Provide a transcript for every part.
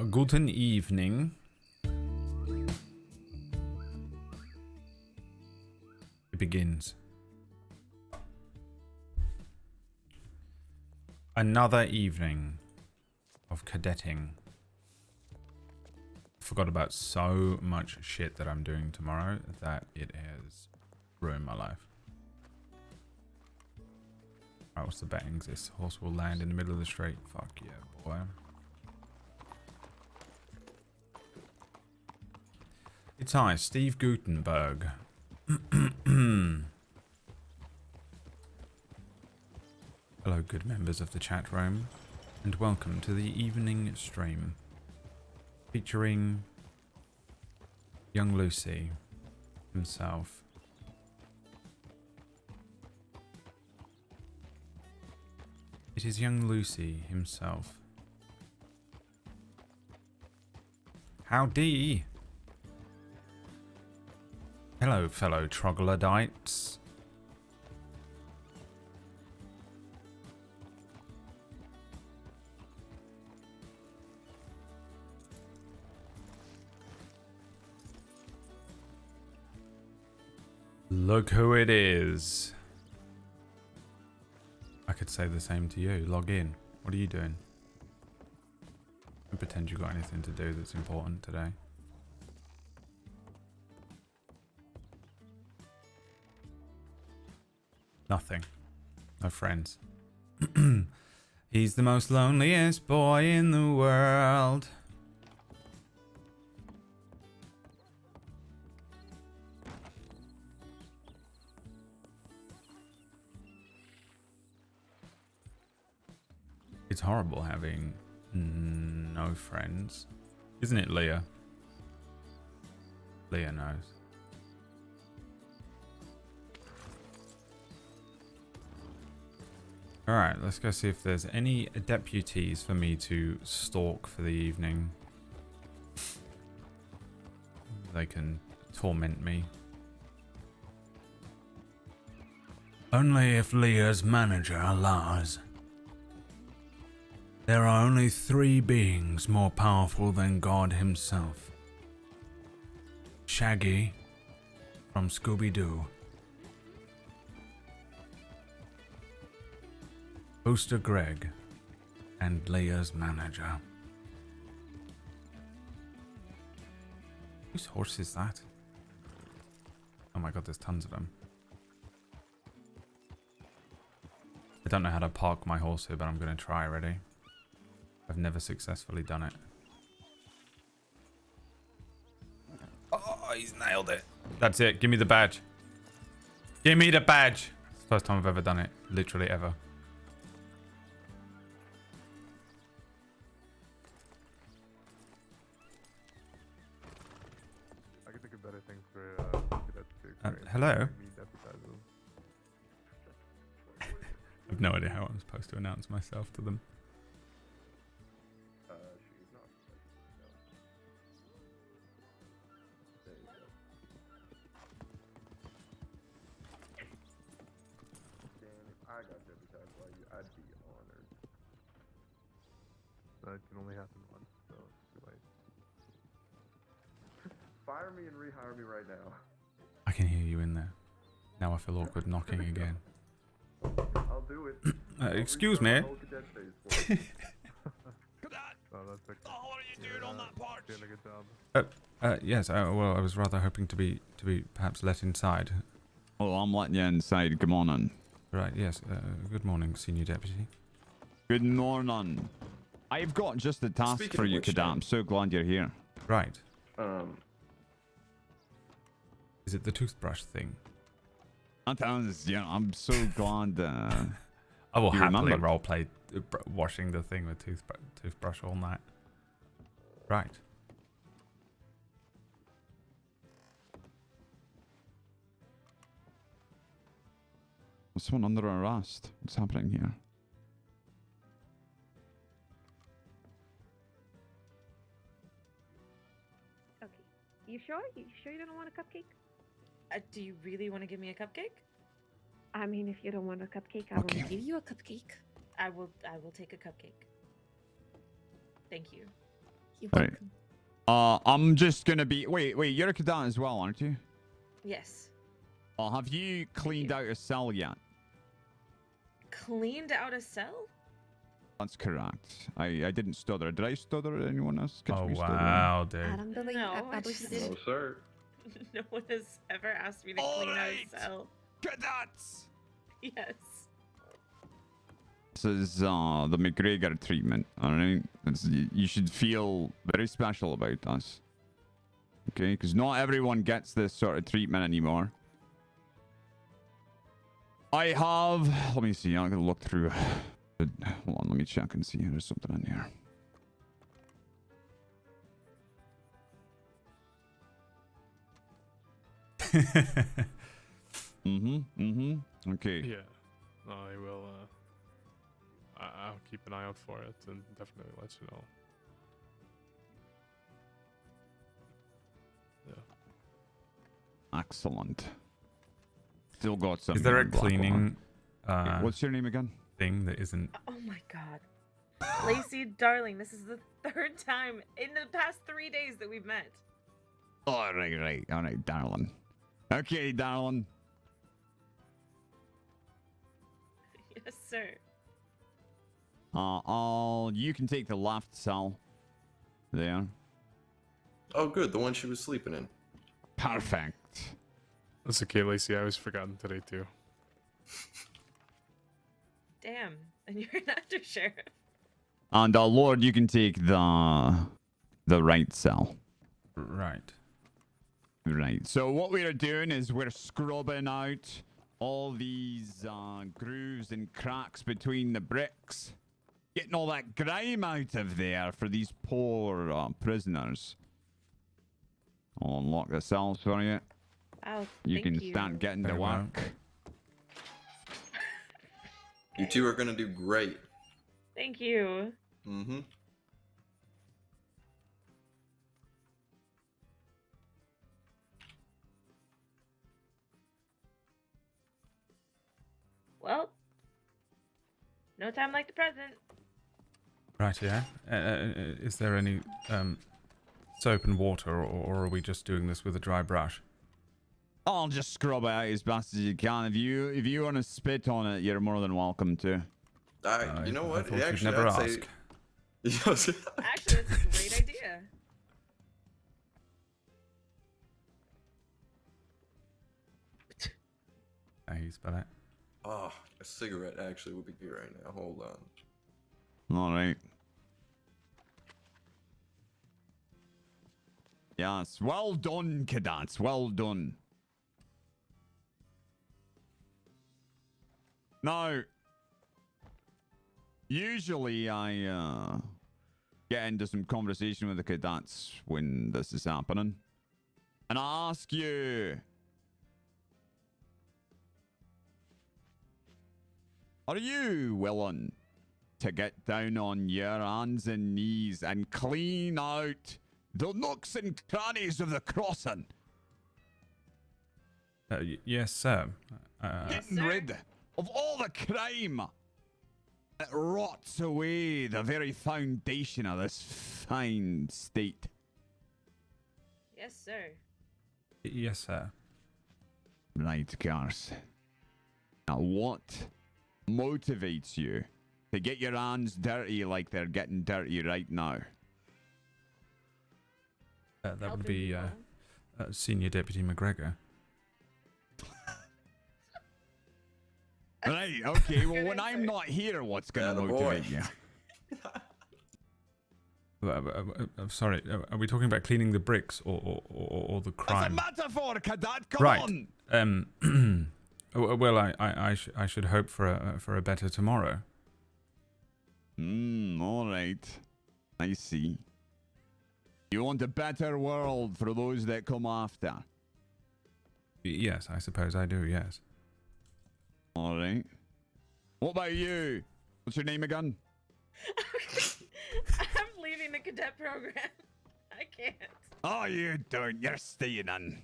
Guten evening. It begins. Another evening of cadetting. Forgot about so much shit that I'm doing tomorrow that it has ruined my life. Alright, what's the bettings? This horse will land in the middle of the street. Fuck yeah, boy. It's I, Steve Gutenberg. Hello, good members of the chat room, and welcome to the evening stream featuring young Lucy himself. It is young Lucy himself. Howdy! Hello, fellow troglodytes. Look who it is. I could say the same to you. Log in. What are you doing? Don't pretend you got anything to do that's important today. Nothing. No friends. He's the most loneliest boy in the world. It's horrible having no friends. Isn't it, Leah? Leah knows. Alright, let's go see if there's any deputies for me to stalk for the evening. They can torment me. Only if Leah's manager allows. There are only 3 beings more powerful than God himself. Shaggy from Scooby-Doo. Booster Greg and Leah's manager. Whose horse is that? Oh my god, there's tons of them. I don't know how to park my horse here, but I'm going to try already. I've never successfully done it. Oh, he's nailed it. That's it. Give me the badge. Give me the badge. It's the first time I've ever done it. Literally ever. I can think of better things for hello? I have no idea how I'm supposed to announce myself to them. She's not. There you go. Dan, if I got deputized by you, I'd be honored. That can only happen once, so it's too late. Fire me and rehire me right now. I can hear you in there. Now I feel awkward knocking again. I'll do it. Excuse me. Oh, what are you doing on that porch? Doing a good job. Yes. Well, I was rather hoping to be perhaps let inside. Oh, I'm letting you inside. Come on in. Right. Yes. Good morning, senior deputy. Good morning. I've got just a task Speaking for of you, which, Kadam. I'm so glad you're here. Right. Is it the toothbrush thing? Yeah, I'm so glad. I will you happily remember. roleplay washing the thing with toothbrush all night. Right. Was someone under arrest? What's happening here? Okay. You sure? You sure you don't want a cupcake? Do you really want to give me a cupcake? I mean, if you don't want a cupcake, I Okay. will give you a cupcake. I will take a cupcake. Thank you. You're All right. welcome. I'm just gonna be. Wait, you're a cadet as well, aren't you? Yes. Have you cleaned out a cell yet? Cleaned out a cell? That's correct. I didn't stutter. Did I stutter? Anyone else catch Oh me stuttering? wow, dude. I don't believe. No, I I believe you just- did. sir. No one has ever asked me to clean out Alright. a cell. Cadets! Yes. This is the McGregor treatment, alright? You should feel very special about us. Okay? Because not everyone gets this sort of treatment anymore. I have... Let me see, I'm gonna look through... Hold on, let me check and see if there's something in here. Okay. Yeah. No, I will. I'll keep an eye out for it and definitely let you know. Yeah. Excellent. Still got some. Is there a black cleaning ore. What's your name again? thing that isn't? Oh my god. Lacey, darling, this is the third time in the past 3 days that we've met. All right, darling. Okay, darling. Yes, sir. You can take the left cell. There. Oh, good. The one she was sleeping in. Perfect. That's okay, Lacey. I was forgotten today too. Damn. And you're an under sheriff. And Lord, you can take the right cell. Right. Right. So what we're doing is we're scrubbing out all these grooves and cracks between the bricks, getting all that grime out of there for these poor prisoners. I'll unlock the cells for you. Oh, You thank can start getting to Very well. work. You two are gonna do great. Thank you. Mm-hmm. Well, no time like the present. Right. Yeah. Is there any soap and water, or are we just doing this with a dry brush? I'll just scrub it out as best as you can. If you want to spit on it, you're more than welcome to. You know what? I thought you'd Actually, never I'd ask. say. Actually, that's a great idea. How you spell it? Oh, a cigarette actually would be good right now. Hold on. All right. Yes, well done, cadets. Well done. Now, usually I get into some conversation with the cadets when this is happening, and I ask you, are you willing to get down on your hands and knees and clean out the nooks and crannies of the crossing? Yes, sir. Getting sir. rid of all the crime that rots away the very foundation of this fine state. Yes, sir. Yes, sir. Right, Cars. Now, what motivates you to get your hands dirty like they're getting dirty right now? That would Helping be people. Senior Deputy McGregor. Right, okay, well, Good when I'm answer. not here, what's going to Attaboy. motivate you? I'm sorry. Are we talking about cleaning the bricks or the It's a crime? metaphor, cadet, come Right. on! Well, I should hope for a better tomorrow. All right. I see. You want a better world for those that come after. Yes, I suppose I do. Yes. All right. What about you? What's your name again? I'm leaving the cadet program. I can't. Oh, you don't. You're staying in.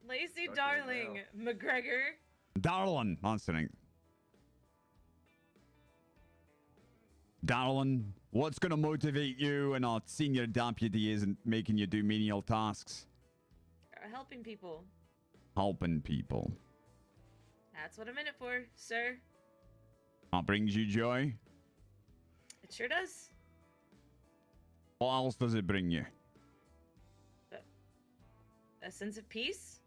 Lacey, Fucking darling, McGregor. Darling, answering. Darling, what's going to motivate you when a senior deputy isn't making you do menial tasks? Helping people. Helping people. That's what I'm in it for, sir. That brings you joy? It sure does. What else does it bring you? A sense of peace?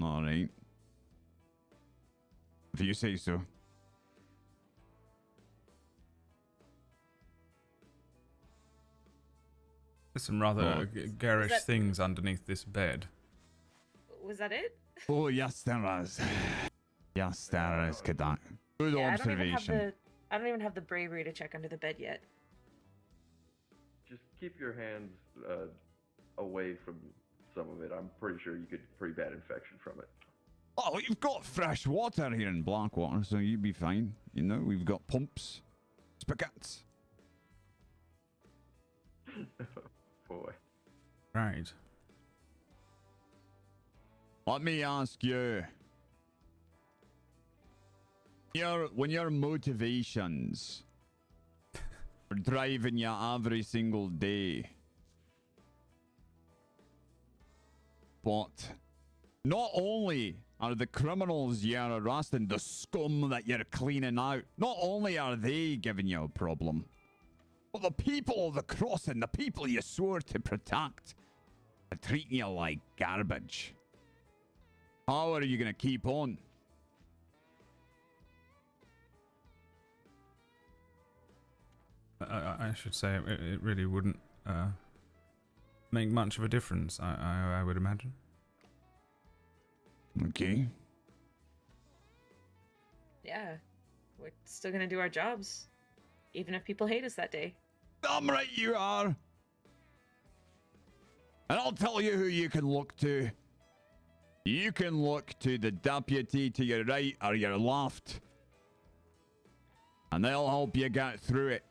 Alright. If you say so. There's some rather garish that- things underneath this bed. Was that it? Oh, yes, there is. Yes, there is, Kadak. Good Yeah, observation. I don't even have the bravery to check under the bed yet. Just keep your hands away from some of it. I'm pretty sure you could pretty bad infection from it. Oh, you've got fresh water here in Blackwater, so you'd be fine. You know, we've got pumps, spigots. Boy. Right. Let me ask you. When your motivations are driving you every single day, but not only are the criminals you're arresting, the scum that you're cleaning out, not only are they giving you a problem, but the people of the crossing, the people you swore to protect, are treating you like garbage. How are you going to keep on? I should say it really wouldn't make much of a difference, I would imagine. Okay. Yeah. We're still gonna do our jobs. Even if people hate us that day. Damn right you are. And I'll tell you who you can look to. You can look to the deputy to your right or your left. And they'll help you get through it.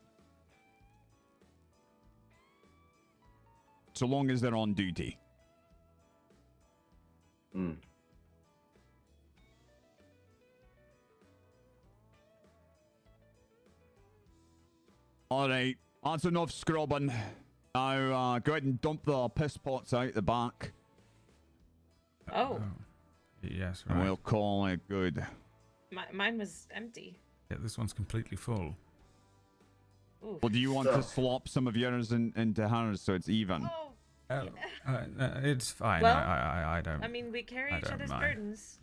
So long as they're on duty. Hmm. Alright, that's enough scrubbing. Now, go ahead and dump the piss pots out the back. Oh. Yes, And right. we'll call it good. Mine was empty. Yeah, this one's completely full. Ooh. Well, do you want to swap some of yours into hers so it's even? Oh. It's fine. Well, I don't. I mean, we carry I each don't other's mind. burdens.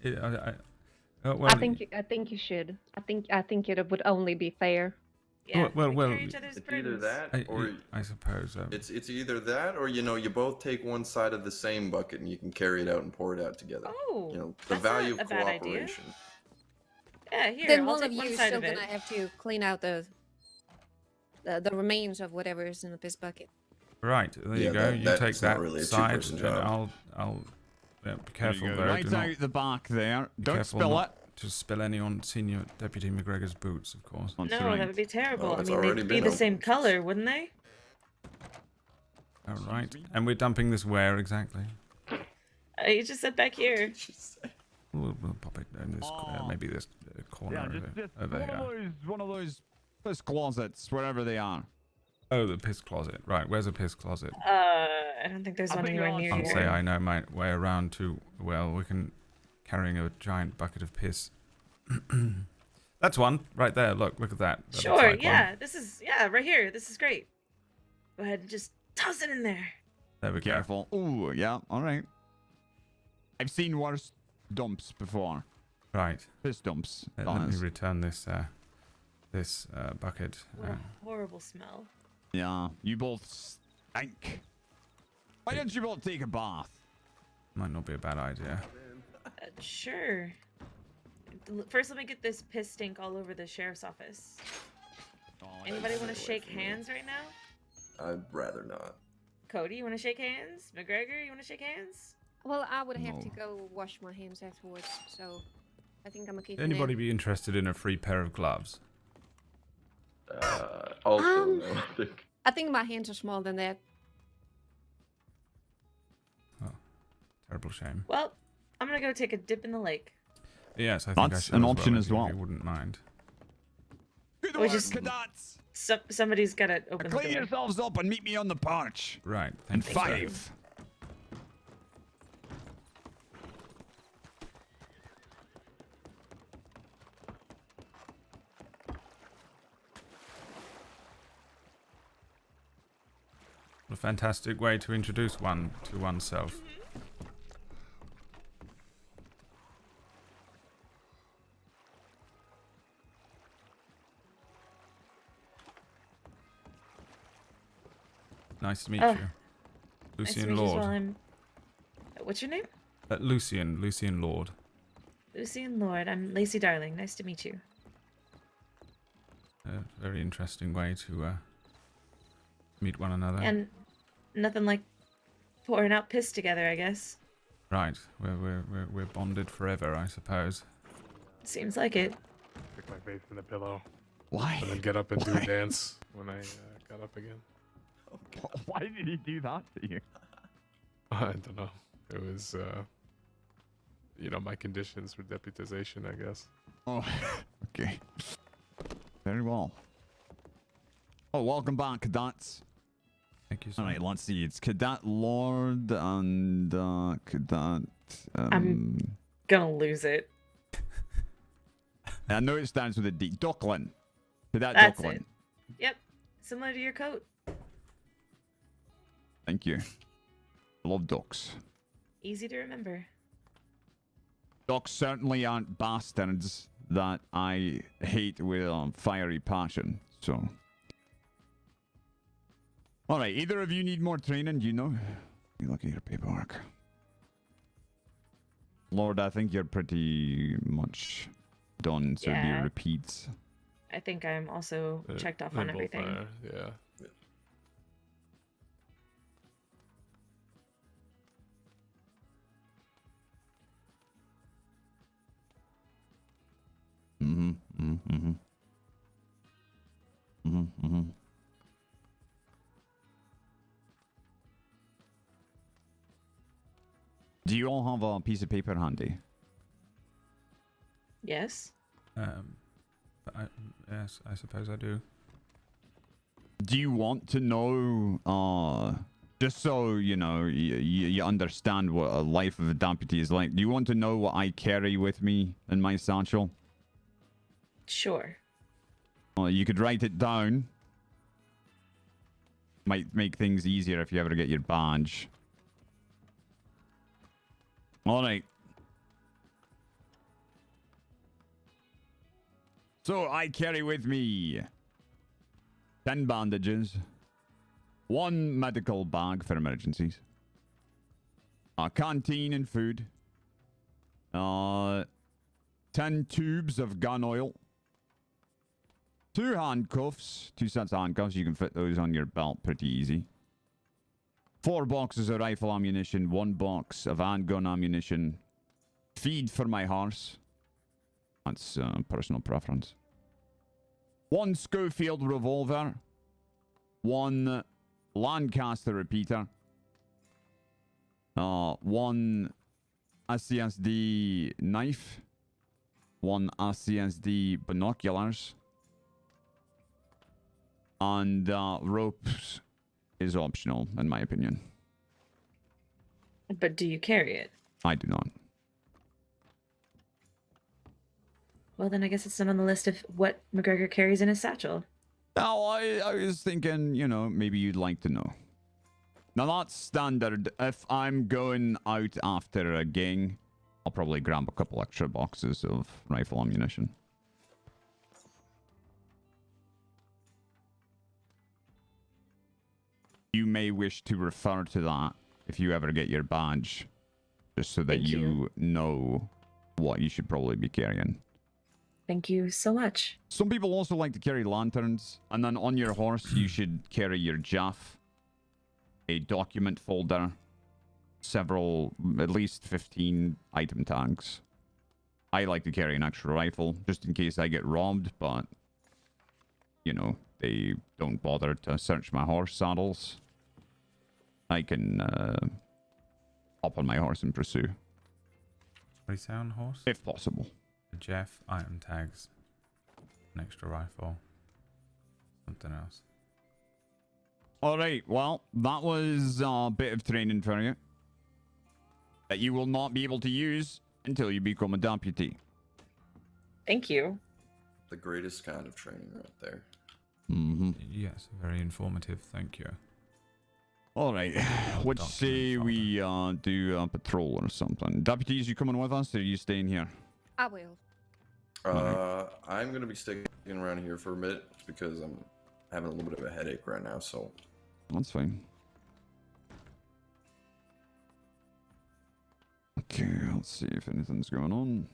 Well, I think you should. I think it would only be fair. Yeah, well, we carry each other's It's either burdens. that or I suppose. it's either that or you both take one side of the same bucket and you can carry it out and pour it out together. Oh, You know, the that's value not of a bad idea. cooperation. Yeah, here, Then I'll one take of you one is side still of it. gonna have to clean out the remains of whatever is in the piss bucket. Right, there Yeah, you go. You take that's not that really a side, two-person and job. I'll be There careful you go. though. Right Do not out the back there. be Don't careful spill not it. to spill any on Senior Deputy McGregor's boots, of course. That's No, right. that would be terrible. Oh, I it's mean, already they'd be been the same opened. color, wouldn't they? All right, and we're dumping this where exactly? You just said back here. We'll pop it in this, maybe this corner Yeah, over here. one of those piss closets, wherever they are. Oh, the piss closet. Right, where's a piss closet? I don't think there's I one think anywhere I'll near Can't here. say I know my way around to. Well, we can carrying a giant bucket of piss. That's one right there. Look at that. That looks Sure, like yeah. one. This is right here. This is great. Go ahead and just toss it in there. There we go. Careful. Ooh, yeah, all right. I've seen worse dumps before. Right. Piss dumps. Let that me is. return this bucket. What a horrible smell. Yeah, you both stink. Why don't you both take a bath? Might not be a bad idea. Sure. First, let me get this piss stink all over the sheriff's office. Anybody want to shake hands right now? I'd rather not. Cody, you want to shake hands? McGregor, you want to shake hands? Well, I would have to No. go wash my hands afterwards, so I think I'm gonna keep it Anybody in. be interested in a free pair of gloves? Also, Um, no, I think. I think my hands are smaller than that. Terrible shame. Well, I'm gonna go take a dip in the lake. Yes, I think I That's should an as option well, as if well. you wouldn't mind. door, just- cadets. Somebody's got to open the Clean door. yourselves up and meet me on the porch. Right. In Thank you, sir. 5. What a fantastic way to introduce one to oneself. Nice to meet Oh, you. Nice to Lucien meet you as Lorde. well. What's your name? Lucien Lorde. Lucien Lorde. I'm Lacey Darling. Nice to meet you. A very interesting way to meet one another. And nothing like pouring out piss together, I guess. Right, we're bonded forever, I suppose. Seems like it. Stick my face in the pillow. Why? And then get up and do Why? a dance when I got up again. Why did he do that to you? I don't know. It was, my conditions for deputization, I guess. Oh, okay. Very well. Oh, welcome back, cadets. Thank you so All right, much. let's see. It's Cadet Lord and Cadet. I'm gonna lose it. I know it stands with a D. Ducklin. Cadet That's Ducklin. it. Yep. Similar to your coat. Thank you. I love ducks. Easy to remember. Ducks certainly aren't bastards that I hate with fiery passion. So. All right, either of you need more training? Do you know? You look at your paperwork. Lord, I think you're pretty much done, so it'd be Yeah. repeats. I think I'm also checked off They're on both everything. there, yeah. Mm-hmm. Mm-hmm. Mm-hmm. Mm-hmm. Do you all have a piece of paper handy? Yes. Yes, I suppose I do. Do you want to know, just so you know, you understand what a life of a deputy is like, do you want to know what I carry with me in my satchel? Sure. You could write it down. Might make things easier if you ever get your badge. All right. So I carry with me 10 bandages, 1 medical bag for emergencies, a canteen and food, 10 tubes of gun oil, 2 handcuffs, 2 sets of handcuffs. You can fit those on your belt pretty easy. 4 boxes of rifle ammunition, 1 box of handgun ammunition, feed for my horse. That's personal preference. 1 Schofield revolver, 1 Lancaster repeater, 1 SCSD knife, 1 SCSD binoculars, and ropes is optional, in my opinion. But do you carry it? I do not. Well, then I guess it's not on the list of what McGregor carries in his satchel. Now, I was thinking, you know, maybe you'd like to know. Now, that's standard. If I'm going out after a gang, I'll probably grab a couple extra boxes of rifle ammunition. You may wish to refer to that if you ever get your badge, just so that Thank you. know what you should probably be carrying. Thank you so much. Some people also like to carry lanterns, and then on your horse you should carry your jaff, a document folder, several, at least 15 item tags. I like to carry an extra rifle, just in case I get robbed, but, you know, they don't bother to search my horse saddles. I can hop on my horse and pursue, What do you say on horse? if possible. Jeff, item tags, an extra rifle. Something else. All right. Well, that was a bit of training for you that you will not be able to use until you become a deputy. Thank you. The greatest kind of training right there. Mm-hmm. Yes, very informative. Thank you. All right. What say document we do a patrol or something? Deputies, you coming with us or are you staying here? I will. I'm gonna be sticking around here for a bit because I'm having a little bit of a headache right now. So That's fine. Okay, let's see if anything's going on.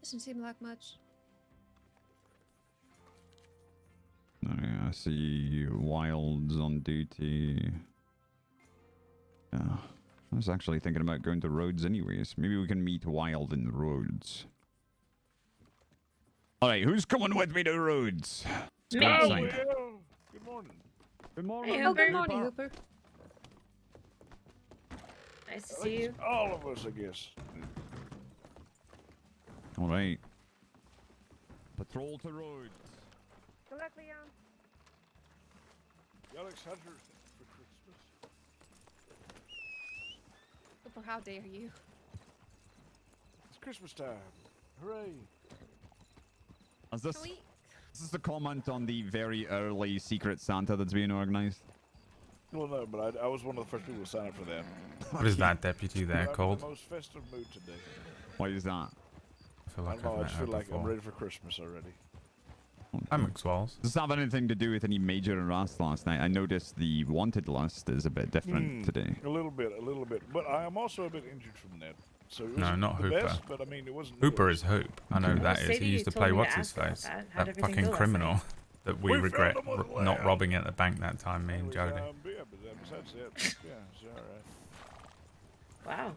Doesn't seem like much. I see Wild's on duty. Yeah. I was actually thinking about going to Rhodes anyways. Maybe we can meet Wild in Rhodes. Alright, who's coming with me to Rhodes? Let's go Me. outside. Good morning. Good morning. Hey, Oh, good Hooper. morning, Hooper. Nice to see you. All of us, I guess. Alright. Patrol to Rhodes. Good luck, Leon. Alex Hunter for Christmas. Hooper, how dare you? It's Christmas time. Hooray. Is this, Can we... is this a comment on the very early Secret Santa that's being organized? Well, no, but I was one of the first people to sign up for that. What is that deputy there I'm in called? the most festive mood today. Why is that? I feel I like don't know, I I've just met feel her like I'm before. ready for Christmas already. I'm McSwalls. Does this have anything to do with any major arrests last night? I noticed the wanted list is a bit different today. A little bit. But I am also a bit injured from that. So it No, wasn't not the Hooper. best, but I mean, it wasn't Hooper worse. is Hope. I know who that is. Sadie He used to told play me to what's his ask about face? that. How'd That everything fucking go last criminal night? that we We regret found him on the not lab. robbing at the bank that time. Me and Jody. Yeah, but besides that, yeah, it's all right. Wow.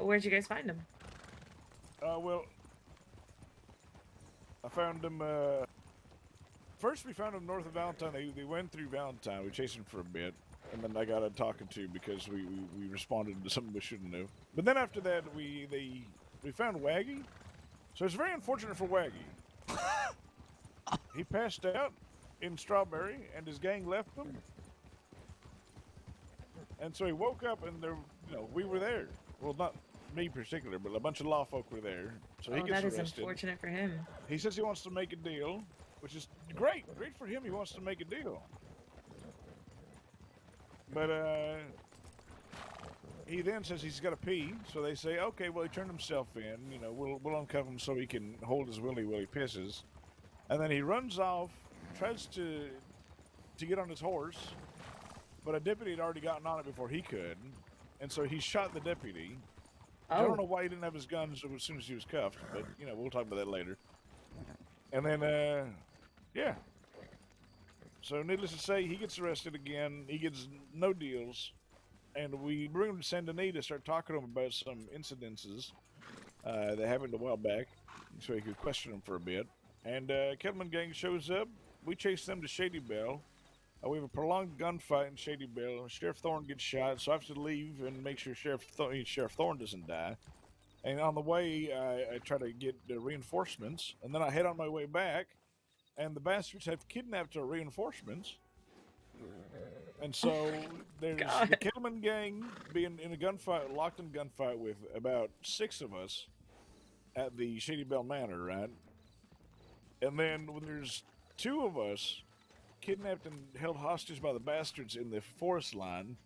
Where'd you guys find him? Well, I found them. First, we found them north of Valentine. They went through Valentine. We chased them for a bit, and then I got a talking to because we responded to something we shouldn't have. But then after that, we found Waggy. So it's very unfortunate for Waggy. He passed out in Strawberry, and his gang left him. And so he woke up, and there, we were there. Well, not me in particular, but a bunch of law folk were there. So he Oh, gets that is arrested. unfortunate for him. He says he wants to make a deal, which is great for him. He wants to make a deal. But he then says he's got to pee, so they say, okay, well, he turned himself in. We'll uncuff him so he can hold his willy while he pisses. And then he runs off, tries to get on his horse, but a deputy had already gotten on it before he could, and so he shot the deputy. I don't know why he didn't have his guns as soon as he was cuffed, but we'll talk about that later. And then, yeah. So needless to say, he gets arrested again. He gets no deals, and we bring him to Saint Denis to start talking to him about some incidences that happened a while back, so he could question him for a bit. And Kettleman gang shows up. We chase them to Shady Bell. We have a prolonged gunfight in Shady Bell. Sheriff Thorne gets shot, so I have to leave and make sure Sheriff Thorne doesn't die. And on the way, I try to get reinforcements, and then I head on my way back, and the bastards have kidnapped our reinforcements. And so there's the Kettleman gang being in a gunfight, locked in a gunfight with about 6 of us at the Shady Bell Manor, right? And then there's 2 of us kidnapped and held hostage by the bastards in the forest line.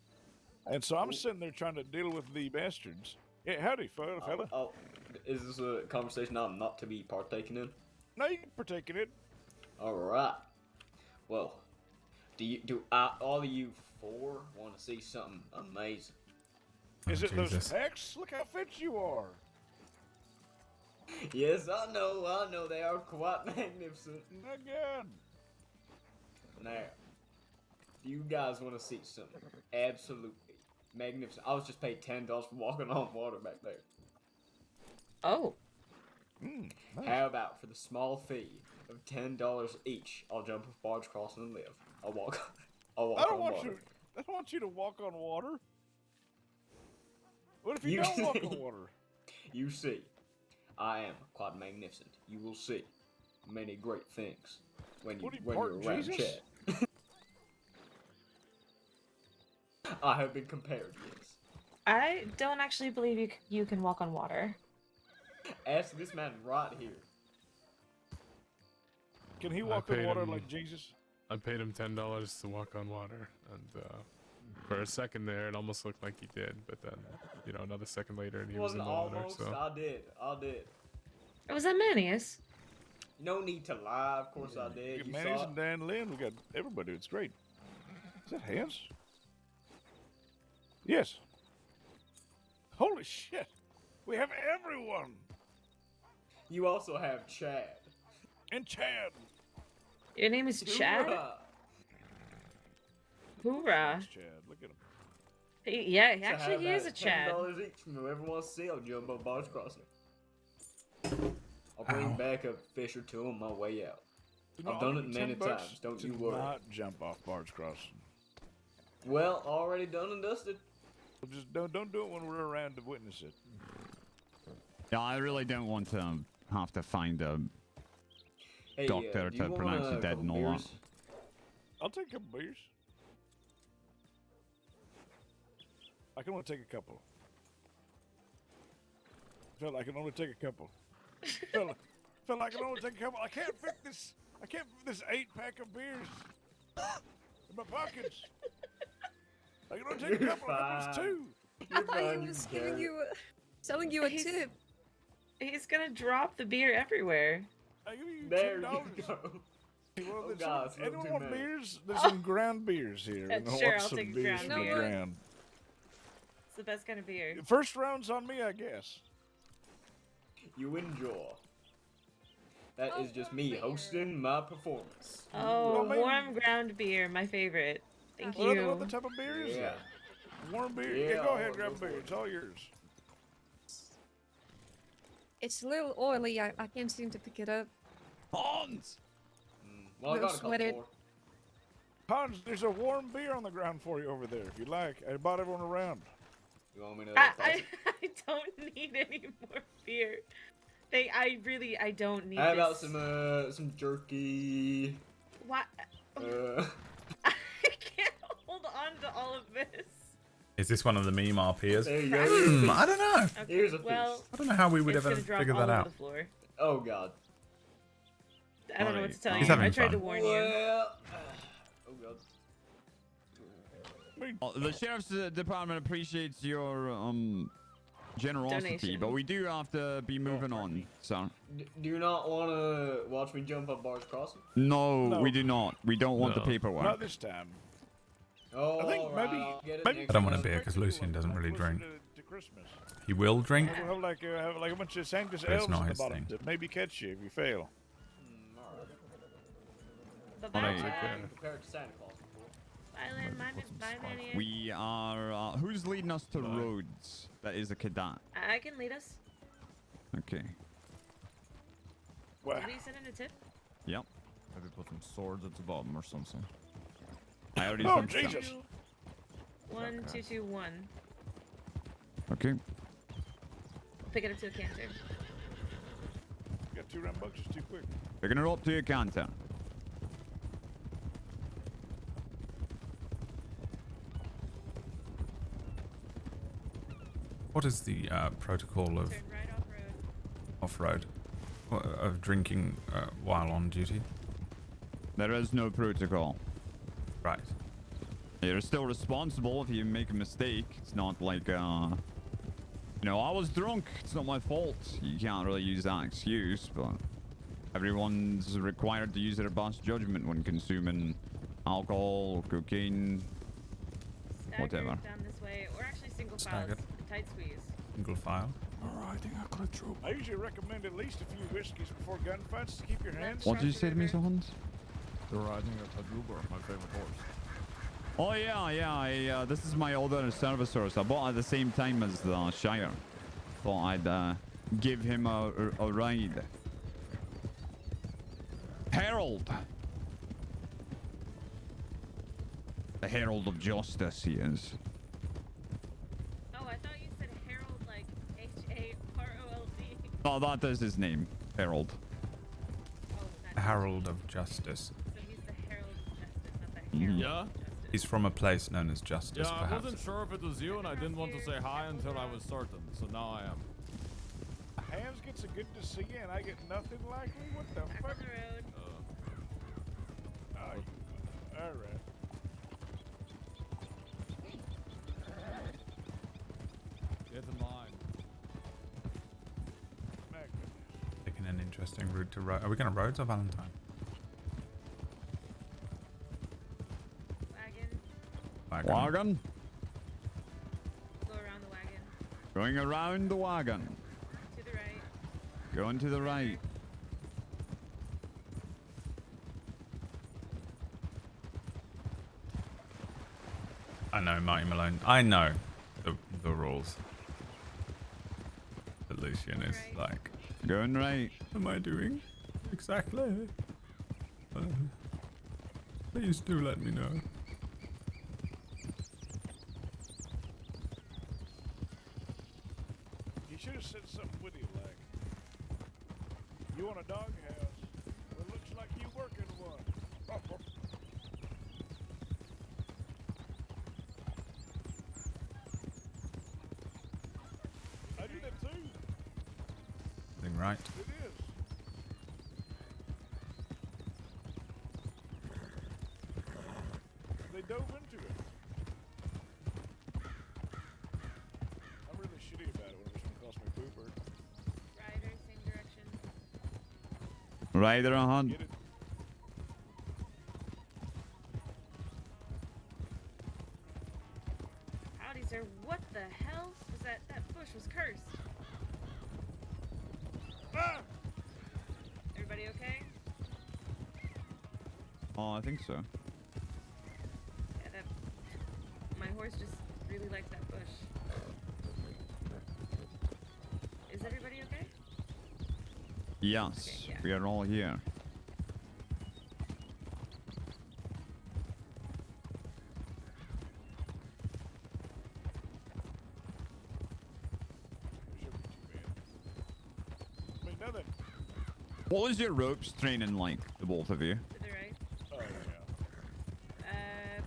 And so I'm sitting there trying to deal with the bastards. Yeah, howdy, fella. Is this a conversation I'm not to be partaking in? No, you can partake in it. Alright. Well, do all of you 4 want to see something amazing? Is it those Jesus. pecs? Look how fit you are. Yes, I know, they are quite magnificent. Again. Now, do you guys want to see something absolutely magnificent? I was just paid $10 for walking on water back there. Oh. Nice. How about for the small fee of $10 each, I'll jump a barge crossing and live. I'll walk I don't on want water. I don't want you to walk on water. What if you You don't walk see. on water? You see, I am quite magnificent. You will see. many great things when What, he you're part around Jesus? Chad. I have been compared, yes. I don't actually believe you can walk on water. Ask this man right here. Can he I walk on paid water him- like Jesus? I paid him $10 to walk on water, and for a second there, it almost looked like he did, but then, you know, another second later, and he was in Wasn't the water. almost. So I did. Was that Manius? No need to lie. Of course I We did. got You Manny's saw and it. Dan Lynn. We got everybody. It's great. Is that hands? Yes. Holy shit! We have everyone. You also have Chad. And Chad. Your name is Chad? Hoorah! Hoorah. It's Chad. Look at him. Yeah, To actually have he is a that Chad. $10 each from whoever wants to sell Jumbo Bars Crossing. I'll bring Ow. back a fish or two on my way out. Do I've not done give it me many 10 bucks times, don't to you worry. not jump off Bard's Crossing. Well, already done and dusted. Just don't do it when we're around to witness it. Yeah, I really don't want to have to find a Hey, doctor do you to want pronounce a you dead couple and all that. beers? I'll take a couple beers. I can only take a couple. Felt like I can only take a couple. felt like I can only take a couple. I can't fit this 8-pack of beers in my pockets. I can only take a couple. I think it's 2. I You're thought fine, he you was can giving carry you selling you a He's- tip. He's gonna drop the beer everywhere. I give you There $10. you go. Well, Oh, there's God, some- it's a little anyone too want many. beers? There's some ground beers here. Yeah, and I sure, want I'll some take a beers ground from beer. the You know what? ground. It's the best kind of beer. First round's on me, I guess. You enjoy. That is just me beer. hosting my performance. Oh, Well, maybe- warm ground beer, my favorite. Thank What you. other type of beer is Yeah. that? Warm beer? Yeah, Yeah, go I'll ahead, grab go a for beer. it. It's all yours. It's a little oily. I can't seem to pick it up. Hans! Well, I Little got a couple sweated. more. Hans, there's a warm beer on the ground for you over there if you like. I bought everyone around. You want me to I, pass I, it? I don't need any more beer. I don't need How about this. some jerky? What? Uh, I can't hold on to all of this. Is this one of the meme RPers? there you go. Here's a feast. I don't know. Okay, Here's a well, feast. I don't know how we would it's ever gonna drop figure all that over out. the floor. Oh God. I don't know what to tell He's you. I having tried to fun. warn you. Well, oh God. The sheriff's department appreciates your generosity, Donation. but we do have to be moving on. So Do you not want to watch me jump up Bars Crossing? no, No. we do not. We don't want the No. paperwork. Not this time. Oh, I think alright, maybe- I'll get it maybe- next I don't want a time. beer because Lucien doesn't really Closer drink. To Christmas. He will drink. We'll have like a bunch of Sanctus But it's elves not at the his bottom thing. to maybe catch you if you fail. Bye-bye, Alright. Lynn. Compared to Santa Claus before. Bye, Lynn. Bye, Manny. We are. Who's leading us to Rhodes? That is a cadet. I can lead us. Okay. Well, Did we send in a tip? Yep. Maybe put some swords at the bottom or something. I already oh sent some. Jesus! 1221. Okay. Pick it up to a canter. Got 2 rambunctious too quick. Picking her up to your counter. What is the protocol of Turn right off road. off-road? Of drinking while on duty? There is no protocol. Right. You're still responsible if you make a mistake. It's not like, you know, I was drunk. It's not my fault. You can't really use that excuse, but everyone's required to use their best judgment when consuming alcohol, cocaine, Staggered whatever. down this way, or actually single files. Staggered. Tight squeeze. Single file. I usually recommend at least a few whiskeys before gunfights to keep your hands. What did you say to me, Hans? The riding a Padruba, my favorite horse. Oh yeah. This is my older service horse. I bought it at the same time as the Shire. Thought I'd give him a ride. Herald. The Herald of Justice, he is. Oh, I thought you said Harold like Harold. Oh, that is his name, Herald. Oh, Herald of Justice. So he's the herald of justice, not the herald Yeah? of justice. He's from a place known as Justice, Yeah, I perhaps. wasn't sure if it was you, and I didn't want to say hi until I was certain, so now I am. Hams gets a good to see you, and I get nothing like me. What the Back on fuck? the road. All right. Get in line. My goodness. Taking an interesting route to road. Are we going to roads or Valentine? Wagon. Wagon. Go around the wagon. Going around the wagon. To the right. Going to the right. I know, Marty Malone. I know the rules. But Lucien is like, Going right. what am I doing? Exactly. Please do let me know. You should have said something witty like, "You want a dog house? Well, looks like you work in one." I do that too. Thing right. It is. They dove into it. I'm really shitty about it when it's gonna cost me pooper. Rider, same direction. Rider ahead. Get it? Howdy, sir. What the hell? Was that bush was cursed. Ah! Everybody okay? Oh, I think so. Yeah, that my horse just really likes that bush. Is everybody okay? Yes, Okay, yeah. we are all here. I mean, nothing. What was your ropes training like, the both of you? To the right. Oh yeah.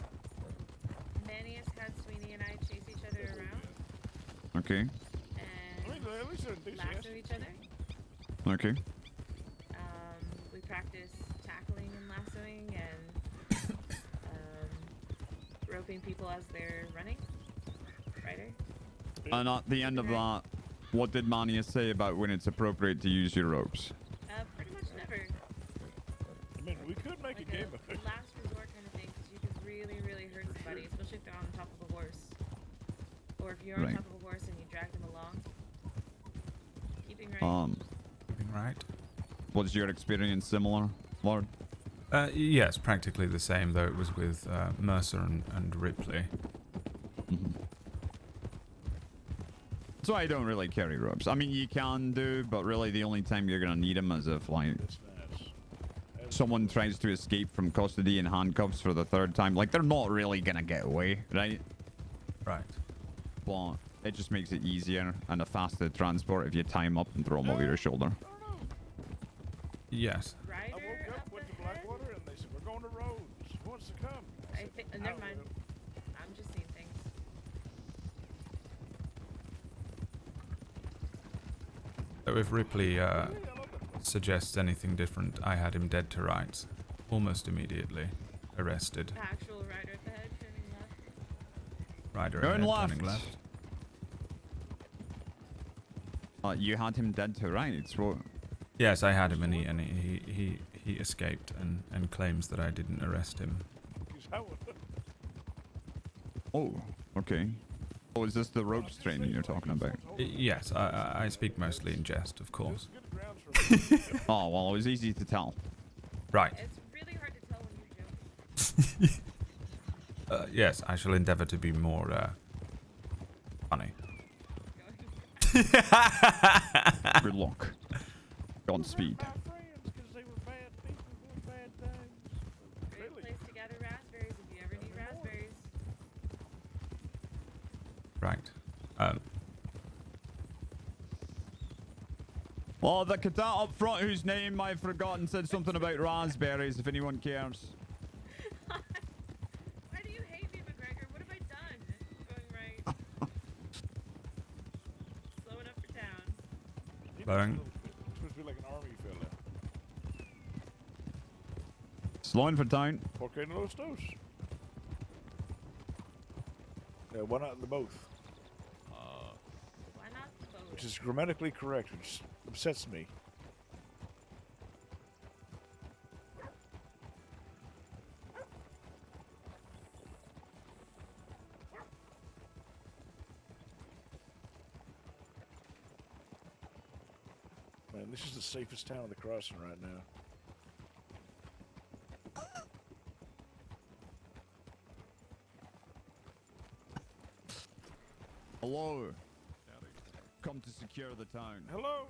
Manius had Sweeney and I chase each other around Okay. I mean, and at least they're lasso enthusiastic. each other. Okay. We practice tackling and lassoing and roping people as they're running. Rider. And at the end of that, what did Mania say about when it's appropriate to use your ropes? Pretty much never. I mean, we could make Like a game of a it. last resort kind of thing, because you could really, really hurt somebody, especially if they're on top of a horse. Or if you're on Right. top of a horse and you drag them along. Keeping right. Thing right. Was your experience similar, Lord? Yes, practically the same, though it was with Mercer and Ripley. So I don't really carry ropes. I mean, you can do, but really the only time you're gonna need them is if like It's nice. someone tries to escape from custody in handcuffs for the third time. Like they're not really gonna get away, right? Right. But it just makes it easier and a faster transport if you tie them up and throw them over your shoulder. Yes. I Rider woke up, up went to ahead. Blackwater, and they said, "We're going to Rhodes. Who wants to come?" I said, think. "I Never mind. will." I'm just seeing things. So if Ripley suggests anything different, I had him dead to rights. Almost immediately. Arrested. The actual rider up ahead, turning left. Rider Turn ahead, left. turning left. You had him dead to rights. What? Yes, I had him, and he escaped and claims that I didn't arrest him. 'Cause I would- Oh, okay. Oh, is this the ropes training you're talking about? Yes, I speak mostly in jest, of course. Good grounds for Oh, well, it was easy to tell. Right. It's really hard to tell when you're joking. Yes, I shall endeavour to be more funny. Good luck. Godspeed. my friends because they were bad people doing bad things. Great Really? place to gather raspberries if you ever need raspberries. Right. Oh, the cadet up front whose name I've forgotten said something about raspberries, if anyone cares. Why do you hate me, McGregor? What have I done? Going right. Slowing up for town. Slowing. Supposed to be like an army fella. Slowing for town. ¿Por qué no los dos? Why not the both? Why not both? Which is grammatically correct, which upsets me. Man, this is the safest town of the crossing right now. Hello. Come to secure the town. Hello.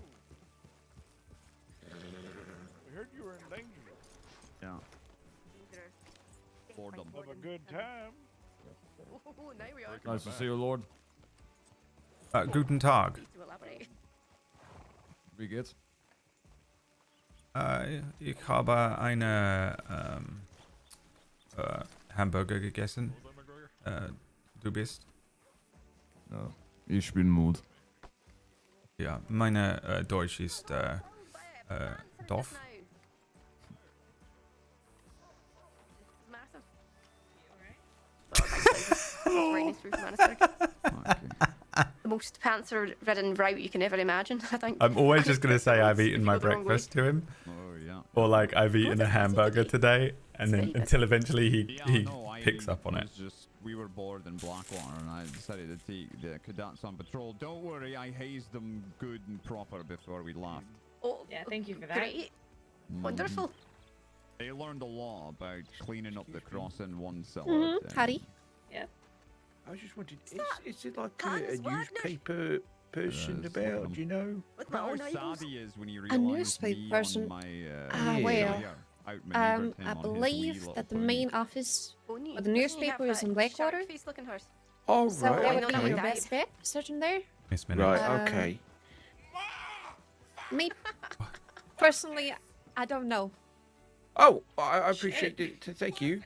We heard you were in danger. Yeah. Boredom. Have a good time. Oh, now we are. Nice to see you, Lord. Guten Tag. Please do elaborate. Wie geht's? Ich habe eine Hamburger gegessen. Du bist? Ja. Ich bin Mut. Ja, meine Deutsch ist doof. The most panther-ridden route you can ever imagine, I think. I'm always just gonna say I've eaten my breakfast to him, Oh, yeah. or like I've eaten a hamburger today, and then until eventually he picks up on it. was just, we were bored in Blackwater, and I decided to take the cadets on patrol. Don't worry, I hazed them good and proper before we left. Oh, Yeah, thank you for that. great. Wonderful. They learned a lot about cleaning up the crossing oneself. Harry? Yep. I was just wondering, is it like Hans a Wagner? newspaper person about, do you know? With my How own sad eyeballs. he is when he realized newspaper me person? on my well, outmaneuvered him I on his wee believe little that the pony. main office Only. of the newspaper is in Blackwater. Looking horse. Oh, So that would be right, your okay. best bet, searching there. Miss Minute. Right, Um, okay. Me, personally, I don't know. Oh, I appreciate it. Thank you.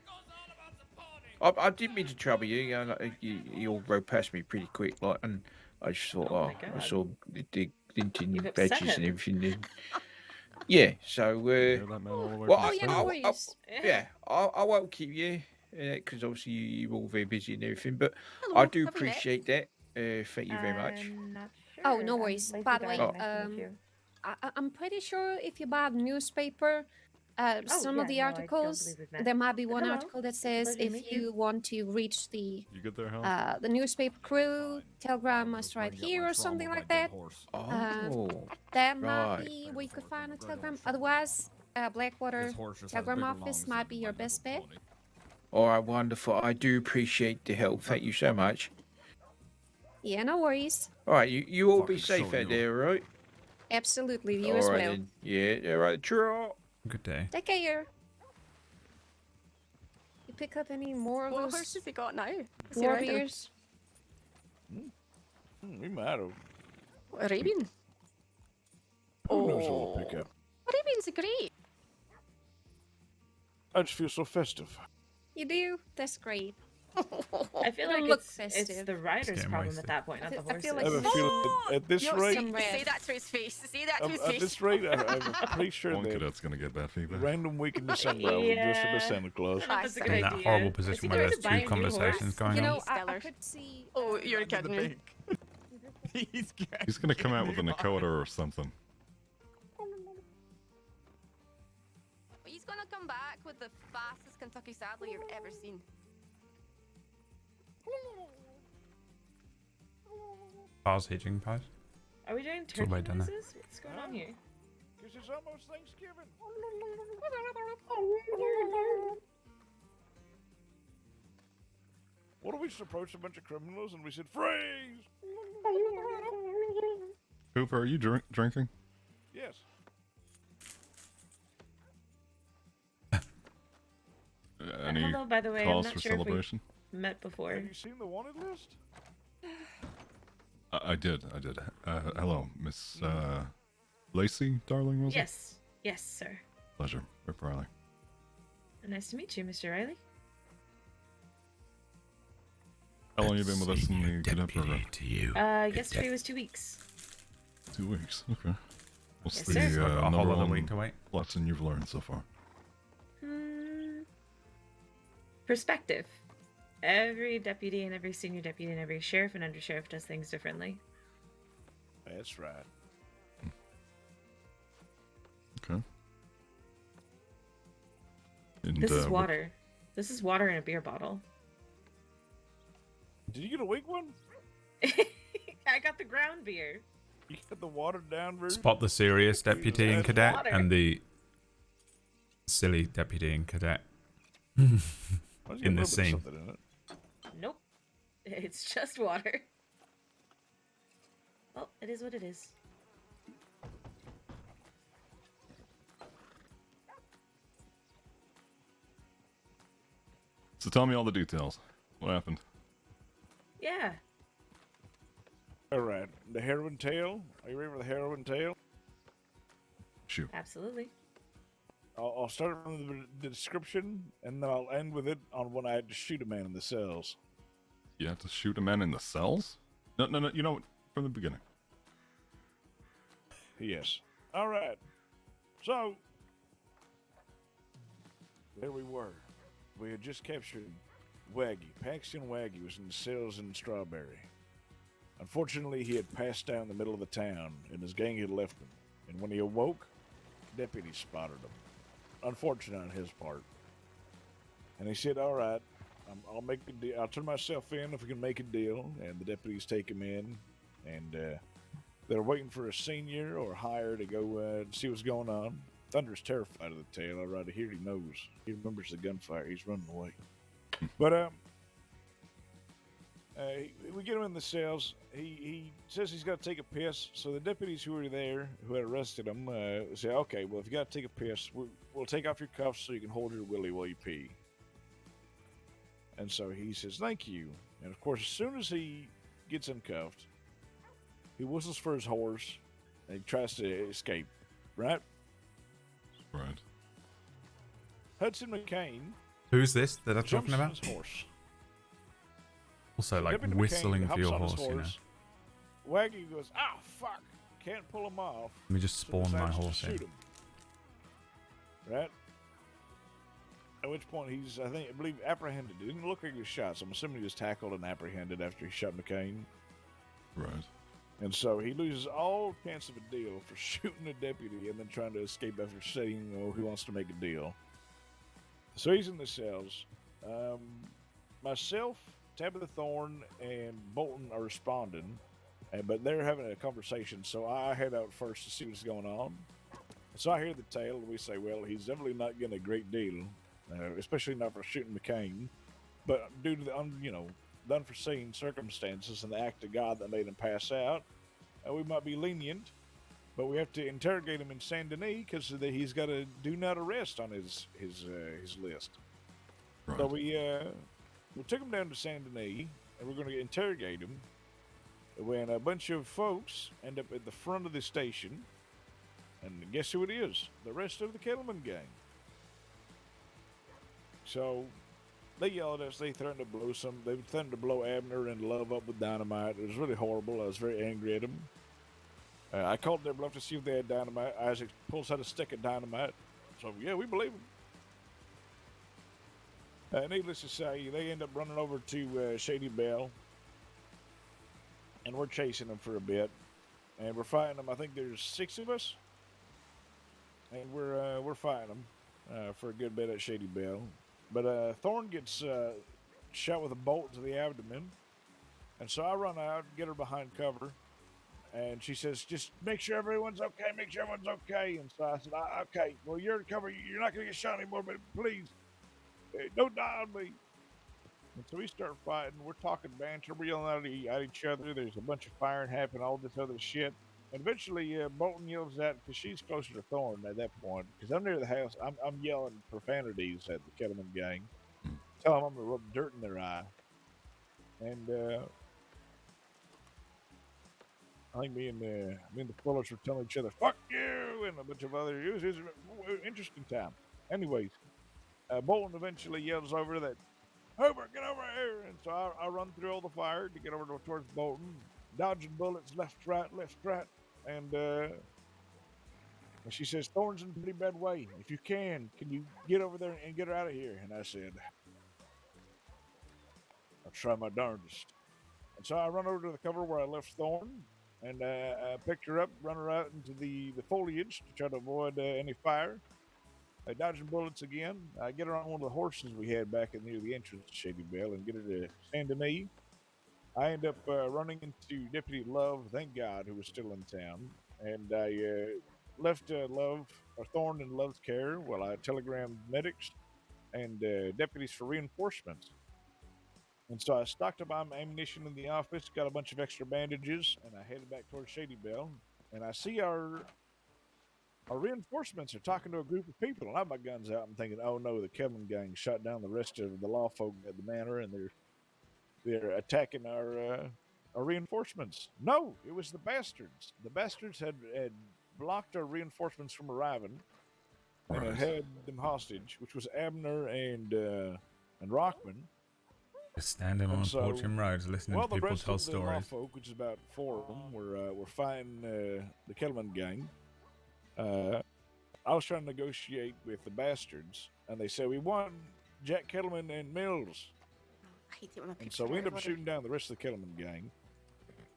I didn't mean to trouble you. You all rode past me pretty quick, like, and I just thought, Oh my I God. saw the Clinton You've upset badges and him. everything. And, yeah, so Hear that man all the way well, from Oh, yeah, no Spain? worries. I won't keep you because obviously you're all very busy and everything. But Hello, I do have we met? appreciate that. Thank you very much. I'm not sure. Oh, no I'm worries. Lacey By the way, Darling, nice to meet you. I'm pretty sure if you buy the newspaper, some yeah, of the no, I don't articles, believe we've met. there might be one Hello. article that It's a says pleasure to if meet you want to reach the You good there, Hal? the newspaper crew, telegram must right here or something like that. Oh, That might right. be where you could find a telegram. Otherwise, Blackwater telegram office might be your best bet. All right, wonderful. I do appreciate the help. Thank you so much. Yeah, no worries. All right, you all be Fucking safe so out there, all right? Absolutely, you All as right well. then. Yeah, all right. Sure. Good day. Take care. You pick up any more of What those horse has he got now? Is he riding? warriors? We might have. Arabian. Who knows what we'll pick up? Arabians are great. I just feel so festive. You do? That's great. I feel You like look it's festive. the rider's getting problem wasted. at that point, not the I horses. feel I like have a feeling at this You're rate, some red. Say that to his face. Say that to his at face. this rate, I'm pretty sure One that cadet's gonna get bad feedback. random week in December I will dress up as Yeah. Santa Claus. I don't know if that's a good In that idea. horrible Is he position going where to there's buy a two new conversations horse? going You on. know, I Stellar. could see. Oh, you're kidding me. He's good. He's gonna come out with a Nakota or something. He's gonna come back with the fastest Kentucky saddle you've ever seen. Pause, hitching pause. Are we doing It's all turkey right, done it. noises? What's going on here? Because it's almost Thanksgiving. What if we just approached a bunch of criminals and we said, freeze? Cooper, are you drinking? Yes. Any Hello, by the way. cause I'm for not sure if celebration? we've met before. Have you seen the wanted list? I did. Hello, Miss Lacey, darling, was it? Yes. Yes, sir. Pleasure. Rip Riley. Nice to meet you, Mr. Riley. How long have you been with us in the cadet program? To you. Yesterday was 2 weeks. 2 weeks. Okay. What's Yes, the sir. Got a whole number other one week to wait. lesson you've learned so far? Perspective. Every deputy and every senior deputy and every sheriff and undersheriff does things differently. That's right. Okay. And, This is water. This is water in a beer bottle. Did you get a weak one? I got the ground beer. You got the watered down version? Spot the serious deputy and That's cadet water. and the silly deputy and cadet Why does it got a in the little bit of scene. something in it? Nope. It's just water. Well, it is what it is. So tell me all the details. What happened? Yeah. All right. The heroin tale. Are you ready for the heroin tale? Shoot. Absolutely. I'll start from the description, and then I'll end with it on when I had to shoot a man in the cells. You have to shoot a man in the cells? No. You know, from the beginning. Yes. All right. So, there we were. We had just captured Waggy. Paxton Waggy was in the cells in Strawberry. Unfortunately, he had passed out in the middle of the town, and his gang had left him. And when he awoke, deputies spotted him. Unfortunate on his part. And he said, all right, I'll make a deal. I'll turn myself in if we can make a deal. And the deputies take him in, and they're waiting for a senior or higher to go see what's going on. Thunder's terrified of the tale. I ride to hear he knows. He remembers the gunfire. He's running away. But we get him in the cells. He says he's got to take a piss. So the deputies who were there, who had arrested him, say, okay, well, if you got to take a piss, we'll take off your cuffs so you can hold your willy while you pee. And so he says, thank you. And of course, as soon as he gets uncuffed, he whistles for his horse and he tries to escape, right? Right. Hudson McCain Who's this that I'm jumps talking on about? his horse. Also, like Deputy whistling McCain for your hops on his horse, you know. Waggy goes, ah, fuck, can't pull him off. Let me just spawn my decides to horse in. shoot him. Right? At which point he's, I believe, apprehended. It didn't look like he was shot, so I'm assuming he was tackled and apprehended after he shot McCain. Right. And so he loses all chance of a deal for shooting a deputy and then trying to escape after saying, he wants to make a deal. So he's in the cells. Myself, Tabitha Thorne, and Bolton are responding, but they're having a conversation, so I head out first to see what's going on. So I hear the tale, and we say, well, he's definitely not getting a great deal, especially not for shooting McCain, but due to the unforeseen circumstances and the act of God that made him pass out, we might be lenient, but we have to interrogate him in Saint Denis because he's got a do not arrest on his list. Right. So we took him down to Saint Denis, and we're going to interrogate him. When a bunch of folks end up at the front of the station, and guess who it is? The rest of the Kettleman gang. So they yelled at us. They threatened to blow Abner and Love up with dynamite. It was really horrible. I was very angry at them. I called their bluff to see if they had dynamite. Isaac pulls out a stick of dynamite. So, yeah, we believe him. Needless to say, they end up running over to Shady Belle. And we're chasing them for a bit. And we're fighting them. I think there's 6 of us. And we're fighting them for a good bit at Shady Belle. But Thorne gets shot with a bolt to the abdomen. And so I run out, get her behind cover. And she says, just make sure everyone's okay, make sure everyone's okay. And so I said, okay, well, you're in cover. You're not going to get shot anymore, but please, don't die on me. And so we start fighting. We're talking banter. We're yelling at each other. There's a bunch of firing happening, all this other shit. And eventually, Bolton yells at, because she's closer to Thorne at that point. Because I'm near the house. I'm yelling profanities at the Kettleman gang. Tell them I'm going to rub dirt in their eye. And I think me and the Fullers were telling each other, "Fuck you," and a bunch of other. It was an interesting time. Anyways, Bolton eventually yells over that, "Hooper, get over here!" And so I run through all the fire to get over towards Bolton, dodging bullets left, right, and she says, "Thorn's in a pretty bad way. If you can you get over there and get her out of here?" And I said, "I'll try my darndest." And so I run over to the cover where I left Thorn, and I picked her up, run her out into the foliage to try to avoid any fire. Dodging bullets again. I get her on one of the horses we had back near the entrance to Shady Bell and get her to Saint Denis. I end up running into Deputy Love, thank God, who was still in town, and I left Thorn in Love's care while I telegrammed medics and deputies for reinforcements. And so I stocked up my ammunition in the office, got a bunch of extra bandages, and I headed back towards Shady Bell. And I see our reinforcements are talking to a group of people, and I have my guns out. I'm thinking, oh no, the Kelman gang shot down the rest of the law folk at the manor, and they're attacking our reinforcements. No, it was the bastards. The bastards had blocked our reinforcements from arriving, and had them hostage, which was Abner and Rockman. Just standing on a porch in roads, listening to people tell stories. The law folk, which is about 4 of them, were fighting the Kelman gang. I was trying to negotiate with the bastards, and they said, "We want Jack Kettleman and Mills." I hate it when I And so we end up shooting down the rest of the Kettleman gang,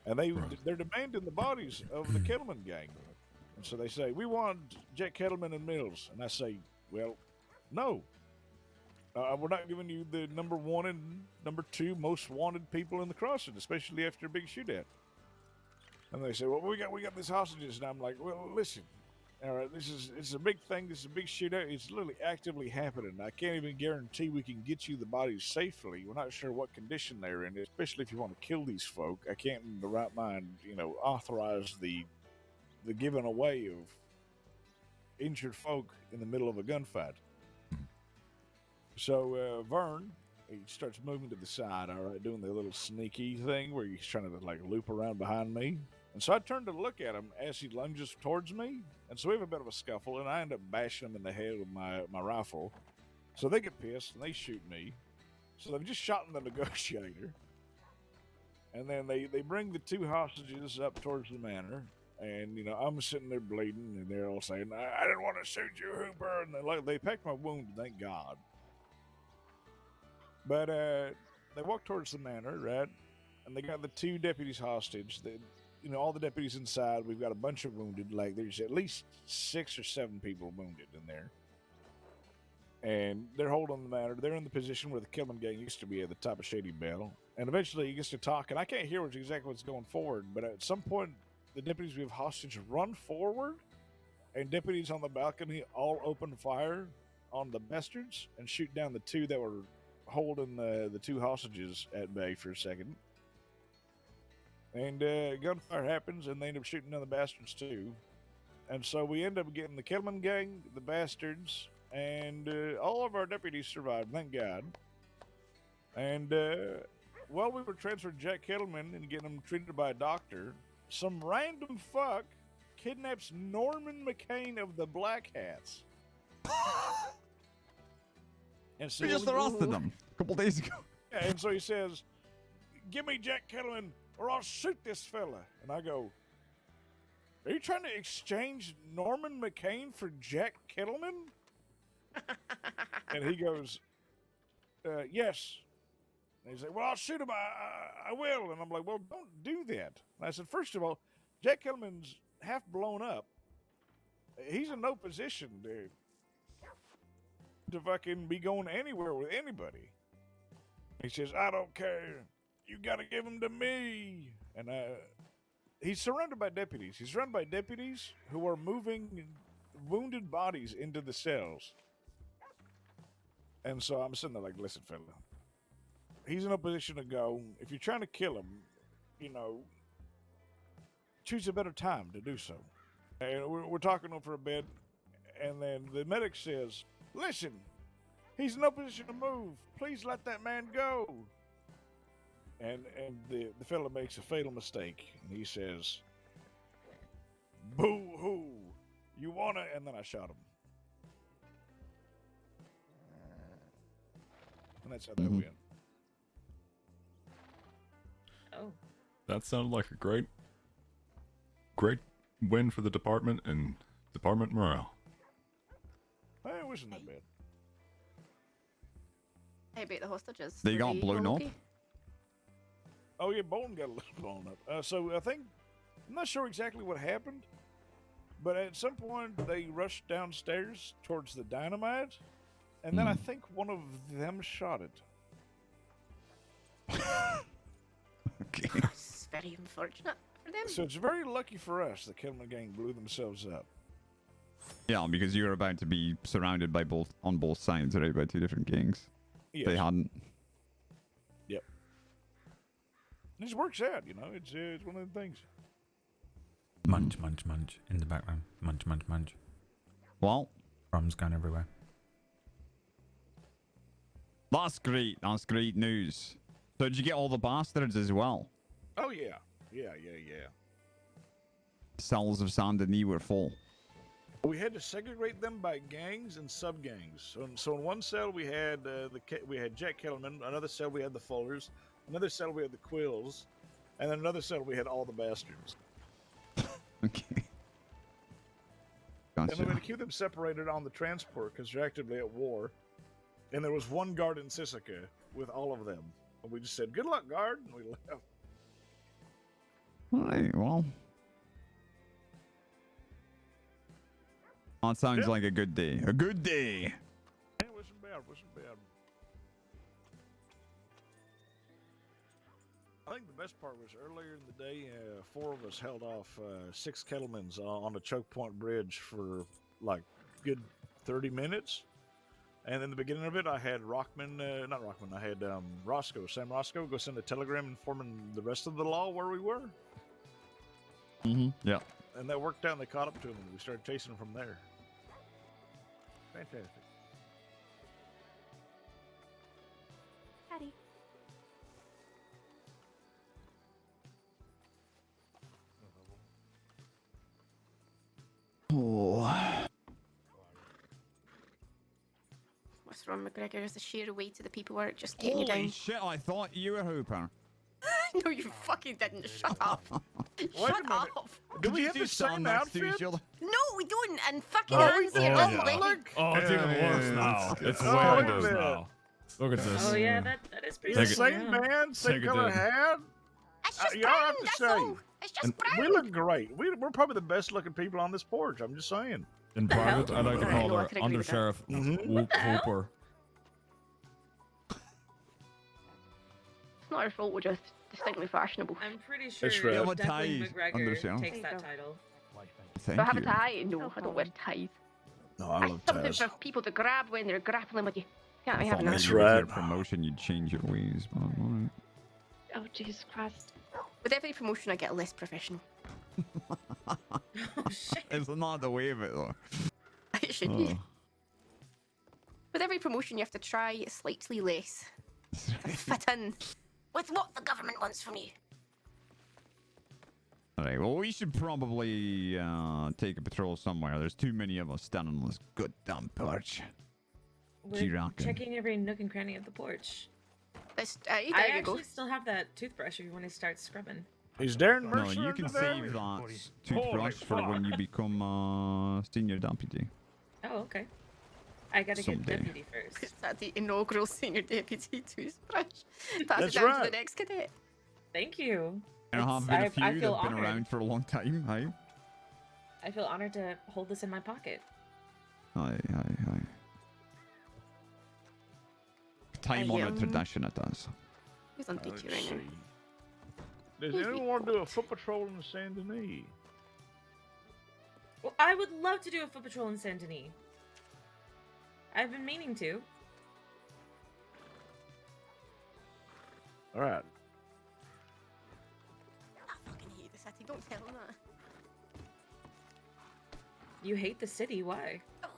and they're demanding the bodies of the Kettleman gang. And so they say, "We want Jack Kettleman and Mills," and I say, "Well, no. We're not giving you the number 1 and number 2 most wanted people in the crossing, especially after a big shootout." And they say, "Well, we got these hostages," and I'm like, "Well, listen, all right, it's a big thing. This is a big shootout. It's literally actively happening. I can't even guarantee we can get you the bodies safely. We're not sure what condition they're in, especially if you want to kill these folk. I can't, in the right mind, authorize the giving away of injured folk in the middle of a gunfight." So Vern, he starts moving to the side, all right, doing the little sneaky thing where he's trying to like loop around behind me. And so I turn to look at him as he lunges towards me. And so we have a bit of a scuffle, and I end up bashing him in the head with my rifle. So they get pissed, and they shoot me. So they've just shot the negotiator. And then they bring the 2 hostages up towards the manor. And, I'm sitting there bleeding, and they're all saying, "I didn't want to shoot you, Hooper." And they pecked my wound, thank God. But they walk towards the manor, right? And they got the 2 deputies hostage. All the deputies inside. We've got a bunch of wounded. Like, there's at least 6 or 7 people wounded in there. And they're holding the manor. They're in the position where the Kelman gang used to be at the top of Shady Bell. And eventually he gets to talk, and I can't hear exactly what's going forward. But at some point, the deputies we have hostage run forward, and deputies on the balcony all open fire on the bastards and shoot down the 2 that were holding the 2 hostages at bay for a second. And gunfire happens, and they end up shooting down the bastards too. And so we end up getting the Kelman gang, the bastards, and all of our deputies survived, thank God. And while we were transferring Jack Kettleman and getting him treated by a doctor, some random fuck kidnaps Norman McCain of the Black Hats. And so We just arrested them a couple days ago. Yeah, and so he says, "Give me Jack Kettleman or I'll shoot this fella." And I go, "Are you trying to exchange Norman McCain for Jack Kettleman?" And he goes, "Yes." And he's like, "Well, I'll shoot him. I will." And I'm like, "Well, don't do that." And I said, "First of all, Jack Kettleman's half blown up. He's in no position to fucking be going anywhere with anybody." He says, "I don't care. You got to give him to me." And he's surrounded by deputies. He's surrounded by deputies who are moving wounded bodies into the cells. And so I'm sitting there like, "Listen, fella, he's in a position to go. If you're trying to kill him, choose a better time to do so." And we're talking to him for a bit, and then the medic says, "Listen, he's in no position to move. Please let that man go." And the fella makes a fatal mistake, and he says, Boo hoo! You wanna? And then I shot him. And that's how that went. Oh. That sounded like a great win for the department and department morale. It wasn't that bad. How about the hostages? They Were got blown all up? okay? Oh yeah, Bolton got a little blown up. So I think I'm not sure exactly what happened, but at some point they rushed downstairs towards the dynamite, and then I think one of them shot it. Okay. It's very unfortunate for them. So it's very lucky for us the Kelman gang blew themselves up. Yeah, because you're about to be surrounded by on both sides, right? By two different gangs. Yes. They hadn't. Yep. It just works out, you know. It's one of the things. Munch, munch, munch in the background. Munch, munch, munch. Well, crumbs going everywhere. That's great. That's great news. So did you get all the bastards as well? Oh yeah. Yeah. Cells of Saint Denis were full. We had to segregate them by gangs and sub-gangs. So in one cell we had Jack Kellerman, another cell we had the Fullers, another cell we had the Quills, and then another cell we had all the bastards. Okay. And Gotcha. then we had to keep them separated on the transport because they're actively at war. And there was one guard in Sisika with all of them. And we just said, "Good luck, guard," and we left. All right, well. That sounds like a good day. A good day. It wasn't bad. I think the best part was earlier in the day, 4 of us held off 6 Kettlemans on a choke point bridge for like good 30 minutes. And in the beginning of it, I had I had Sam Roscoe go send a telegram informing the rest of the law where we were. Yeah. And that worked out, and they caught up to him, and we started chasing him from there. Fantastic. Patty. Oh. What's wrong, McGregor? Is the sheer weight of the paperwork just getting you Holy down? shit, I thought you were Hooper. No, you fucking didn't. Shut up. Wait a Shut minute. up. Do we have the same outfit? No, we don't. And fucking Oh, hands we here. don't. Oh, Look. Oh, it's even worse now. It's way Oh, worse wait a minute. now. Look at this. Oh yeah, that is pretty. The Take it. same man, same Take it color in. hat. It's just Y'all brown, have to that's say. all. It's just And brown. We look great. We're probably the best looking people on this porch. I'm just saying. In private, I like to Alright, call no, I her can agree with that. Undersheriff Whoop Hooper. It's not our fault. We're just distinctly fashionable. I'm pretty sure That's right. You have a definitely tie McGregor under the takes There that you go. title. Thank Do I have you. a tie? No, I don't wear ties. No, I That's love something ties. for people to grab when they're grappling with you. Can't be I thought having that. That's maybe with right. your promotion, you'd change your ways, but alright. Oh, Jesus Christ. With every promotion, I get less professional. Oh shit. It's not the way of it, though. It should be. With every promotion, you have to try slightly less. To fit in with what the government wants from you. Alright, well, we should probably take a patrol somewhere. There's too many of us standing on this goddamn porch. We're G-rockin'. checking every nook and cranny of the porch. There I you go. actually still have that toothbrush if you want to start scrubbing. Is Darren No, Mercer you can under there? save that toothbrush for when you become senior deputy. Oh, okay. I gotta Someday. get deputy first. Is that the inaugural senior deputy toothbrush? Pass That's it down to right. the next cadet. Thank you. And I have It's- been a I few that feel have been honored. around for a long time. Aye. I feel honored to hold this in my pocket. Aye. Time on a am- tradition it does. Who's on duty right now? Does anyone want to do a foot patrol in Saint Denis? Well, I would love to do a foot patrol in Saint Denis. I've been meaning to. All right. I fucking hate the city. Don't tell him that. You hate the city, why? Oh,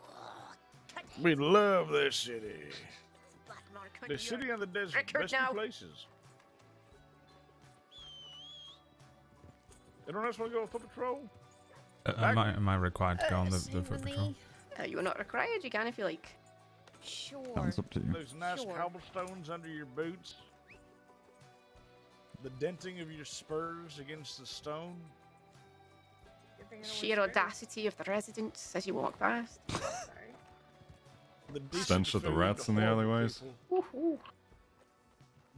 We love this city. it's a black mark on The your city on the desert. record Best now. of places. Anyone else want to go on foot patrol? Am I required to go on the foot patrol? You're not required. You can if you like. Sure. Sounds up to you. Those nice cobblestones under your boots. The denting of your spurs against the stone. Sheer audacity of the residents as you walk past. The decent Stench of the food, rats in the horrible alleyways. people.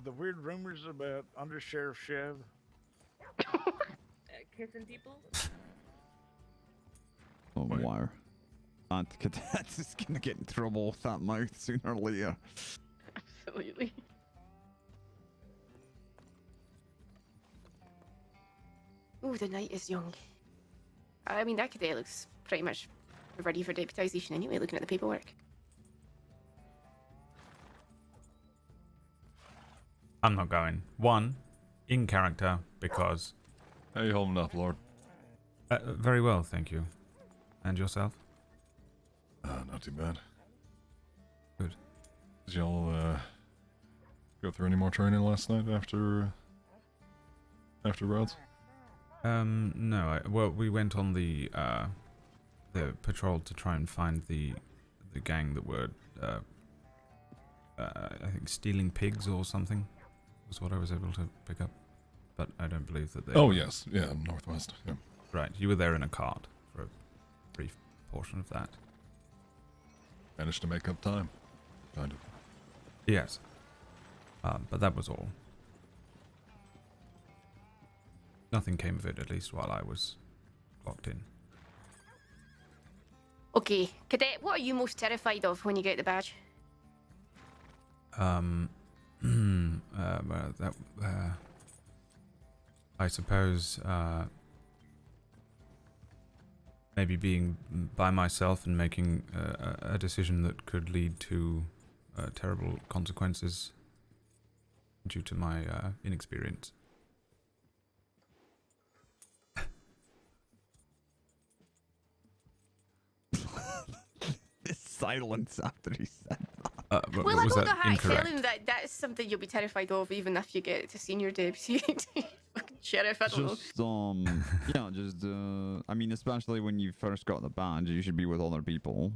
The weird rumors about Under Sheriff Chev. Kissing people? Oh, wire. Aunt Cadet is gonna get in trouble with that mouth sooner or later. Absolutely. Oh, the night is young. I mean, that cadet looks pretty much ready for deputization anyway, looking at the paperwork. I'm not going. One, in character, because... How you holding up, Lord? Very well, thank you. And yourself? Not too bad. Good. Did y'all go through any more training last night after roads? No. Well, we went on the patrol to try and find the gang that were, I think, stealing pigs or something. Was what I was able to pick up. But I don't believe that they... Oh, yes. Yeah, northwest. Yeah. Right. You were there in a cart for a brief portion of that. Managed to make up time. Kind of. Yes. But that was all. Nothing came of it, at least while I was locked in. Okay, Cadet, what are you most terrified of when you get the badge? I suppose, maybe being by myself and making a decision that could lead to terrible consequences due to my inexperience. This silence after he said that. Well, I don't know how to tell him that that's something you'll be terrified of, even if you get to senior deputy. Fucking sheriff, I don't know. Just, I mean, especially when you first got the badge, you should be with other people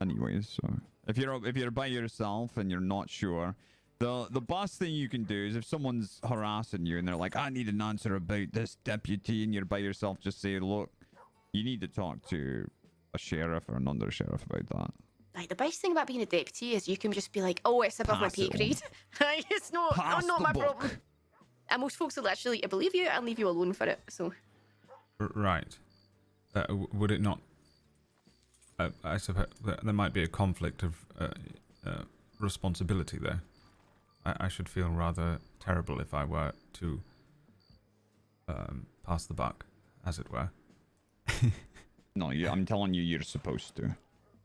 anyways, so. If you're by yourself and you're not sure, the best thing you can do is if someone's harassing you and they're like, I need an answer about this deputy, and you're by yourself, just say, look, you need to talk to a sheriff or an under-sheriff about that. Like, the best thing about being a deputy is you can just be like, oh, it's above my pay grade. It's not my problem. And most folks will actually believe you and leave you alone for it, so. Right. Would it not... I suppose there might be a conflict of responsibility there. I should feel rather terrible if I were to pass the buck, as it were. No, I'm telling you, you're supposed to.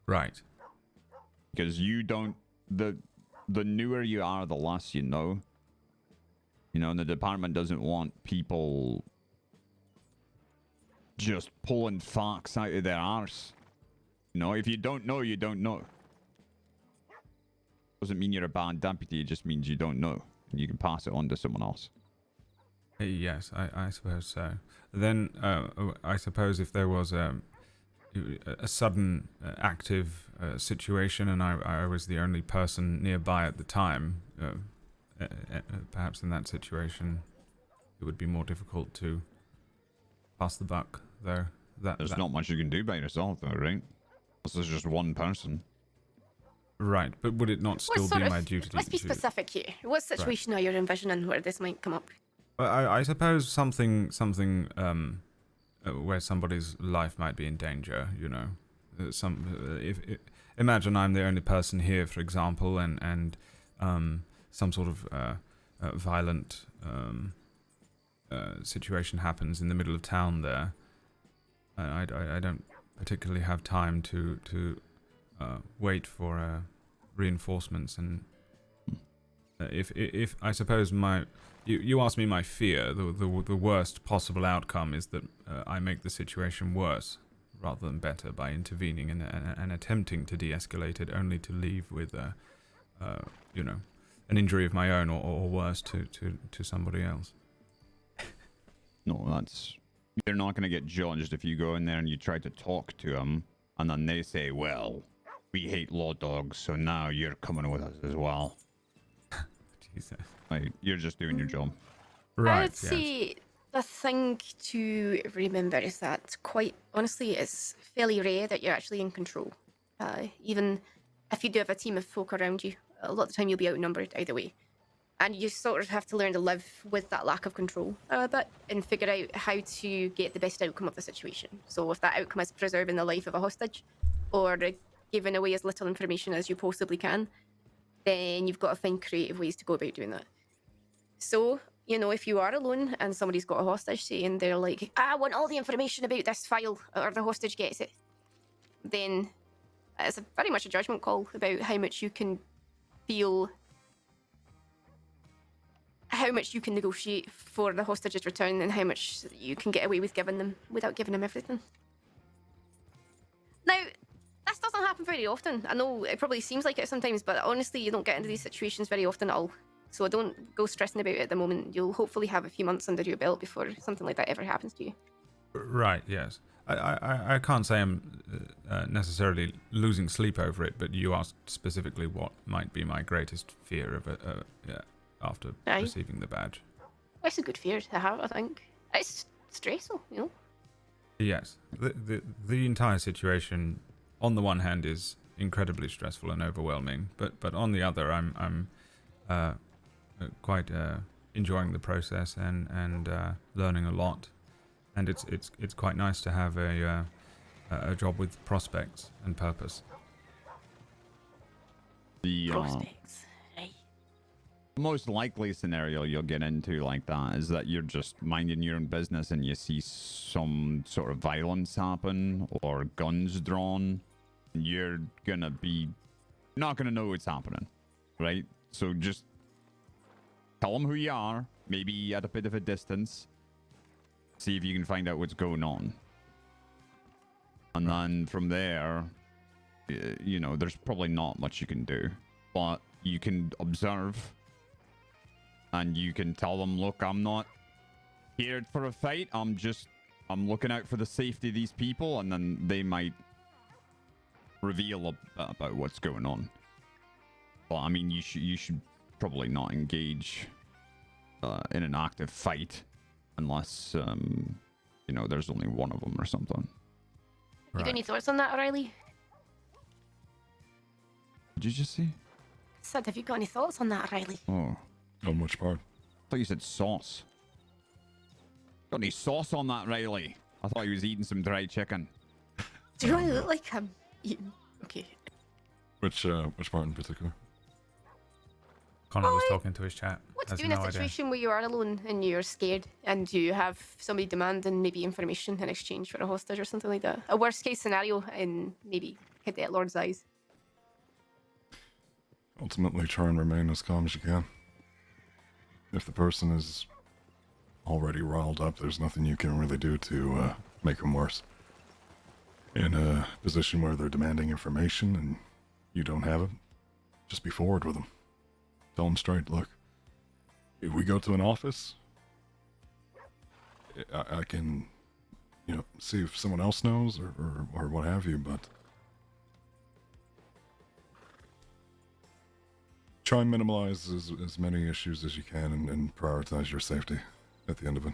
Right. Because you don't... The newer you are, the less you know. You know, and the department doesn't want people just pulling facts out of their arse. You know, if you don't know, you don't know. Doesn't mean you're a bad deputy, it just means you don't know. And you can pass it on to someone else. Yes, I suppose so. Then, I suppose if there was a sudden active situation and I was the only person nearby at the time, perhaps in that situation it would be more difficult to pass the buck, though. There's not much you can do by yourself, though, right? This is just one person. Right, but would it not still be my duty to... Let's be specific here. What situation are you envisioning where this might come up? I suppose something where somebody's life might be in danger, you know. Imagine I'm the only person here, for example, and some sort of violent situation happens in the middle of town there. I don't particularly have time to wait for reinforcements, and if I suppose you asked me my fear, the worst possible outcome is that I make the situation worse rather than better by intervening and attempting to de-escalate it, only to leave with you know, an injury of my own or worse to somebody else. No, You're not going to get judged if you go in there and you try to talk to them, and then they say, well, we hate law dogs, so now you're coming with us as well. Jesus. Like, you're just doing your job. Right. I would say the thing to remember is that, quite honestly, it's fairly rare that you're actually in control. Even if you do have a team of folk around you, a lot of the time you'll be outnumbered either way. And you sort of have to learn to live with that lack of control a bit and figure out how to get the best outcome of the situation. So if that outcome is preserving the life of a hostage or giving away as little information as you possibly can, then you've got to find creative ways to go about doing that. So, you know, if you are alone and somebody's got a hostage, say, and they're like, I want all the information about this file, or the hostage gets it, then it's very much a judgment call about how much you can feel, how much you can negotiate for the hostage's return and how much you can get away with giving them without giving them everything. Now, this doesn't happen very often. I know it probably seems like it sometimes, but honestly, you don't get into these situations very often at all. So don't go stressing about it at the moment. You'll hopefully have a few months under your belt before something like that ever happens to you. Right, yes. I can't say I'm necessarily losing sleep over it, but you asked specifically what might be my greatest fear of it after receiving the badge. It's a good fear to have, I think. It's stressful, you know? Yes. The entire situation, on the one hand, is incredibly stressful and overwhelming, but on the other, I'm quite enjoying the process and learning a lot. And it's quite nice to have a job with prospects and purpose. The prospects, right? most likely scenario you'll get into like that is that you're just minding your own business and you see some sort of violence happen or guns drawn. You're not gonna know what's happening, right? So just tell them who you are, maybe at a bit of a distance. See if you can find out what's going on. And then from there, you know, there's probably not much you can do. But you can observe. And you can tell them, look, I'm not here for a fight. I'm looking out for the safety of these people. And then they might reveal about what's going on. But, I mean, you should probably not engage in an active fight. Unless, you know, there's only one of them or something. You got any thoughts on that, O'Reilly? Did you just see? I said, have you got any thoughts on that, O'Reilly? Oh, on which part? I thought you said sauce. Got any sauce on that, Riley? I thought he was eating some dry chicken. Do I look like I'm eating? Okay. Which part in particular? Connor was talking to his chat. What to do in a situation where you are alone and you're scared and you have somebody demanding maybe information in exchange for a hostage or something like that? A worst case scenario in maybe Cadet Lord's eyes. Ultimately, try and remain as calm as you can. If the person is already riled up, there's nothing you can really do to make them worse. In a position where they're demanding information and you don't have it, just be forward with them. Tell them straight, look, if we go to an office, I can, you know, see if someone else knows or what have you, but try and minimize as many issues as you can and prioritize your safety at the end of it.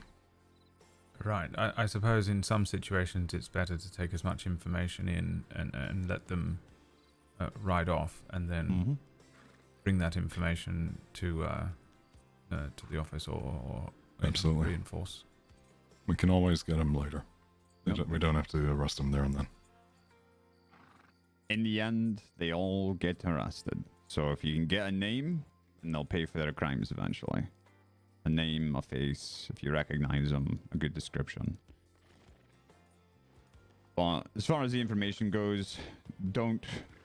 Right. I suppose in some situations it's better to take as much information in and let them ride off and then bring that information to the office or absolutely reinforce. We can always get them later. We don't have to arrest them there and then. In the end, they all get arrested. So if you can get a name, then they'll pay for their crimes eventually. A name, a face, if you recognize them, a good description. But as far as the information goes,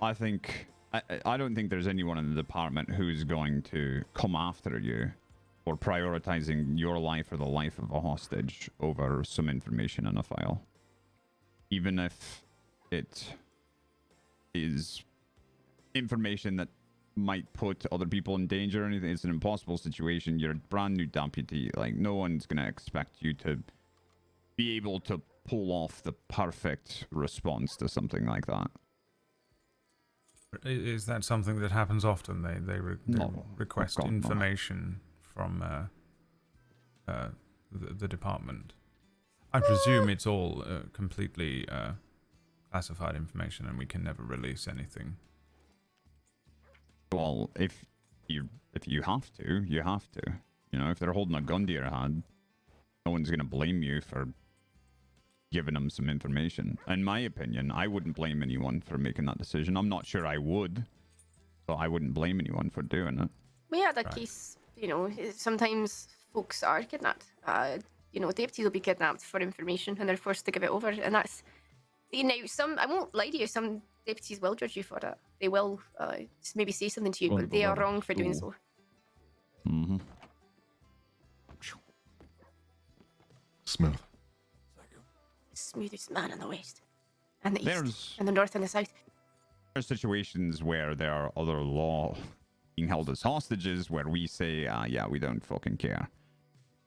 I don't think there's anyone in the department who's going to come after you or prioritizing your life or the life of a hostage over some information in a file. Even if it is information that might put other people in danger or anything. It's an impossible situation. You're a brand new deputy. Like, no one's going to expect you to be able to pull off the perfect response to something like that. Is that something that happens often? They No, request God, no. information from the department. I presume it's all completely classified information, and we can never release anything. Well, if you have to, you have to. You know, if they're holding a gun to your head, no one's gonna blame you for giving them some information. In my opinion, I wouldn't blame anyone for making that decision. I'm not sure I would, but I wouldn't blame anyone for doing it. We had a case, you know, sometimes folks are kidnapped. You know, deputies will be kidnapped for information and they're forced to give it over. And that's, you know, I won't lie to you, some deputies will judge you for it. They will maybe say something to you, but they are wrong for doing so. Mm-hmm. Smooth. Smoothest man in the west. And the east. There's- And the north and the south. There are situations where there are other law being held as hostages where we say, yeah, we don't fucking care.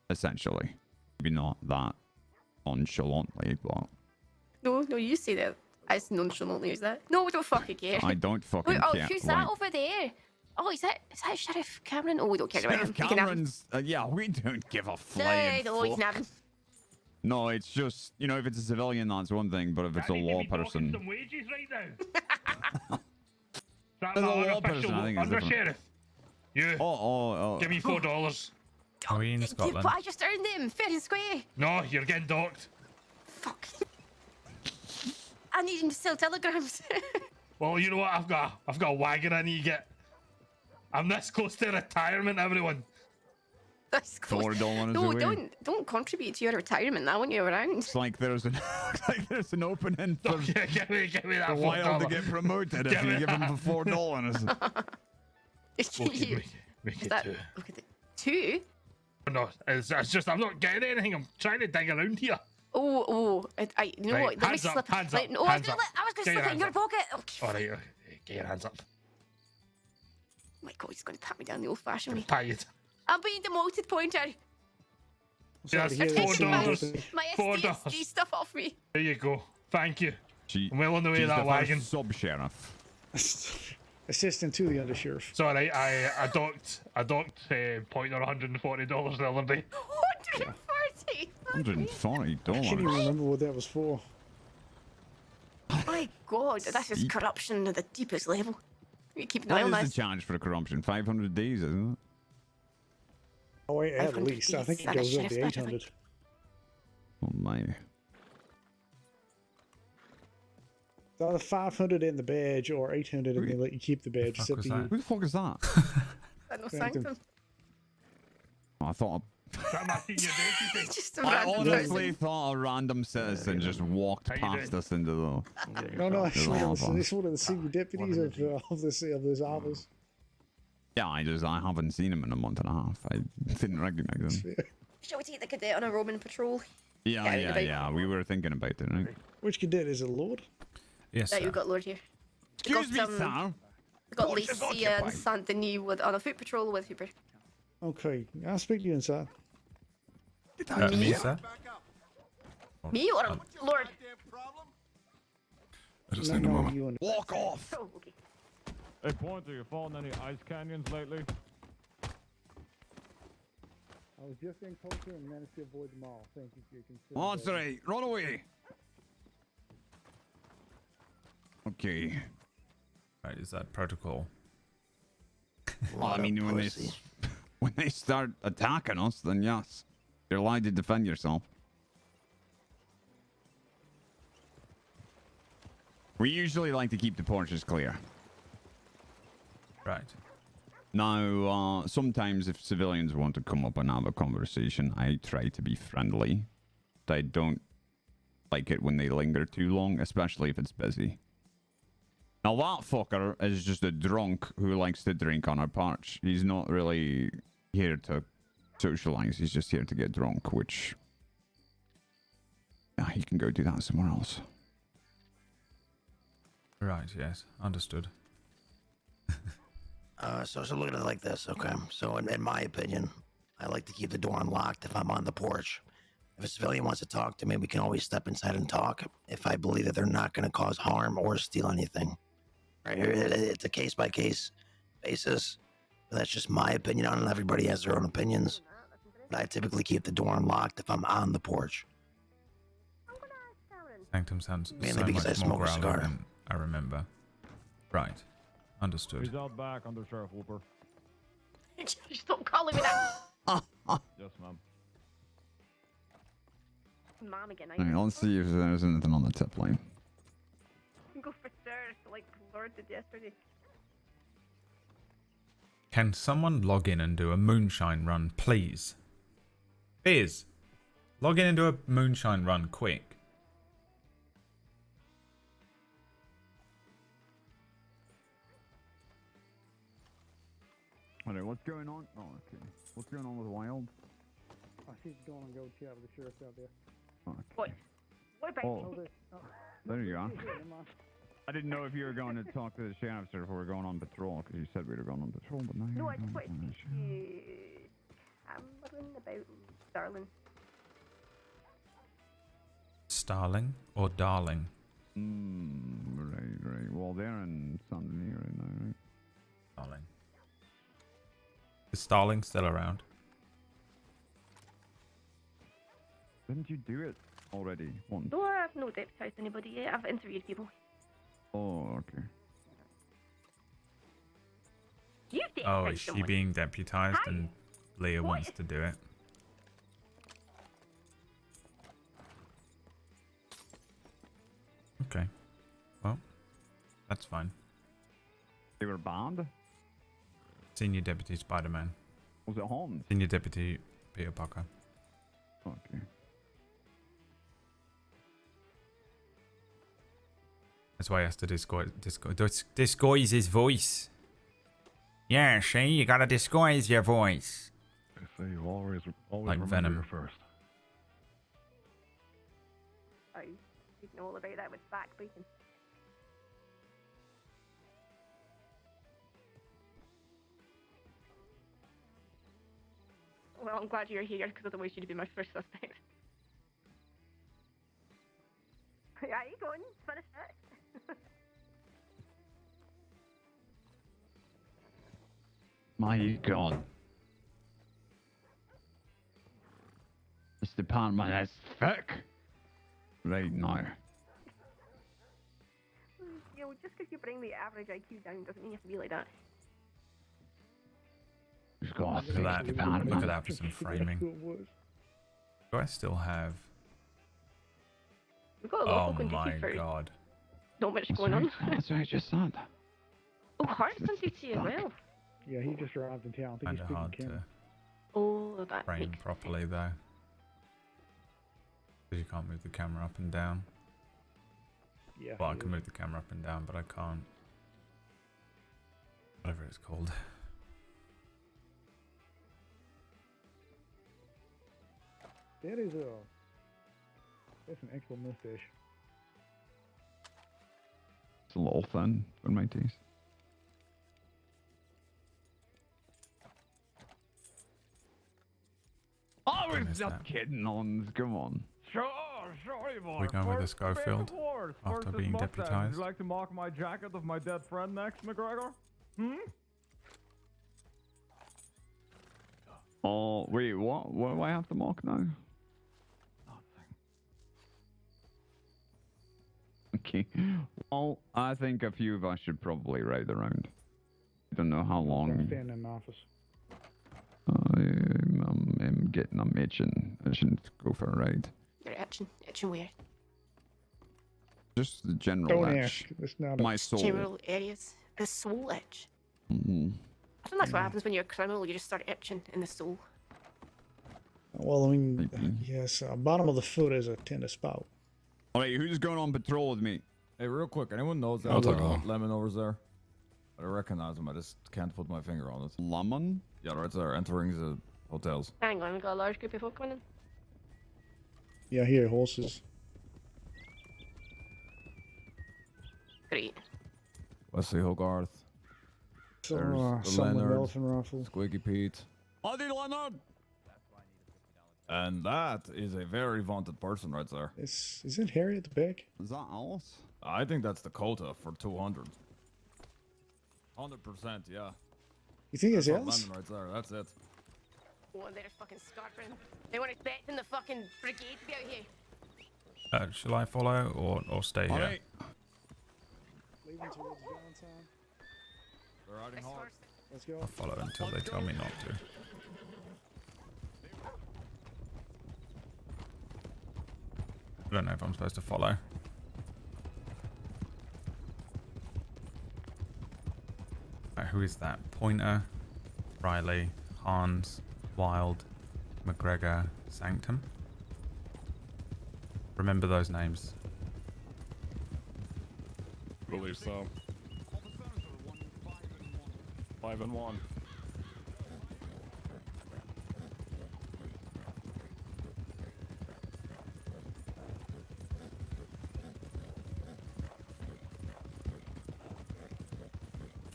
Essentially. Maybe not that nonchalantly, but... No, you say that as nonchalantly as that. No, we don't fucking care. I don't fucking Wait, oh, care. who's that over there? Oh, is that Sheriff Cameron? Oh, we don't care about him. Sheriff We can have him. Cameron's... yeah, we don't give a flying No, you can have him. No, it's just, you know, if it's a civilian, that's one thing, but if it's a law person... Some wages right now. As a law person, I think it's Under different. sheriff. You. Oh. Give me $4. Are we in But Scotland? I just earned them, fair and square. No, you're getting docked. Fuck. I need him to sell telegrams. Well, you know what? I've got a wagon I need to get. I'm this close to retirement, everyone. That's close. $4 No, away. don't contribute to your retirement. I want you around. It's like there's an opening for, Yeah, give me that for Wild to $4. get promoted if Give you me give him that. for $4. Okay, make Is it that two. okay? Two? No, it's just I'm not getting anything. I'm trying to dig around here. I you know Right, what? Let me hands up, slip. hands Like, up, no, hands I up. was gonna Get your slip it in hands your up. pocket. Okay. All right, get your hands up. Oh my God, he's gonna pat me down the old-fashioned way. Pat you. I'm being demoted, Pointer. Yes, It's taking my $4. SDSG stuff off me. There you go. Thank you. I'm well on the way to She's that the wagon. first sub-sheriff. Assistant to the undersheriff. Sorry, I docked Pointer $140 the other day. 140. $140. I can't even remember what that was for. My God, this is corruption at the deepest level. We keep an eye What on is the this. charge for corruption? 500 days, isn't it? Oh, at 500 least. I think it days, goes that up is to sheriff's badge, I 800. think. Oh my. It's either 500 in the badge or 800 and they let you keep the badge. It's up to you. Who the fuck is that? I know Sanctum. Sanctum. Oh, I thought... Just a I random honestly person. thought a random citizen just walked past us into the... No, it's the one of lava. the, it's one of the senior deputies of this office. Yeah, I haven't seen him in a month and a half. I didn't recognize him. Shall we take the cadet on a Roman patrol? Yeah. We were thinking about it, right? Which cadet is it, Lord? Yes, Right, you've got Lord here. Excuse me, sir. We've got Porch is Lucia and occupied. Saint Denis on a foot patrol with Hooper. Okay, I'll speak to you inside. Me? sir? Me or Lord? I just need a moment. You and Walk off! Oh, okay. Hey, Pointer, you fallen any ice canyons lately? I was just in culture and managed to avoid them all. Thank you for your concern. Monster, run away! Okay. Right, is that protocol? Well, I mean, when they start attacking us, then yes. You're allowed to defend yourself. We usually like to keep the porches clear. Right. Now, sometimes if civilians want to come up and have a conversation, I try to be friendly. But I don't like it when they linger too long, especially if it's busy. Now, that fucker is just a drunk who likes to drink on our porch. He's not really here to socialize. He's just here to get drunk, which... Yeah, he can go do that somewhere else. Right, yes. Understood. So look at it like this, okay? So in my opinion, I like to keep the door unlocked if I'm on the porch. If a civilian wants to talk to me, we can always step inside and talk if I believe that they're not going to cause harm or steal anything. Right? It's a case-by-case basis. That's just my opinion on it. Everybody has their own opinions. But I typically keep the door unlocked if I'm on the porch. Sanctum sounds Mainly so because much I more smoke a growly cigar. than I remember. Right. Understood. He's out back under Sheriff Hooper. Stop calling me that. Yes, ma'am. Mom again. Alright, let's see if there's anything on the tip line. Go for stairs like Lorde did yesterday. Can someone log in and do a moonshine run, please? Fizz, log in and do a moonshine run, quick. Alright, what's going on? Oh, okay. What's going on with Wild? Oh, she's going to go chat with the sheriff out there. Okay. What about Oh, there you go. I didn't know if you were going to talk to the sheriff or if we were going on patrol, because you said we were going on patrol, but now No, I you're just going wanted on to speak to Cameron about Darlin. Starling or Darling? Right. Well, they're in San Denis right now, right? Starling. Is Starling still around? Didn't you do it already once? No, I've not deputized anybody yet. I've interviewed people. Oh, okay. You Oh, deputized is she someone. being deputized Hi. and Leah What? wants to do it? Okay. Well, that's fine. They were banned? Senior Deputy Spider-Man. Was it Holmes? Senior Deputy Peter Parker. Okay. That's why he has to disguise his voice. Yeah, see, you gotta disguise your voice. They say you always Like remember Venom. your first. I didn't know all about that with backbreaking. Well, I'm glad you're here because otherwise you'd be my first suspect. Yeah, you going? Finish it. My God. This department is thick. Right now. You know, just because you bring the average IQ down doesn't mean you have to be like that. We've got a Look at thick that. department. Look at that for some framing. Do I still have... We've got a Oh local on my duty for god. not much That's going on. right. That's what I just said. Oh, Hart's on duty as well. Yeah, he just arrived in town. I think Kinda he's speaking hard Cameron. to Oh, that frame makes properly though. Because you can't move the camera up and down. Yeah. Well, I he can is. move the camera up and down, but I can't. Whatever it's called. That is that's an excellent mustache. It's a little thin for my taste. I was Goodness, just that. kidding on. Come on. Sorry, boy. We going with the First, Schofield big awards. after First is being Mustang. deputized? Would you like to mark my jacket of my dead friend next, McGregor? Hmm? Oh, wait, what? What do I have to mark now? Okay. Well, I think a few of us should probably ride around. I don't know how long. Stand in the office. I'm getting. I'm itching. I shouldn't go for a ride. You're itching. Itching where? Just the general Don't itch. ask. It's not a My soul. General areas. The soul itch. Mhm. I think that's what happens when you're a criminal. You just start itching in the soul. Well, I mean, yes, bottom of the foot is a tender spot. All right, who's going on patrol with me? Hey, real quick, anyone knows that I'll take one. lemon over there? I recognize him. I just can't put my finger on it. Lemon? Yeah, right there, entering the hotels. Hang on, we've got a large group of folk coming in. Yeah, here, horses. Great. Wesley Hogarth. Some, the some with Leonard, elephant rifle. Squeaky Pete. Oddy Leonard! And that is a very vaunted person right there. Is it Harry at the back? Is that Alice? I think that's Dakota for 200. 100%, yeah. You think it's That's Alice? Lemon right there. That's it. Oh, they're fucking scarping. They weren't expecting the fucking brigade to be out here. Shall I follow or stay here? Alright. Leaving towards Valentine. They're riding hard. Let's go. I'll follow until they tell me not to. I don't know if I'm supposed to follow. Who is that? Pointer, Riley, Hans, Wild, McGregor, Sanctum. Remember those names. Believe so. 5 and 1.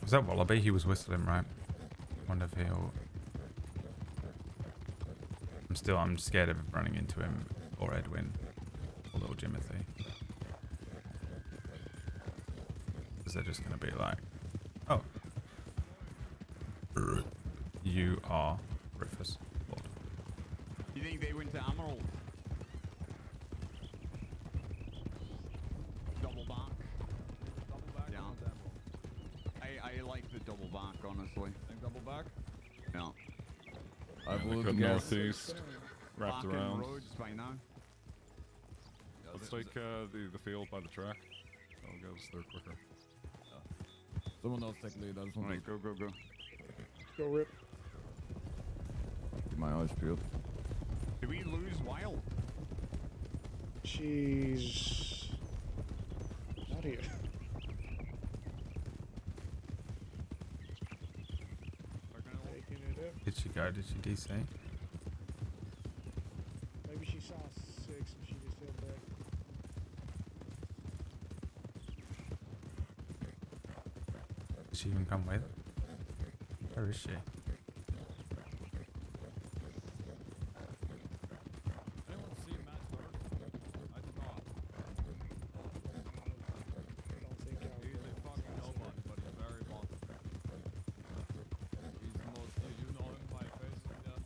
Was that Wallaby? He was whistling, right? Wonder if he'll... I'm scared of running into him or Edwin or little Jimothy. Because they're just going to be like, oh. You are Rufus, Lord. You think they went to Emerald? Double back. Yeah. I like the double back, honestly. Think double back? Yeah. I Yeah, believe they the could northeast, wrapped Back in around. roads by now. Let's take the field by the track. That'll get us there quicker. Someone else take lead. I just want Right, to go. Go Rip. keep my eyes peeled. Did we lose Wild? She's not here. Taking it up. Did she go? Did she DC? Maybe she saw 6 and she just held back. Did she even come with? Where is she? Anyone see Matt Lorde? I did not. Don't think I He's a fucking nobody, but he's very vaunted. He's the most... You know him by face? Yeah.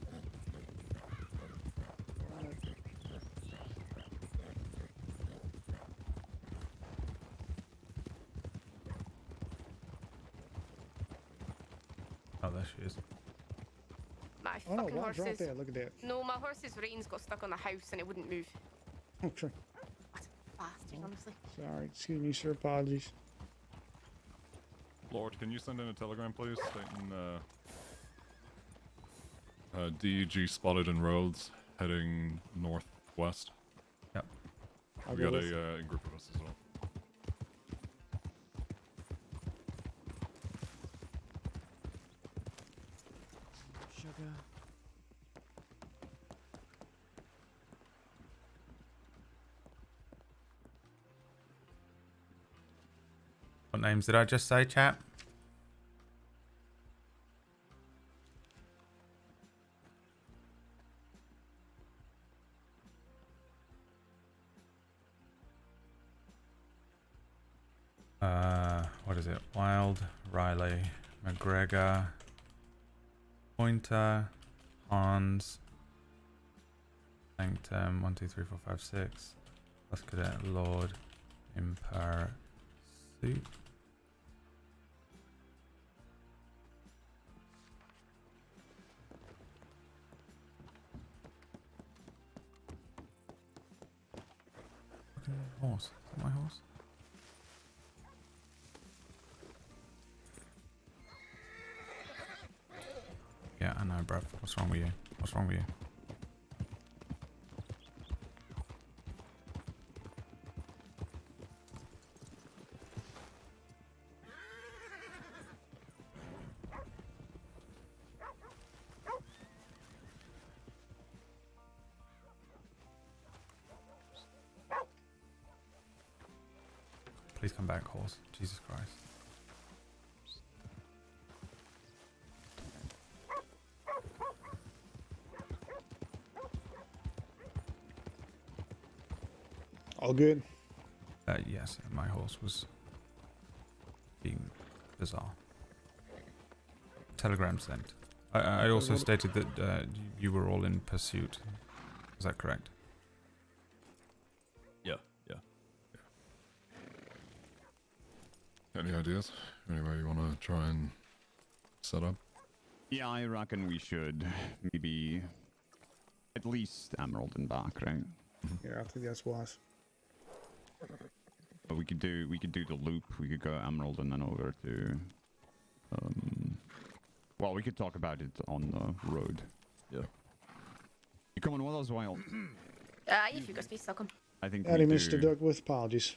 Oh, there she is. My Oh no, fucking wow, drop horses. there. Look at that. No, my horse's reins got stuck on the house and it wouldn't move. Okay. Bastard, honestly. Sorry. Excuse me, sir. Apologies. Lord, can you send in a telegram, please, stating DEG spotted in roads heading northwest? Yep. I'll We go got with- a group of us as well. Sugar. What names did I just say, chat? What is it? Wild, Riley, McGregor, Pointer, Hans, Sanctum, 1, 2, 3, 4, 5, 6. Plus Cadet, Lord, Imper, Suit. Fucking horse. Is that my horse? Yeah, I know, bruv. What's wrong with you? What's wrong with you? Please come back, horse. Jesus Christ. All good? Yes, my horse was being bizarre. Telegram sent. I also stated that you were all in pursuit. Is that correct? Yeah. Any ideas? Anybody want to try and set up? Yeah, I reckon we should maybe at least Emerald and back, right? Yeah, I think that's wise. We could do the loop. We could go Emerald and then over to. Well, we could talk about it on the road. Yeah. You coming with us, Wild? If you got space, welcome. I think. Howdy, Mr. Duckworth. Apologies.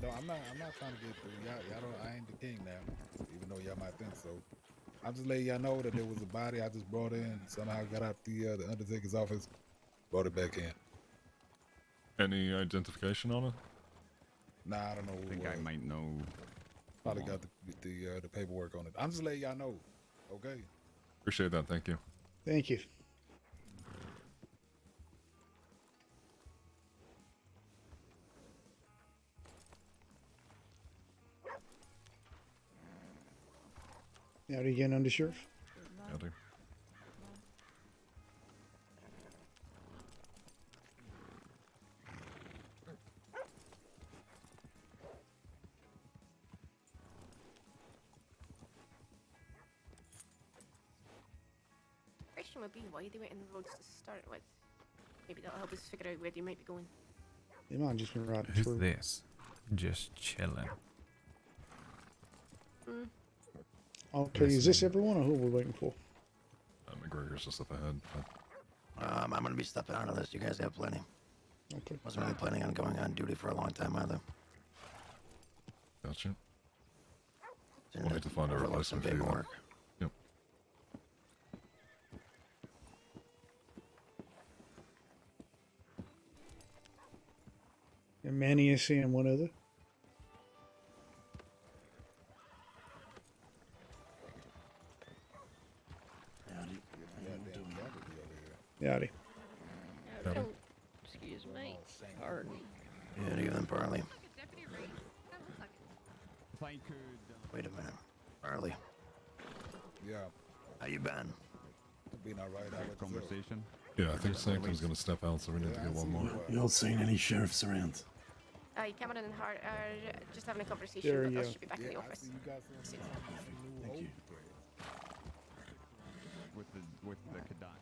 No, I'm not trying to get through. Y'all don't. I ain't the king now, even though y'all might think so. I'm just letting y'all know that there was a body I just brought in. Somehow got out the Undertaker's office, brought it back in. Any identification on it? Nah, I don't know. I think I might know. Probably got the paperwork on it. I'm just letting y'all know. Okay. Appreciate that. Thank you. Thank you. Howdy again, Undersheriff. Howdy. Question would be why they went in the roads to start with. Maybe that'll help us figure out where they might be going. They might have just been right Who's through. this? Just chilling. Okay, is this everyone or who we're waiting for? McGregor's just up ahead. I'm gonna be stepping out of this. You guys have plenty. Okay. Wasn't really planning on going on duty for a long time either. Gotcha. Didn't We'll need to find a overlook some replacement for you. then. paperwork. Yep. And Manny is seeing one other. Howdy. Excuse me. Pardon. Yeah, even Barley. If I could. Wait a minute, Barley. Yeah. How you been? Being all right. Conversation. Yeah, I think Sanctum's gonna step out, so we need to get one more. You all seen any sheriffs around? Cameron and Hart are just having a conversation, There but you I go. should be back in the office. Soon. Thank you. With the Kadak.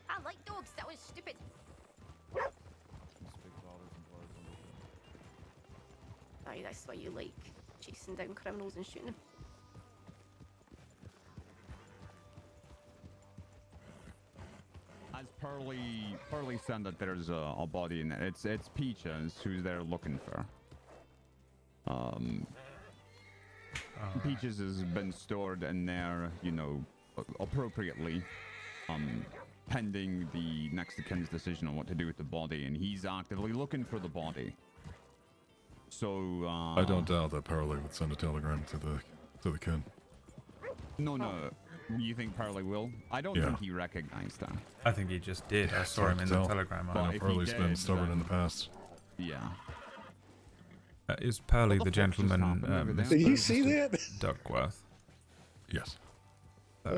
I like dogs. That was stupid. Aye, that's why you like chasing down criminals and shooting them. As Pearly said that there's a body in there. It's Peaches who they're looking for. Peaches has been stored in there, you know, appropriately, pending the next of kin's decision on what to do with the body, and he's actively looking for the body. So I don't doubt that Parley would send a telegram to the kid. No. You think Parley will? I don't think he recognized that. I think he just did. I saw him in the telegram. I know Parley's been stubborn in the past. Yeah. Is Pearly the gentleman? Did you see that? Duckworth. Yes.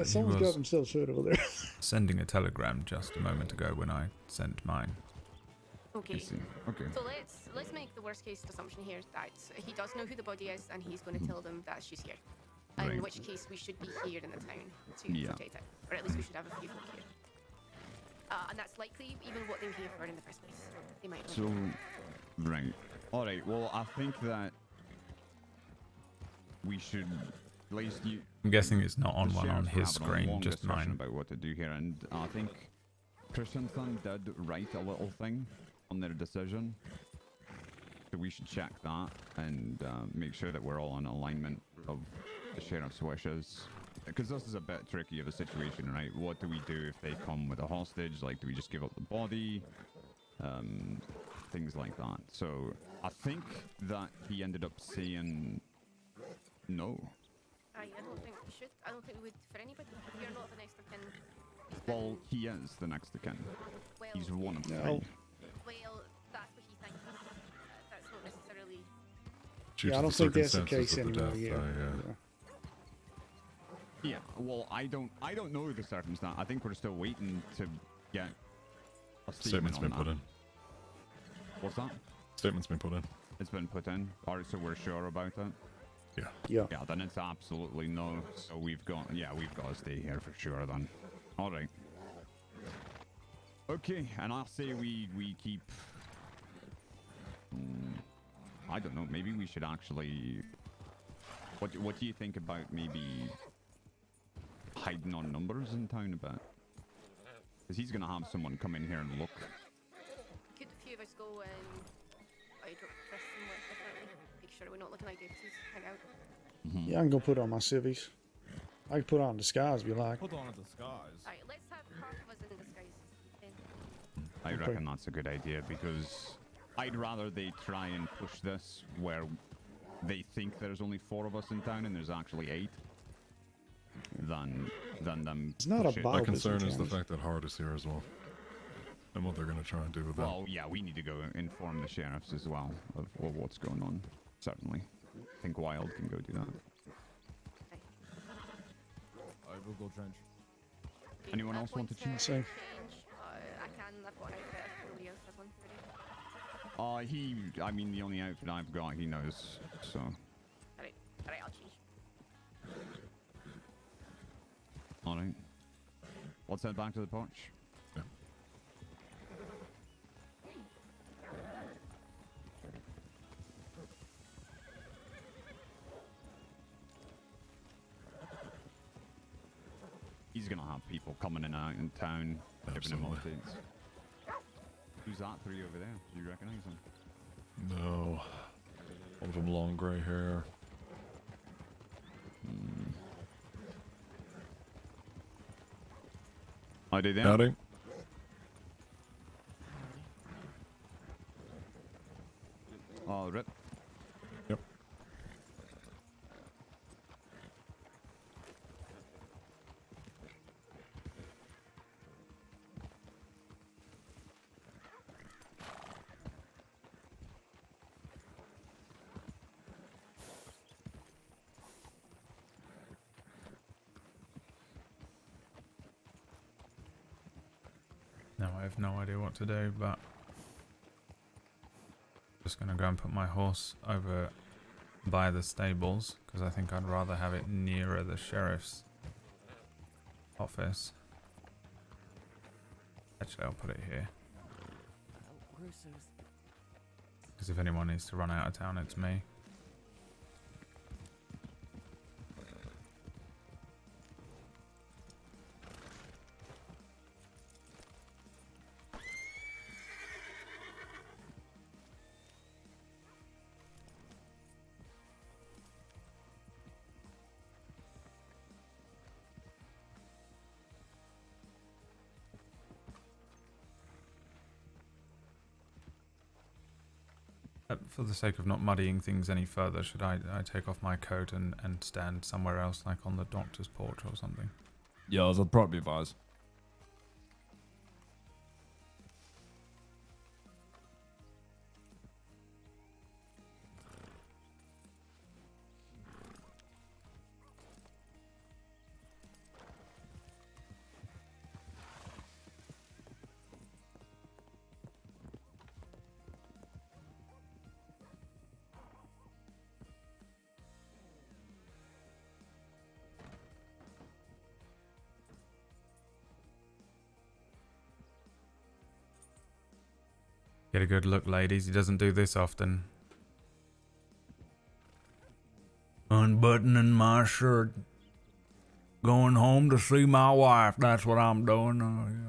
Someone's got themselves hurt over there. Sending a telegram just a moment ago when I sent mine. Okay. Okay. So let's make the worst case assumption here that he does know who the body is and he's going to tell them that she's here. Right. In which case we should be here in the town to protect it, or at least we should have a few folk here. And that's likely even what they were here for in the first place. They might. Not So, right. All right. Well, I think that we should at least you. I'm guessing it's not on the one on sheriff his having a screen, long just discussion mine. about what to do here, and I think Christensen did write a little thing on their decision. So we should check that and make sure that we're all in alignment of the sheriff's wishes. Because this is a bit tricky of a situation, right? What do we do if they come with a hostage? Like, do we just give up the body? Things like that. So I think that he ended up saying no. I don't think we should. I don't think we would for anybody. If you're not the next of kin. Well, he is the next of kin. Well, He's one of No. three. Well, that's what he thinks. That's not necessarily. Due Yeah, to I the don't think that's the circumstances case of the anymore. death, Yeah, well, I don't know the circumstance. I think we're still waiting to get a statement Statement's on been that. put in. What's that? Statement's been put in. It's been put in. Alright, so we're sure about that? Yeah. Yeah. Yeah, then it's absolutely no. So we've got to stay here for sure then. Alright. Okay, and I'll say we keep... I don't know, maybe we should actually... What do you think about maybe hiding on numbers in town a bit? Because he's going to have someone come in here and look. Could a few of us go and I drop Chris and work differently? Make sure we're not looking like deputies. Hang out. Yeah, I can go put on my civvies. I can put on disguise if you like. Put on a disguise. Alright, let's have half of us in disguise. Then. I Okay. reckon that's a good idea because I'd rather they try and push this where they think there's only 4 of us in town and there's actually 8 than them. It's not push a it. bottle. My concern is the Thomas. fact that Hart is here as well. And what they're going to try and do with that. Well, yeah, we need to go inform the sheriffs as well of what's going on. Certainly. I think Wild can go do that. I will go trench. Anyone else want to choose? Same. I can. I've got an outfit. Nobody else has one already. I mean, the only outfit I've got, he knows, so. Alright, I'll change. Alright. Let's head back to the porch. Yeah. He's gonna have people coming in and out in town, giving him Absolutely. updates. Who's that 3 over there? Do you recognize him? No. All of them long grey hair. Howdy there. Howdy. Oh, rip. Yep. No, I have no idea what to do, but just gonna go and put my horse over by the stables because I think I'd rather have it nearer the sheriff's office. Actually, I'll put it here because if anyone needs to run out of town, it's me. For the sake of not muddying things any further, should I take off my coat and stand somewhere else, like on the doctor's porch or something? Yeah, I'd probably advise. Get a good look, ladies. He doesn't do this often. Unbuttoning my shirt. Going home to see my wife. That's what I'm doing.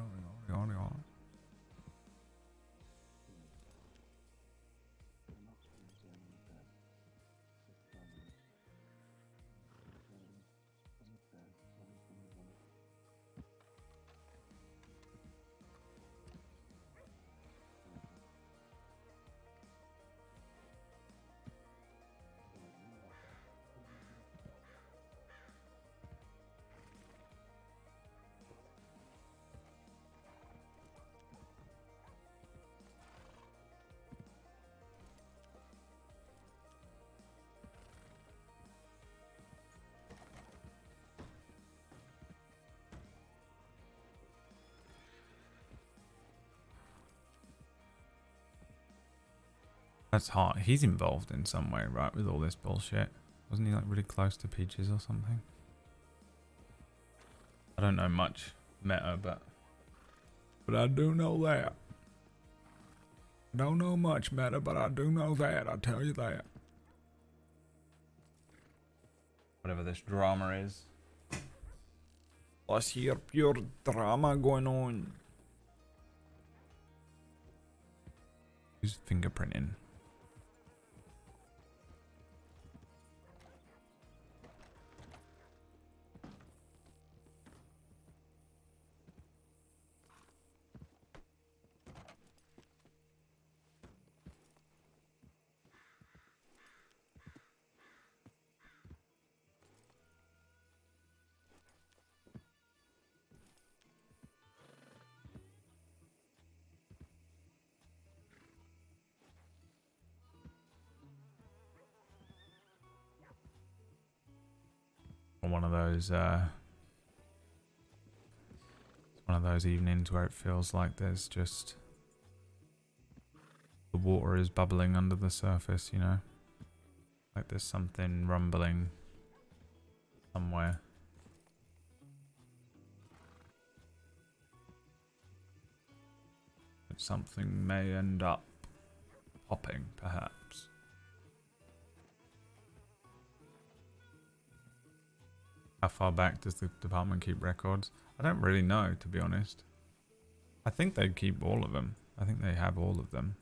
That's hard. He's involved in some way, right, with all this bullshit. Wasn't he like really close to Peaches or something? I don't know much meta, but I do know that. Don't know much meta, but I do know that. I'll tell you that. Whatever this drama is. Let's hear pure drama going on. Who's fingerprinting? One of those evenings where it feels like there's just the water is bubbling under the surface, you know, like there's something rumbling somewhere. But something may end up popping, perhaps. How far back does the department keep records? I don't really know, to be honest. I think they keep all of them. I think they have all of them.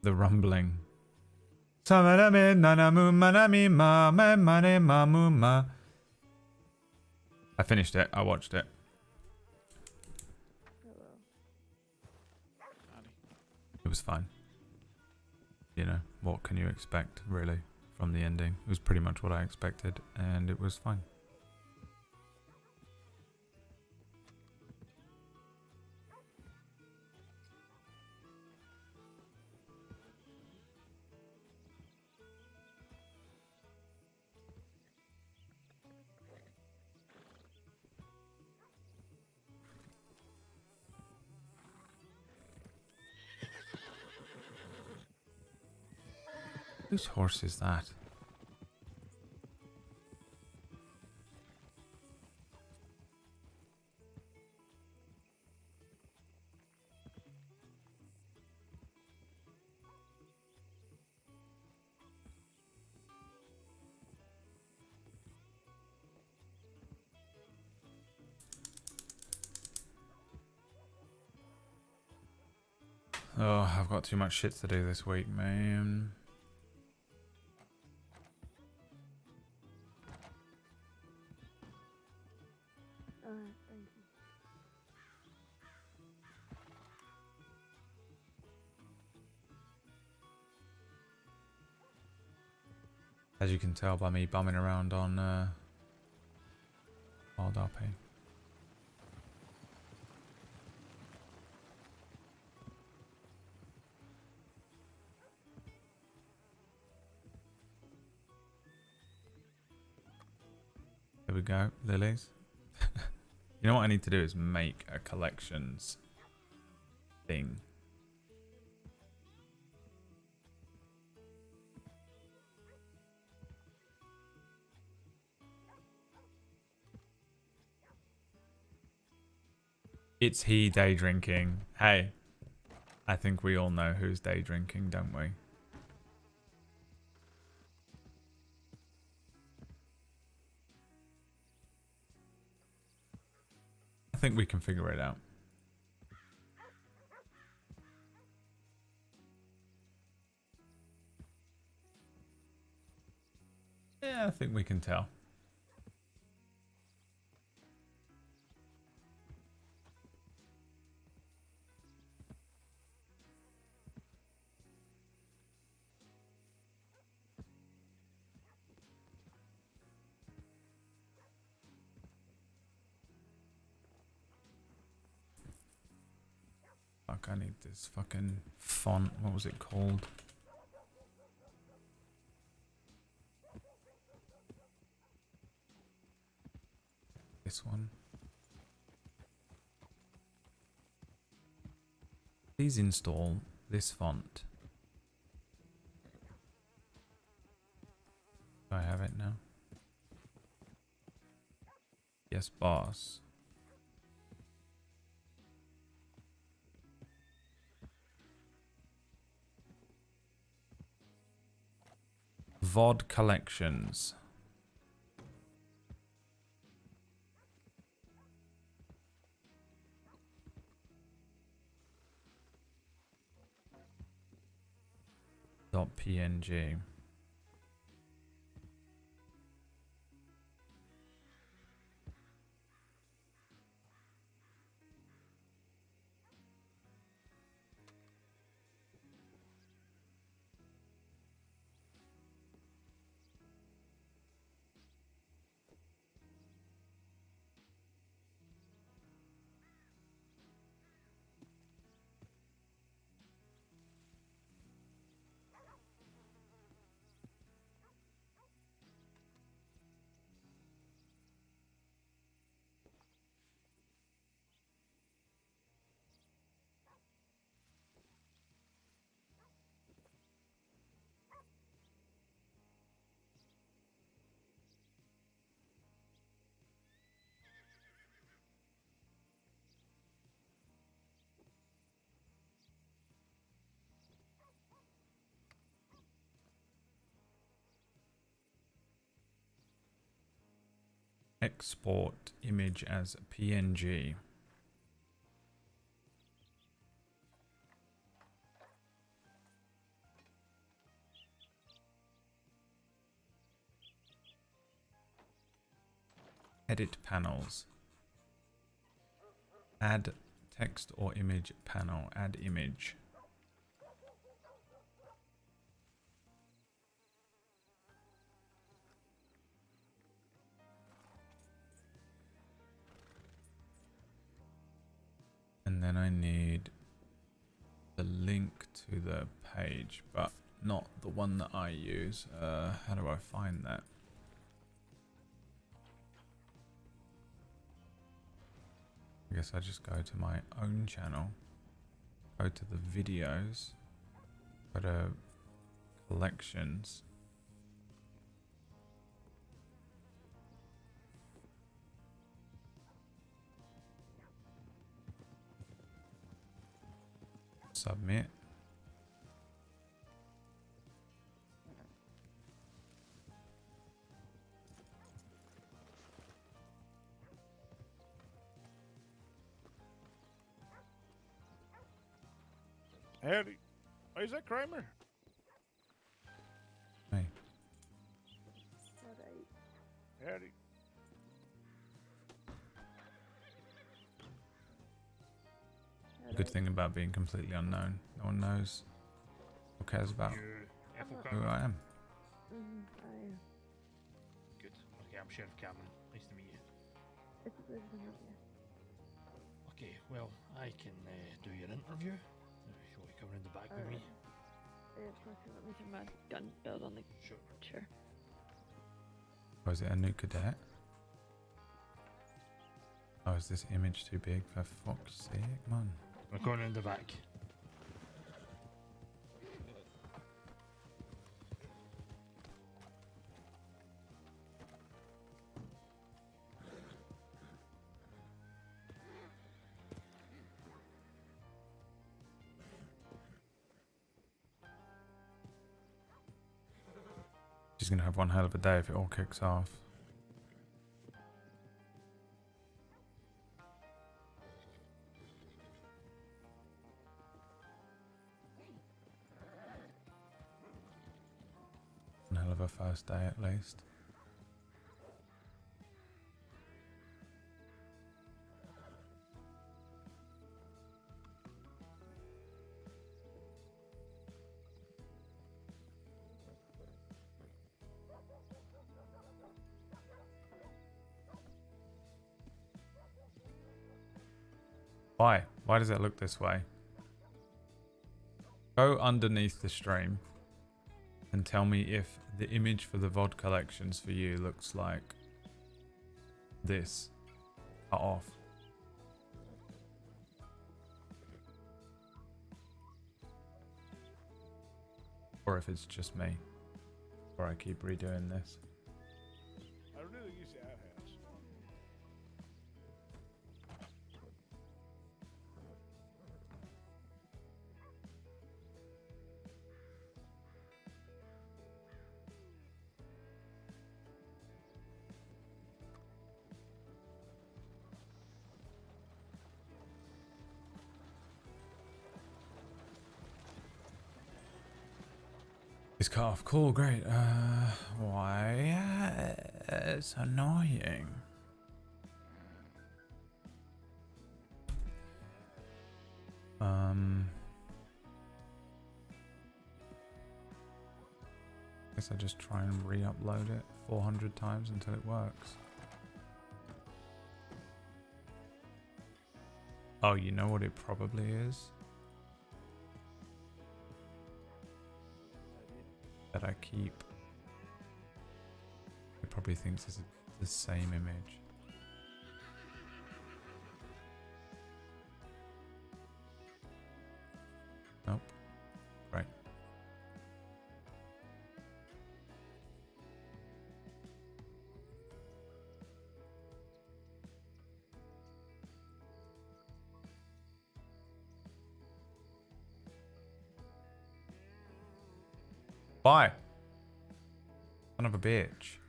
The rumbling. I finished it. I watched it. It was fine. You know, what can you expect, really, from the ending? It was pretty much what I expected, and it was fine. Whose horse is that? Oh, I've got too much shit to do this week, man. Thank you. As you can tell by me bumming around on Wild RP. There we go, lilies. You know what I need to do is make a collections thing. It's he day drinking. Hey, I think we all know who's day drinking, don't we? I think we can figure it out. Yeah, I think we can tell. Fuck, I need this fucking font. What was it called? This one. Please install this font. Do I have it now? Yes, boss. VOD collections. .png. Export image as PNG. Edit panels. Add text or image panel. Add image. And then I need the link to the page, but not the one that I use. How do I find that? I guess I just go to my own channel, go to the videos, go to collections. Submit. Howdy. Oh, is that Kramer? Hey. Howdy. Good thing about being completely unknown. No one knows or cares about who I am. Good. Okay, I'm Sheriff Cameron. Nice to meet you. It's a pleasure to meet you. Okay, well, I can do your interview. If you want to come around the back with me. Of course, let me turn my gun belt on the chair. Was it a new cadet? Oh, is this image too big? For fuck's sake, man. We're going around the back. She's gonna have one hell of a day if it all kicks off. One hell of a first day at least. Why? Why does it look this way? Go underneath the stream and tell me if the image for the VOD collections for you looks like this. Cut off. Or if it's just me. Or I keep redoing this. I really use the outhouse. He's cut off. Cool, great. Why? It's annoying. Guess I just try and re-upload it 400 times until it works. Oh, you know what it probably is? That I keep. It probably thinks it's the same image. Nope. Right. Why? Son of a bitch.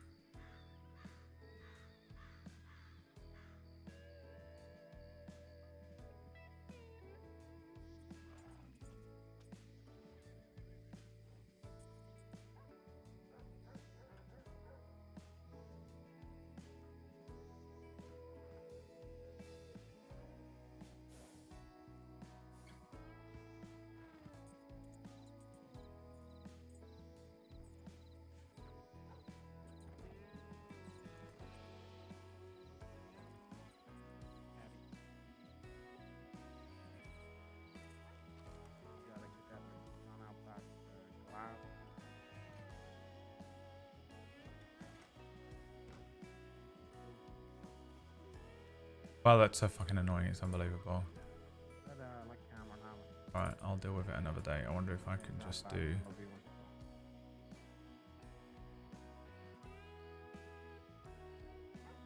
Wow, that's so fucking annoying. It's unbelievable. Alright, I'll deal with it another day. I wonder if I can just do...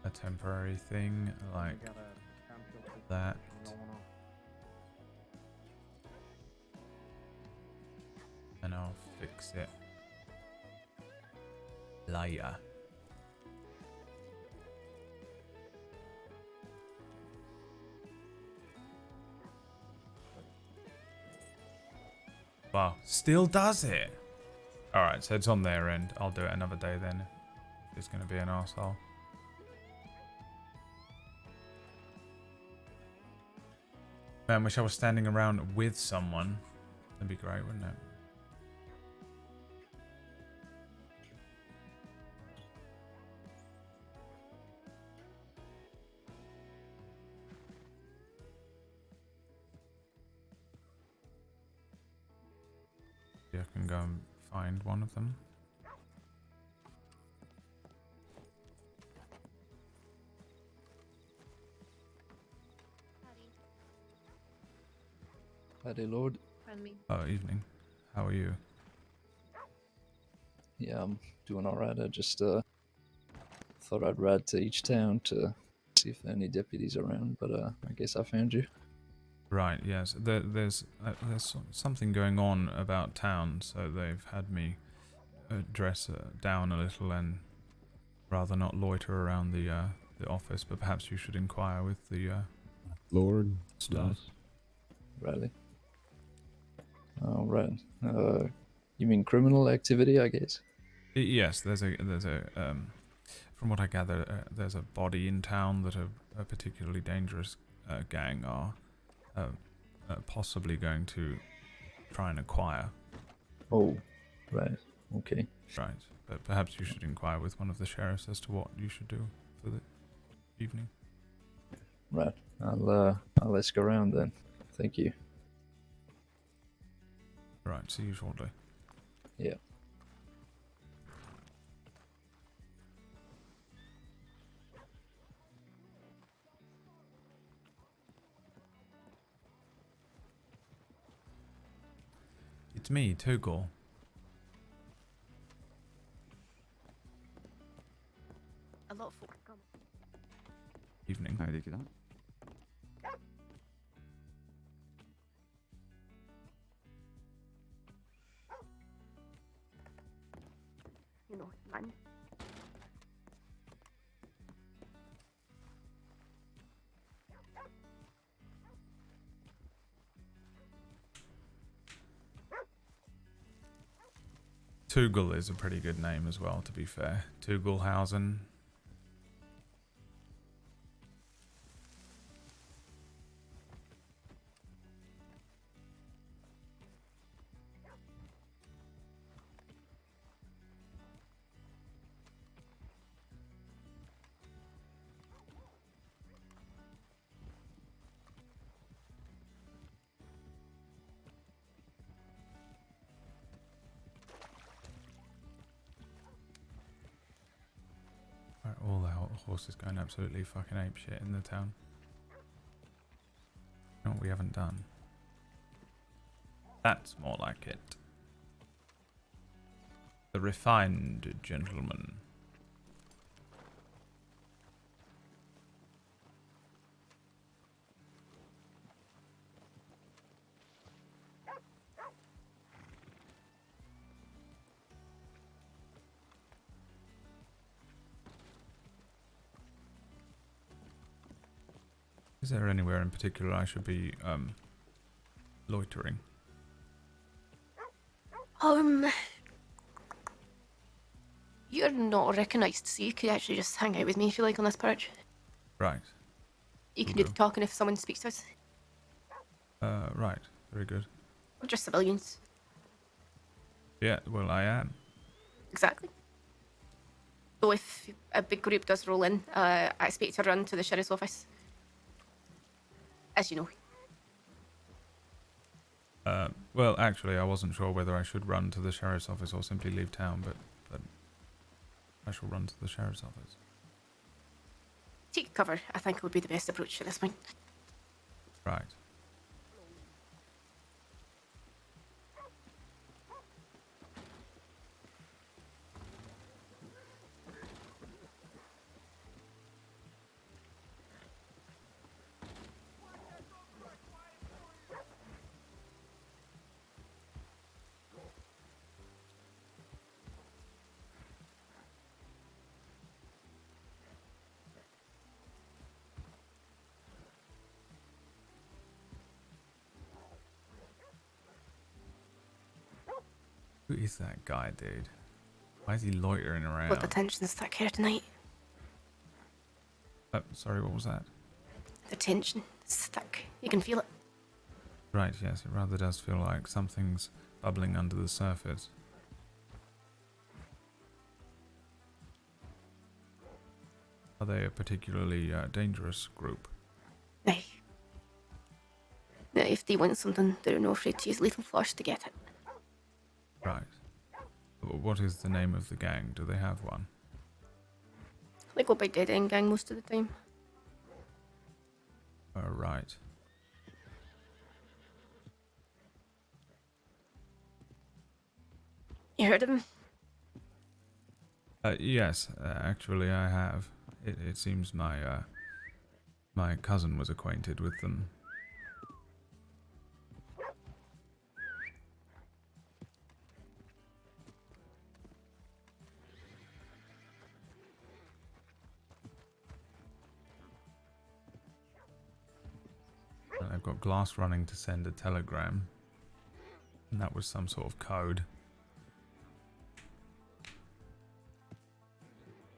a temporary thing like that. And I'll fix it later. Wow, still does it. Alright, so it's on their end. I'll do it another day then. If it's going to be an arsehole. Man, wish I was standing around with someone. That'd be great, wouldn't it? I can go and find one of them. Howdy, Lord. Oh, evening. How are you? Yeah, I'm doing alright. I just thought I'd ride to each town to see if there are any deputies around, but I guess I found you. Right, yes. There's something going on about town, so they've had me dress down a little and rather not loiter around the office, but perhaps you should inquire with the Lord staff. Riley. Oh, right. You mean criminal activity, I guess? Yes, there's a from what I gather, there's a body in town that a particularly dangerous gang are possibly going to try and acquire. Oh, right. Okay. Right, but perhaps you should inquire with one of the sheriffs as to what you should do for the evening. Right. I'll ask around then. Thank you. Right, see you shortly. Yeah. It's me, Togol. lot of folk come. Evening. How do you do that? You know, man. Tugel is a pretty good name as well, to be fair. Tugelhausen. Right, all the horses going absolutely fucking apeshit in the town. You know what we haven't done? That's more like it. The refined gentleman. Is there anywhere in particular I should be loitering? You're not recognised, so you could actually just hang out with me if you like on this perch. Right. You can do the talking if someone speaks to us. Right. Very good. We're just civilians. Yeah, well, I am. Exactly. So if a big group does roll in, I expect to run to the sheriff's office. As you know. Well, actually, I wasn't sure whether I should run to the sheriff's office or simply leave town, but I shall run to the sheriff's office. Take cover, I think would be the best approach at this point. Right. Who is that guy, dude? Why is he loitering around? Well, the tension's thick here tonight. Sorry, what was that? The tension is thick. You can feel it. Right, yes, it rather does feel like something's bubbling under the surface. Are they a particularly dangerous group? Aye. Now, if they want something, they're not afraid to use lethal force to get it. Right. What is the name of the gang? Do they have one? They go by Dead End Gang most of the time. Right. You heard of them? Yes, actually I have. It seems my my cousin was acquainted with them. I've got Glass running to send a telegram. And that was some sort of code.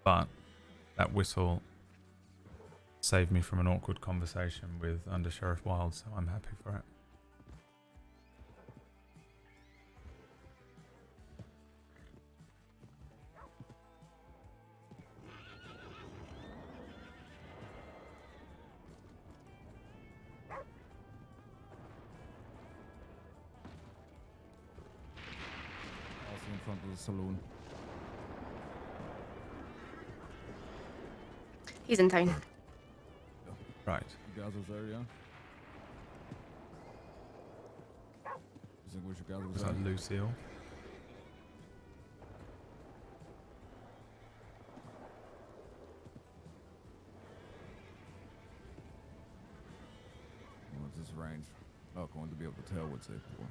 But that whistle saved me from an awkward conversation with Under Sheriff Wild, so I'm happy for it. Also in front of the saloon. He's in town. Right. You guys was there, yeah? You think we should gather Was that Lucille? range. Not going to be able to tell what's safe for.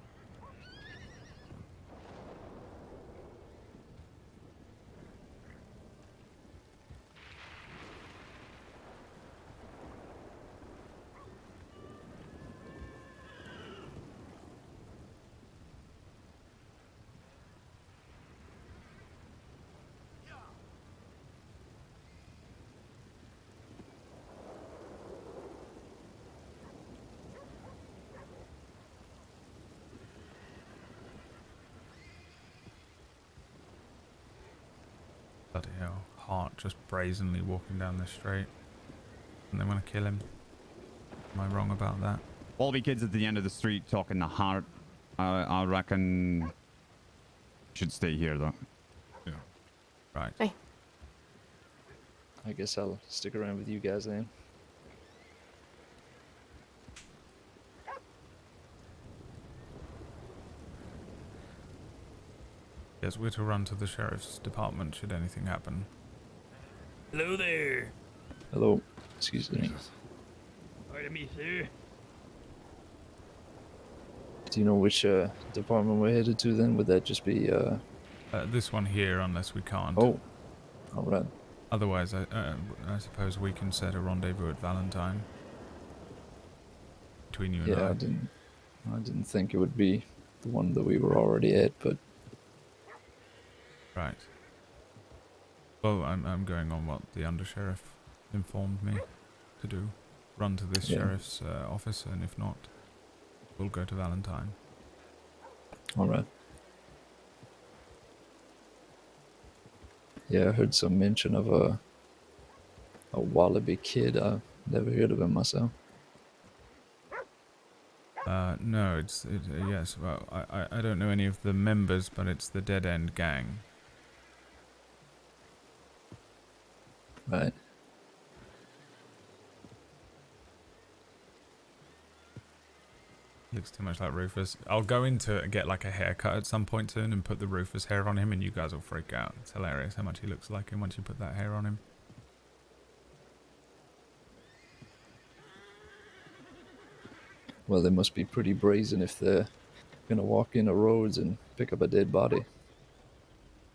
Bloody hell. Hart just brazenly walking down the street. And they want to kill him. Am I wrong about that? All the kids at the end of the street talking to Hart. I reckon should stay here though. Yeah. Right. Hey. I guess I'll stick around with you guys then. Yes, we're to run to the sheriff's department should anything happen. Hello there. Hello. Excuse me. Pardon me, sir. Do you know which department we're headed to then? Would that just be This one here, unless we can't. Oh, all right. Otherwise, I suppose we can set a rendezvous at Valentine. Between you and Yeah, I didn't think it would be the one that we were already at, but Right. Well, I'm going on what the undersheriff informed me to do. Run to this Yeah. sheriff's office, and if not, we'll go to Valentine. all right. Yeah, I heard some mention of a Wallaby kid. I never heard of him myself. No, yes. Well, I don't know any of the members, but it's the Dead End Gang. Right. Looks too much like Rufus. I'll go in to get like a haircut at some point soon and put the Rufus hair on him, and you guys will freak out. It's hilarious how much he looks like him once you put that hair on him. Well, they must be pretty brazen if they're gonna walk into roads and pick up a dead body.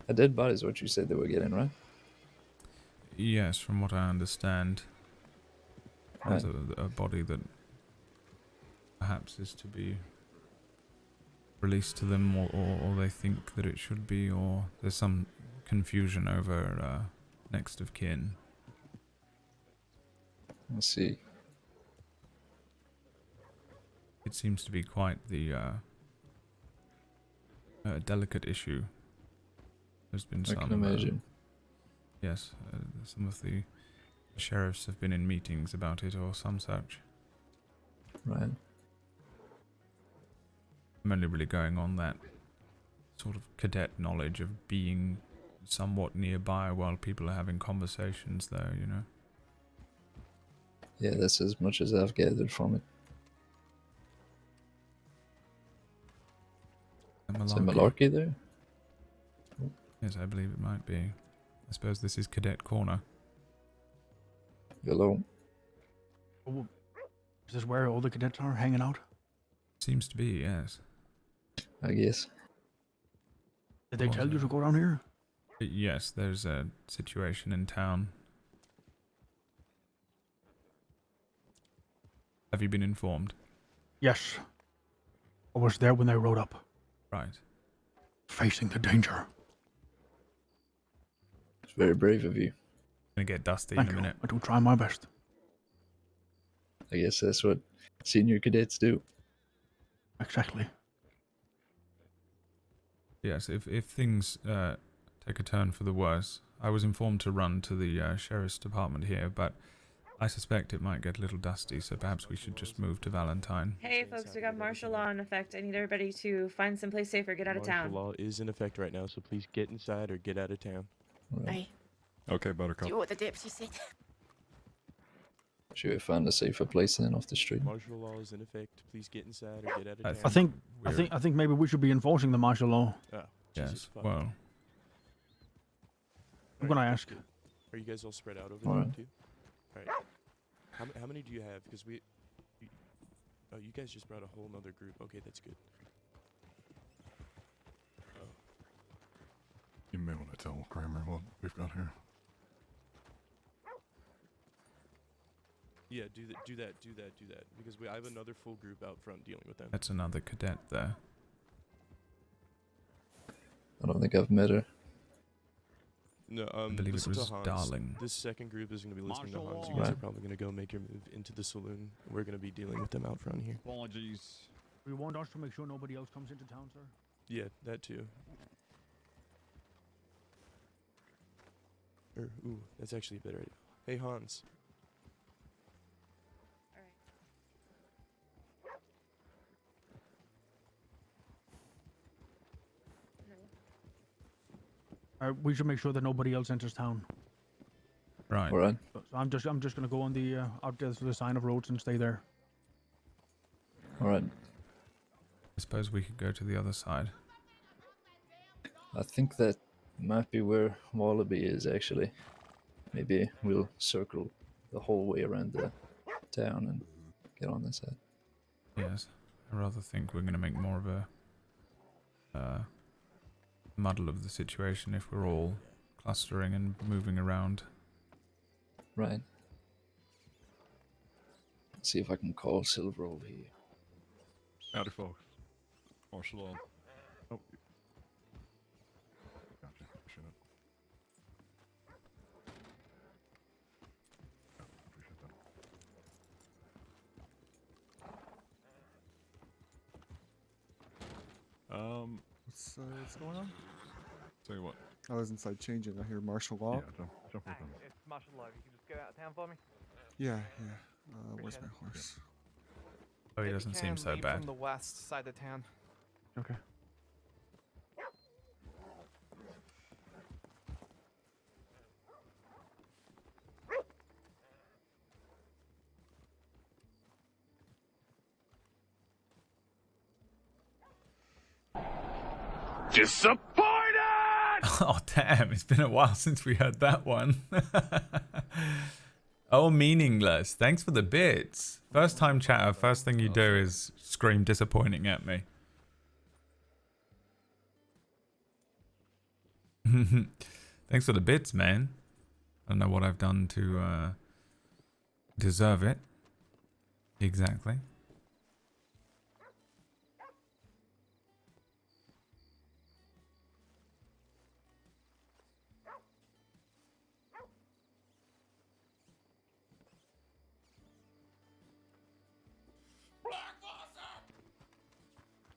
A dead body is what you said they were getting, right? Yes, from what I understand. There's a body that perhaps is to be released to them, or they think that it should be, or there's some confusion over next of kin. I see. It seems to be quite the delicate issue. There's been I some. can imagine. Yes, some of the sheriffs have been in meetings about it, or some such. Right. I'm only really going on that sort of cadet knowledge of being somewhat nearby while people are having conversations, though, you know. Yeah, that's as much as I've gathered from it. Is it Malarkey there? Yes, I believe it might be. I suppose this is Cadet Corner. Hello. Oh, is this where all the cadets are hanging out? Seems to be, yes. I guess. Did they tell you to go down here? Yes, there's a situation in town. Have you been informed? Yes. I was there when they rode up. Right. Facing the danger. It's very brave of you. Gonna get dusty Thank in a you. minute. I do try my best. I guess that's what senior cadets do. Exactly. Yes, if things take a turn for the worse, I was informed to run to the sheriff's department here, but I suspect it might get a little dusty, so perhaps we should just move to Valentine. Hey folks, we got martial law in effect. I need everybody to find someplace safe or get out of town. Martial law is in effect right now, so please get inside or get out of town. Aye. Okay, Do Buttercup. you know what the deputy said? Should we find a safer place then off the street? Martial law is in effect. Please get inside or get out of town. I think maybe we should be enforcing the martial law. Oh, Yes, Jesus fuck. well, I'm gonna ask. Are you guys all spread out over All there right. too? All right. How many do you have? Because we. Oh, you guys just brought a whole nother group. Okay, that's good. Oh. You may want to tell Kramer what we've got here. Yeah, do that. Because I have another full group out front dealing with them. That's another cadet there. I don't think I've met her. No, I believe it listen to was Hans. Darling. This second group is going to be listening to Hans. You Right. guys are probably going to go make your move into the saloon. We're going to be dealing with them out front here. Apologies. We want us to make sure nobody else comes into town, sir. Yeah, that too. Ooh, that's actually a better idea. Hey, Hans. We should make sure that nobody else enters town. Right. All right. So I'm just gonna go on the out there to the sign of roads and stay there. All right. I suppose we could go to the other side. I think that might be where Wallaby is actually. Maybe we'll circle the whole way around the town and get on this side. Yes. I rather think we're going to make more of a muddle of the situation if we're all clustering and moving around. Right. Let's see if I can call Silver over here. Howdy, folks. Marshal Lorde. Oh. Gotcha. Shut up. Appreciate that. What's going on? Tell you what. I was inside changing. I hear martial law. Yeah, jump up on it. It's martial law. You can just get out of town for me. Yeah. Where's my horse? Oh, he If you doesn't seem can, so leave bad. From the west side of town. Okay. Disappointed! Oh, damn. It's been a while since we heard that one. Oh, meaningless. Thanks for the bits. First time chatter, first thing you do is scream disappointing at me. Thanks for the bits, man. I don't know what I've done to deserve it. Exactly.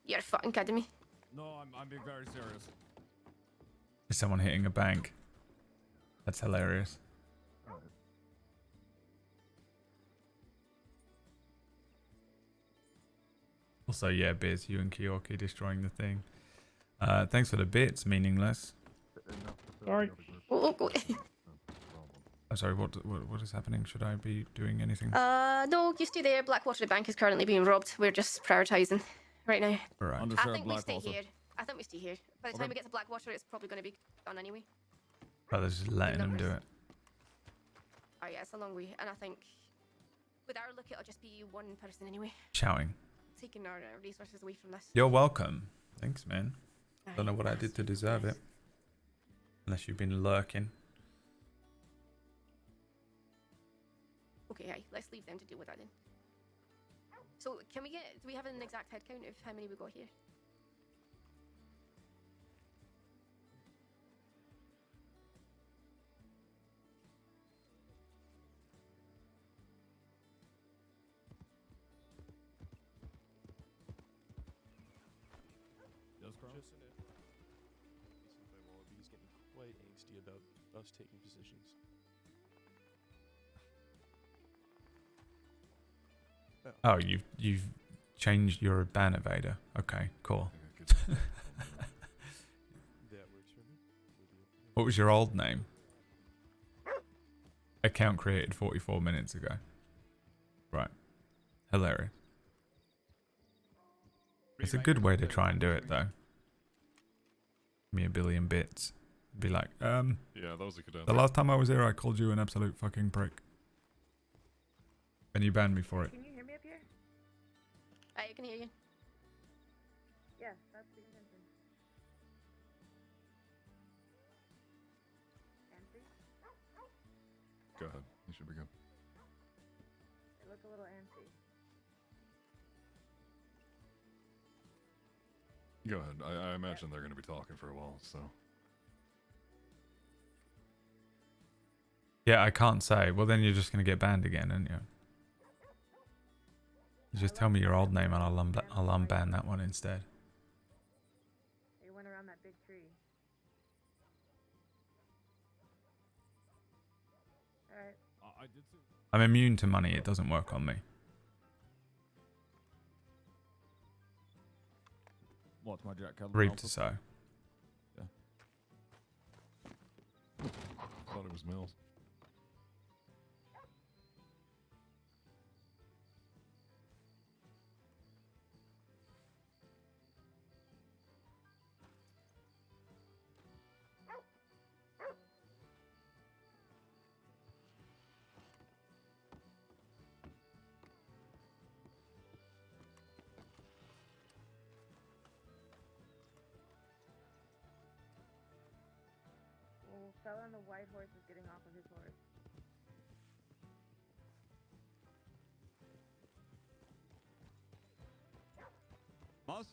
You're fucking kidding me. No, I'm being very serious. Is someone hitting a bank? That's hilarious. Also, yeah, Biz, you and Kyoki destroying the thing. Thanks for the bits, meaningless. Sorry. I'm sorry, what is happening? Should I be doing anything? No, you stay there. Blackwater Bank is currently being robbed. We're just prioritising right now. Right. I think we stay here. I think we stay here. By the time we get to Blackwater, it's probably going to be done anyway. Rather just letting them do it. Oh yeah, it's a long way, and I think with our look, it'll just be one person anyway. Shouting. Taking our resources away from this. You're welcome. Thanks, man. Don't know what I did to deserve it. Unless you've been lurking. Okay, aye, let's leave them to deal with that then. So, do we have an exact head count of how many we got here? Just an FYI, by Wallaby is getting quite angsty about us taking positions. Oh, you've changed your ban evader. Okay, cool. That works for me. What was your old name? Account created 44 minutes ago. Right. Hilarious. It's a good way to try and do it, though. Give me a billion bits. Be like, Yeah, that was a good the last time I was here, I called you an absolute fucking prick. And you banned me for it. Can you hear me up here? I can hear you. Yes, that's the intention. Antsy? Go ahead. You should be good. They look a little antsy. Go ahead. I imagine they're going to be talking for a while, so. Yeah, I can't say. Well, then you're just going to get banned again, aren't you? You just tell me your old name and I'll unban that one instead. They went around that big tree. Alright. I did see. I'm immune to money. It doesn't work on me. What's my Jack Callum? Reap to sow. Yeah. Thought it was Mills. Well, fella on the white horse is getting off of his horse. Moss?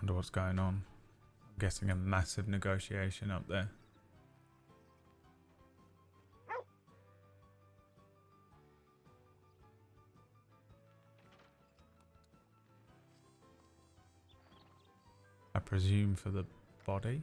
Wonder what's going on. I'm guessing a massive negotiation up there. I presume for the body?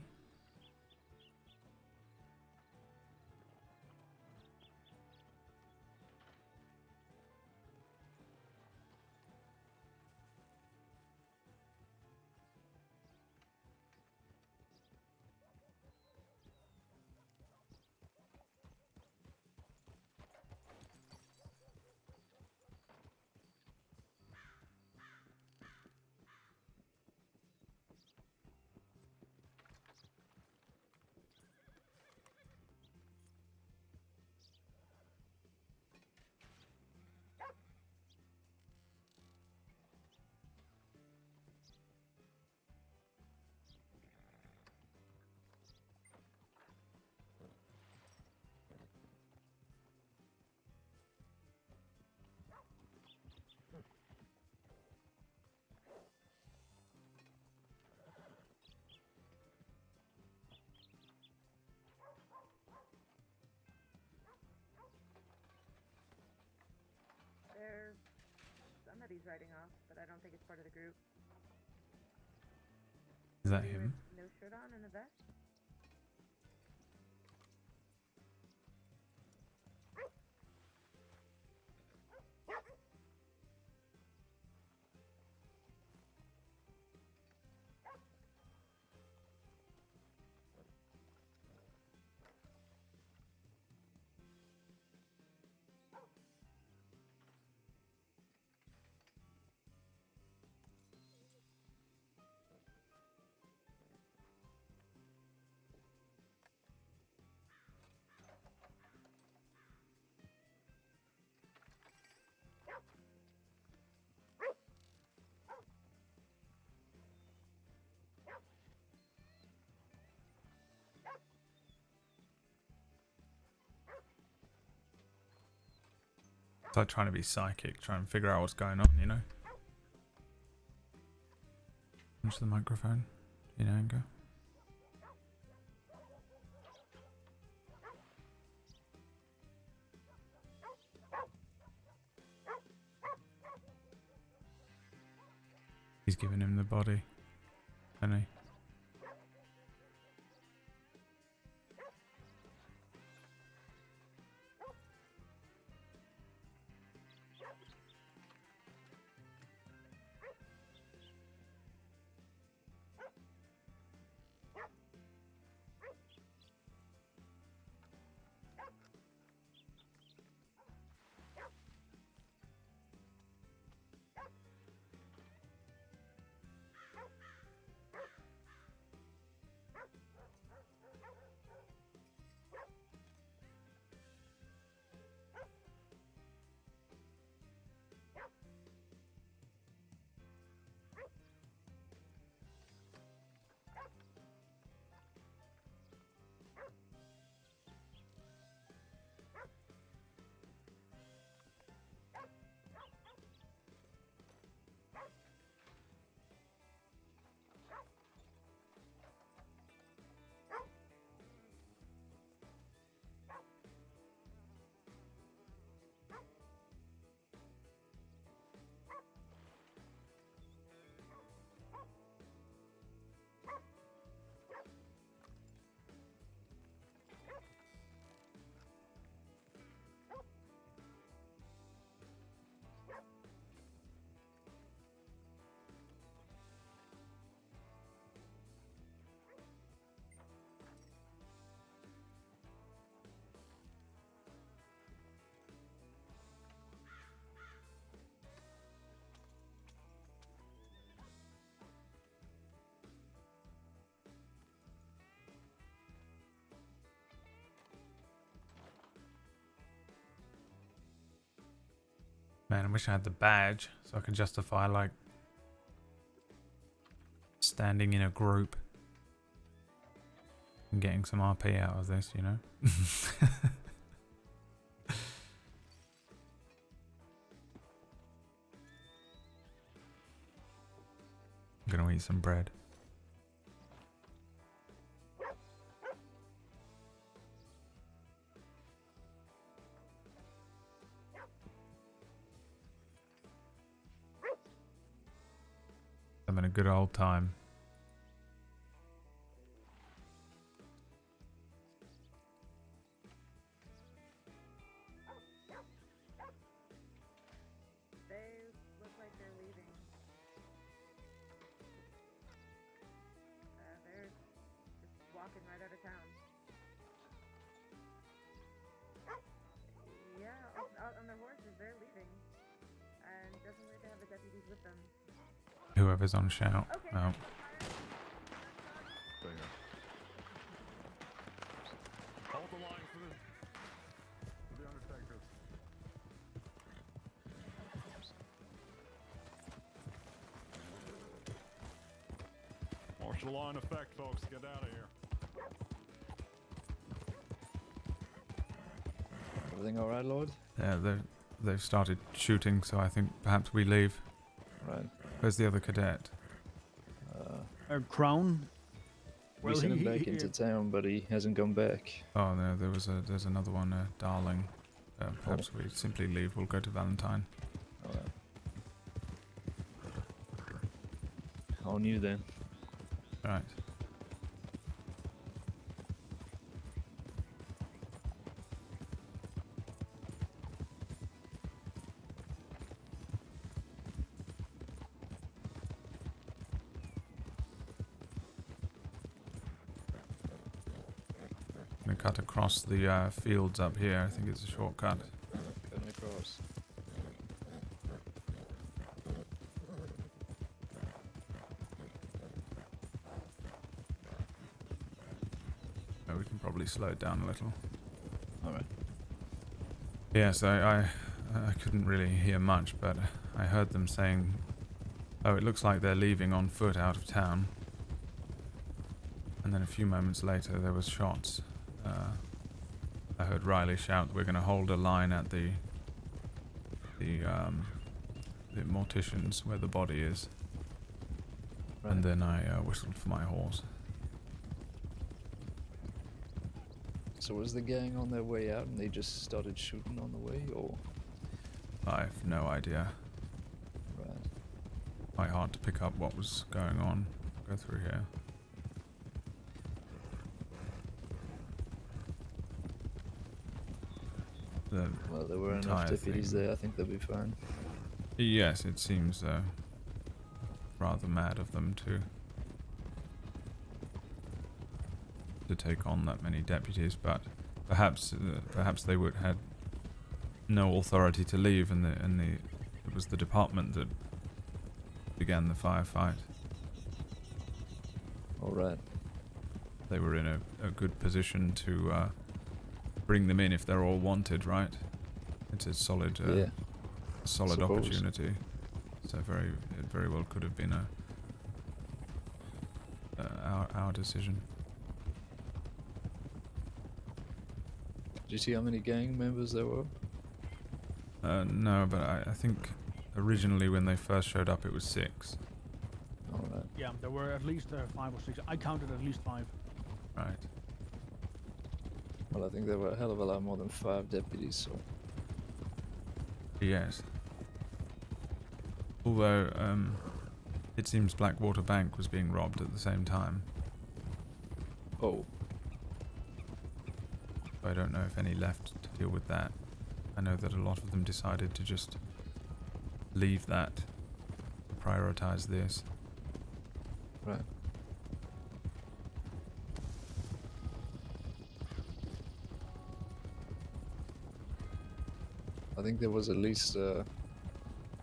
There's somebody's riding off, but I don't think it's part of the group. Is that Somebody him? with no shirt on and a vest? It's like trying to be psychic, trying to figure out what's going on, you know? Into the microphone, in anger. He's giving him the body, hasn't he? Man, I wish I had the badge so I could justify, like, standing in a group and getting some RP out of this, you know? I'm gonna eat some bread. Having a good old time. They look like they're leaving. They're just walking right out of town. Yeah, out on their horses, they're leaving. And doesn't look like they have the deputies with them. Whoever's on shout. Okay. Oh. Hold the line for the Undertakers. Martial law in effect, folks. Get out of here. Everything all right, Lord? Yeah, they've started shooting, so I think perhaps we leave. Right. Where's the other cadet? Crown? We sent him back into town, but he hasn't come back. Oh no, there's another one, Darling. Perhaps we simply leave. We'll go to Valentine. Alright. On you then. Right. I'm gonna cut across the fields up here. I think it's a shortcut. Cutting across. We can probably slow it down a little. Alright. Yes, I couldn't really hear much, but I heard them saying, oh, it looks like they're leaving on foot out of town. And then a few moments later there was shots. I heard Riley shout, we're going to hold a line at the the morticians where the body is. And then I whistled for my horse. So was the gang on their way out and they just started shooting on the way, or? I have no idea. Right. Quite hard to pick up what was going on. Go through here. Well, there were enough deputies there. I think they'll be fine. Yes, it seems rather mad of them to take on that many deputies, but perhaps they would had no authority to leave, and it was the department that began the firefight. All right. They were in a good position to bring them in if they're all wanted, right? It's a solid, solid opportunity. So it very well could have been our decision. Did you see how many gang members there were? No, but I think originally when they first showed up, it was 6. All right. Yeah, there were at least 5 or 6. I counted at least 5. Right. Well, I think there were a hell of a lot more than 5 deputies, so... Yes. Although, it seems Blackwater Bank was being robbed at the same time. Oh. I don't know if any left to deal with that. I know that a lot of them decided to just leave that, to prioritize this. Right. I think there was at least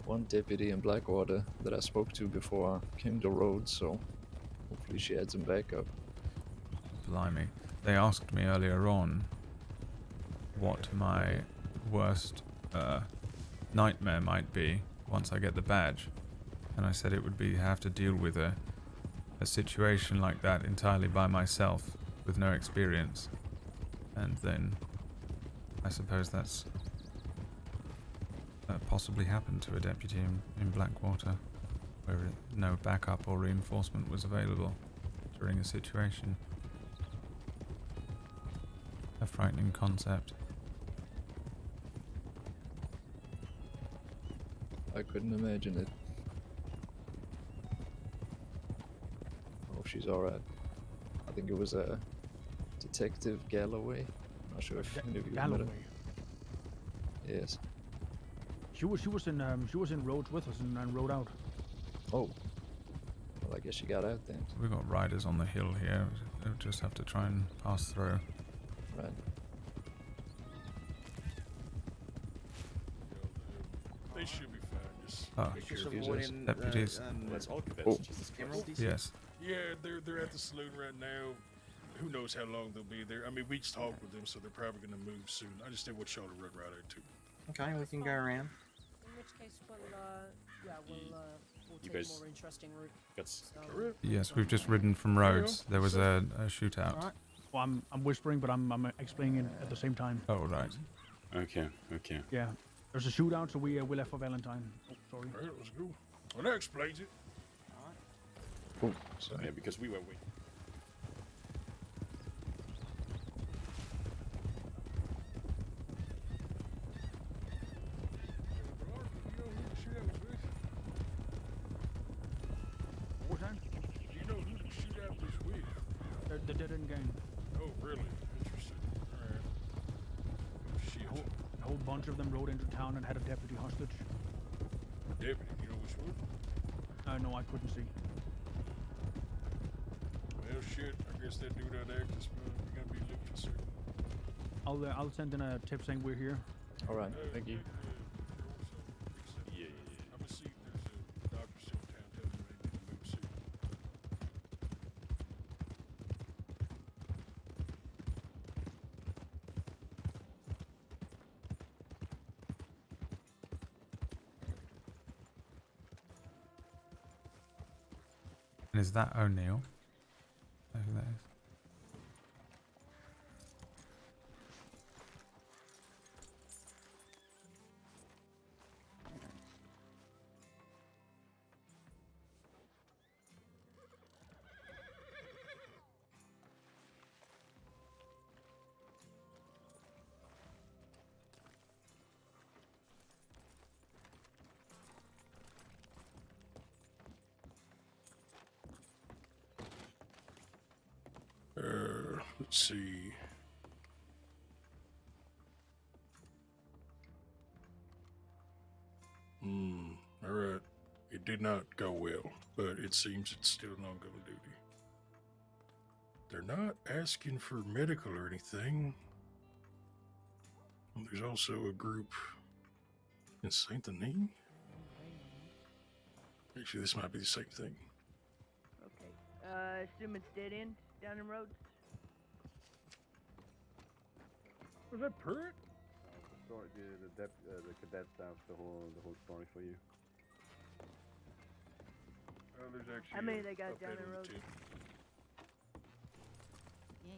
one deputy in Blackwater that I spoke to before I came to Rhodes, so hopefully she had some backup. Blimey. They asked me earlier on what my worst nightmare might be once I get the badge. And I said it would be have to deal with a situation like that entirely by myself with no experience. And then I suppose that's possibly happened to a deputy in Blackwater, where no backup or reinforcement was available during a situation. A frightening concept. I couldn't imagine it. I hope she's alright. I think it was a Detective Galloway. I'm not sure if any of you met her. Galloway. Yes. She was in Rhodes with us and rode out. Oh. Well, I guess she got out then. We've got riders on the hill here. They'll just have to try and pass through. Right. They should be fine. Just make sure avoiding, deputies. Yes. Yeah, they're at the saloon right now. Who knows how long they'll be there? I mean, we just talked with them, so they're probably gonna move soon. I just didn't want y'all to run right out too. Okay, we can go around. In which case, we'll You take guys a more interesting route. Yes, we've just ridden from Rhodes. There was a shootout. Alright. Well, I'm whispering, but I'm explaining it at the same time. Oh, right. Okay. Yeah. There's a shootout, so we left for Valentine. Oh, sorry. Alright, let's go. Well, that explains it. Oh, sorry. Yeah, because we were waiting. What was that? Do you know who the shootout was with? The dead-end gang. Oh, really? Interesting. Alright. Oh, shit. A whole bunch of them rode into town and had a deputy hostage. Deputy, you know which one? No, I couldn't see. Well, shit. I guess that dude out there is gonna be looking for certain. I'll send in a tip saying we're here. All right. Thank you. Yeah. I'm gonna see if there's a doctor still in town. Tell them they need to move soon. And is that O'Neill? I know who that is. Let's see. All right. It did not go well, but it seems it's still an ongoing duty. They're not asking for medical or anything. There's also a group in Saint Denis. Actually, this might be the same thing. Okay. Assume it's dead end down in roads. Was that Pruitt? The cadet staff the whole story for you. There's actually How many they got down update in on the roads? tip. Yeah.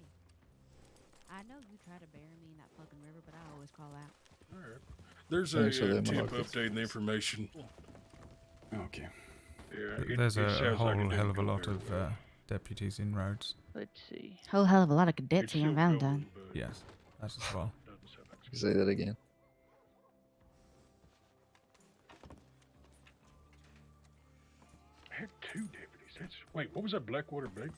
I know you try to bury me in that fucking river, but I always call out. All right. There's Thanks for a that, tip Marcus. updating the information. Okay. Yeah, There's a sounds whole like it hell didn't of a go lot very of well. deputies in roads. Let's see. Whole hell of a lot of cadets It's here on still going, Valentine. but Yes, that's as well. doesn't sound like Say that again. I had 2 deputies. Wait, what was that Blackwater Bank?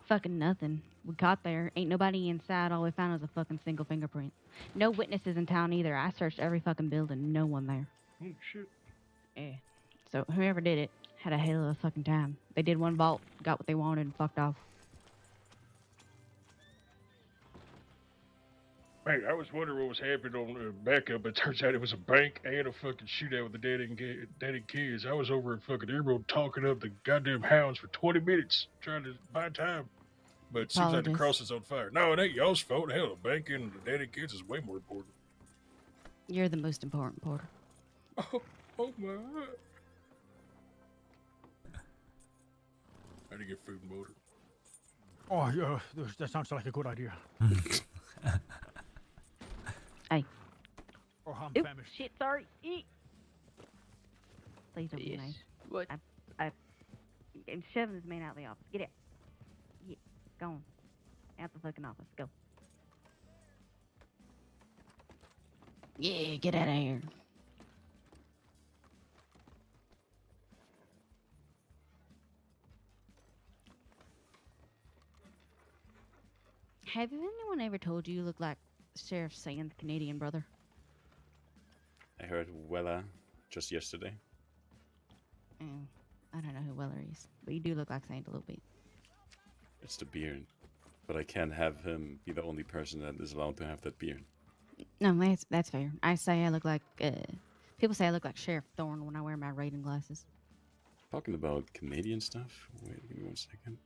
Fucking nothing. We got there. Ain't nobody inside. All we found was a fucking single fingerprint. No witnesses in town either. I searched every fucking building. No one there. Oh shit. Yeah. So whoever did it had a hell of a fucking time. They did one vault, got what they wanted, and fucked off. Man, I was wondering what was happening on the backup, but it turns out it was a bank and a fucking shootout with the dead end kids. I was over at fucking Emerald talking up the goddamn hounds for 20 minutes, trying to buy time. But it seems like the Apologies. cross is on fire. No, it ain't y'all's fault. Hell, the bank and the dead end kids is way more important. You're the most important, Porter. Oh my. I need to get food and water. Oh, yeah, that sounds like a good idea. Hey. Oh, I'm Oop, famished. shit, sorry. Eat. Please don't be Yes. nice. What? I'm shoving this man out of the office. Get out. Get. Go on. Out the fucking office. Go. Yeah, get out of here. Have anyone ever told you look like Sheriff Sand's Canadian brother? I heard Weller just yesterday. Oh, I don't know who Weller is, but you do look like Sand a little bit. It's the beard. But I can't have him be the only person that is allowed to have that beard. No, that's fair. I say I look like people say I look like Sheriff Thorne when I wear my reading glasses. Talking about Canadian stuff. Wait, give me 1 second.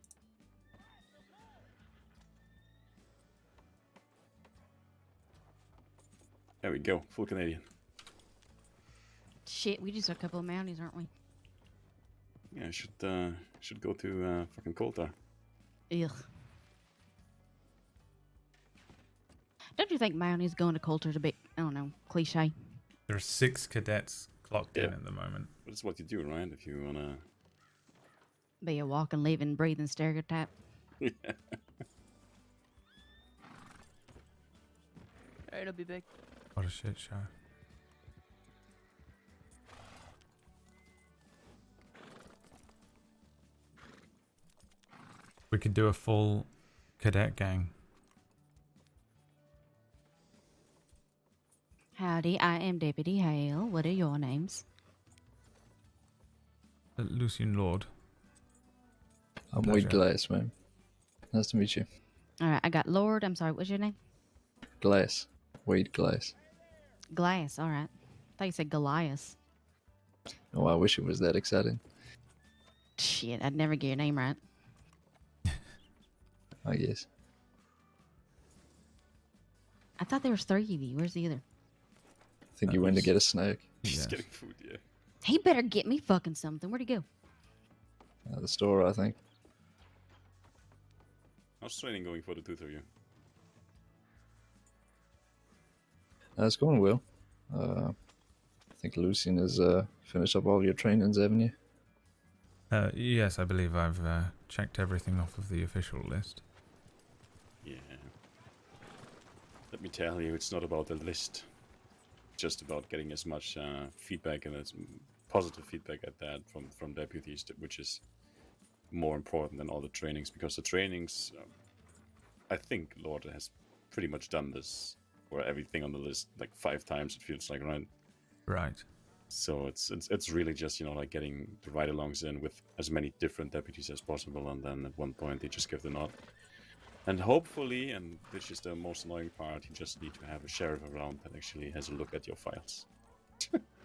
There we go. Full Canadian. Shit, we just a couple of Mounties, aren't we? Yeah, I should go to fucking Coulter. Ugh. Don't you think Mounties going to Coulter's a bit, I don't know, cliche? There are 6 cadets clocked in Yeah. at the moment. But it's what you do, right? If you wanna. Be a walking, living, breathing stereotype. Yeah. Alright, I'll be back. What a shit show. We could do a full cadet gang. Howdy, I am Deputy Hale. What are your names? Lucien Lorde. I'm Pleasure. Wade Glass, man. Nice to meet you. Alright, I got Lord. I'm sorry, what's your name? Glass. Wade Glass. Glass, alright. I thought you said Goliath. Oh, I wish it was that exciting. Shit, I'd never get your name right. I guess. I thought there was 3 of you. Where's the other? I think you went to get a snack. Just getting food, yeah. He better get me fucking something. Where'd he go? The store, I think. How's training going for the 2 of you? It's going well. I think Lucien has finished up all your trainings, haven't you? Yes, I believe I've checked everything off of the official list. Yeah. Let me tell you, it's not about the list. It's just about getting as much feedback and as positive feedback at that from deputies, which is more important than all the trainings. Because the trainings, I think Lorde has pretty much done this for everything on the list like 5 times. It feels like, right? Right. So it's really just, you know, like getting the ride-alongs in with as many different deputies as possible, and then at one point they just give the nod. And hopefully, and this is the most annoying part, you just need to have a sheriff around that actually has a look at your files.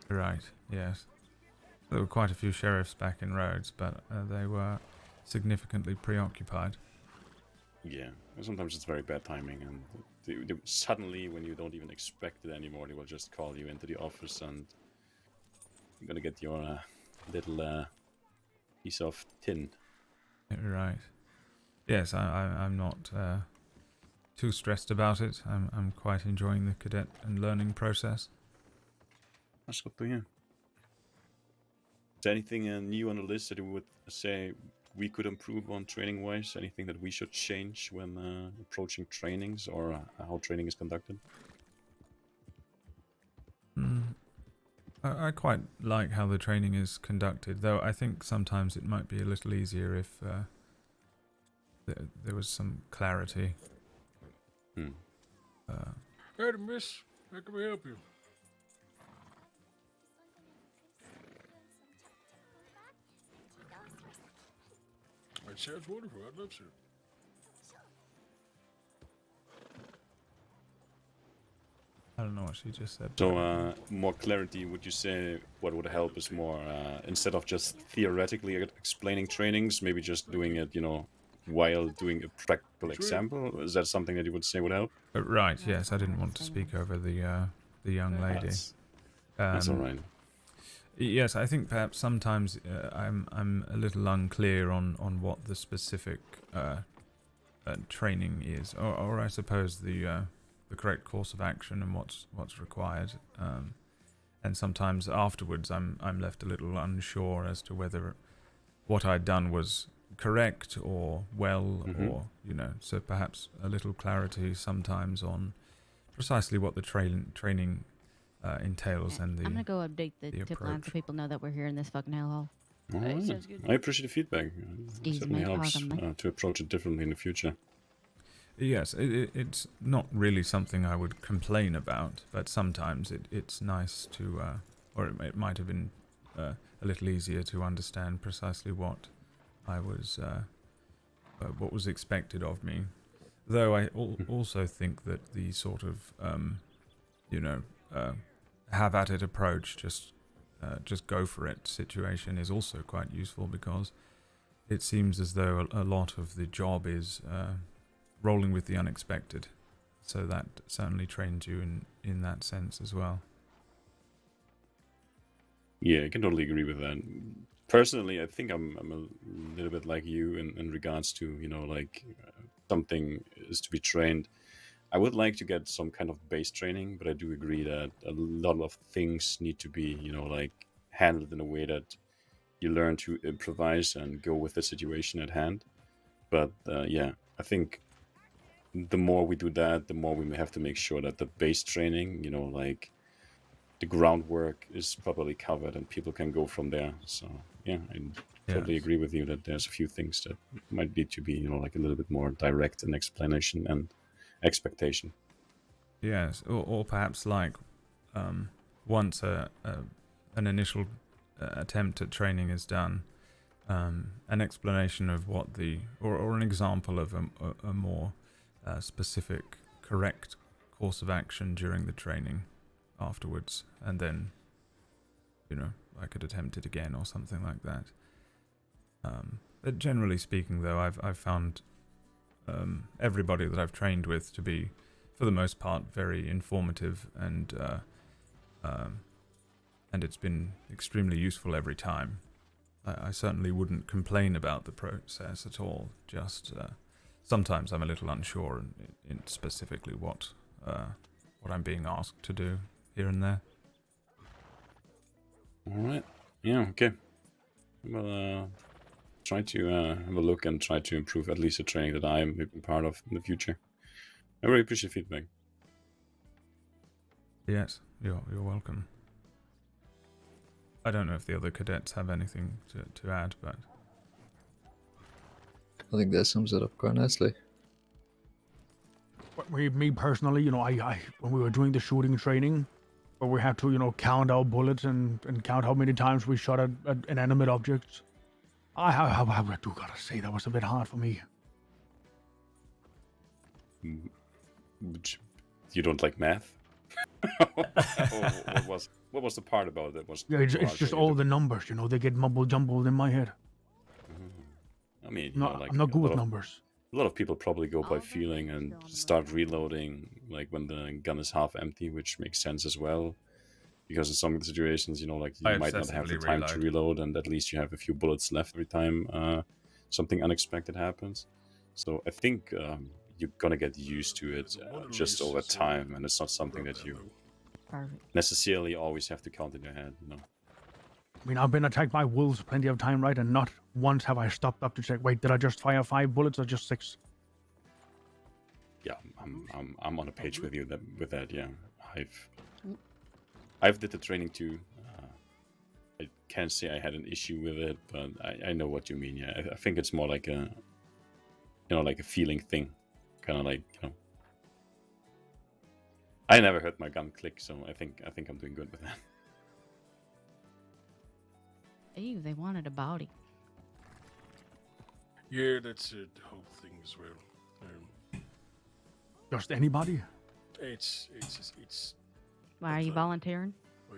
Right. Yes. There were quite a few sheriffs back in Rhodes, but they were significantly preoccupied. Yeah, and sometimes it's very bad timing, and suddenly, when you don't even expect it anymore, they will just call you into the office, and you're gonna get your little piece of tin. Right. Yes, I'm not too stressed about it. I'm quite enjoying the cadet and learning process. That's good to hear. Is there anything new on the list that you would say we could improve on training-wise? Anything that we should change when approaching trainings, or how training is conducted? I quite like how the training is conducted, though I think sometimes it might be a little easier if there was some clarity. Hey, miss, how can we help you? That sounds wonderful. I'd love to. I don't know what she just said. So, more clarity, would you say what would help is more, instead of just theoretically explaining trainings, maybe just doing it, you know, while doing a practical example? Is that something that you would say would help? Right, yes, I didn't want to speak over the young lady. That's all right. Yes, I think perhaps sometimes I'm a little unclear on what the specific training is, or I suppose the correct course of action and what's required. And sometimes afterwards, I'm left a little unsure as to whether what I'd done was correct or well, or so perhaps a little clarity sometimes on precisely what the training entails and the. I'm gonna go update the tip line so people know that we're here in this fucking hellhole. All right. I appreciate the feedback. It Excuse certainly me, helps pardon me. to approach it differently in the future. Yes, it's not really something I would complain about, but sometimes it's nice to, or it might have been a little easier to understand precisely what I was, what was expected of me. Though I also think that the sort of, have at it approach, just go for it situation is also quite useful, because it seems as though a lot of the job is rolling with the unexpected, so that certainly trains you in that sense as well. Yeah, I can totally agree with that. Personally, I think I'm a little bit like you in regards to, you know, like something is to be trained. I would like to get some kind of base training, but I do agree that a lot of things need to be, you know, like handled in a way that you learn to improvise and go with the situation at hand. But yeah, I think the more we do that, the more we may have to make sure that the base training, you know, like the groundwork is properly covered and people can go from there. So yeah, I totally agree with you that there's a few things that might need to be, you know, like a little bit more direct in explanation and expectation. Yes, or perhaps like once an initial attempt at training is done, an explanation of what the or an example of a more specific correct course of action during the training afterwards, and then I could attempt it again or something like that. But generally speaking, though, I've found everybody that I've trained with to be, for the most part, very informative, and it's been extremely useful every time. I certainly wouldn't complain about the process at all. Just sometimes I'm a little unsure in specifically what I'm being asked to do here and there. All right. Yeah. Okay. Well, try to have a look and try to improve at least the training that I am part of in the future. I really appreciate feedback. Yes, you're welcome. I don't know if the other cadets have anything to add, but I think that sums it up quite nicely. Me personally, you know, I when we were doing the shooting training, where we had to, you know, count our bullets and count how many times we shot at inanimate objects. I do gotta say that was a bit hard for me. You don't like math? What was the part about that? Was Yeah, it's hard just for you all to- the numbers, you know, they get mumble jumbled in my head. I mean, No, like I'm not good a lot with of- numbers. A lot of people probably go by feeling and start reloading like when the gun is half empty, which makes sense as well. Because in some situations, you know, like you I might not have the obsessively time to reload, and at least you have a few bullets left every time something unexpected happens. So I think you're gonna get used to it just over time, and it's not something that you necessarily always have to count in your head, you know. I mean, I've been attacked by wolves plenty of time, right? And not once have I stopped up to check. Wait, did I just fire 5 bullets or just 6? Yeah, I'm on a page with you with that. Yeah, I've did the training too. I can't say I had an issue with it, but I know what you mean. Yeah, I think it's more like a, you know, like a feeling thing, kind of like, you know. I never heard my gun click, so I think I'm doing good with that. Ew, they wanted a body. Yeah, that's the whole thing as well. Just anybody? It's Why are you volunteering? we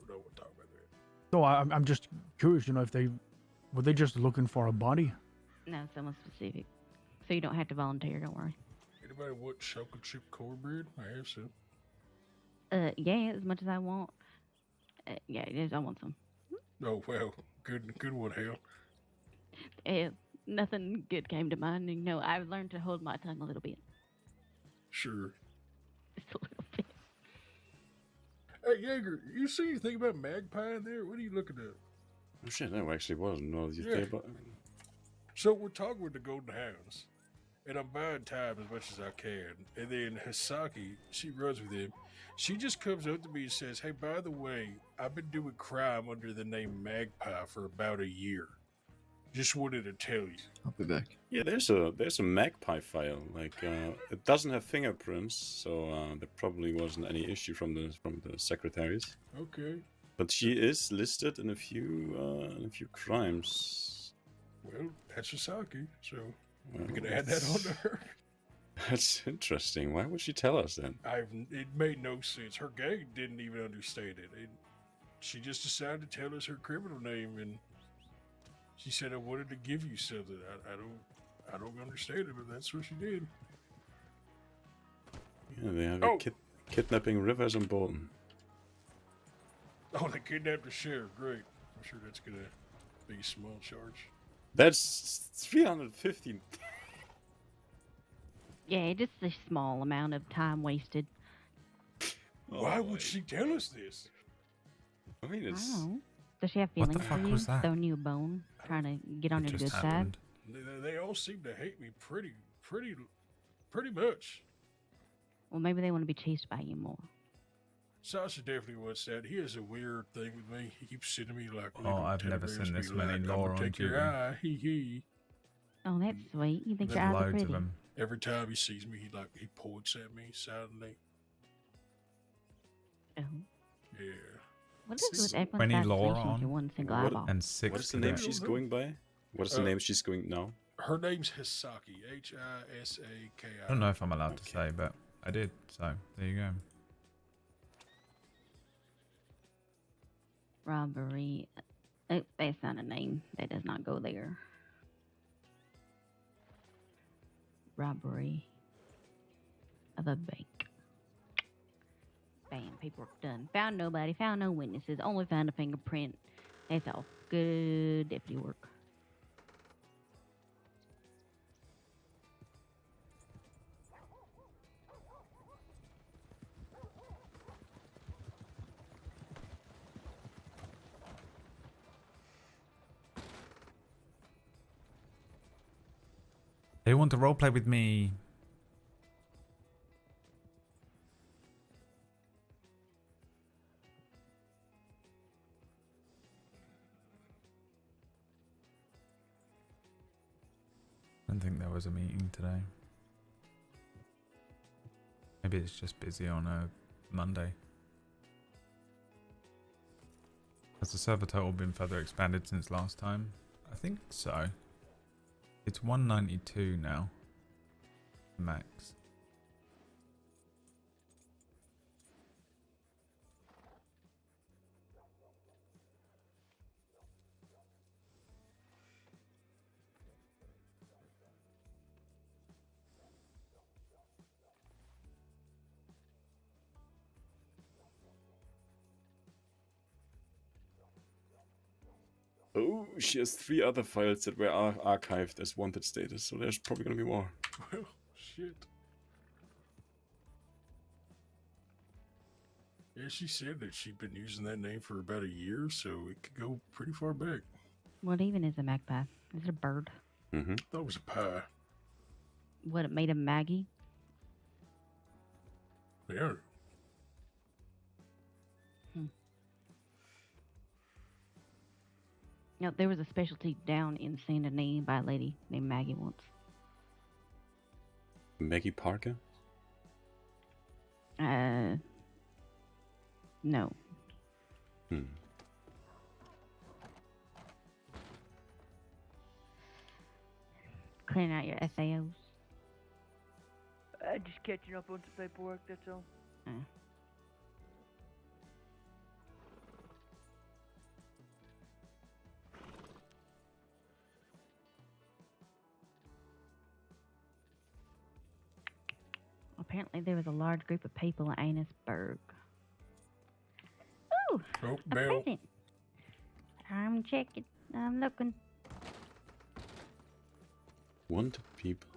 don't want to talk about that. So I'm just curious, you know, if were they just looking for a body? No, someone specific. So you don't have to volunteer, don't worry. Anybody want chocolate chip cornbread? I have some. Yeah, as much as I want. Yeah, yes, I want some. Oh well, good one, Hale. Nothing good came to mind. You know, I've learned to hold my tongue a little bit. Sure. Just a little bit. Hey Jaeger, you see anything about Magpie in there? What are you looking at? Oh shit, no, actually wasn't. No, you Yeah. think about. So we're talking with the Golden Hounds, and I'm buying time as much as I can. And then Hisaki, she runs with him. She just comes up to me and says, "Hey, by the way, I've been doing crime under the name Magpie for about a year. Just wanted to tell you." I'll be back. Yeah, there's a Magpie file. Like it doesn't have fingerprints, so there probably wasn't any issue from the secretaries. Okay. But she is listed in a few crimes. Well, that's Hisaki, so we can add that on to her. That's interesting. Why would she tell us then? It made no sense. Her gang didn't even understand it. She just decided to tell us her criminal name, and she said, "I wanted to give you something." I don't understand it, but that's what she did. Yeah, they have Oh. kidnapping Rivers and Bolton. Oh, they kidnapped the sheriff. Great. I'm sure that's gonna be a small charge. That's 350. Yeah, just a small amount of time wasted. Why would she tell us this? I mean, I it's. don't know. Does she have What the feelings fuck for you? was that? Throwing you a bone? Trying to get on It your just good happened. They all seem to hate me pretty much. Well, maybe they want to be chased by you more. Sasha definitely wants that. He has a weird thing with me. He keeps sending me like. Oh, I've never telegrams seen this be many like, lore "I'ma on take your duty." eye. Hee hee. Oh, that's sweet. You think There's your eyes are loads pretty? of them. Every time he sees me, he points at me silently. Oh. Yeah. What is with everyone's 20 lore fascination with your on, one single What- eyeball? and 6 What is the name cadet. she's going by? What is the name she's going now? Her name's Hisaki. Hisaki. I don't know if I'm allowed to say, but I did, so there you go. Robbery. Oh, that's not a name. That does not go there. Robbery of a bank. Bam, paperwork done. Found nobody, found no witnesses, only found a fingerprint. That's all. Good deputy work. They want to roleplay with me. I don't think there was a meeting today. Maybe it's just busy on a Monday. Has the server total been further expanded since last time? I think so. It's 192 now. Max. Oh, she has 3 other files that were archived as wanted status, so there's probably gonna be more. Well, shit. Yeah, she said that she'd been using that name for about a year, so it could go pretty far back. What even is a magpie? Is it a bird? Mm-hmm. That was a pie. What, it made of Maggie? Yeah. No, there was a specialty down in Saint Denis by a lady named Maggie once. Maggie Parker? No. Clearing out your SAOs. Just catching up on some paperwork, that's all. Apparently there was a large group of people in Annisburg. Ooh! Oh, a Bell. present. I'm checking. I'm looking. Wanted people.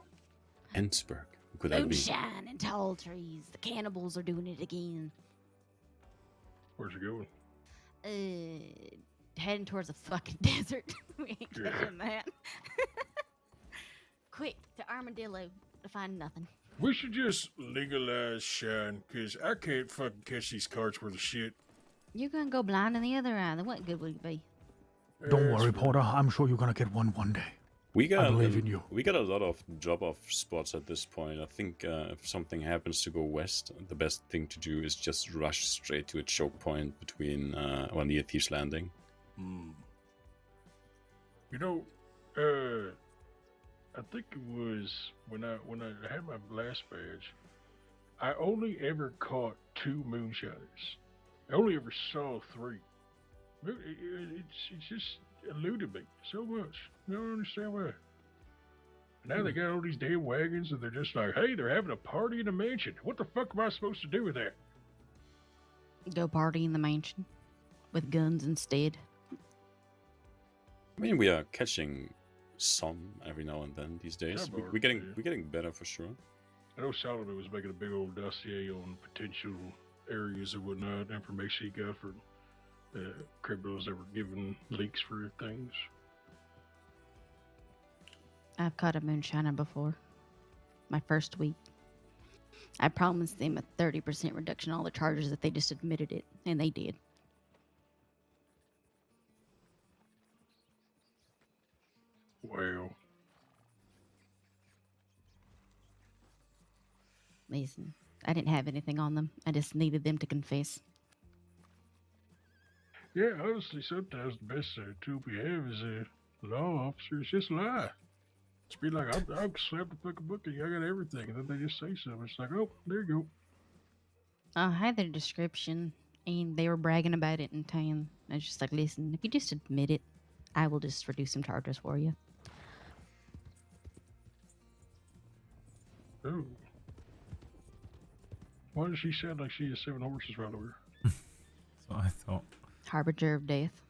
Ensburg. Who could that be? Moonshine and tall trees. The cannibals are doing it again. Where's it going? Heading towards a fucking desert. We ain't Yeah. catching that. Quick, to Armadillo to find nothing. We should just legalize shine, because I can't fucking catch these carts worth of shit. You're gonna go blind in the other eye. Then what good would it be? Don't worry, Porter. I'm sure you're gonna get one day. We got, I believe in you. We got a lot of drop-off spots at this point. I think if something happens to go west, the best thing to do is just rush straight to a choke point between, near Thieves Landing. You know, I think it was when I had my last badge, I only ever caught 2 moonshiners. I only ever saw 3. It's just eluded me so much. I don't understand why. Now they got all these damn wagons and they're just like, hey, they're having a party in the mansion. What the fuck am I supposed to do with that? Go party in the mansion with guns instead. I mean, we are catching some every now and then these days. Some are, We're getting better for sure. I know Solomon was making a big old dossier on potential areas and whatnot, information he got for criminals that were given leaks for things. I've caught a moonshiner before. My first week. I promised them a 30% reduction on all the charges if they just admitted it, and they did. Well, Listen, I didn't have anything on them. I just needed them to confess. yeah, honestly, sometimes the best tool we have is law officers just lie. Just be like, I'll slap the fucking book at you, I got everything, and then they just say something. It's like, oh, there you go. I had their description, and they were bragging about it in town. I was just like, listen, if you just admit it, I will just reduce some charges for you. Oh. Why does she sound like she has 7 horses right over her? That's what I thought. Harbinger of death.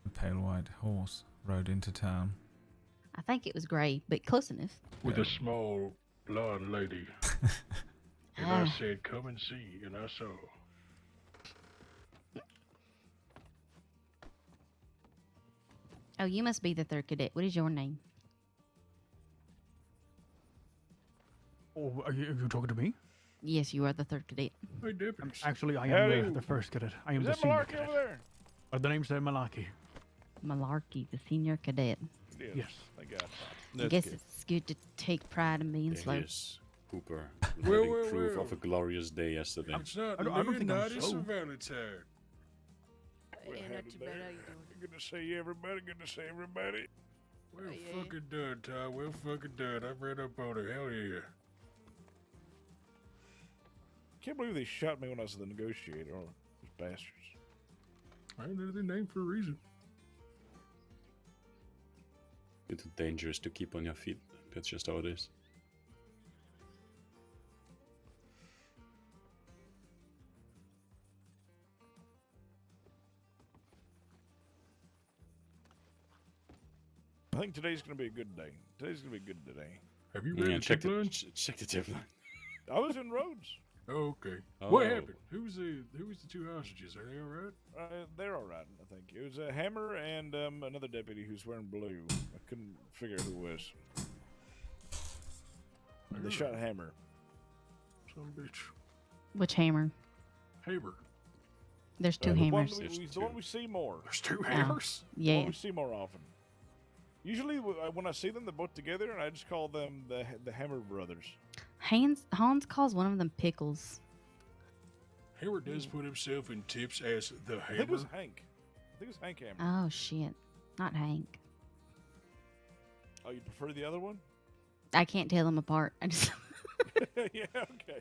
A pale white horse rode into town. I think it was grey, but close enough. With a small blonde lady. And I said, come and see, and I saw. Oh, you must be the 3rd cadet. What is your name? Oh, are you talking to me? Yes, you are the 3rd cadet. Hey, deputies. Actually, I Howdy. am the first cadet. I am Is the that senior Malarkey cadet. over there? The name's Malarkey. Malarkey, the senior cadet. It is. Yes. I got I guess it's good to take pride in being slow. Yes. pooper, Well, living well, proof well. of a glorious day yesterday. It's not I don't think I'm midnight, it's a so. Valentine. What Not happened too bad. there? How you doing? Good to see everybody. Good to see everybody. Well yeah. fucking done, Ty. Well fucking done. I read up on it. Hell yeah. Can't believe they shot me when I was the negotiator. Oh, those bastards. I know their name for a reason. It's dangerous to keep on your feet. That's just how it is. I think today's going to be a good day. Today's going to be a good day. Have you read the check tip line? check the tip line. I was in Rhodes. Oh, okay. Oh. What happened? Who was the two hostages? Are they all right? They're all right, I think. It was a Hammer and another deputy who's wearing blue. I couldn't figure out who it was. They shot Hammer. Some bitch. Which hammer? Hammer. There's two The one hammers. the one we see more. There's two Oh, hammers? The yeah. one we see more often. Usually, when I see them, they're both together, and I just call them the Hammer Brothers. Hans calls one of them Pickles. Hammer does put himself in tips as the I think it was Hammer. Hank. I think it was Hank Hammer. Oh shit, not Hank. Oh, you prefer the other one? I can't tell them apart. I just Yeah, okay.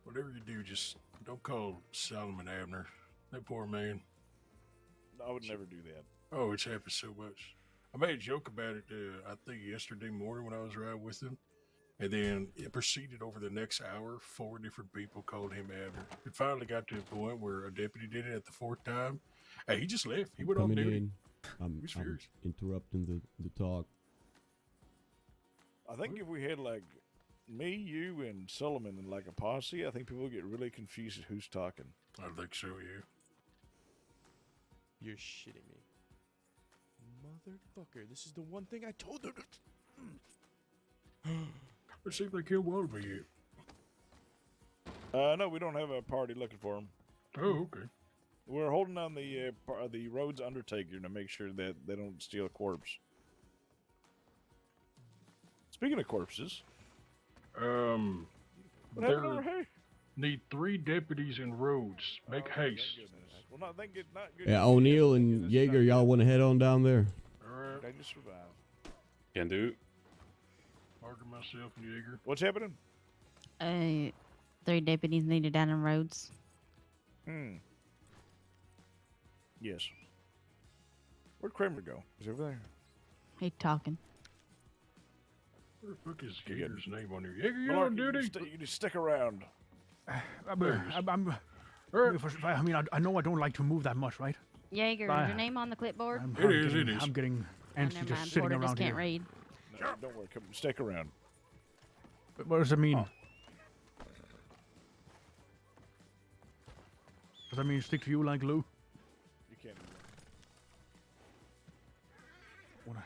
Whatever you do, just don't call Solomon Abner. That poor man. I would never do that. Oh, it's happened so much. I made a joke about it, I think yesterday morning when I was riding with him. And then it proceeded over the next hour. 4 different people called him Abner. It finally got to a point where a deputy did it at the 4th time. Hey, he just left. He went on Coming duty. in. I'm He was furious. interrupting the talk. I think if we had like me, you, and Solomon in like a posse, I think people would get really confused at who's talking. I think so, yeah. You're shitting me. Motherfucker, this is the one thing I told them to. Let's see if they killed Waterby yet. No, we don't have a party looking for him. Oh, okay. We're holding on the Rhodes Undertaker to make sure that they don't steal a corpse. Speaking of corpses, what happened over here? Need 3 deputies in Rhodes. Make haste. Well, not good. Yeah, O'Neill and Jaeger, y'all want to head on down there? Alright. They just survive. Can do. Parker, myself, and Jaeger. What's happening? 3 deputies needed down in Rhodes. Yes. Where'd Kramer go? Is he over there? He talking. Where the fuck is Jaeger's name on here? Jaeger, you Malarkey, on duty? You just stick around. I mean, I know I don't like to move that much, right? Jaeger, Bye. is your name on the clipboard? I'm It is. I'm getting Oh, antsy never just mind. sitting Porter around just can't here. read. No, don't worry. Come, stick around. What does it mean? Oh. Does that mean stick to you like glue? You can't do that.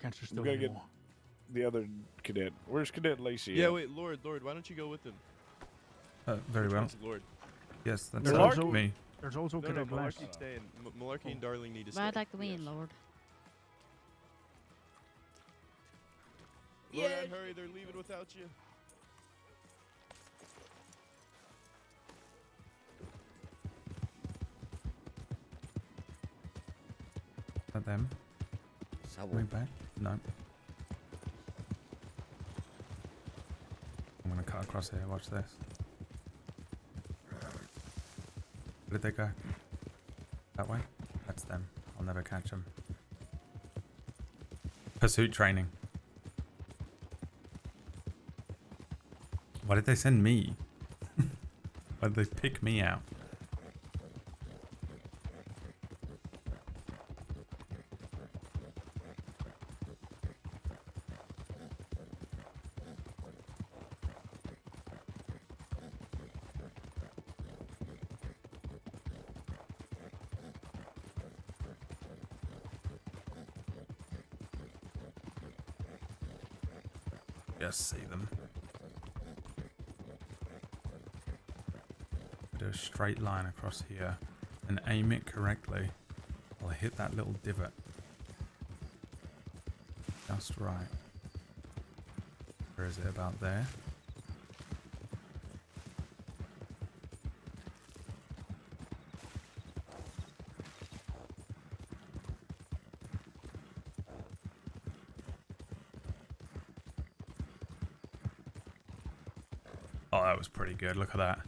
Can't just We still gotta get anymore. the other cadet. Where's Cadet Lacey? Yeah, at? wait, Lord, why don't you go with him? Very Which well. one's Lord? Yes, that's There's up also- to me. There's also No, Cadet Glass. Malarkey's staying. Malarkey and Darling need to stay. But I'd like to win, Lord. Lord, I'd hurry, they're leaving without you. Is that them? Coming back? No. I'm gonna cut across here. Watch this. Where did they go? That way? That's them. I'll never catch them. Pursuit training. Why did they send me? Why did they pick me out? Just see them. Do a straight line across here and aim it correctly. I'll hit that little divot. Just right. Or is it about there? Oh, that was pretty good. Look at that.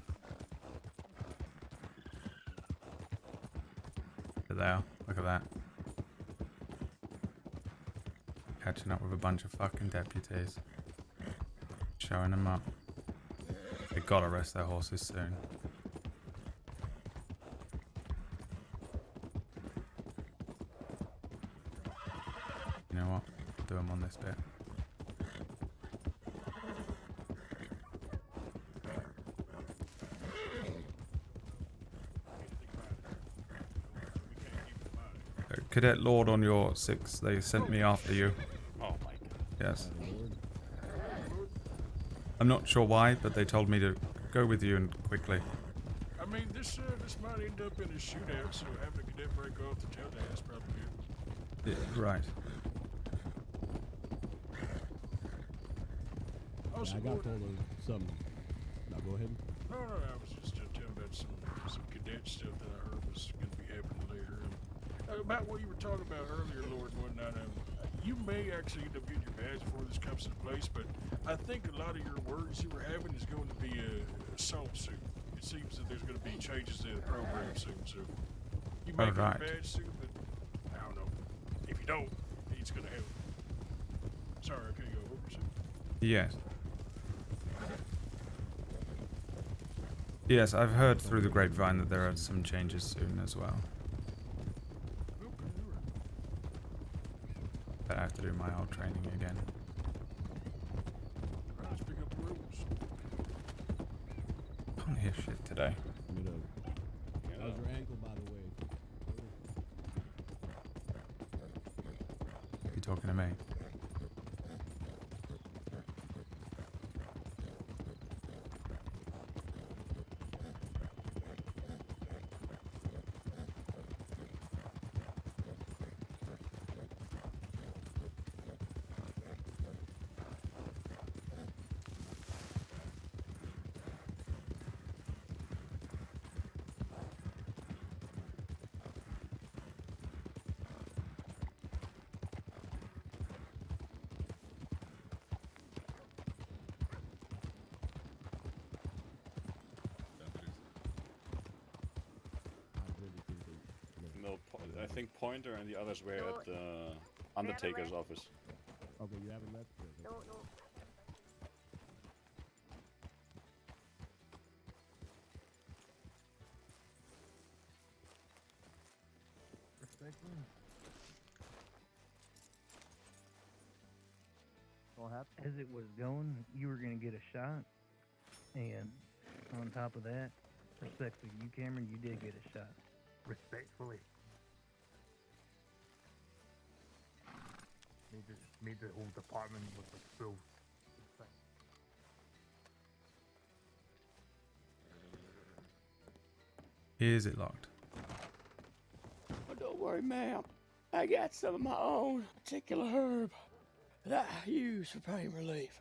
There. Look at that. Catching up with a bunch of fucking deputies. Showing them up. They gotta rest their horses soon. You know what? Do them on this bit. Cadet Lord on your 6, they sent me after you. Oh my god. Yes. I'm not sure why, but they told me to go with you and quickly. I mean, this might end up in a shootout, so having a cadet break off the tailgate is probably good. Yeah, right. Also, I got Lord, told of something. Now go ahead. No, I was just telling about some cadet stuff that I heard was going to be happening later. About what you were talking about earlier, Lord, and whatnot. You may actually end up getting your badge before this comes into place, but I think a lot of your worries you were having is going to be a assault suit. It seems that there's going to be changes to the program soon, so you may get Alright. a badge soon, but I don't know. If you don't, it's going to happen. Sorry, I can't go over soon. Yes. Yes, I've heard through the grapevine that there are some changes soon as well. But I have to do my old training again. Let's pick up the rules. Can't hear shit today. How's your ankle, by the way? You talking to me? No, I think Pointer and the others were at the Undertaker's office. Okay, you haven't left yet. No. As it was going, you were going to get a shot, and on top of that, respectfully, you, Cameron, you did get a shot. Respectfully. Made the whole department with the full. Is it locked? Oh, don't worry, ma'am. I got some of my own particular herb that I use for pain relief.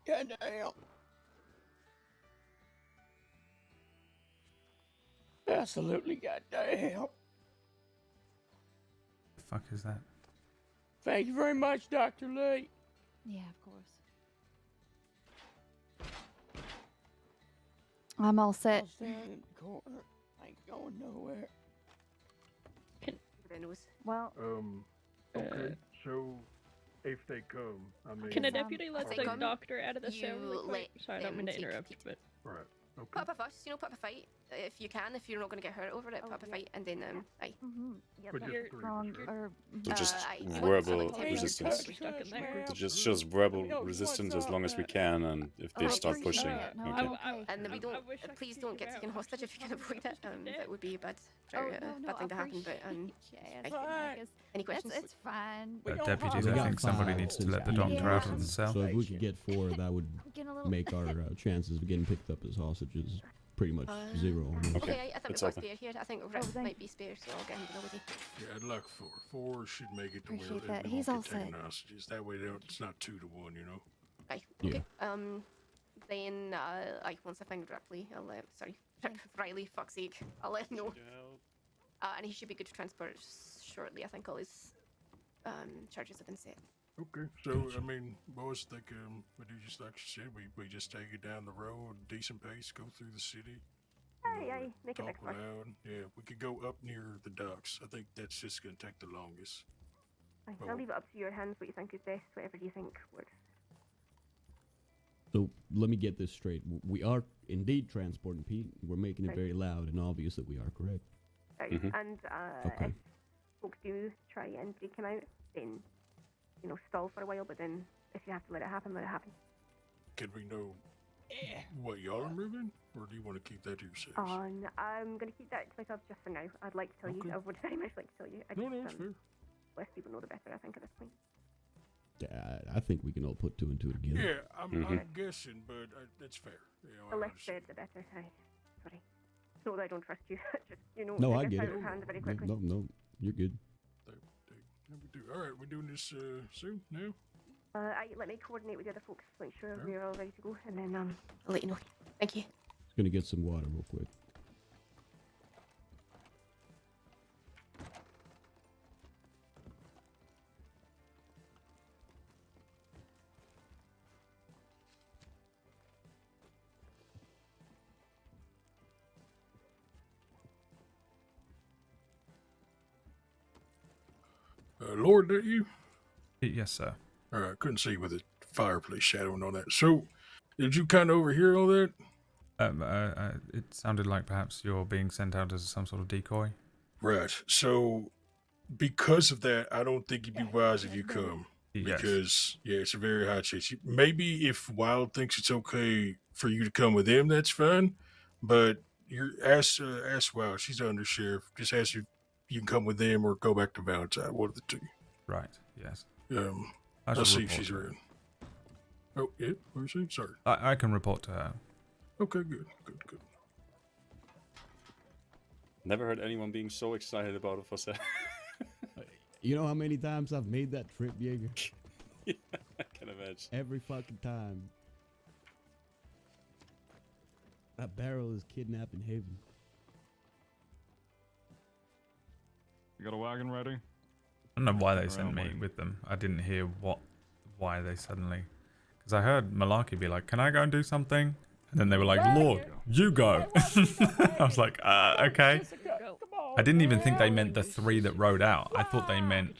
Goddamn. Absolutely goddamn. The fuck is that? Thank you very much, Dr. Lee. Yeah, of course. I'm all set. I'll stand in the corner. I ain't going nowhere. Well, Okay, so if they come, I mean... Can a deputy let If the they come, doctor out of the cell you really quick? let Sorry, I don't mean them to take a interrupt, peek. but... Right. Okay. Put up a fuss, put up a fight if you can. If you're not going to get hurt over it, put up a fight and then aye. Yep, But just you're the three of us, wrong. right? Or, So just aye. verbal Like, resistance. We're stuck in there. So just verbal resistance as long as we can, and if they Oh, start appreciate pushing, it. No, okay. And then we don't. wish I could Please keep don't you get out. taken hostage if you can avoid it. That would be a bad, Oh, bad thing to happen. But any questions? It's fine. Deputies, We I got think somebody 5 needs to since let the being doctor out of mentioned, the cell. So if we could get 4, that would Getting a little- make our chances of getting picked up as hostages pretty much zero. Almost. Okay, I think It's we've got open. spare here. I think Rick might be spare, so I'll get him to go with you. Yeah, I'd like 4. 4 should make it to where Appreciate they that. won't He's get all taken set. hostages. That way it's not 2 to 1, you know? Okay. Yeah. Okay. Then once I find Ripley, I'll sorry, Riley. Fuck's sake, I'll let him know. And he should be good to transport shortly. I think all his charges have been set. Okay, so I mean, boys, think we do just like you said. We just take it down the road, decent pace, go through the city. Aye, make it Talk big for us. loud. Yeah, we could go up near the docks. I think that's just gonna take the longest. I'll leave it up to your hands what you think is best, whatever you think works. So let me get this straight. We are indeed transporting Pete. We're making it Right. very loud and obvious that we are correct. Right. And Okay. if folks do try and break him out, then, stall for a while, but then if you have to let it happen, let it happen. Can we know what y'all are moving, or do you want to keep that to yourselves? I'm going to keep that to myself just for now. I'd like to tell you. I would very much like to tell you. No, it's fair. Less people know the better, I think, at this point. Yeah, I think we can all put two and two together. Yeah, I'm guessing, but that's fair. The less said, the better. Sorry. Know that I don't trust you. Just, No, I guess get out it. of hand very quickly. No, you're good. All right, we're doing this soon now. Let me coordinate with the other folks, make sure we're all ready to go, and then I'll let you know. Thank you. Just gonna get some water real quick. Lord, that you? Yes, sir. All right, couldn't see with the fireplace shadowing on that. So, did you kind of overhear all that? It sounded like perhaps you're being sent out as some sort of decoy. Right. So, because of that, I don't think it'd be wise if you come. Yes. Because, yeah, it's a very high chance. Maybe if Wild thinks it's okay for you to come with him, that's fine. But ask Wild. She's the undersheriff. Just ask her you can come with them or go back to Valentine. One of the two. Right. Yes. I'll see if she's around. Oh, yeah. Where's she? Sorry. I can report to her. Okay, good. Never heard anyone being so excited about it for sale. You know how many times I've made that trip, Jaeger? Yeah, I can imagine. Every fucking time. That barrel is kidnapping heaven. You got a wagon ready? I don't know why they Around sent me like- with them. I didn't hear why they suddenly. Because I heard Malarkey be like, "Can I go and do something?" And then they were like, "Lord, you go." I was like, "Okay." I didn't even think they meant the three that rode out. I thought they meant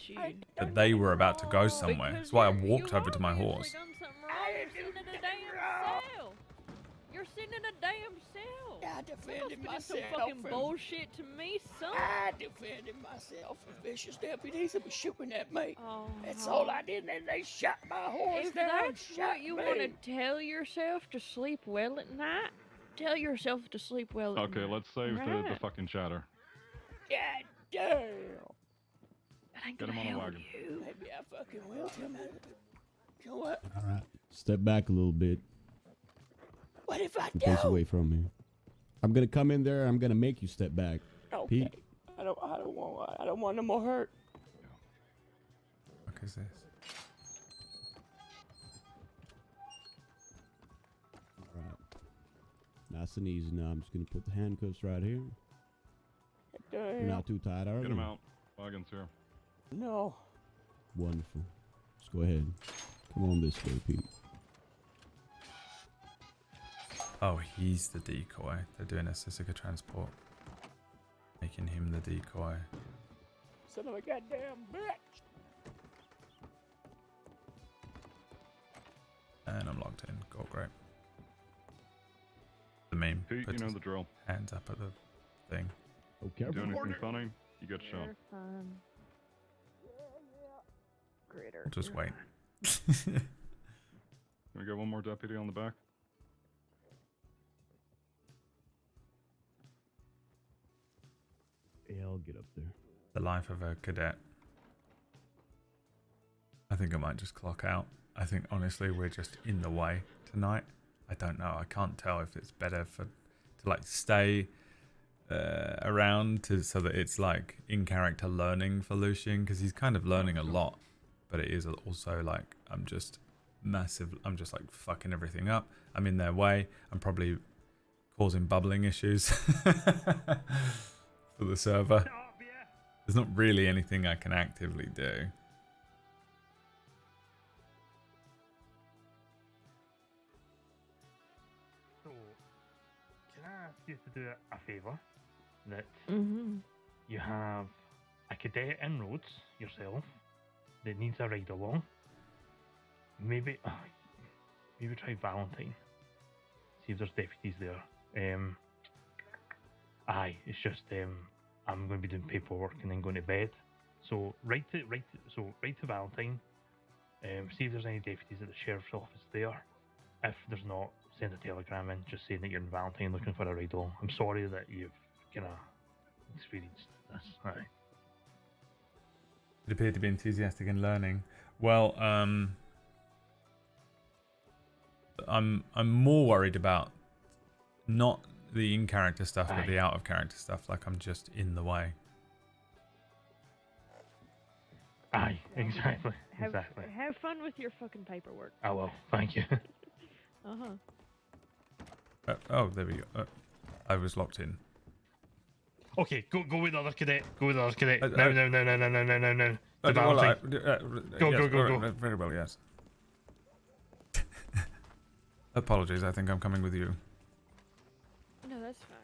that they were about to go somewhere. That's why I walked over to my horse. You're sitting in a damn cell. I defended Some myself. fucking from- bullshit to me, son. I defended myself from vicious deputies that were shooting at me. Oh, That's all I did, and then they shot my horse If down. that's shot what you me. want to tell yourself to sleep well at night, tell yourself to sleep well at Okay, night. let's save the Right. fucking chatter. God damn. I ain't Get him gonna on a help wagon. you. Maybe I fucking will. Tell me. You know what? All right. Step back a little bit. What if I and face don't? away from me. I'm gonna come in there. I'm gonna make you step back. Okay. Pete. I don't want no more hurt. What is this? All right. Nice and easy now. I'm just gonna put the handcuffs right here. You're Damn. not too tight, are Get you? him out. Wagon's here. No. Wonderful. Let's go ahead. Come on this way, Pete. Oh, he's the decoy. They're doing a Sisika transport. Making him the decoy. Son of a goddamn bitch. And I'm locked in. Go great. The meme. Pete, puts you know his the drill. Hands up at the thing. Oh, You do careful. anything funny, you get shot. You're fine. Gritter. Just you're wait. Can we get one more deputy on the back? Yeah, I'll get up there. The life of a cadet. I think I might just clock out. I think honestly we're just in the way tonight. I don't know. I can't tell if it's better to like stay around so that it's like in character learning for Lucien, because he's kind of learning a lot, but it is also like I'm just massive. I'm just like fucking everything up. I'm in their way. I'm probably causing bubbling issues for the server. There's not really anything I can actively do. So, can I ask you to do a favour? That Mm-hmm. you have a cadet en route yourself that needs a ride along. Maybe try Valentine. See if there's deputies there. Aye, it's just I'm going to be doing paperwork and then going to bed. So write to Valentine. See if there's any deputies at the sheriff's office there. If there's not, send a telegram in just saying that you're in Valentine looking for a ride along. I'm sorry that you've kind of experienced this. Aye. It appeared to be enthusiastic in learning. Well, I'm more worried about not the in-character stuff, but the out-of-character stuff. Like I'm just in the way. Aye, exactly. Have fun with your fucking paperwork. I will. Thank you. Oh, there we go. I was locked in. Okay, go with the other cadet. Go with the other cadet. No. To Well, Valentine. Go. Very well, yes. Apologies, I think I'm coming with you. No, that's fine.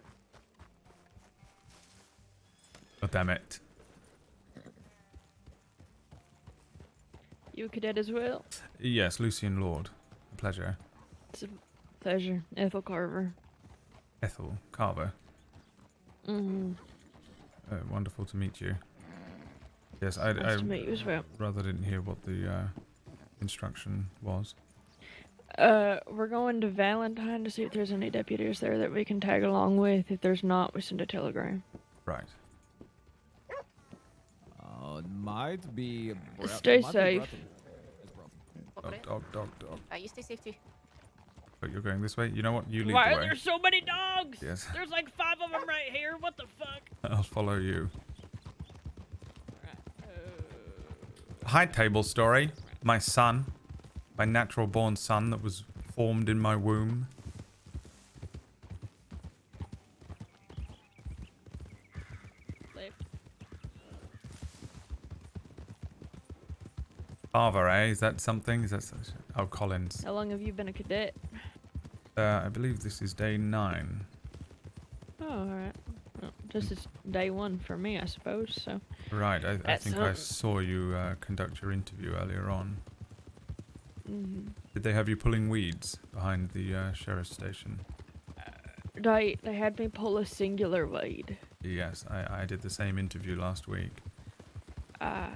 Oh, damn it. You a cadet as well? Yes, Lucien Lorde. Pleasure. It's a pleasure. Ethel Carver. Ethel Carver. Mm-hmm. Wonderful to meet you. Yes, Nice to meet you as well. rather didn't hear what the instruction was. We're going to Valentine to see if there's any deputies there that we can tag along with. If there's not, we send a telegram. Right. It might be. Stay safe. Dog. You stay safe too. But you're going this way? You know what? You lead Why the are way. there so many dogs? Yes. There's like 5 of them right here. What the fuck? I'll follow you. High table story. My son. My natural born son that was formed in my womb. Left. Carver, eh? Is that something? Is that oh, Collins. How long have you been a cadet? I believe this is day 9. Oh, alright. Well, this is day 1 for me, I suppose, so. Right, I That's think I saw you conduct your interview earlier on. Mm-hmm. Did they have you pulling weeds behind the sheriff's station? They had me pull a singular weed. Yes, I did the same interview last week. How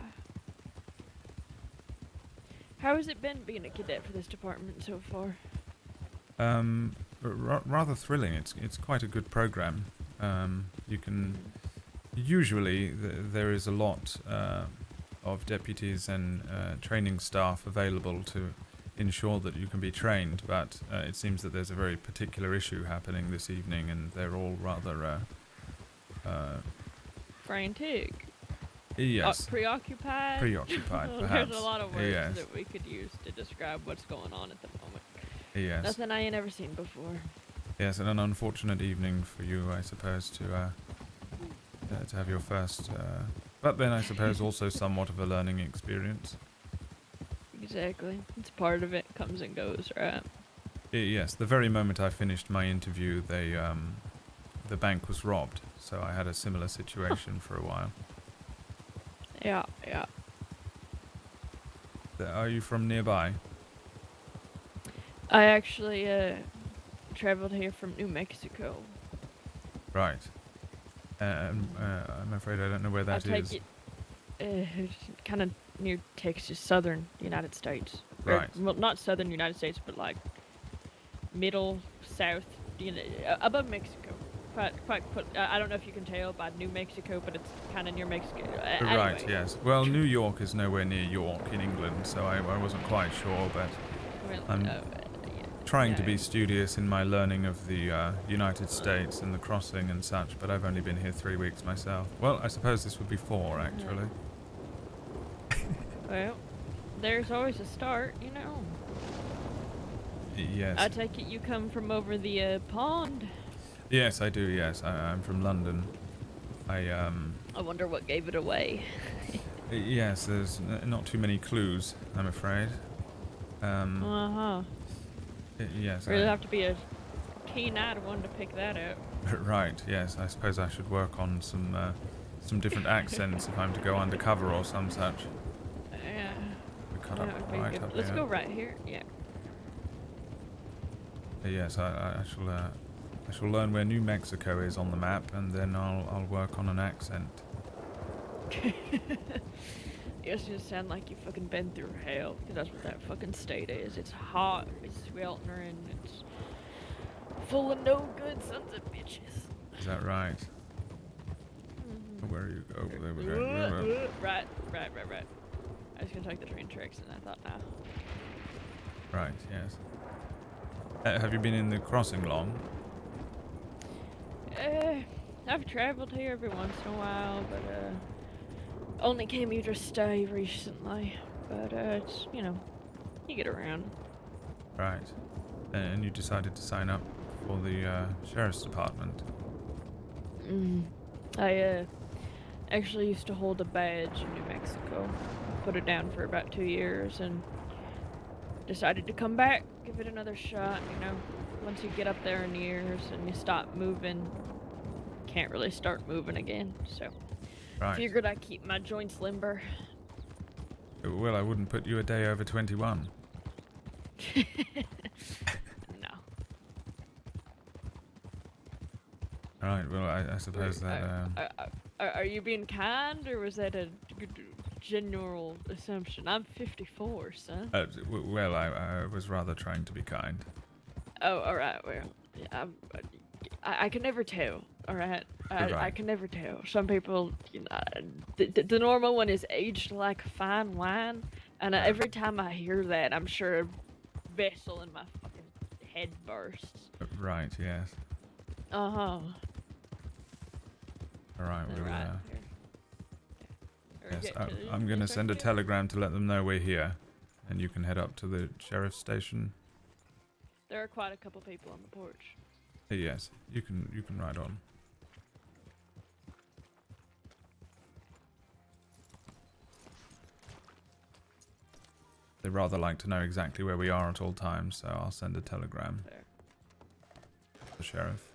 has it been being a cadet for this department so far? Rather thrilling. It's quite a good program. You can usually there is a lot of deputies and training staff available to ensure that you can be trained, but it seems that there's a very particular issue happening this evening, and they're all rather Frantic. yes, Preoccupied. Preoccupied, perhaps. There's a lot of words Yes. that we could use to describe what's going on at the moment. Yes. Nothing I ain't ever seen before. Yes, and an unfortunate evening for you, I suppose, to have your first. But then I suppose also somewhat of a learning experience. Exactly. It's part of it. Comes and goes, right? Yes, the very moment I finished my interview, the bank was robbed, so I had a similar situation for a while. Yeah. Are you from nearby? I actually traveled here from New Mexico. Right. I'm afraid I don't know where that I is. take it kind of near Texas, southern United States. Right. Well, not southern United States, but like middle, south, above Mexico. Quite. I don't know if you can tell by New Mexico, but it's kind of near Mexico. Right. Anyway. Yes. Well, New York is nowhere near York in England, so I wasn't quite sure, but I'm trying to be studious in my learning of the United States and the crossing and such, but I've only been here 3 weeks myself. Well, I suppose this would be 4, actually. Well, there's always a start, you know. Yes. I take it you come from over the pond. Yes, I do. Yes, I'm from London. I wonder what gave it away. Yes, there's not too many clues, I'm afraid. Uh-huh. Yes, Really have to be a keen-eyed one to pick that out. Right, yes, I suppose I should work on some different accents if I'm to go undercover or some such. Yeah. We cut That up would be right good. up Let's here. go right here. Yeah. Yes, I shall learn where New Mexico is on the map, and then I'll work on an accent. Yes, you sound like you fucking been through hell, because that's what that fucking state is. It's hot, it's sweltering, it's full of no good sons of bitches. Is that right? Where are you? Oh, there we go. Right. I was gonna take the train tracks, and I thought, nah. Right, yes. Have you been in the crossing long? I've traveled here every once in a while, but only came here to stay recently. But it's, you know, you get around. Right. And you decided to sign up for the sheriff's department. I actually used to hold a badge in New Mexico. Put it down for about 2 years and decided to come back, give it another shot, you know. Once you get up there in years and you stop moving, can't really start moving again, so Right. figured I'd keep my joints limber. Well, I wouldn't put you a day over 21. No. Right, well, I suppose that... Are you being kind, or was that a general assumption? I'm 54, son. well, I was rather trying to be kind. Oh, alright, well, yeah, I can never tell, alright? I can never tell. Some people, you know, the normal one is aged like fine wine, and every time I hear that, I'm sure a vessel in my fucking head bursts. Right, yes. Uh-huh. Alright, we'll... Right. Yes, I'm going to send a telegram to let them know we're here, and you can head up to the sheriff's station. There are quite a couple people on the porch. Yes, you can ride on. They rather like to know exactly where we are at all times, so I'll send a telegram. Fair. The sheriff.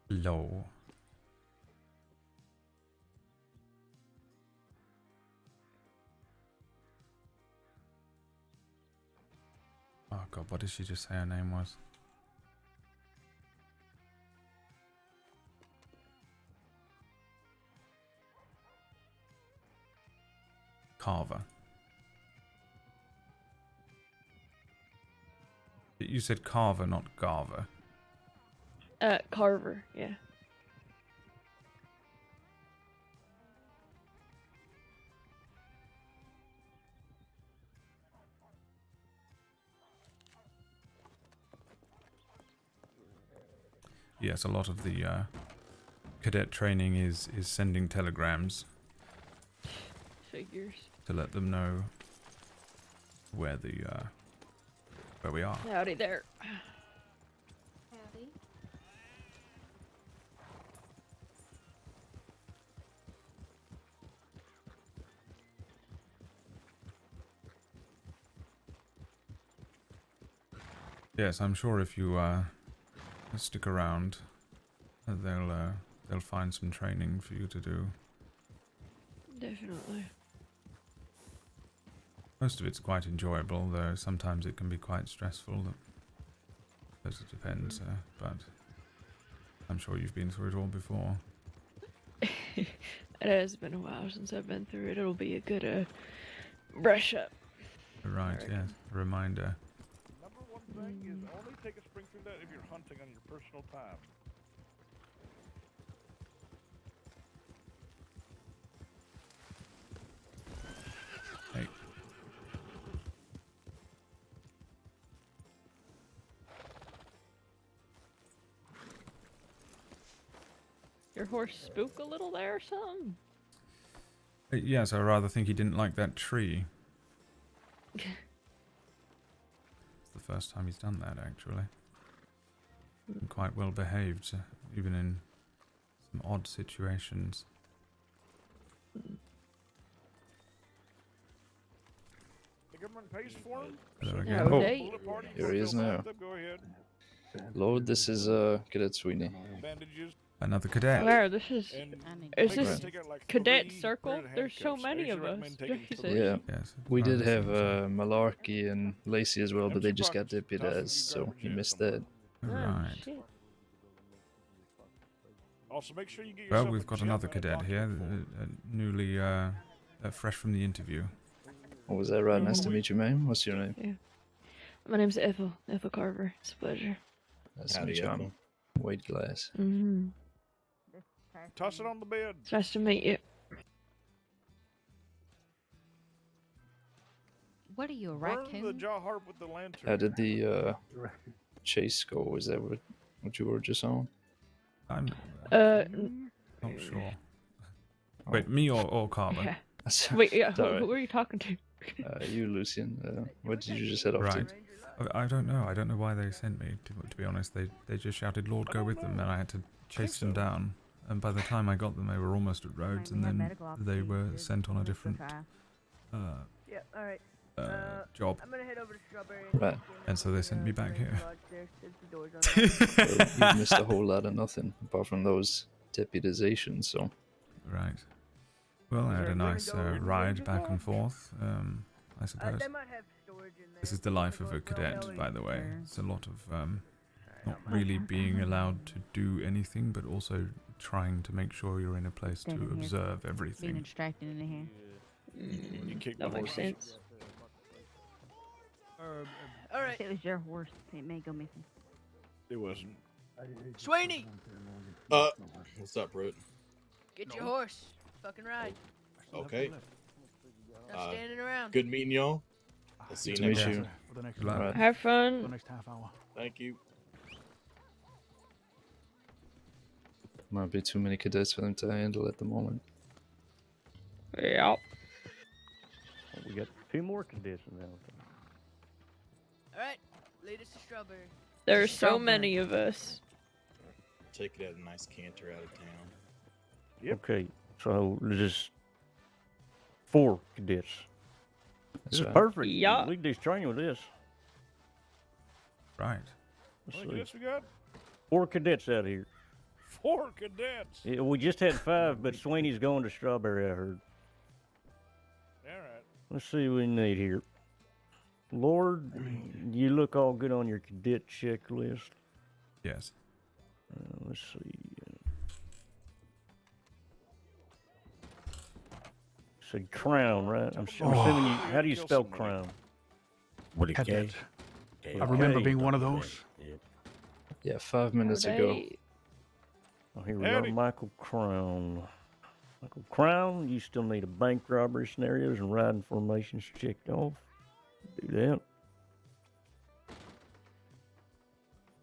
Low. Oh god, what did she just say her name was? Carver. You said Carver, not Garver. Carver, yeah. Yes, a lot of the cadet training is sending telegrams. Figures. To let them know where we are. Howdy there. Howdy. Yes, I'm sure if you stick around, they'll find some training for you to do. Definitely. Most of it's quite enjoyable, though sometimes it can be quite stressful. I suppose it depends, but I'm sure you've been through it all before. It has been a while since I've been through it. It'll be a good brush up. Right, yes, a reminder. Number one thing is only take a spring through that if you're hunting on your personal time. Hey. Your horse spook a little there or something? Yes, I rather think he didn't like that tree. It's the first time he's done that, actually. And quite well behaved, even in some odd situations. The government pays for him. Hello So if again. you Oh, want a bullet party, here go he is fill now. mine up, go ahead. Lord, this is Cadet Sweeney. Bandages. Another cadet. Where this is this take out like cadet 3 circle? pairs of There's so handcuffs. I many usually of us. recommend taking Jesus. 3. Yeah, Yes, we rather did have seems so. Malarkey and Lacey as well, but they Empty just got pockets. Toss 'em in deputized, your so garbage he in missed somewhere. that. Right. Shit. Also, make sure you get Well, yourself we've a got gem another and a cadet here, document folder. newly fresh from the interview. What was that, right? Nice to meet you, ma'am. What's your name? Yeah. My name's Ethel. Ethel Carver. It's a pleasure. Nice to meet you. I'm Wade Glass. Mm-hmm. Toss it on the bed. It's nice to meet you. What are you, a Burn the raccoon? jaw harp with the lantern. How did the chase go? Was that what you were just on? I'm Uh, not sure. Wait, me or Carver? yeah. Wait, yeah. Sorry. Who are you talking to? You, Lucien. What did you just head off Right. to? I don't know. I don't know why they sent me. To be honest, they just shouted, "Lord, go with them," and I had to chase them down. And by the time I got them, they were almost at Rhodes, and then they were sent on a different Yeah, alright. job. I'm gonna head over to Strawberry. Right. And so they sent me back here. Well, you missed a whole lot of nothing, apart from those deputizations, so... Right. Well, I had a nice ride back and forth, I suppose. They might have storage in there. This is the life of a cadet, by the way. It's a lot of not really being allowed to do anything, but also trying to make sure you're in a place to observe Being everything. distracted in here. You kick That my makes horse. sense. Alright. If it was your horse, it may go missing. It wasn't. Sweeney! What's up, Brute? Get your horse. Fucking ride. Okay. Not standing around. Good meeting y'all. I'll see you Good to next meet year. you. For the next Good luck. Right. Have the fun. next half hour. Thank you. Might be too many cadets for them to handle at the moment. Yep. We got 2 more cadets in there. Alright. Lead us to Strawberry. There are so many of us. Take it at a nice canter out of town. Okay, so there's 4 cadets. That's This is right. perfect. Yeah. We can do training with this. Right. Let's How see. many cadets we got? 4 cadets out here. 4 cadets. Yeah, we just had 5, but Sweeney's going to Strawberry, I heard. Alright. Let's see what we need here. Lord, you look all good on your cadet checklist. Yes. Let's see. Said crown, right? I'm assuming you. How do you spell crown? Cadet. I remember being one of those. Yeah, 5 minutes ago. Oh, here we are, Michael Crown. Michael Crown, you still need a bank robbery scenarios and riding formations checked off. Do that.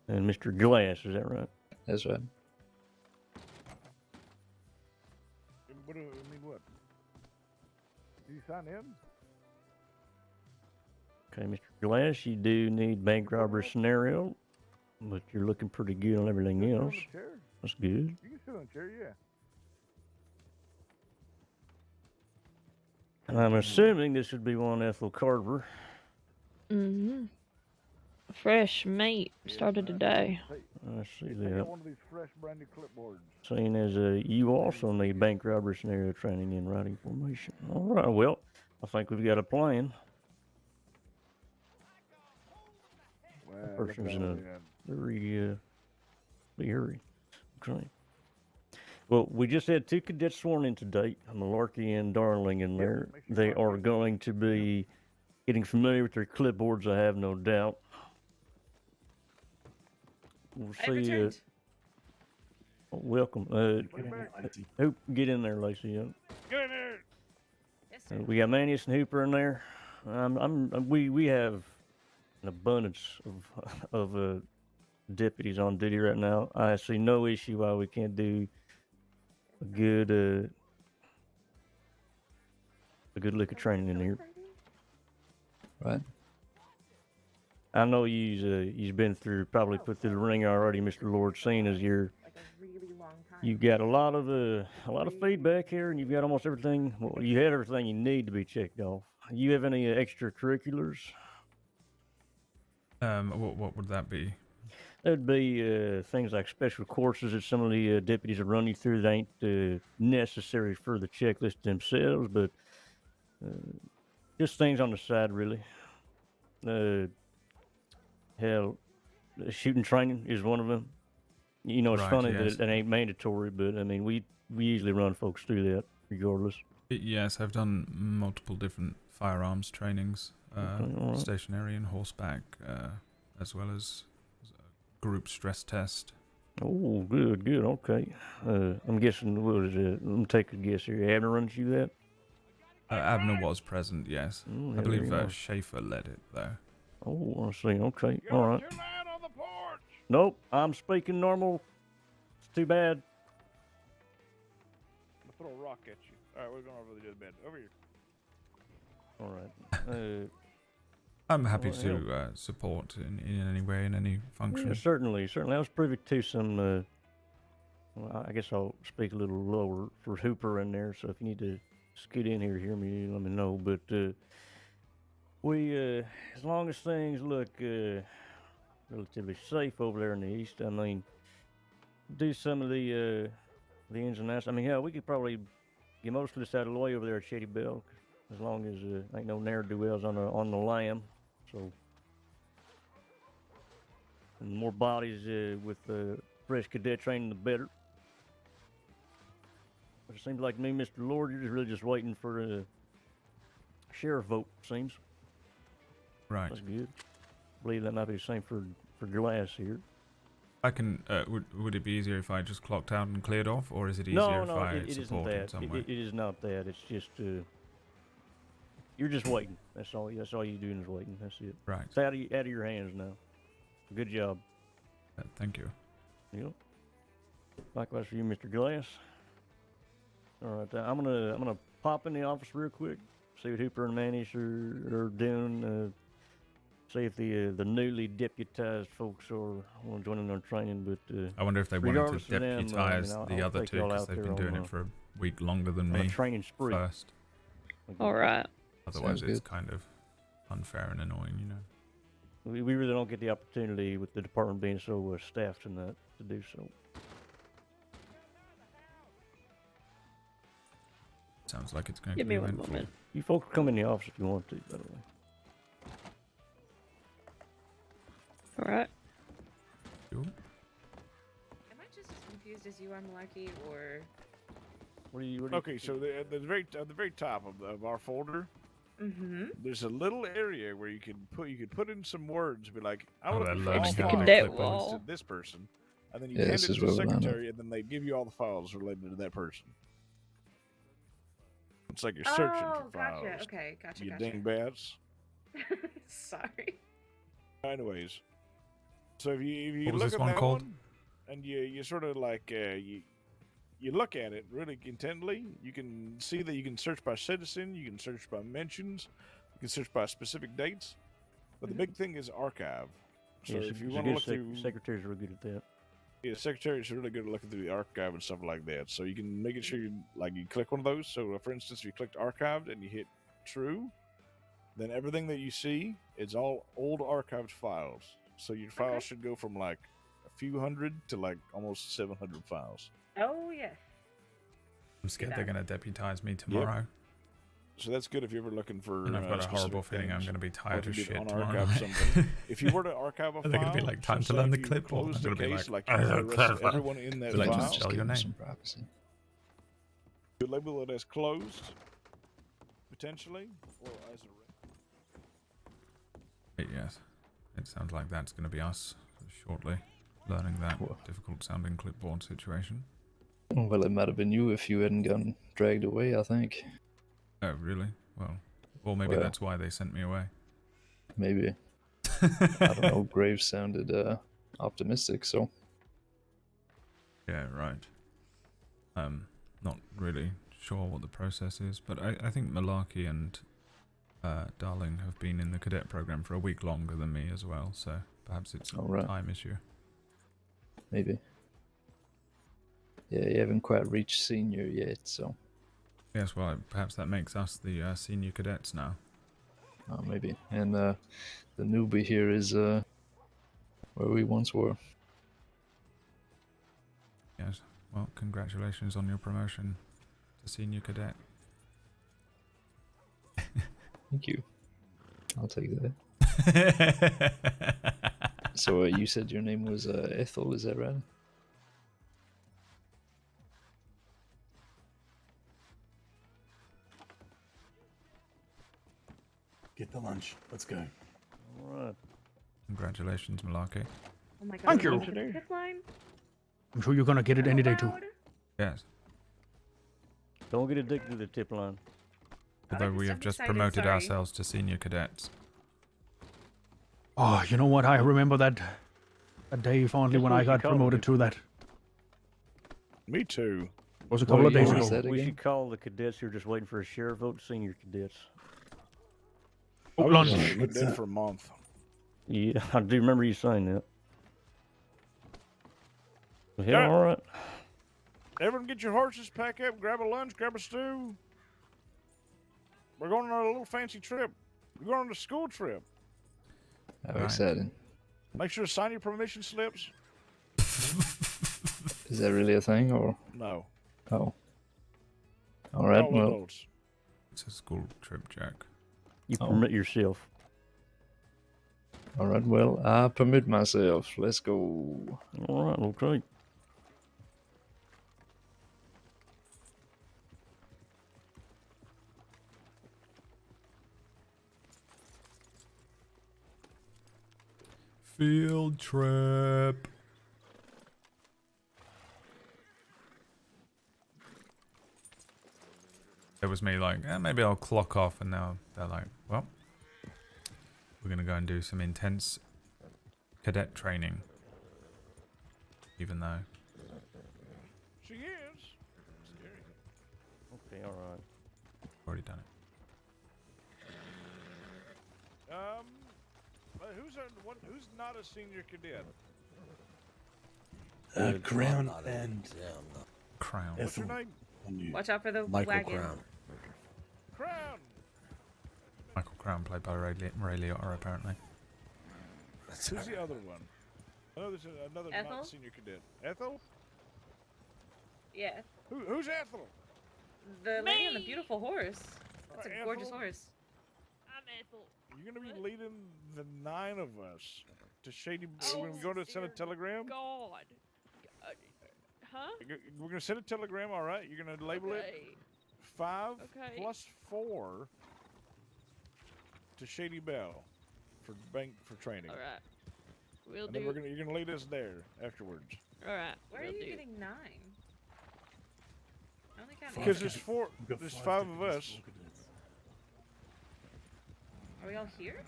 And Mr. Glass, is that right? That's right. What do I mean, what? Did you sign in? Okay, Mr. Glass, you do need bank robbery scenario, but you're looking pretty good on everything else. That's good. You can sit on a chair, yeah. And I'm assuming this would be one Ethel Carver. Mm-hmm. Fresh meat started today. I see I that. got one of these fresh brand new clipboards. Seeing as you also need bank robbery scenario training in writing formation. All right, well, I think we've got a plan. That person's in a very big hurry. Okay. Well, we just had 2 cadets sworn in to date, Malarkey and Darling in there. They are going to be getting familiar with their clipboards, I have no doubt. We'll see you. Welcome. Hoop, get in there, Lacey. Get in there! We got Manius and Hooper in there. We have an abundance of deputies on duty right now. I see no issue why we can't do a good a good lick of training in here. Right. I know you've been through, probably put through the ring already, Mr. Lord, seeing as you've got a lot of feedback here, and you've got almost everything. Well, you had everything you need to be checked off. You have any extracurriculars? What would that be? There'd be things like special courses that some of the deputies will run you through that ain't necessary for the checklist themselves, but just things on the side, really. Hell, shooting training is one of them. You know, it's Right, funny yes. that it ain't mandatory, but I mean, we usually run folks through that regardless. Yes, I've done multiple different firearms trainings, Okay, all right. stationary and horseback, as well as group stress test. Oh, good, okay. I'm guessing, what is it? Let me take a guess here. Abner runs you that? Abner was present, yes. Oh, I yeah, believe there you are. Schaefer led it, though. Oh, I see. Okay, all right. Nope, I'm speaking normal. It's too bad. I'm gonna throw a rock at you. All right, we're going over to the other bed. Over here. All right. I'm happy well, to support in any way, in any function. Yeah, certainly. I was privy to some. Well, I guess I'll speak a little lower for Hooper in there. So if you need to scoot in here, hear me, let me know. But we, as long as things look relatively safe over there in the east, I mean, do some of the ins and outs. I mean, hell, we could probably get most of this out of the way over there at Shady Bell, as long as ain't no ne'er-do-wells on the lam. So, and the more bodies with fresh cadet training, the better. But it seems like to me, Mr. Lord, you're just really just waiting for a sheriff vote, seems. Right. That's good. I believe that might be the same for Glass here. I can. Would it be easier if I just clocked out and cleared off, or is it easier No, if no, I it isn't support in that. some way? It is not that. It's just you're just waiting. That's all. That's all you're doing is waiting. That's it. Right. It's out of your hands now. Good job. Thank you. Yep. Likewise for you, Mr. Glass. All right, I'm gonna pop in the office real quick, see what Hooper and Manish are doing. See if the newly deputized folks want to join in their training. But I wonder if they wanted regardless to of them, deputize I'll the other take two, y'all because out they've there been doing on it for a week longer than on a me. training spree. First. All right. Otherwise, Sounds it's good. kind of unfair and annoying, you know. We really don't get the opportunity with the department being so staffed and that to do so. Sounds like it's going Give to me be one eventful. moment. You folks come in the office if you want to, by the way. All right. Cool. Am I just as confused as you are, Malarkey, or? What do you Okay, so at the very top of our folder, Mm-hmm. there's a little area where you could put in some words, be like, I Oh, want they're to loading the up cadet clipboards. wall. to this person, and then you Yeah, hand this it is to the where we're landing. secretary, and then they give you all the files related to that person. It's like you're Oh, searching for gotcha. files. Okay, gotcha. You gotcha. dingbats. Sorry. Anyways, so if you What was look this at one that called? one, and you sort of like you look at it really intently, you can see that you can search by citizen, you can search by mentions, you can search by specific dates, but the big thing is archive. So Yes, if you it's a want to good look through, secretaries are good at that. yeah, secretary is really good at looking through the archive and stuff like that. So you can make it sure you click one of those. So for instance, if you clicked archived and you hit true, then everything that you see is all old archived files. So your files should go from like a few hundred to like almost 700 files. Oh yes. I'm scared they're going to deputize me tomorrow. So that's good if you're ever looking for. And I've got a specific horrible feeling I'm things, going to be or tired if as you did shit tomorrow unarchive night. something. If you were to archive a Are they file, going to be like, time so to say learn the if you clipboard? closed I'm the going to be case, like, you arrested everyone in that Feel like file. just tell your keeping name. some privacy. You label it as closed, potentially, or as a. Yes, it sounds like that's going to be us shortly, learning that difficult sounding clipboard situation. Well, it might have been you if you hadn't gotten dragged away, I think. Oh, really? Well, or maybe Well. that's why they sent me away. Maybe. I don't know. Graves sounded optimistic, so. Yeah, right. Not really sure what the process is, but I think Malarkey and Darling have been in the cadet program for a week longer than me as well, so perhaps it's a time issue. Maybe. Yeah, you haven't quite reached senior yet, so. Yes, well, perhaps that makes us the senior cadets now. Oh, maybe. And the newbie here is where we once were. Yes. Well, congratulations on your promotion to senior cadet. Thank you. I'll take that. So you said your name was Ethel, is that right? Get the lunch. Let's go. All right. Congratulations, Malarkey. Oh my god. Thank you. Zip line? I'm sure you're gonna get it any day too. Allowed? Yes. Don't get addicted to the tip line. Although we have just excited, promoted sorry. ourselves to senior cadets. Oh, you know what? I remember that day fondly Guess when what I you got call it? promoted to that. Me too. It was a couple of days was ago. that We again? should call the cadets who are just waiting for a sheriff vote senior cadets. I was London. a cadet for a month. Yeah, I do remember you saying that. Well, yeah, Yeah. all right. Everyone get your horses, pack up, grab a lunch, grab a stew. We're going on a little fancy trip. We're going on a school trip. How exciting. Make sure to sign your permission slips. Is that really a thing, or? No. Oh. Alright, All well. adults. It's a school trip, Jack. You Oh. permit yourself. Alright, well, I permit myself. Let's go. All right, okay. Field trip. It was me like, maybe I'll clock off, and now they're like, well, we're gonna go and do some intense cadet training. Even though She is. Scary. Okay, all right. already done it. Who's not a senior cadet? Crown and Crown. What's your name? Watch out for the Michael wagon. Crown. Crown. Michael Crown, played by Ray Liotta, apparently. Who's the other one? Oh, there's another Ethel? not senior cadet. Ethel? Yeah. Who's Ethel? The lady on the beautiful horse. That's a Ethel? gorgeous horse. I'm Ethel. You're gonna be leading the 9 of us to Shady. Oh, we're going to send a telegram. God. Huh? We're gonna send a telegram. All right. You're gonna label it 5 Okay. plus 4 to Shady Bell for training. All right. We'll And do. then you're gonna lead us there afterwards. All right. Where are you getting 9? I only got Because 8. there's 4. There's 5 of us. Are we all here?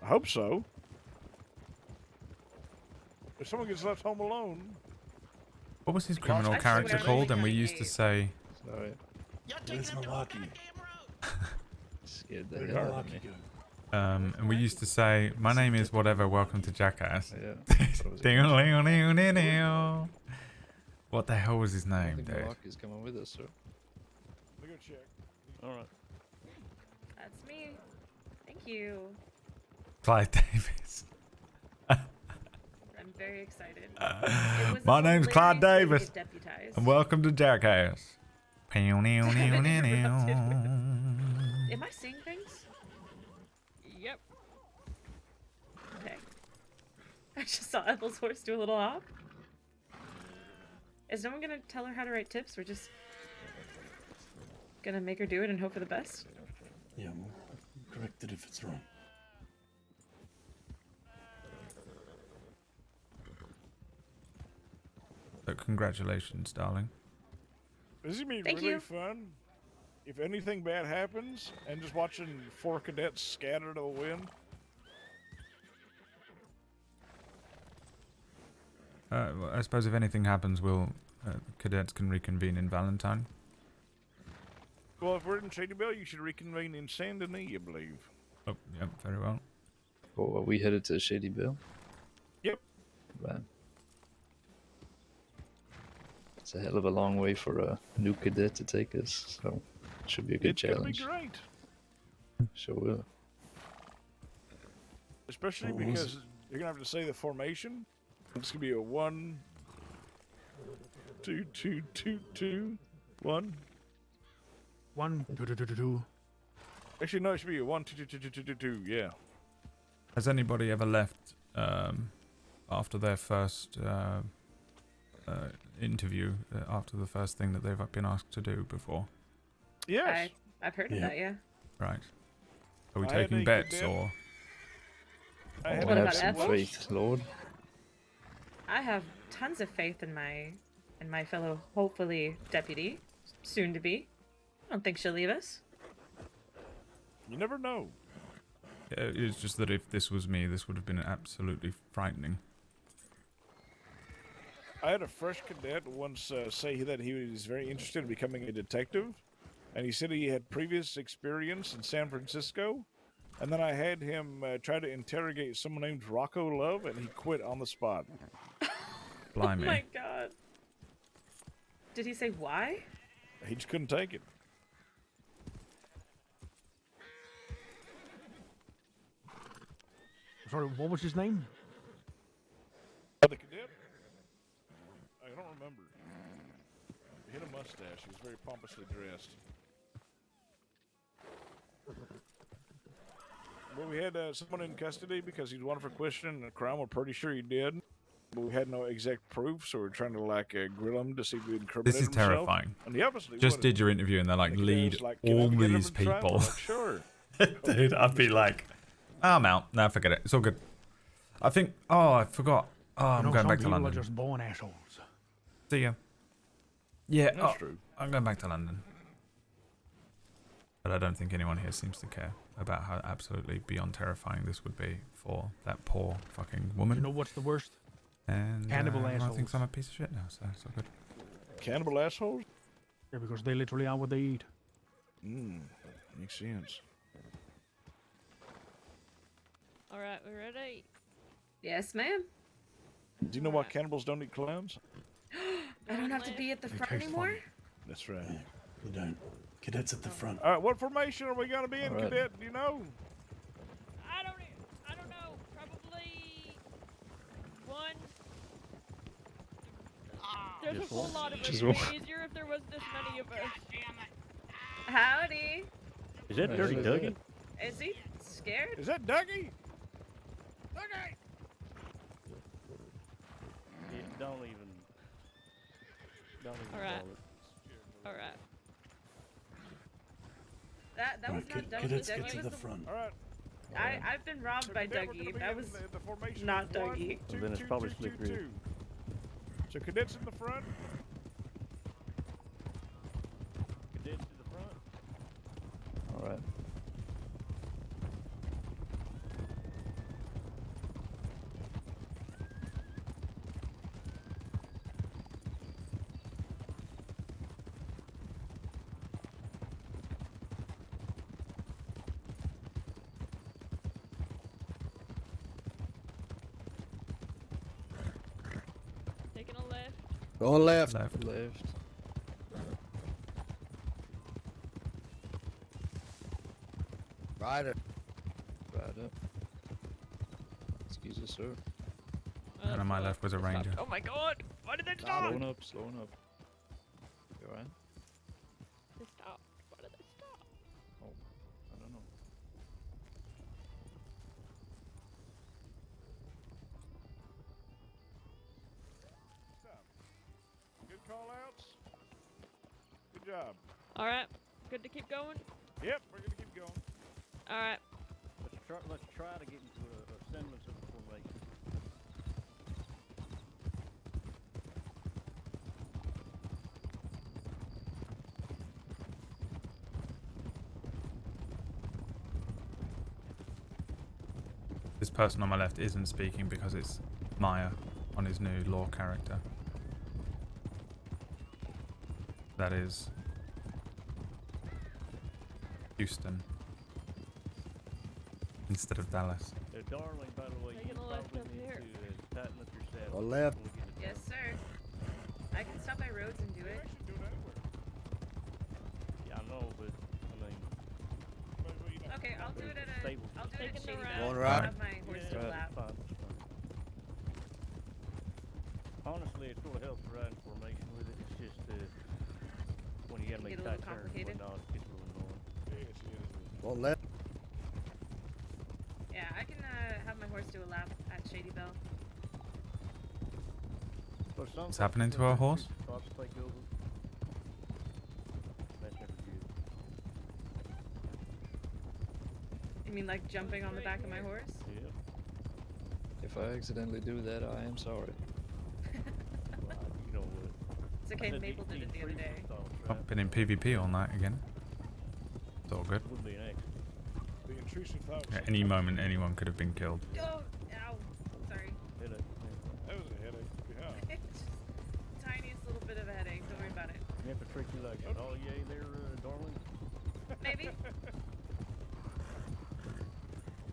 I hope so. If someone gets left home alone. What was his criminal I character swear called? And we I'm used to eight. say, Sorry. Where's Milwaukee? Scared the Where'd hell out of Milwaukee me. go? and we used to say, my name is whatever, welcome to Jackass. Yeah. What the hell was his I name, think dude? Milwaukee's coming with us, sir. Let me go check. All right. That's me. Thank you. Clyde Davis. I'm very excited. It was My a name's Clyde hilarious way to Davis, get deputized. and welcome to Jackass. Am I seeing things? Yep. Okay. I just saw Ethel's horse do a little hop. Is no one gonna tell her how to write tips? We're just gonna make her do it and hope for the best? Yeah, we'll correct it if it's wrong. So congratulations, darling. This is gonna be Thank really you. fun. If anything bad happens, and just watching 4 cadets scatter to the wind. Well, I suppose if anything happens, cadets can reconvene in Valentine. Well, if we're in Shady Belle, you should reconvene in Saint Denis, I believe. Oh, yep, very well. Oh, are we headed to Shady Belle? Yep. Right. It's a hell of a long way for a new cadet to take us, so it should be a good It's challenge. gonna be great. Sure will. Especially What was because you're gonna have to say the formation. It's gonna be a 1, 2, 2, 2, 2, 1. 1, 2, 2, 2, 2, 2. Actually, no, it should be a 1, 2, 2, 2, 2, 2, 2, 2. Yeah. Has anybody ever left after their first interview, after the first thing that they've been asked to do before? Yes. I've heard of that, yeah. Right. Are we I had taking a bets cadet- or? I Oh, had I a have about some Ethel? faith, Lord. I have tons of faith in my fellow, hopefully deputy, soon to be. I don't think she'll leave us. You never know. It's just that if this was me, this would have been absolutely frightening. I had a fresh cadet once say that he was very interested in becoming a detective, and he said he had previous experience in San Francisco, and then I had him try to interrogate someone named Rocco Love, and he quit on the spot. Blimey. Oh my god. Did he say why? He just couldn't take it. Sorry, what was his name? The cadet? I don't remember. He had a mustache. He was very pompously dressed. Well, we had someone in custody because he's wanted for questioning a crime. We're pretty sure he did. But we had no exact proof, so we're trying to grill him to see if we incriminate This is himself. terrifying. And he obviously Just wouldn't. did your interview and they're like, The lead cadet's like, "Can I all get him these in trial?" I'm people. like, sure. Dude, I'd be like, I'm out. Nah, forget it. It's all good. I think. Oh, I forgot. Oh, I'm You know, going some back to people London. are just born assholes. See ya. Yeah, That's true. I'm going back to London. But I don't think anyone here seems to care about how absolutely beyond terrifying this would be for that poor fucking woman. You know what's the worst? And Cannibal everyone assholes. thinks I'm a piece of shit now, so it's all good. Cannibal assholes? Yeah, because they literally are what they eat. Makes sense. Alright, we ready? Yes, ma'am. Do you know why cannibals don't eat clowns? I don't have to be at the front anymore? That's right. You don't. Cadets at the front. All right, what formation are we going to be in, All right. cadet? Do you know? I don't know. Probably one. There's Just a whole one. lot of us. Just It'd be one. easier if there wasn't this many of us. Howdy. Is that Dirty Dougie? Is he scared? Is that Dougie? Dougie! Don't even. Alright. Alright. That was Alright, not Dougie. cadets get Dougie to was the the front. All right. I've been robbed by Cadet, we're gonna Dougie. be That in was the formation not of 1, Dougie. 2, Then it's 2, probably 2, Slick 2, Rick. 2. So cadets in the front. Cadets to the front. All right. Taking a left. Going left. Left. Left. Right. Right up. Excuse us, sir. And on my left was a ranger. Oh my god! Why did they stop? Slowing up, slowing up. You alright? They stopped. Why did they stop? Oh, I don't know. Good call outs. Good job. Alright. Good to keep going? Yep, we're going to keep going. Alright. Let's try to get into a semblance of a formation. This person on my left isn't speaking because it's Maya on his new law character. That is Houston. Instead of Dallas. Darling, by the way, you Taking a left probably up need here. to tighten up your saddle. Or left. before we get to Yes, town. sir. I can stop by roads and do it. Yeah, I know, but I mean, Okay, I'll do it at a. Stable. I'll do it at Taking the Shady right. Bell. Going I'll right? have my horse to the lap. fine. Honestly, it sort of helps riding formation with it. It's just when you gotta make Get a tight little turns and complicated. whatnot, it gets a little annoying. Going left. Yeah, I can have my horse do a lap at Shady Bell. What's happening to our horse? Spots take over. That's never good. You mean like jumping on the back of my horse? Yeah. If I accidentally do that, I am sorry. You know what? It's okay, Maple did it the other day. I've been in PvP all night again. It's all good. Would be an accident. The intrusive thoughts. At any moment, anyone could have been killed. Oh, ow. Sorry. Hit it. That was a headache. Yeah. It's just tiniest little bit of a headache. Don't worry about it. You have to trick you like that. Oh, yay there, darling. Maybe.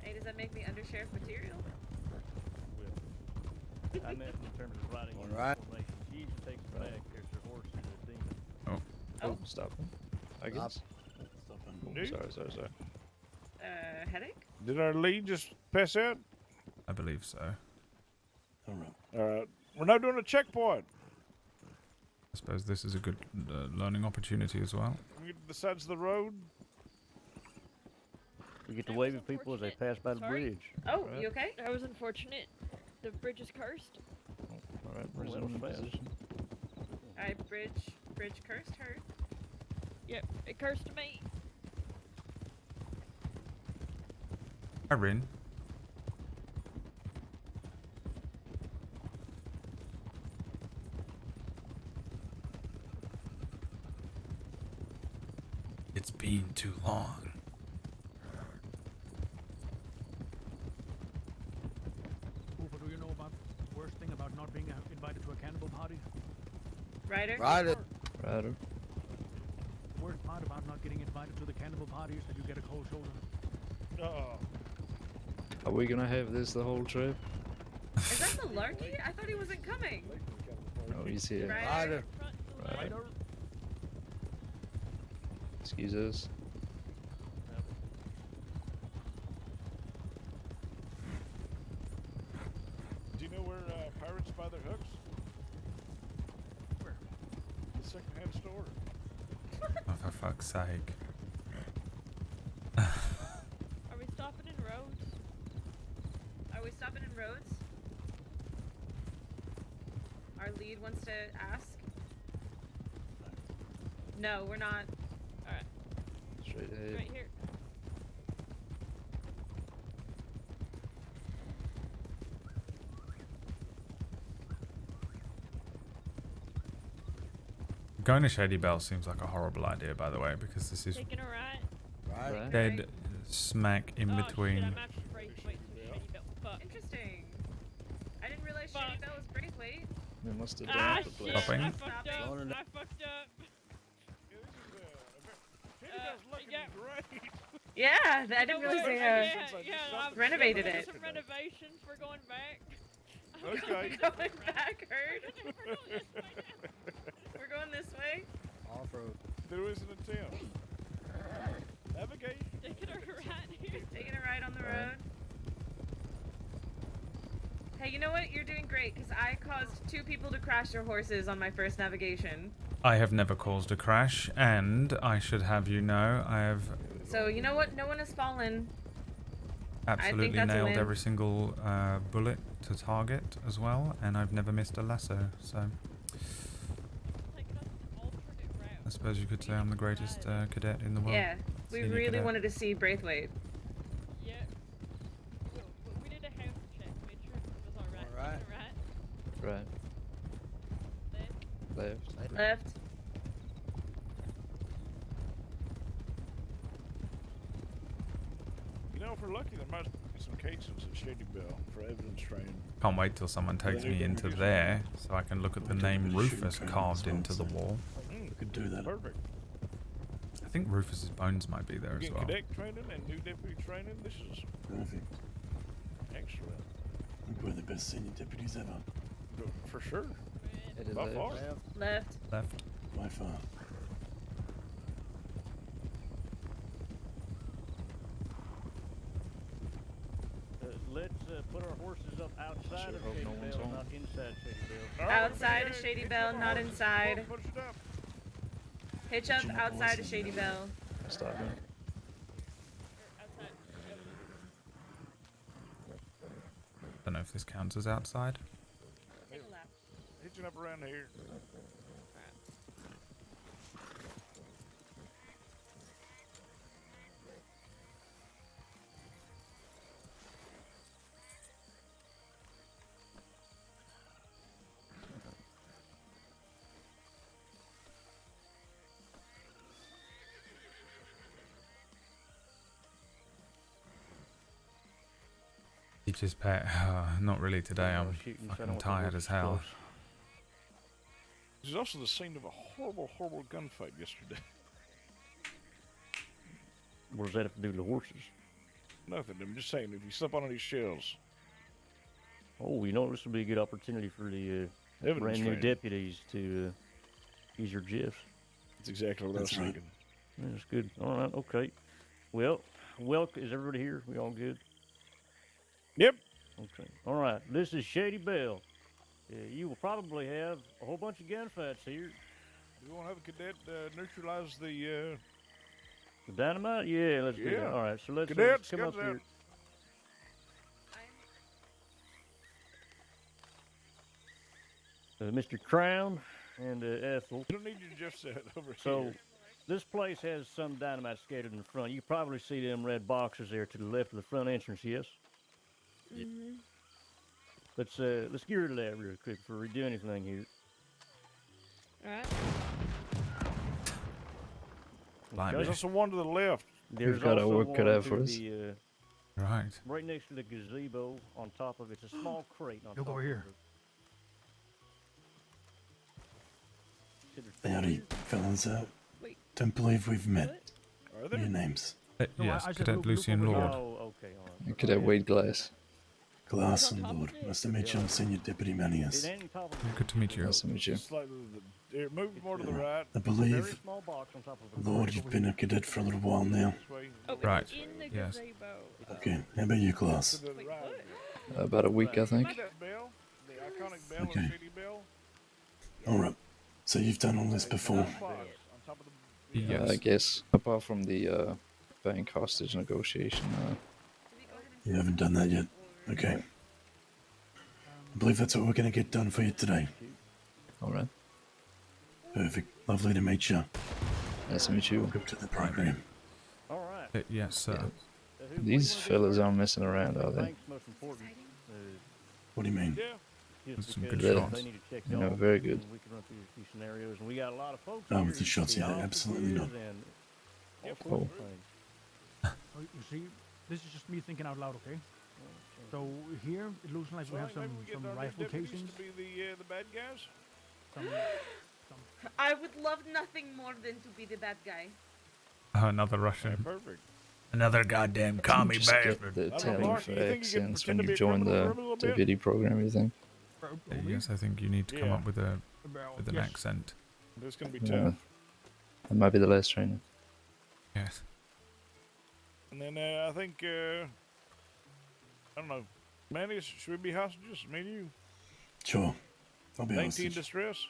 Hey, does that make me undersheriff material? I meant in terms of riding in Right. formation. She usually takes it back. There's her horse and a demon. Oh. Stop him. I guess. Dude. Sorry. Headache? Did our lead just pass out? I believe so. All right. We're now doing a checkpoint. I suppose this is a good learning opportunity as well. We get to the sides of the road. You get to wave at people as they pass by the bridge. Oh, Right. you okay? That was unfortunate. The bridge is cursed. Alright, Well, that was resume fast. position. Alright, bridge cursed her. Yep, it cursed me. Erin. It's been too long. Cooper, do you know about the worst thing about not being invited to a cannibal party? Ryder? Ryder. Ryder. The worst part about not getting invited to the cannibal party is that you get a cold shoulder. Oh. Are we gonna have this the whole trip? Is that the Larky? I thought he wasn't coming. Oh, he's here. Ryder. Ryder. Excuse us. Do you know where pirates buy their hooks? Where? The secondhand store. Oh, for fuck's sake. Are we stopping in roads? Are we stopping in roads? Our lead wants to ask. No, we're not. Alright. Straight ahead. Right here. Going to Shady Bell seems like a horrible idea, by the way, because this is Taking a right. Right. dead smack in Oh, between. Shit, I'm actually Braithwaite to Shady Bell. Fuck. Interesting. I didn't realize Shady Bell was Braithwaite. We must have Ah, done shit. the place. Stopping. I fucked up. Going I fucked up. Yeah. Great. Yeah, I didn't realize they I've renovated done it. Some renovations. We're going back. Okay. We're going back, Heard. We're going this way. Off road. There is an attempt. Navigate. Taking a right here. Taking a ride on the road. Hey, you know what? You're doing great because I caused 2 people to crash their horses on my first navigation. I have never caused a crash, and I should have you know, I have So you know what? No one has fallen. absolutely that's a nailed win. every single bullet to target as well, and I've never missed a lasso, so I suppose you could say I'm the greatest cadet in the world. Yeah, we Senior really cadet. wanted to see Braithwaite. Yeah. We did a health check. Made sure it was alright. Alright. Right. Left. Left. You know, if we're lucky, there might be some cases at Shady Bell for evidence training. Can't wait till someone takes me into there so I can look at the name Rufus carved into the wall. We could do that. Perfect. I think Rufus's bones might be there We're as getting well. cadet training and new deputy training. This is Perfect. excellent. I think we're the best senior deputies ever. For sure. It is By left. far. Left. Left. By far. Let's put our horses up outside Sure of hope Shady no one's Bell, home. not inside Shady Bell. Outside of Shady Bell, not inside. Push it up. Hitch up outside of Shady Bell. Stop it. Don't know if this counts as outside. Hitching up around here. Teacher's pet. Not really today. I'm fucking tired as hell. This is also the scene of a horrible, horrible gunfight yesterday. What does that have to do with the horses? Nothing. I'm just saying, if you slip on any shells. Oh, you know, this would be a good opportunity for the Evidence brand new training. deputies to use your GIFs. That's exactly what I was thinking. That's good. All right, okay. Well, is everybody here? We all good? Yep. Okay. All right. This is Shady Bell. You will probably have a whole bunch of gunfights here. Do we want to have a cadet neutralize the... The dynamite? Yeah, let's do that. Yeah. All right, so let's Cadets, come up guns out. here. Mr. Crown and Ethel. You don't need your Jeff set over So, here. this place has some dynamite scattered in the front. You probably see them red boxes there to the left of the front entrance, yes? Mm-hmm. Let's get rid of that real quick before we do anything here. Alright. There's also one to the left. There's got our also work cut one out to for us. the, Right. right next to the gazebo on top of it. It's a small crate on Look top over of here. it. Howdy, fellas. Wait. Don't believe we've met. Are What are your names? No, Yes, I said Cadet look Lucien over there. Lorde. Oh, okay, all right. I could have Wade Glass. Glass and Lord. Nice to meet you. I'm Senior Deputy Manius. It ain't on top of Good to meet you. Nice to meet you. Just like here, move more to the right. I very believe, small box on top of it. Lord, you've been a cadet for a little while now. This way. Oh, Right. it's in the Yes. gazebo. Okay, how about you, Glass? To the Wait, right. what? About a week, I think. That bell, the iconic bell Okay. of City Bell. Alright, so you've done all this before. Box on top of the Yes. I guess. Apart from the bank hostage negotiation. You haven't done that yet? Okay. I believe that's what we're going to get done for you today. Alright. Perfect. Lovely to meet you. Nice to meet you. Welcome to the program. All right. Yes, sir. These fellas aren't messing around, are they? Bank's most important. What do you mean? Yeah. Just Some because good they shots. need to check Yeah, y'all, very good. and we can run through a few scenarios, and we got a lot of folks Oh, here with the who shots, see yeah, officers absolutely not. and all Yep. sorts of Oh. things. Oh, you see, this is just me thinking out loud, okay? So here it looks like we have So maybe we get some our new rifle deputies casings. to be the bad guys. Some, I would love nothing more than to be the bad guy. Oh, another Russian. Perfect. Another goddamn commie Just get bastard. the I don't know, Italian Mark, do you think you can accents pretend when to be you a join criminal the for a little bit? deputy program, you think? Yes, I think you need to come Yeah. up with an yes. accent. This is gonna be Yeah. tough. That might be the last training. Yes. And then I think I don't know. Manny, should we be hostages? Me and you. Sure. I'll be 19 hostage. distress.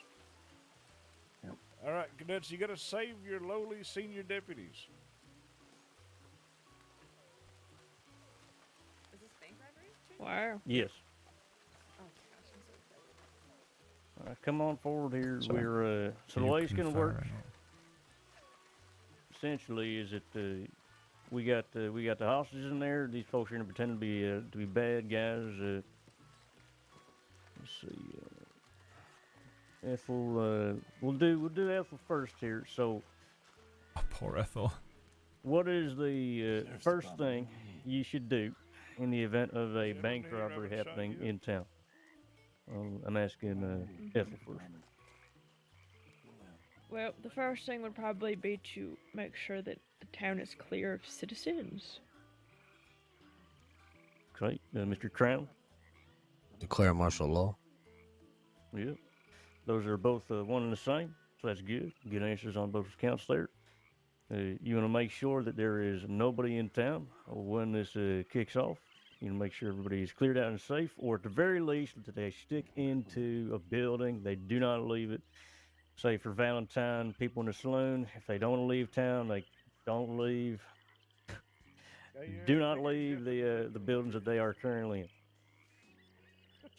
Yep. All right, cadets, you got to save your lowly senior deputies. Is this bank robbery? Wow. Yes. Oh my gosh, I'm so excited. All right, come on forward here. Sorry. We're so the You way it's gonna confer work and all. essentially is that we got the hostages in there. These folks are gonna pretend to be bad guys. Let's see. Ethel, we'll do Ethel first here. So, Oh, poor Ethel. what is the Sheriff's first Department. thing you should do in the event of a Yeah, bank here, robbery haven't shot happening you. in town? I'm asking Ethel first. Well, the first thing would probably be to make sure that the town is clear of citizens. Okay, Mr. Crown. Declare martial law. Yep. Those are both one and the same, so that's good. Good answers on both accounts there. You want to make sure that there is nobody in town when this kicks off. You want to make sure everybody is cleared out and safe, or at the very least, that they stick into a building. They do not leave it. Say for Valentine, people in the saloon, if they don't want to leave town, they don't leave. Do not leave the buildings that they are currently in.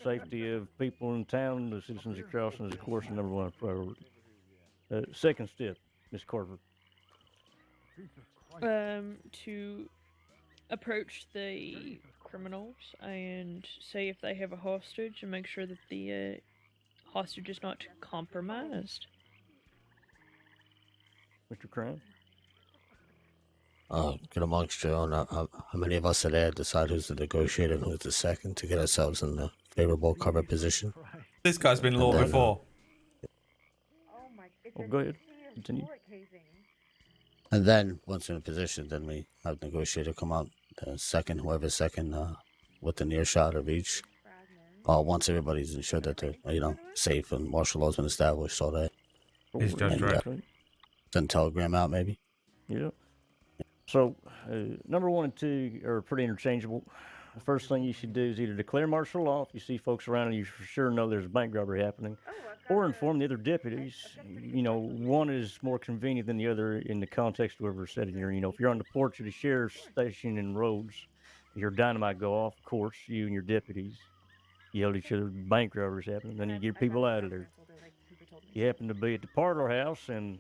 Safety of people in town, the citizens of crossing is, of course, the number one priority. Second step, Miss Carver. To approach the criminals and see if they have a hostage and make sure that the hostage is not compromised. Mr. Crown? Get amongst your own. How many of us are there? Decide who's the negotiator and who's the second to get ourselves in a favorable cover position. This guy's been law before. Oh, go ahead. Continue. And then, once we're in a position, then we have the negotiator come out, second, whoever's second, with the near shot of each. Once everybody's ensured that they're, safe and martial law's been established, all that. He's just right. Send telegram out, maybe. Yeah. So, number 1 and 2 are pretty interchangeable. The first thing you should do is either declare martial law if you see folks around and you for sure know there's a bank robbery happening, or inform the other deputies. One is more convenient than the other in the context of whoever's sitting here. If you're on the porch of the sheriff's station in Rhodes, your dynamite go off, of course, you and your deputies yell at each other, bank robbery's happening, then you get people out of there. You happen to be at the parlor house and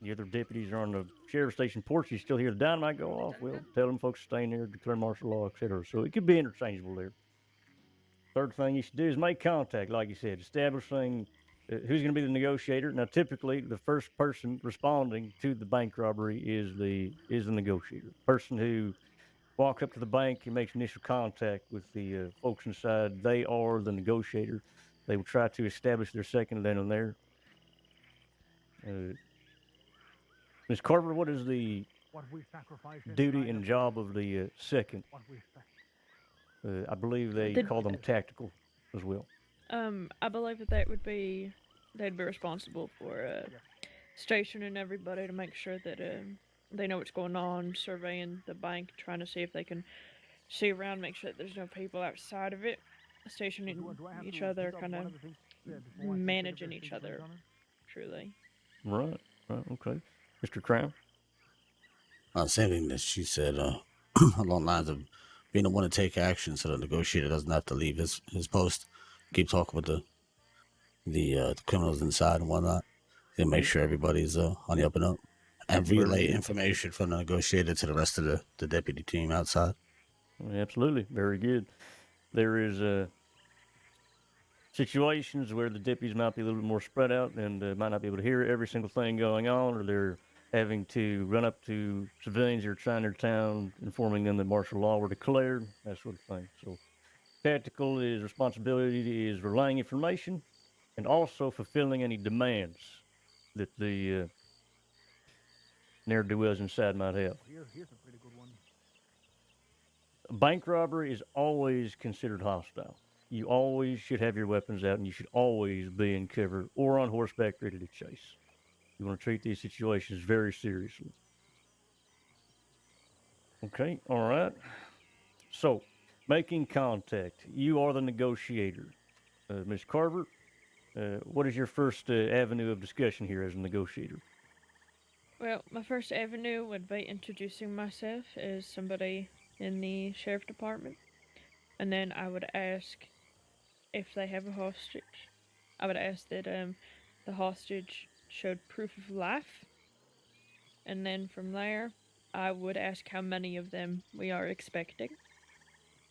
the other deputies are on the sheriff's station porch, you still hear the dynamite go off, well, tell them folks to stay in there, declare martial law, etc. So it could be interchangeable there. Third thing you should do is make contact, like you said, establishing who's going to be the negotiator. Now, typically, the first person responding to the bank robbery is the negotiator. Person who walks up to the bank and makes initial contact with the folks inside, they are the negotiator. They will try to establish their second then and there. Ms. Carver, what is the duty and job of the second? I believe they call them tactical as well. I believe that they'd be responsible for stationing everybody to make sure that they know what's going on, surveying the bank, trying to see if they can see around, make sure that there's no people outside of it, stationing each other, kind of managing each other, truly. Right, okay. Mr. Crown? Same thing that she said, along the lines of being the one to take action so the negotiator doesn't have to leave his post. Keep talking with the criminals inside and whatnot. And make sure everybody's on the up and up. And relay information from the negotiator to the rest of the deputy team outside. Absolutely. Very good. There is situations where the deputies might be a little bit more spread out and might not be able to hear every single thing going on, or they're having to run up to civilians who are trying their town, informing them that martial law were declared, that sort of thing. So tactical responsibility is relaying information and also fulfilling any demands that the ne'er-do-wells inside might have. Here's a pretty good one. Bank robbery is always considered hostile. You always should have your weapons out, and you should always be in cover or on horseback ready to chase. You want to treat these situations very seriously. Okay, all right. So, making contact. You are the negotiator. Ms. Carver, what is your first avenue of discussion here as a negotiator? Well, my first avenue would be introducing myself as somebody in the sheriff department. And then I would ask if they have a hostage. I would ask that the hostage showed proof of life. And then from there, I would ask how many of them we are expecting.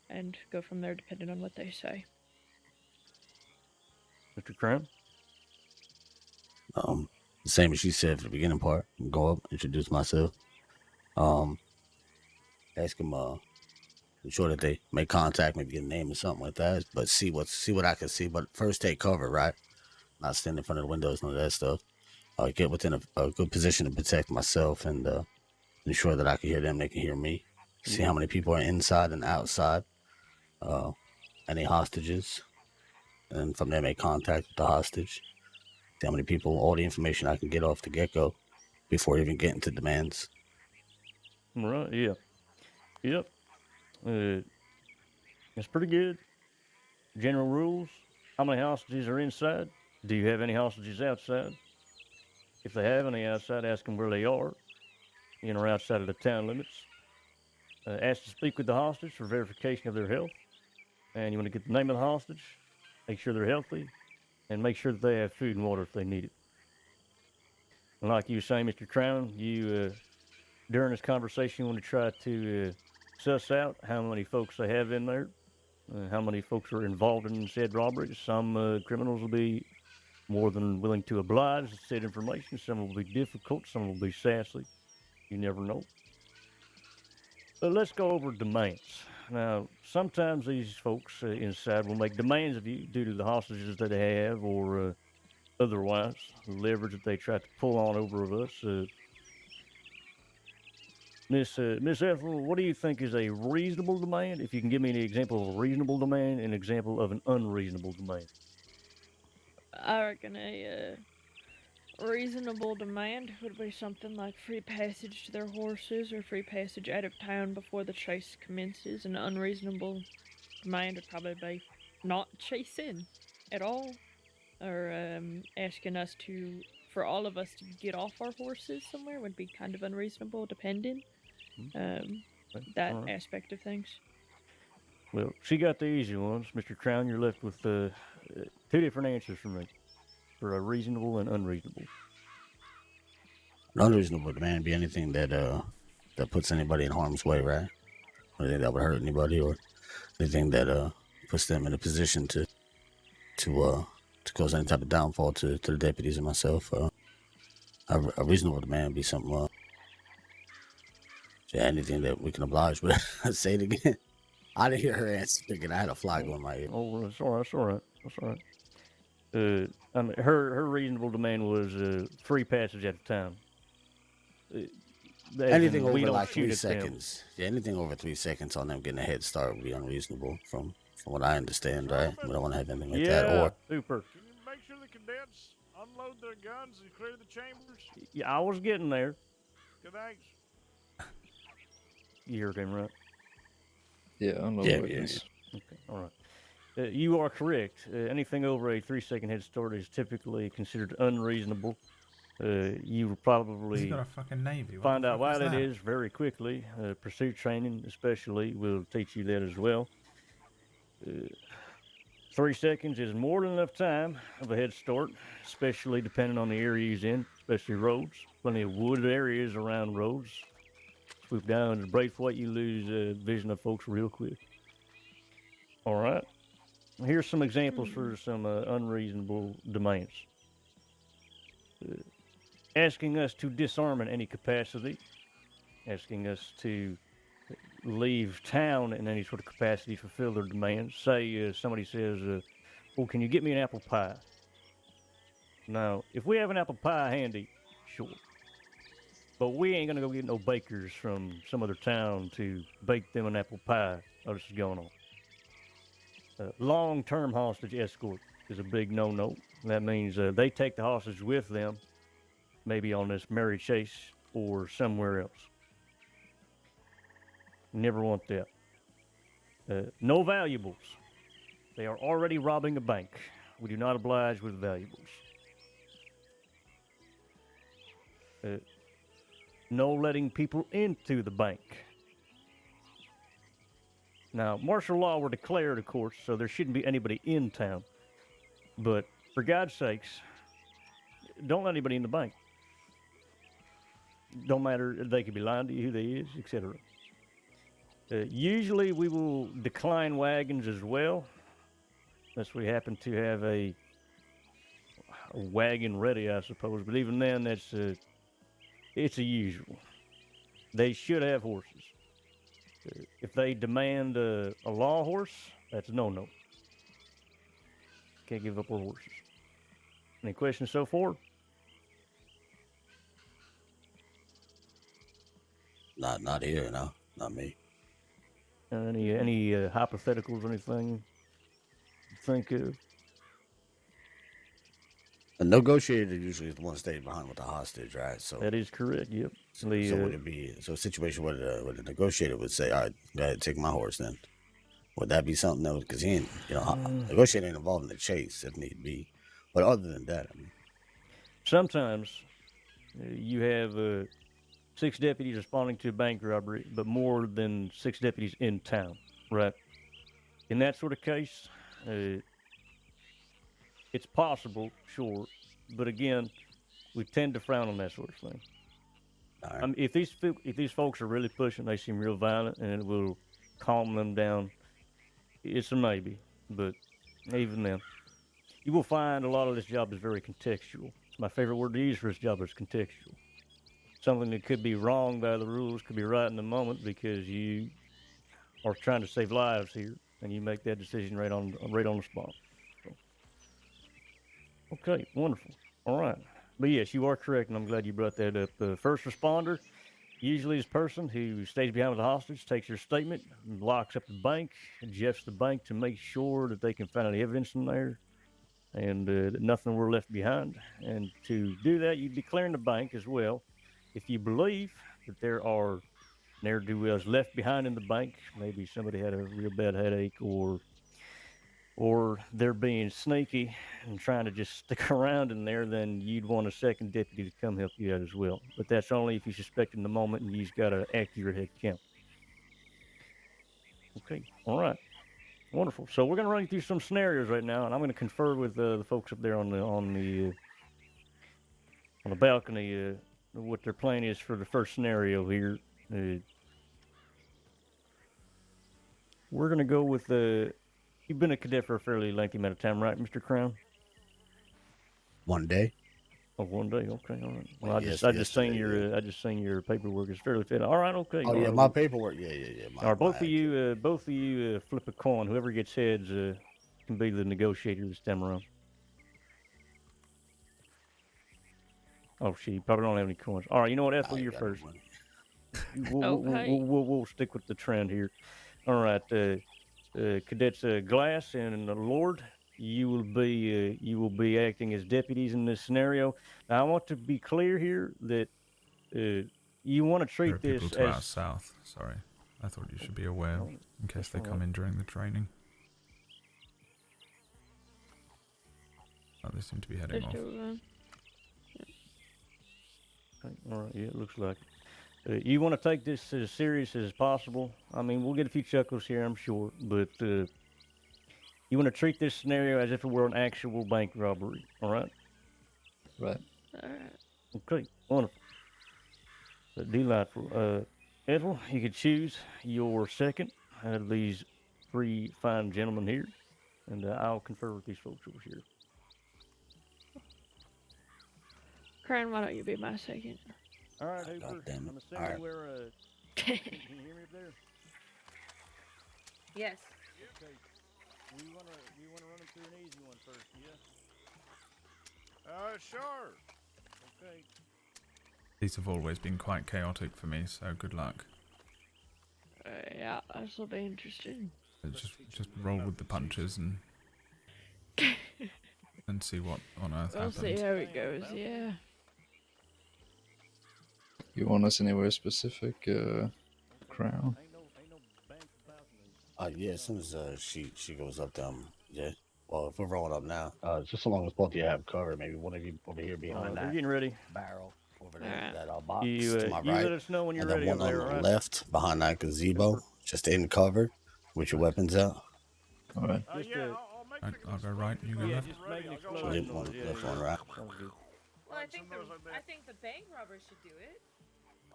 And go from there depending on what they say. Mr. Crown? The same as she said for the beginning part. Go up, introduce myself. Ask them, ensure that they make contact, maybe get a name or something like that. But see what I can see. But first take cover, right? Not stand in front of the windows, none of that stuff. get within a good position to protect myself and ensure that I can hear them, they can hear me. See how many people are inside and outside, any hostages, and from there make contact with the hostage. See how many people, all the information I can get off the get-go before even getting to demands. Right, yeah. Yep. It's pretty good. General rules. How many hostages are inside? Do you have any hostages outside? If they have any outside, ask them where they are, in or outside of the town limits. Ask to speak with the hostage for verification of their health. And you want to get the name of the hostage, make sure they're healthy, and make sure that they have food and water if they need it. And like you were saying, Mr. Crown, you, during this conversation, want to try to suss out how many folks they have in there, how many folks are involved in said robbery. Some criminals will be more than willing to oblige said information. Some will be difficult. Some will be sassy. You never know. But let's go over demands. Now, sometimes these folks inside will make demands of you due to the hostages that they have or otherwise, the leverage that they try to pull on over of us. Miss Ethel, what do you think is a reasonable demand? If you can give me an example of a reasonable demand and an example of an unreasonable demand. I reckon a reasonable demand would be something like free passage to their horses or free passage out of town before the chase commences. An unreasonable demand would probably be not chasing at all, or asking us for all of us to get off our horses somewhere would be kind of unreasonable, depending that aspect of things. Well, she got the easy ones. Mr. Crown, you're left with two different answers from me for a reasonable and unreasonable. An unreasonable demand be anything that puts anybody in harm's way, right? Anything that would hurt anybody, or anything that puts them in a position to cause any type of downfall to the deputies and myself. A reasonable demand would be something. Anything that we can oblige with. Say it again. I didn't hear her answer. Thinking I had a fly going in my ear. Oh, that's all right. That's all right. That's all right. I mean, her reasonable demand was free passage at a time. Anything over like 3 seconds. Yeah, anything over 3 seconds on them getting a head start would be unreasonable from what I understand, right? We don't want to have anything like that. Or super. Can you make sure the cadets unload their guns and clear the chambers? Yeah, I was getting there. Good, thanks. You heard him, right? Yeah, unload weapons. Okay, all right. You are correct. Anything over a 3-second head start is typically considered unreasonable. You will probably He's got a fucking navy. What find the out fuck why is that that is very quickly. Pursuit training, especially, will teach you that as well. 3 seconds is more than enough time of a head start, especially depending on the area you're in, especially roads. Plenty of wooded areas around roads. Swoop down and Braithwaite, you lose vision of folks real quick. All right. Here's some examples for some unreasonable demands. Asking us to disarm in any capacity. Asking us to leave town in any sort of capacity to fulfill their demands. Say somebody says, well, can you get me an apple pie? Now, if we have an apple pie handy, sure. But we ain't gonna go get no bakers from some other town to bake them an apple pie. Oh, this is going on. Long-term hostage escort is a big no-no. That means they take the hostage with them, maybe on this merry chase or somewhere else. Never want that. No valuables. They are already robbing a bank. We do not oblige with valuables. No letting people into the bank. Now, martial law were declared, of course, so there shouldn't be anybody in town. But for God's sakes, don't let anybody in the bank. Don't matter, they could be lying to you who they is, etc. Usually we will decline wagons as well, unless we happen to have a wagon ready, I suppose. But even then, it's a usual. They should have horses. If they demand a law horse, that's a no-no. Can't give up our horses. Any questions so far? not here, no, not me. Any hypotheticals, anything you think of? The negotiator usually is the one staying behind with the hostage, right? So that is correct. Yep. So would it be a situation where the negotiator would say, "All right, go ahead, take my horse"? Then would that be something that because he ain't, negotiator ain't involved in the chase if need be. But other than that, I mean, sometimes you have 6 deputies responding to a bank robbery, but more than 6 deputies in town, right? In that sort of case, it's possible, sure, but again, we tend to frown on that sort of thing. Right. I mean, if these folks are really pushing, they seem real violent, and it will calm them down. It's a maybe, but even then, you will find a lot of this job is very contextual. It's my favorite word to use for this job is contextual. Something that could be wrong by the rules could be right in the moment because you are trying to save lives here, and you make that decision right on the spot. So. Okay, wonderful. All right, but yes, you are correct, and I'm glad you brought that up. The first responder usually is a person who stays behind with the hostage, takes your statement, locks up the bank, adjusts the bank to make sure that they can find any evidence in there and that nothing were left behind. And to do that, you'd be clearing the bank as well. If you believe that there are ne'er-do-wells left behind in the bank, maybe somebody had a real bad headache or they're being sneaky and trying to just stick around in there, then you'd want a second deputy to come help you out as well. But that's only if you suspect in the moment and you've got an accurate head count. Okay, all right, wonderful. So we're going to run you through some scenarios right now, and I'm going to confer with the folks up there on the balcony what their plan is for the first scenario here. We're going to go with you've been a cadet for a fairly lengthy amount of time, right, Mr. Crown? 1 day. Oh, 1 day. Okay, all right. Well, I just seen your paperwork. It's fairly fit. All right, okay. Oh, all yeah, right, my paperwork. Yeah. All right, both of you flip a coin. Whoever gets heads can be the negotiator this time around. Oh, shit, you probably don't have any coins. All right, you know what, Ethel, you're first. We'll stick with the trend here. All right, Cadets Glass and Lorde, you will be acting as deputies in this scenario. Now, I want to be clear here that you want to treat there are this people to as our south. Sorry, I thought you should be aware in case they come in during the training. Oh, they seem to be heading off. Okay, all right, yeah, it looks like it. You want to take this as serious as possible. I mean, we'll get a few chuckles here, I'm sure, but you want to treat this scenario as if it were an actual bank robbery, all right? Right. All right. Okay, wonderful. Delightful. Ethel, you could choose your second out of these 3 fine gentlemen here, and I'll confer with these folks over here. Crown, why don't you be my second? All right, Hooper. I'm assuming we're. Can you hear me up there? Yes. Okay. We wanna run them through an easy one first, yeah? Sure. Okay. These have always been quite chaotic for me, so good luck. Yeah, this will be interesting. Just roll with the punches and see what on earth We'll happens. see how it goes. Yeah. You want us anywhere specific, Crown? Yeah, as soon as she goes up them, yeah. Well, if we're rolling up now, just so long as both of you have cover, maybe one of you over here behind that They're getting ready. barrel over there, that box You, to my you right, let us know when you're and then ready one over on there, the right? left behind that gazebo, just in cover with your weapons out. All right. I'll go right, you go left. Just make an Left explosion noise. one, Yeah, left one, right. Sounds good. Well, I think the bank robbers should do it.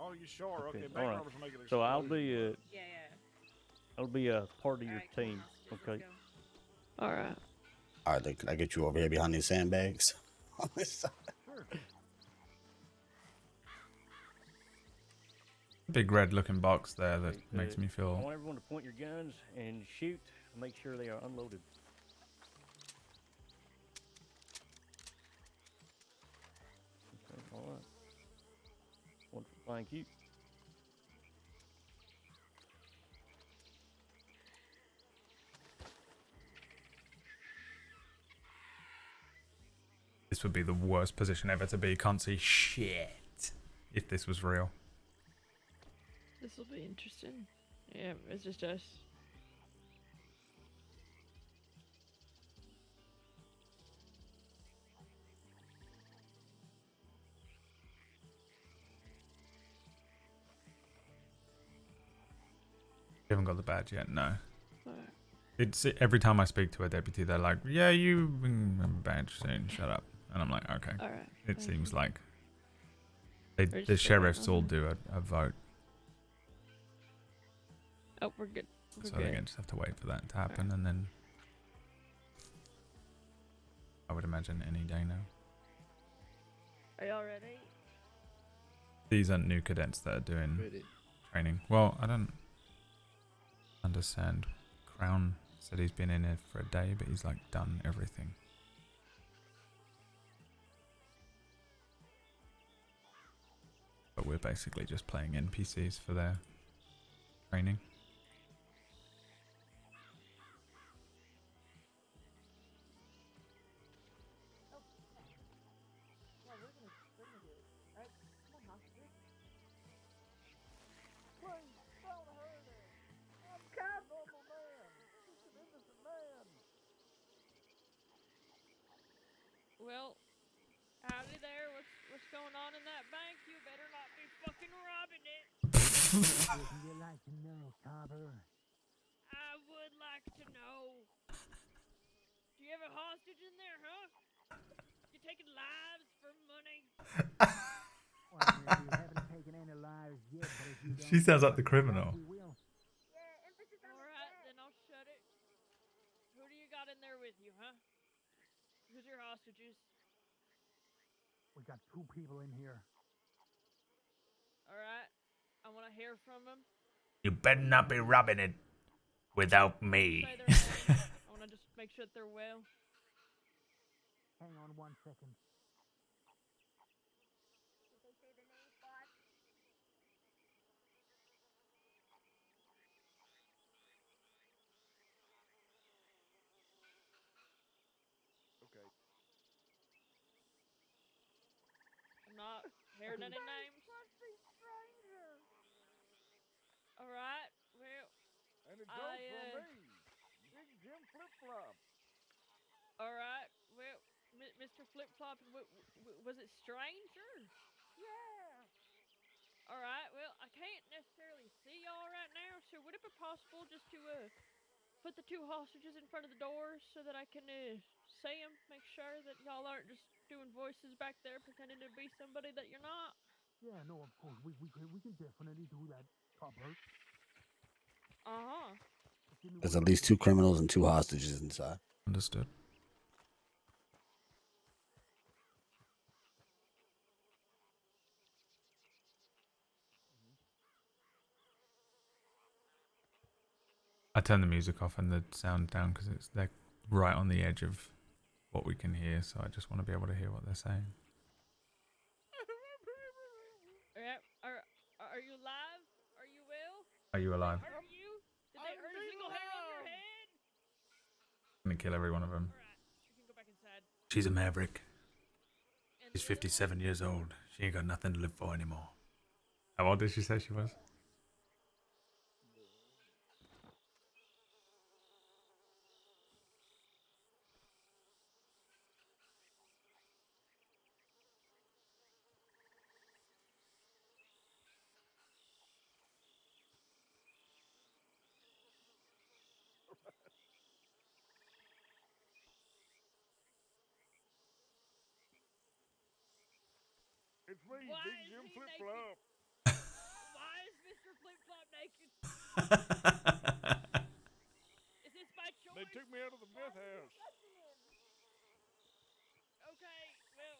Oh, you sure? Okay, all bank right. robbers will make it. So I'll be Yeah. I'll be a part of your team. Okay. All right. All right, then, can I get you over here behind these sandbags on this side? Big red-looking box there that makes me I feel. want everyone to point your guns and shoot. Make sure they are unloaded. Okay, all right. Wonderful. Thank you. This would be the worst position ever to be. Can't see shit if this was real. This will be interesting. Yeah, it's just us. You haven't got the badge yet, no. Fuck. It's every time I speak to a deputy, they're like, "Yeah, you have a badge soon. Shut up." And I'm like, "Okay." All right. It thank seems you. like We're the just sheriffs all waiting. do a vote, Oh, we're good. We're so good. they're gonna just have to wait for that to happen, and then I would imagine any day now. Are y'all ready? These are new cadets that are doing Ready. training. Well, I don't understand. Crown said he's been in it for a day, but he's like done everything. But we're basically just playing NPCs for their training. Well, howdy there. What's going on in that bank? You better not be fucking robbing it. Wouldn't you like to know, Copper? I would like to know. Do you have a hostage in there, huh? You taking lives for money? Well, we haven't taken any lives yet, but if you don't She sounds like the fucking criminal. we will. All right, then I'll shut it. Who do you got in there with you, huh? Who's your hostages? We got 2 people in here. All right, I want to hear from them. You better not be robbing it without me. Say their names. I want to just make sure that they're well. Hang on 1 second. Okay. I'm not hearing any names. All right, well, And it goes from I, me, Big Jim Flip Flop. all right, well, Mr. Flip Flop, was it Stranger? Yeah. All right, well, I can't necessarily see y'all right now, so would it be possible just to put the 2 hostages in front of the door so that I can see them, make sure that y'all aren't just doing voices back there pretending to be somebody that you're not? Yeah, no, of course. We can definitely do that, Copper. Uh-huh. There's at least 2 criminals and 2 hostages inside. Understood. I turn the music off and the sound down because they're right on the edge of what we can hear, so I just want to be able to hear what they're saying. Yep. Are you alive? Are you well? Are you alive? Did they hurt you? Did they hurt a single hair on your head? I'm gonna kill every one of them. Alright, you can go back inside. She's a maverick. She's 57 years old. She ain't got nothing to live for anymore. How old did she say she was? It's me, Why Big is Jim he Flip naked? Flop. Why is Mr. Flip Flop naked? Is this by choice? They took me out of the meth house. Okay, well,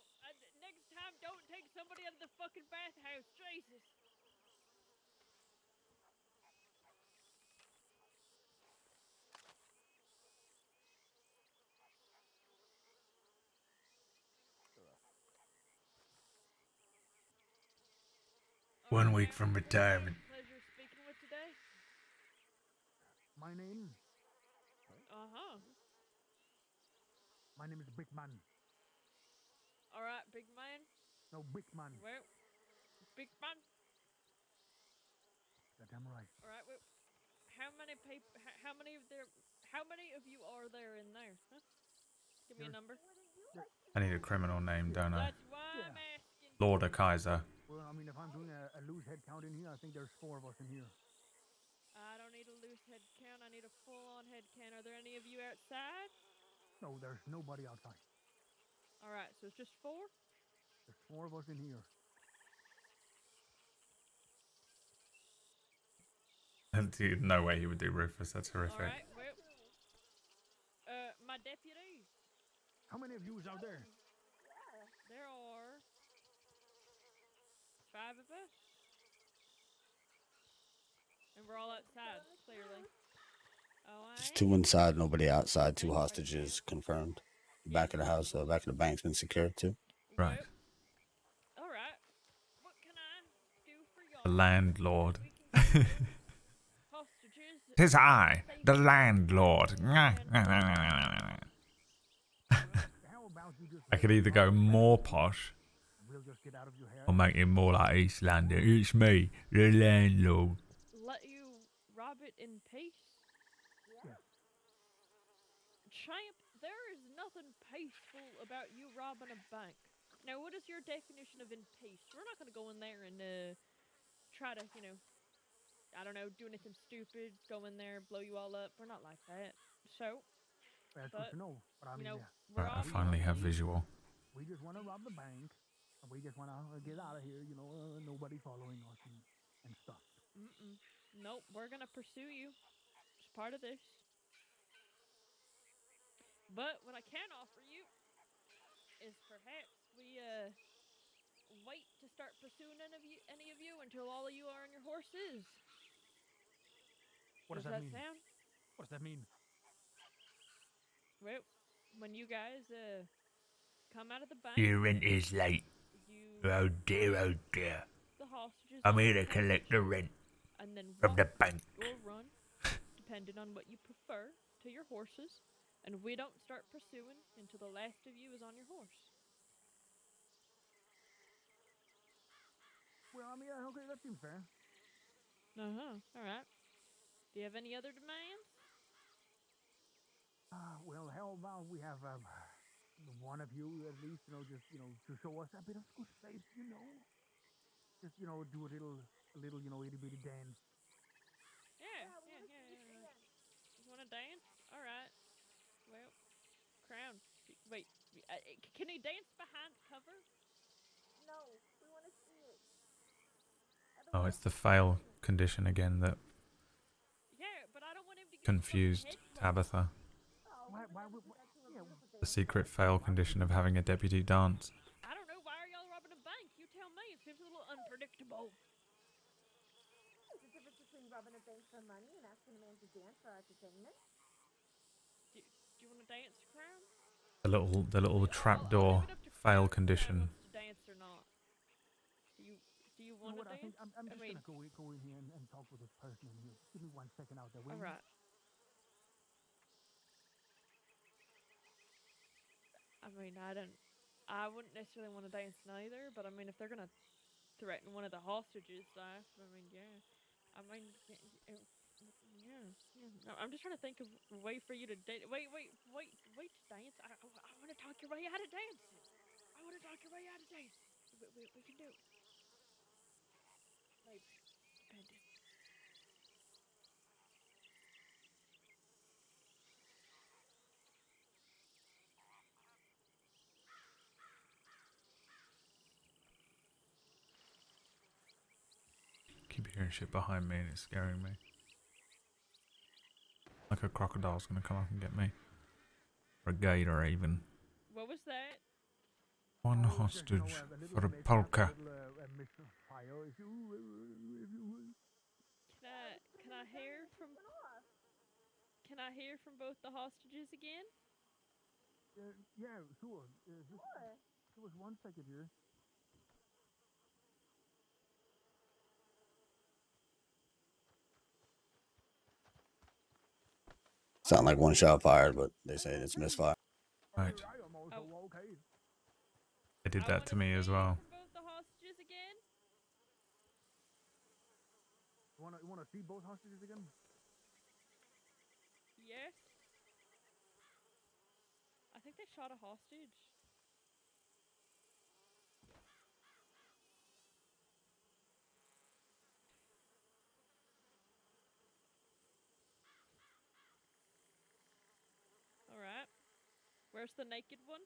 next time don't take somebody out of the fucking bathhouse. Jesus. One week from retirement. Pleasure speaking with today. My name? Uh-huh. My name is Big Man. All right, big man. No, big man. Well, big man. That damn right. All right. Well, how many people? How many of there? How many of you are there in there? Huh? Give me a number. I need a criminal name, don't I? That's why I'm asking. Lorde Kaiser. Well, I mean, if I'm doing a loose head count in here, I think there's 4 of us in here. I don't need a loose head count. I need a full-on head count. Are there any of you outside? No, there's nobody outside. All right. So it's just 4. There's 4 of us in here. Dude, no way he would do Rufus. That's horrific. All right. Well, my deputies. How many of you is out there? There are 5 of us. And we're all outside, clearly. Oh, I Just 2 inside, nobody outside. 2 hostages confirmed. Back of the house, back of the bank's been secured too. Right. All right. What can I do for y'all? The landlord. Hostages. Tis I, the landlord. I could either go more posh We'll just get out of your hair. or make it more like East London. It's me, the landlord. Let you rob it in peace? Yeah. Champ, there is nothing peaceful about you robbing a bank. Now, what is your definition of in peace? We're not going to go in there and try to, I don't know, do anything stupid, go in there, blow you all up. We're not like that. So, That's good to know. But I mean, we're Right, I finally have visual. we just want to rob the bank, and we just want to get out of here. Nobody following us and stuff. Nope, we're going to pursue you. It's part of this. But what I can offer you is perhaps we wait to start pursuing any of you until all of you are on your horses. What does that mean? Sound? What does that mean? Well, when you guys come out of the bank, Your rent is late. Oh dear, oh dear. the hostages. I'm here to collect the rent and then from the walk bank. or run, depending on what you prefer, to your horses, and we don't start pursuing until the last of you is on your horse. Well, I mean, okay, that seems fair. All right. Do you have any other demands? Well, how about we have one of you at least, just to show us a bit of good faith, just do a little itty bitty dance. Yeah. You want to dance? All right. Well, Crown. Wait. Can he dance behind cover? No, we want to see it. Oh, it's the fail condition again that Yeah, but I don't want him to get confused Tabitha. The secret fail condition of having a deputy dance. I don't know. Why are y'all robbing a bank? You tell me. It seems a little unpredictable. What's the difference between robbing a bank for money and asking a man to dance for entertainment? Do you want to dance, Crown? The little trapdoor fail condition. To dance or not? Do you want to dance? I'm just gonna go in here and talk with this person in here. Just give me 1 second out there, will All you? right. I mean, I wouldn't necessarily want to dance neither, but I mean, if they're gonna threaten one of the hostages' life, I mean, yeah. I mean, yeah. No, I'm just trying to think of a way for you to dance. Wait to dance. I want to talk your way out of dancing. I want to talk your way out of dancing. We can do it. Maybe. Depending. Keep hearing shit behind me and it's scaring me. Like a crocodile's gonna come up and get me. Or a gator even. What was that? One hostage for a polka. Can I hear from? Can I hear from both the hostages again? Yeah, sure. There was 1 second here. Sound like 1 shot fired, but they say it's misfire. Right. Oh. I did that to me as well. Both the hostages again? You wanna see both hostages again? Yes. I think they shot a hostage. Alright. Where's the naked one?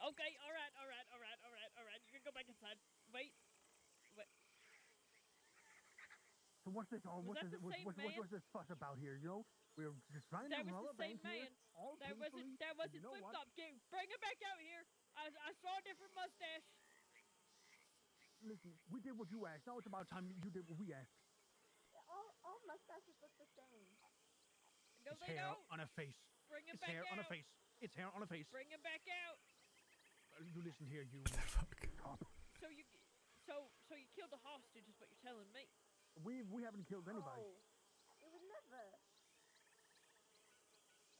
Okay, alright. You can go back inside. Wait. So what's this? Was that the same man? What's this fuss about here? You know, we're just trying That to was rob the a bank same man. here. All That peacefully. wasn't You know flip what? flop. Bring him back out here. I saw a different mustache. Listen, we did what you asked. Now it's about time you did what we asked. All mustaches look the same. No, It's they hair don't. on a face. Bring him It's back hair out. on a face. It's hair on a face. Bring him back out. You listen here, you. Cop. So you killed the hostage is what you're telling me. We haven't killed anybody. Oh, it was never.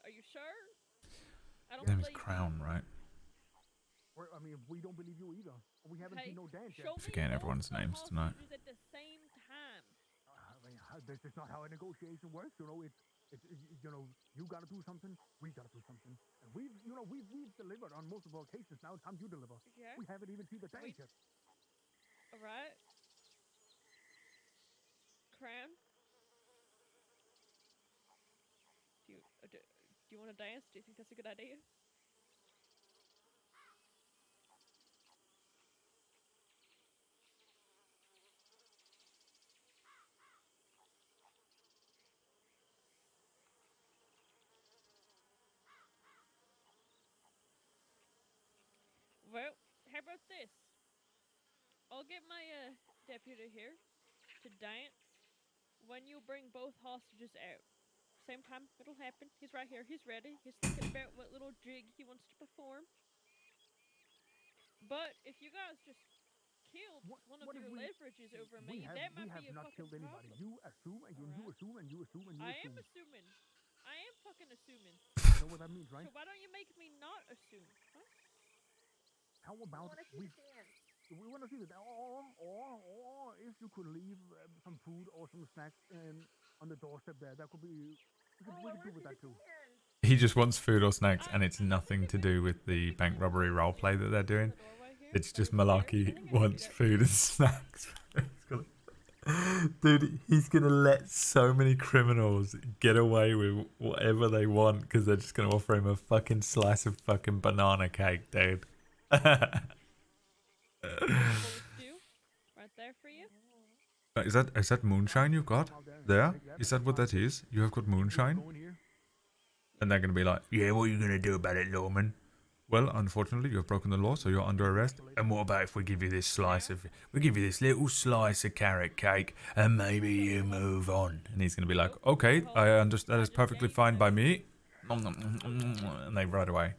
Are you sure? I don't His name is believe Crown, right? I mean, we don't believe you either. We haven't seen no dance yet. Show me Forgetting both everyone's the names tonight. hostages at the same time. I mean, this is not how a negotiation works. You know, it's you know, you gotta do something, we gotta do something, and we've delivered on multiple occasions. Now it's time you deliver. Yeah. We haven't even seen the dance yet. All right. Crown. Do you want to dance? Do you think that's a good idea? Well, how about this? I'll get my deputy here to dance when you bring both hostages out. Same time, it'll happen. He's right here. He's ready. He's thinking about what little jig he wants to perform. But if you guys just killed one of your leverages over me, that might be a fucking Anybody. problem. You assume and you assume and you assume and you I assume. am assuming. I am fucking assuming. You know what that means, right? So why don't you make me not assume? Huh? How about we want to see that, or if you could leave some food or some snacks on the doorstep there, that could be. We could do with that too. He just wants food or snacks, and it's nothing to do with the bank robbery roleplay that they're doing. It's just Malarkey wants food and snacks. Dude, he's gonna let so many criminals get away with whatever they want because they're just gonna offer him a fucking slice of fucking banana cake, dude. Right there for you. Is that moonshine you've got there? Is that what that is? You have got moonshine? And they're gonna be like, yeah, what are you gonna do about it, lawman? Well, unfortunately, you've broken the law, so you're under arrest. And what about if we give you this little slice of carrot cake, and maybe you move on? And he's gonna be like, okay, I understand. That is perfectly fine by me. And they ride away.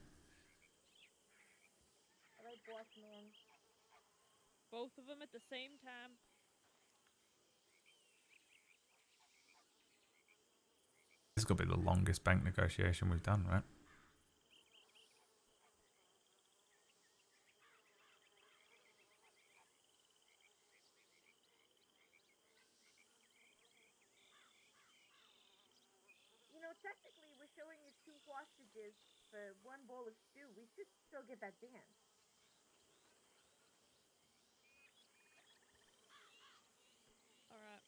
Alright, boss man. Both of them at the same time. This is gonna be the longest bank negotiation we've done, right? You know, technically, we're showing you 2 hostages for 1 bowl of stew. We should still get that dance. All right.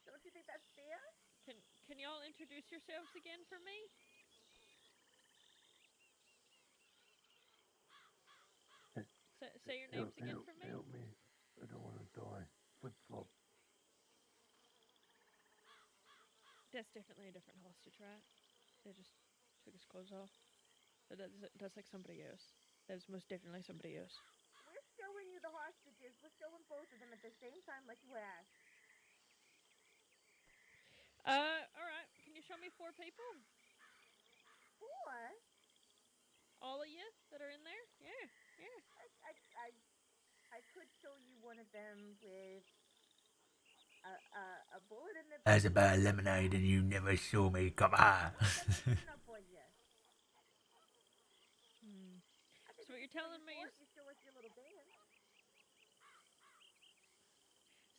Don't you think that's fair? Can y'all introduce yourselves again for me? Say your names again for me. Help me. I don't want to die. Flip flop. That's definitely a different hostage, right? They just took his clothes off. That's like somebody else. That's most definitely somebody else. We're showing you the hostages. We're showing both of them at the same time, like you asked. All right. Can you show me 4 people? 4? All of you that are in there? Yeah, yeah. I could show you one of them with a bullet in the. That's about lemonade and you never saw me. Come on. Enough for you. So what you're telling me is... You show us your little dance.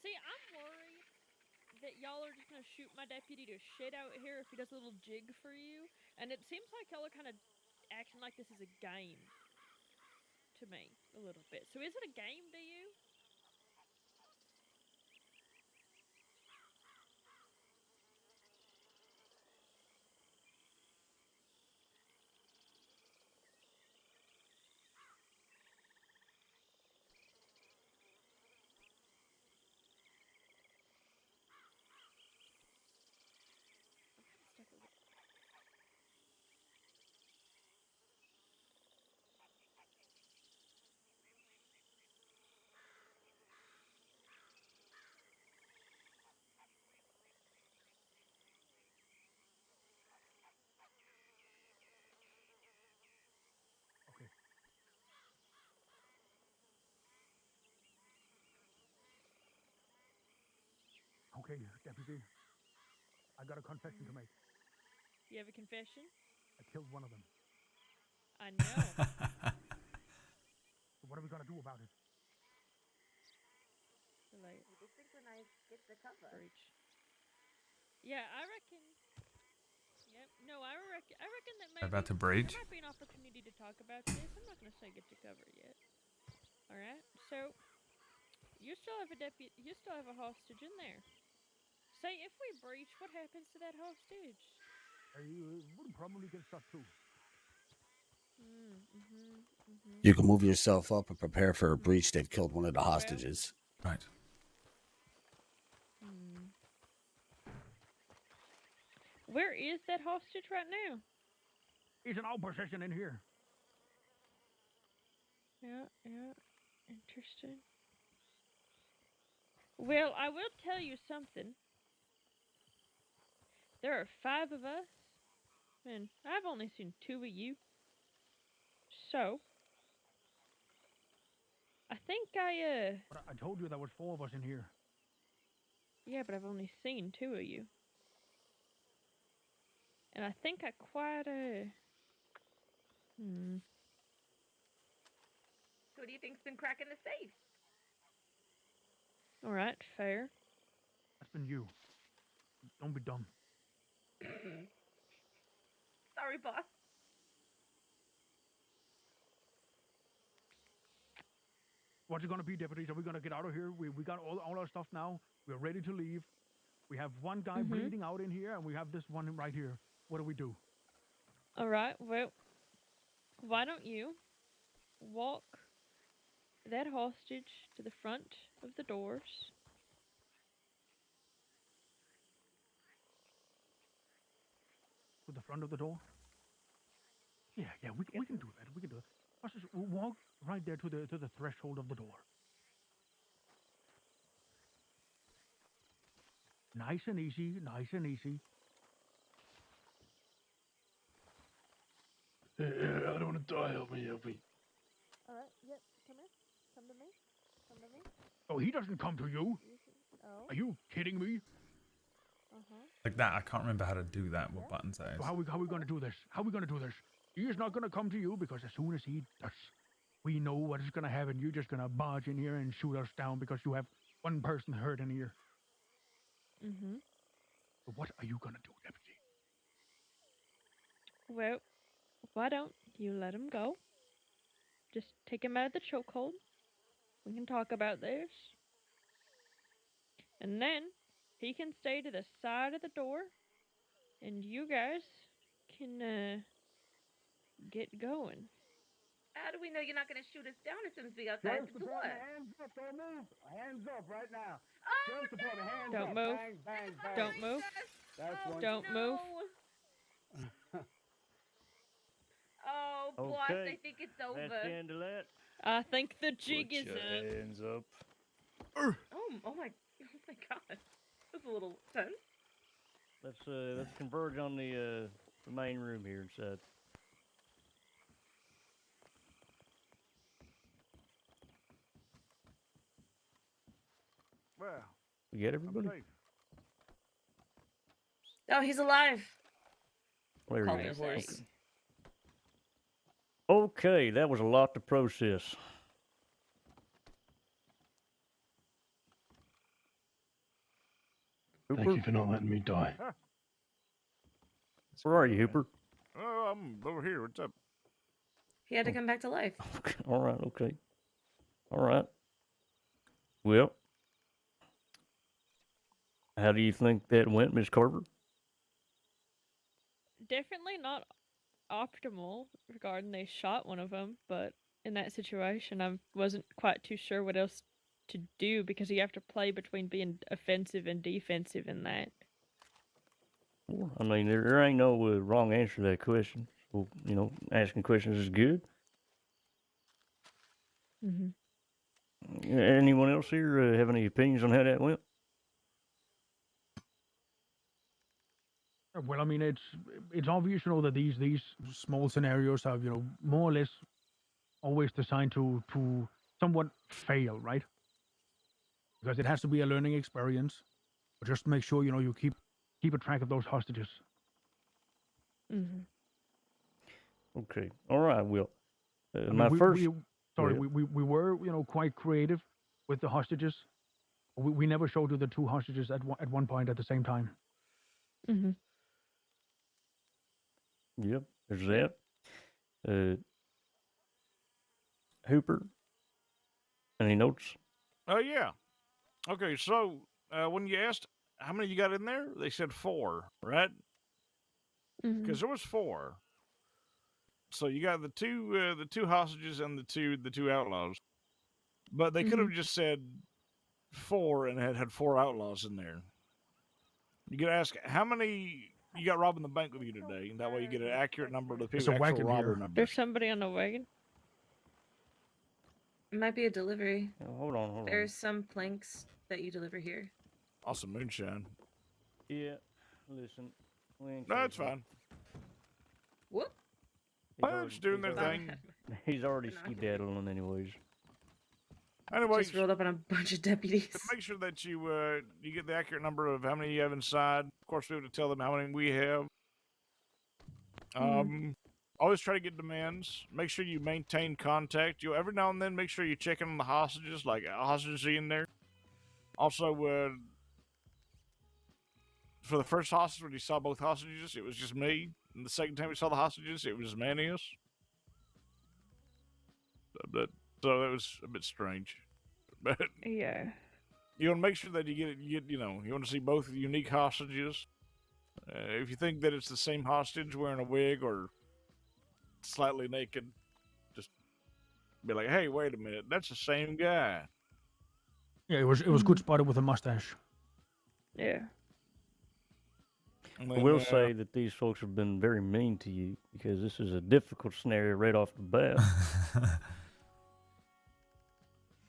See, I'm worried that y'all are just gonna shoot my deputy to shit out here if he does a little jig for you, and it seems like y'all are kind of acting like this is a game to me a little bit. So is it a game to you? Okay. Okay, Deputy. I got a confession to make. You have a confession? I killed one of them. I know. So what are we gonna do about it? Like, Desynchronize, get the cover. breach. Yeah, I reckon. Yep. No, I reckon that maybe About to breach? there might be an opportunity to talk about this. I'm not gonna say get to cover yet. All right. So you still have a deputy. You still have a hostage in there. Say if we breach, what happens to that hostage? You would probably get shot too. You can move yourself up and prepare for a breach. They've killed one of the hostages. Right. Where is that hostage right now? He's in our possession in here. Yeah. Interesting. Well, I will tell you something. There are 5 of us, and I've only seen 2 of you. So, I think But I told you there was 4 of us in here. Yeah, but I've only seen 2 of you. And I think I quite, So what do you think's been cracking the safe? Alright, fair. That's been you. Don't be dumb. Sorry, boss. What's it gonna be, deputies? Are we gonna get out of here? We got all our stuff now. We're ready to leave. We have one guy bleeding out in here, and we have this one right here. What do we do? Alright, well, why don't you walk that hostage to the front of the doors? To the front of the door? Yeah, we can do that. We can do it. Let's just walk right there to the threshold of the door. Nice and easy, nice and easy. Yeah, I don't want to die. Help me. Alright, yep, come here. Come to me. Come to me. Oh, he doesn't come to you. Oh. Are you kidding me? Like that, I can't remember how to do that, what button says. So how we gonna do this? How we gonna do this? He is not gonna come to you because as soon as he does, we know what is gonna happen. You're just gonna barge in here and shoot us down because you have one person hurt in here. But what are you gonna do, deputy? Well, why don't you let him go? Just take him out of the chokehold. We can talk about this. And then he can stay to the side of the door, and you guys can get going. How do we know you're not going to shoot us down as soon as we get outside the door? Hands up, don't move. Hands up right now. Oh, Sheriff's Department, hands Don't up. move. Bang, bang, bang. Don't move. That's one. Don't move. Oh boss, Okay. I think it's That's over. the end of that. I think the jig Put is your up. hands up. Oh my god. That's a little tense. Let's converge on the main room here inside. Well, You got I'm everybody? safe. Oh, he's alive. There Call he me is. safe. Okay, that was a lot to process. Thank Hooper, you for not letting me die. Huh. where are you, Hooper? Oh, I'm over here. What's up? He had to come back to life. All right, okay. All right. Well, how do you think that went, Miss Carver? Definitely not optimal regarding they shot one of them, but in that situation, I wasn't quite too sure what else to do because you have to play between being offensive and defensive in that. Well, I mean, there ain't no wrong answer to that question. So, asking questions is good. Mm-hmm. Anyone else here have any opinions on how that went? Well, I mean, it's obvious, that these small scenarios have, more or less always designed to somewhat fail, right? Because it has to be a learning experience. But just make sure, you keep a track of those hostages. Mm-hmm. Okay. All right, Will. I mean, My first. we ahead. were, quite creative with the hostages. We never showed you the two hostages at one point at the same time. Mm-hmm. Yep, there's that. Hooper, any notes? Oh, yeah. Okay, so when you asked how many you got in there, they said 4, right? Because there was 4. So you got the two hostages and the two outlaws, but they could have just said 4 and had 4 outlaws in there. You could ask how many you got robbing the bank with you today, and that way you get an accurate number of the There's people, a actual wagon robber here. numbers. There's somebody on the wagon. It might be a delivery. Oh, hold on. There's some planks that you deliver here. Awesome moonshine. Yeah, listen. No, it's fine. Whoop. It's doing their thing. He's already skedaddling anyways. Anyways, Just rolled up on a bunch of deputies. make sure that you get the accurate number of how many you have inside. Of course, we have to tell them how many we have. Always try to get demands. Make sure you maintain contact. You every now and then make sure you check in on the hostages, like hostages in there. Also, for the first hostage, when you saw both hostages, it was just me. And the second time we saw the hostages, it was Manius. So that was a bit strange. But yeah, you want to make sure that you get you want to see both unique hostages. If you think that it's the same hostage wearing a wig or slightly naked, just be like, hey, wait a minute, that's the same guy. Yeah, it was good spotted with a mustache. Yeah. I will say that these folks have been very mean to you because this is a difficult scenario right off the bat.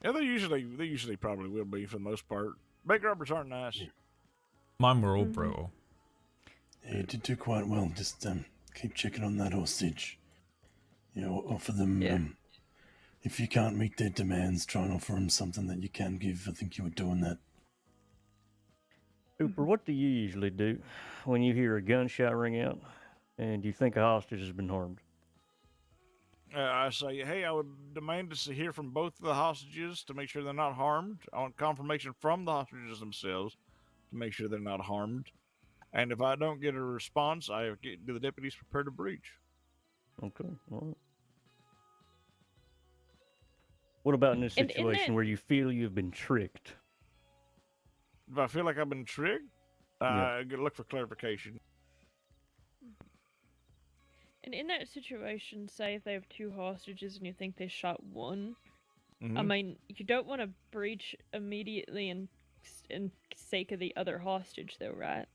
Yeah, they usually probably will be for the most part. Bank robbers aren't nice. Mine were all brutal. Yeah, you did do quite well. Just keep checking on that hostage. Offer them. If you can't meet their demands, try and offer them something that you can give. I think you were doing that. Cooper, what do you usually do when you hear a gunshot ring out and you think a hostage has been harmed? I say, hey, I would demand to hear from both of the hostages to make sure they're not harmed. I want confirmation from the hostages themselves to make sure they're not harmed. And if I don't get a response, do the deputies prepare to breach. Okay, all right. What about in this situation where you feel you've been tricked? If I feel like I've been tricked, look for clarification. And in that situation, say if they have 2 hostages and you think they shot one, I Mhm. mean, you don't want to breach immediately in sake of the other hostage, though, right?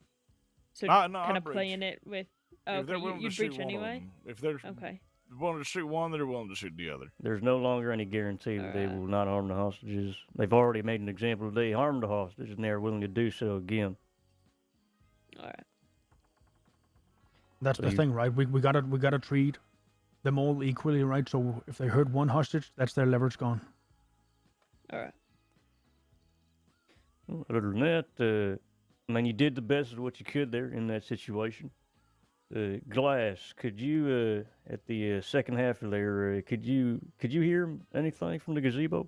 So No, kind I'll of playing breach. it with. If they're Okay, willing to you'd shoot breach one of anyway. them. If they're Okay. willing to shoot one, they're willing to shoot the other. There's no longer any guarantee that they will not harm the hostages. They've already made an example that they harmed the hostages, and they're willing to do so again. All right. That's So the you- thing, right? We gotta treat them all equally, right? So if they hurt one hostage, that's their leverage gone. All right. Well, other than that, I mean, you did the best of what you could there in that situation. Glass, could you, at the second half of there, could you hear anything from the gazebo?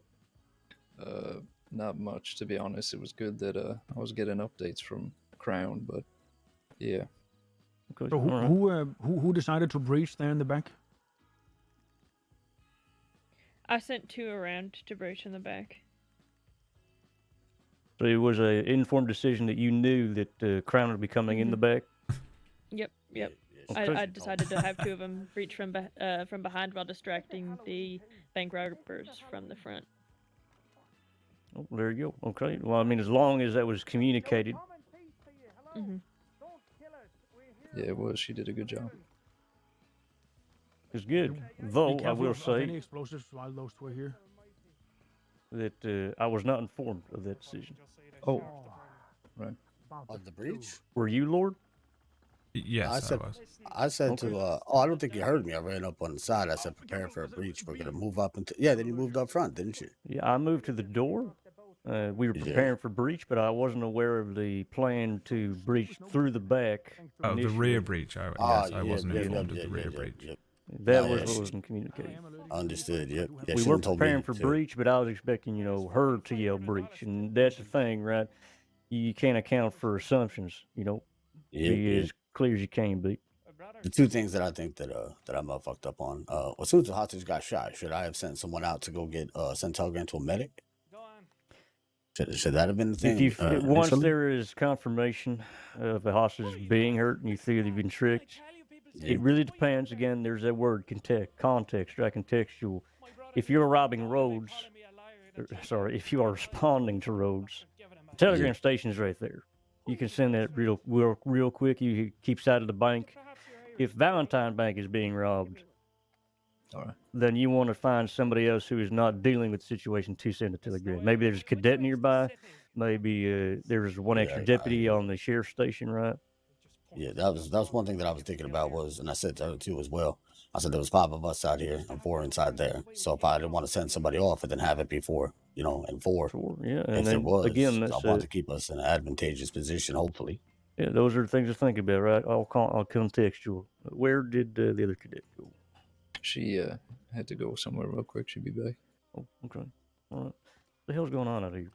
Not much, to be honest. It was good that I was getting updates from Crown, but yeah. Okay. So who decided to breach there in the back? I sent 2 around to breach in the back. So it was an informed decision that you knew that Crown would be coming in the back? Yep. Okay. I decided to have 2 of them breach from behind while distracting the bank robbers from the front. Oh, there you go. Okay. Well, I mean, as long as that was communicated. Mm-hmm. Yeah, it was. She did a good job. It's good. Be Though, I careful will of any say explosives while those two are here. that I was not informed of that decision. Oh, right. Of the breach? Were you, Lord? Yes, I said to, I don't think you heard me. I ran up on the side. I said, prepare for a breach. We're going to move up into, yeah, then you moved up front, didn't you? Yeah, I moved to the door. We were preparing for breach, but I wasn't aware of the plan to breach through the back. Oh, the initially. rear breach. I wasn't informed of the rear breach. That was what wasn't communicated. Understood, yep. Yeah, We she were told me preparing for to- breach, but I was expecting, her to yell breach. And that's the thing, right? You can't account for assumptions, Yeah, Be yeah. as clear as you can be. The 2 things that I think that I'm fucked up on. As soon as the hostage got shot, should I have sent someone out to go get sent telegram to a medic? Should that have been the thing? If you once initially? there is confirmation of a hostage being hurt and you feel you've been tricked, it really depends. Again, there's that word context, right? Contextual. If you're robbing roads, if you are responding to roads, the telegram station is right there. You can send that real quick. You keep sight of the bank. If Valentine Bank is being robbed, then you want to find somebody else who is not dealing with the situation to send a telegram. Maybe there's a cadet nearby. Maybe there's one extra deputy on the sheriff's station, right? Yeah, that was one thing that I was thinking about was, and I said to her too as well. I said there was 5 of us out here and 4 inside there. So if I didn't want to send somebody off, then have it before, and 4. Sure, yeah. If And there then, was, again, so I that's want to keep us in an advantageous position, hopefully. Yeah, those are things to think about, right? All contextual. Where did the other cadet go? She had to go somewhere real quick. She'll be back. Oh, okay. All right. What the hell's going on out here?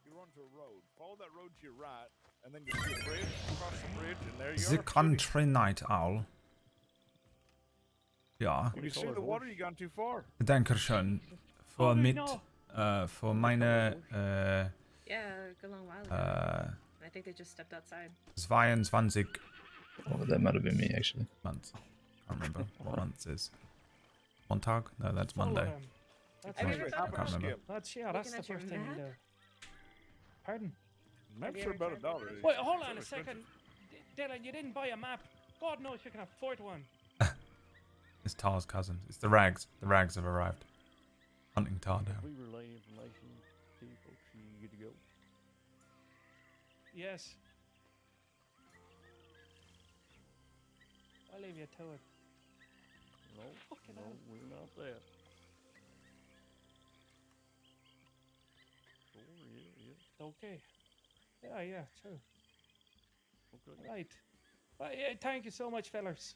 You're onto a road. Follow that road to your right, and then you see a bridge. Cross the bridge, and there you The are. Country Night Owl. Ja. When you see the water, you gone too far. Dankeschön für für meine Yeah, a long while ago. I think they just stepped outside. 22 Oh, that might have been me, actually. months. I don't remember what month it is. Montag? No, that's Monday. That's Have you right. ever thought about remember. skip? That's Looking the at your first thing you map? do. Pardon? Maps are about $1. Wait, hold on a second. Dylan, you didn't buy a map. God knows you can afford one. It's Tar's cousin. It's the Rags. The Rags have arrived. Hunting Tar down. We relay information to you folks. You good to go? Yes. I'll leave you to it. No, we're not there. Sure, yeah. Okay. Yeah, true. Okay. Right. Well, yeah, thank you so much, fellas.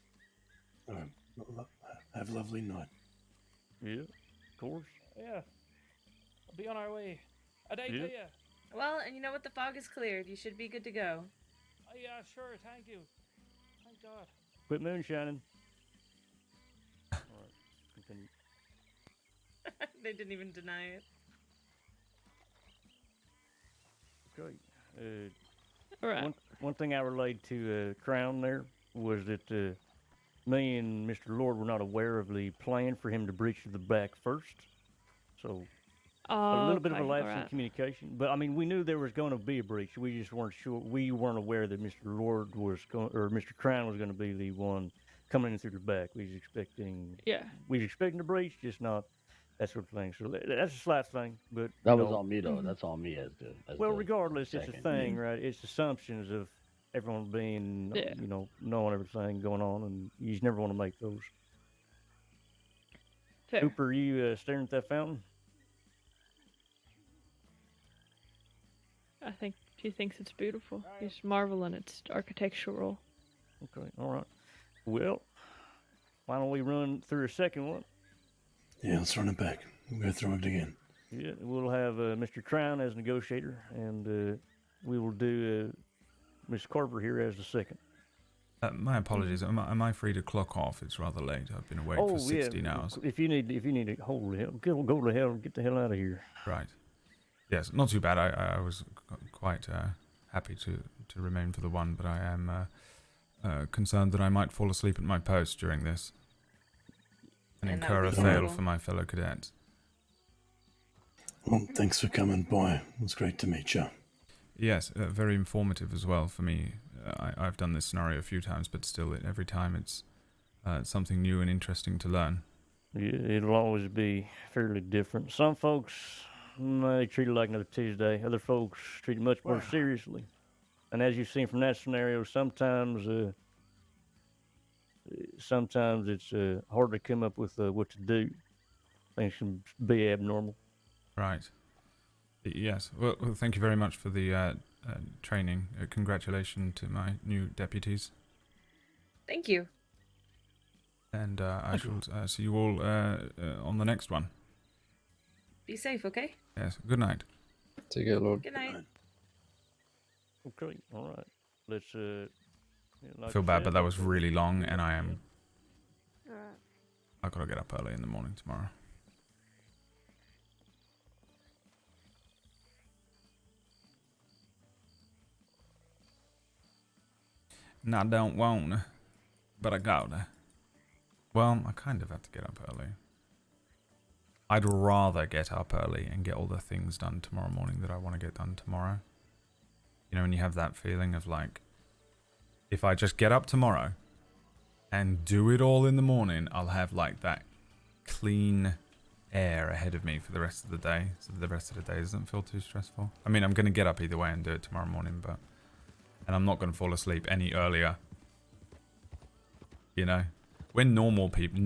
Have a lovely night. Yeah, of course. Yeah. I'll be on our way. A day to Yeah. you. Well, and you know what? The fog is cleared. You should be good to go. Yeah, sure. Thank you. Thank God. Quit moonshining. Alright, continue. They didn't even deny it. Okay. Alright. One thing I relayed to Crown there was that me and Mr. Lord were not aware of the plan for him to breach the back first. So A little bit of a Okay, lapse in alright. communication, but I mean, we knew there was going to be a breach. We just weren't sure. We weren't aware that Mr. Lord was going, or Mr. Crown was going to be the one coming in through the back. We was expecting. Yeah. We was expecting a breach, just not that sort of thing. So that's a slight thing, but That you was know, on me though. That's on me as the well, regardless, it's a second. thing, right? It's assumptions of everyone being, Yeah. you know, knowing everything going on, and you just never want to make those. Fair. Cooper, you staring at that fountain? I think he thinks it's beautiful. He's marveling its architectural. Okay, all right. Well, why don't we run through a second one? Yeah, let's run it back. We'll go through it again. Yeah, we'll have Mr. Crown as negotiator, and we will do Miss Carver here as the second. My apologies. Am I free to clock off? It's rather late. I've been awake Oh for 16 yeah. hours. If you need to holy hell, go to hell, get the hell out of here. Right. Yes, not too bad. I was quite happy to remain for the one, but I am concerned that I might fall asleep at my post during this and And that incur would a be fail horrible. for my fellow cadets. Well, thanks for coming by. It was great to meet you. Yes, very informative as well for me. I've done this scenario a few times, but still, every time it's something new and interesting to learn. Yeah, it'll always be fairly different. Some folks they treat it like another Tuesday. Other folks treat it much more seriously. And as you've seen from that scenario, sometimes it's hard to come up with what to do. Things can be abnormal. Right. Yes. Well, thank you very much for the training. Congratulations to my new deputies. Thank you. And I shall see you all on the next one. Be safe, okay? Yes. Good night. Take care, Lord. Good night. Okay, all right. Let's. I feel bad, but that was really long, and Alright. I've got to get up early in the morning tomorrow. And I don't want to, but I gotta. Well, I kind of have to get up early. I'd rather get up early and get all the things done tomorrow morning that I want to get done tomorrow. You know, when you have that feeling of like, if I just get up tomorrow and do it all in the morning, I'll have like that clean air ahead of me for the rest of the day. So the rest of the day doesn't feel too stressful. I mean, I'm going to get up either way and do it tomorrow morning, but... And I'm not going to fall asleep any earlier. You know? When normal people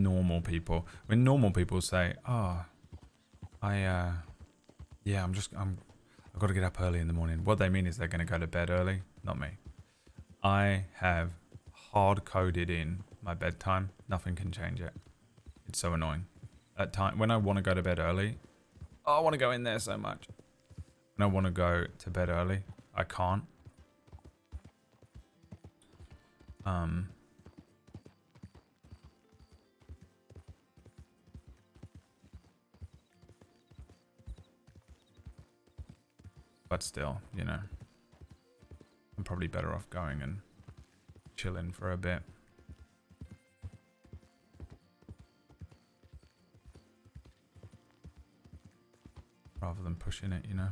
say, oh, I've got to get up early in the morning. What they mean is they're going to go to bed early. Not me. I have hard-coded in my bedtime. Nothing can change it. It's so annoying. At time when I want to go to bed early, I want to go in there so much. When I want to go to bed early, I can't. But still, you know, I'm probably better off going and chilling for a bit. Rather than pushing it, you know.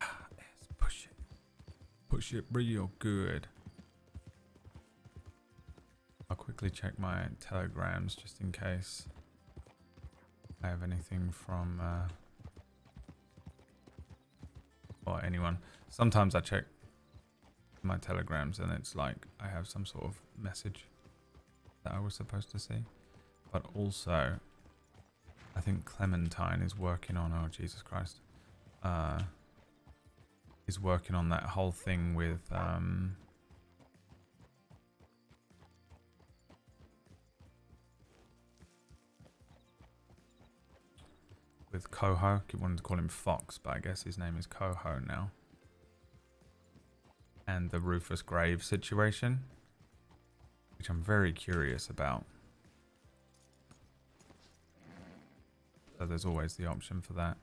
Yes, push it. Push it real good. I'll quickly check my telegrams just in case I have anything from or anyone. Sometimes I check my telegrams and it's like I have some sort of message that I was supposed to see. But also I think Clementine is working on, oh Jesus Christ, is working on that whole thing with Coho. I keep wanting to call him Fox, but I guess his name is Coho now. And the Rufus Graves situation, which I'm very curious about. So there's always the option for that.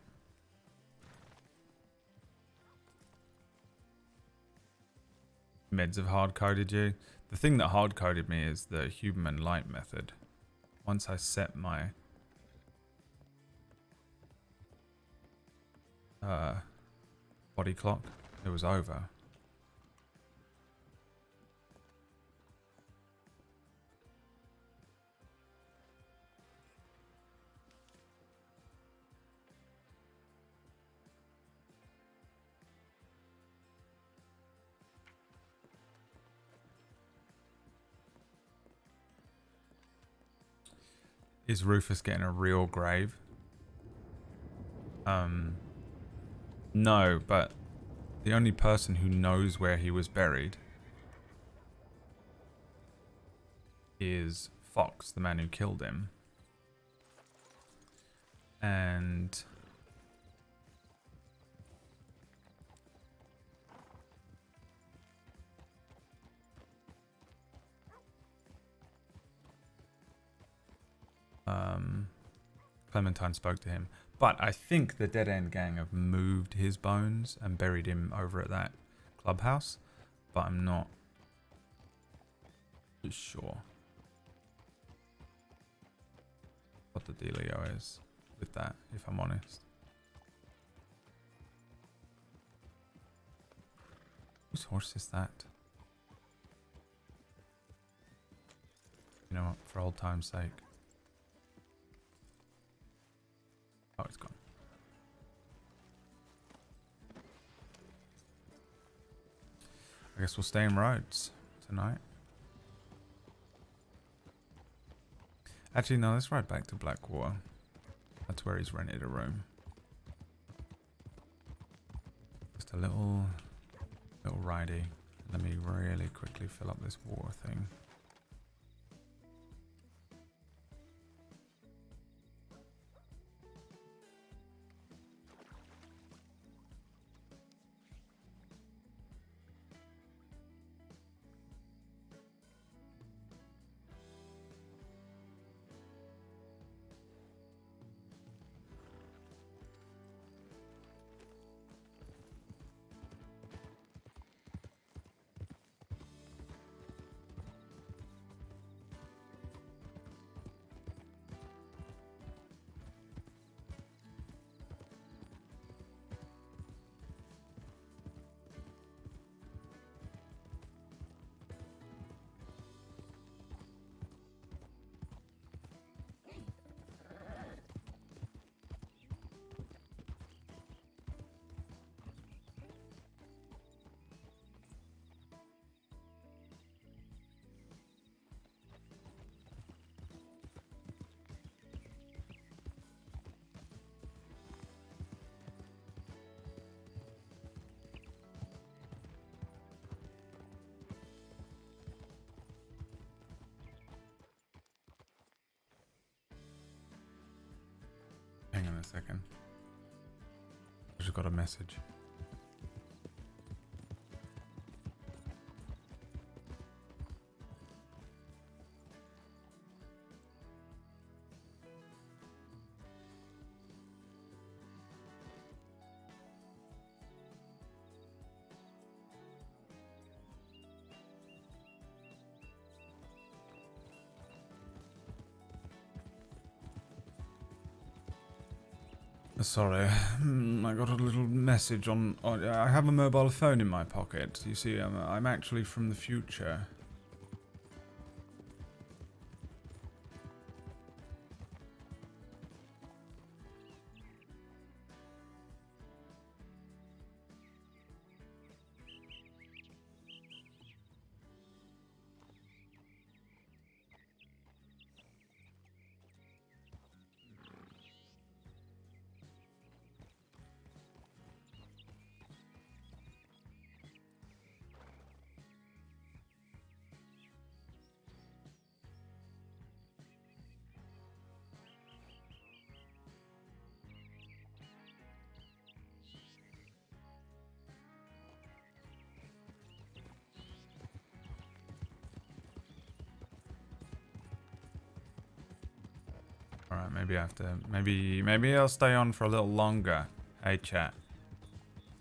Meds have hard-coded you. The thing that hard-coded me is the human light method. Once I set my body clock. It was over. Is Rufus getting a real grave? No, but the only person who knows where he was buried is Fox, the man who killed him. And Clementine spoke to him. But I think the Dead End Gang have moved his bones and buried him over at that clubhouse. But I'm not sure what the dealio is with that, if I'm honest. Whose horse is that? You know what, for old time's sake. Oh, it's gone. I guess we'll stay in Rhodes tonight. Actually, no, let's ride back to Blackwater. That's where he's rented a room. Just a little ridey. Let me really quickly fill up this water thing. Hang on a second. I just got a message. Sorry, I got a little message on. I have a mobile phone in my pocket. You see, I'm actually from the future. Alright, maybe I have to... Maybe I'll stay on for a little longer. Hey, chat.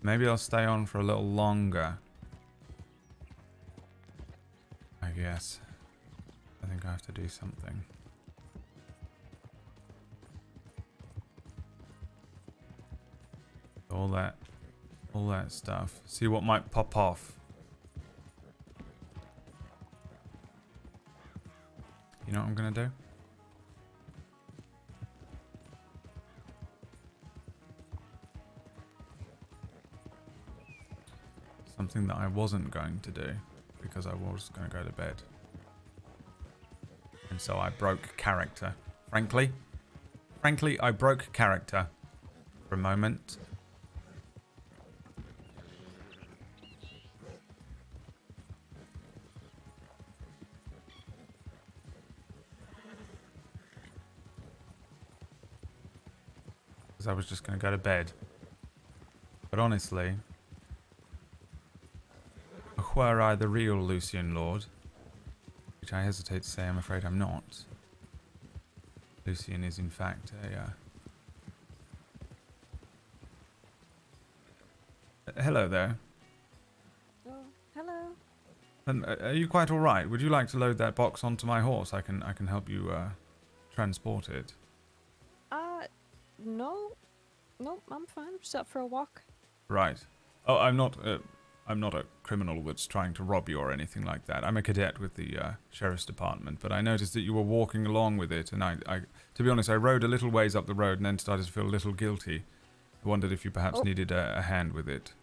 Maybe I'll stay on for a little longer. I guess. I think I have to do something. All that stuff. See what might pop off. You know what I'm gonna do? Something that I wasn't going to do because I was going to go to bed. And so I broke character. Frankly, I broke character for a moment. Because I was just going to go to bed. But honestly, were I the real Lucien Lorde, which I hesitate to say, I'm afraid I'm not. Lucien is in fact a... hello there. Oh, hello. Are you quite all right? Would you like to load that box onto my horse? I can help you transport it. No. Nope, I'm fine. Just up for a walk. Right. Oh, I'm not a criminal that's trying to rob you or anything like that. I'm a cadet with the sheriff's department, but I noticed that you were walking along with it, and I to be honest, I rode a little ways up the road and then started to feel a little guilty. I wondered if you perhaps needed a hand with it.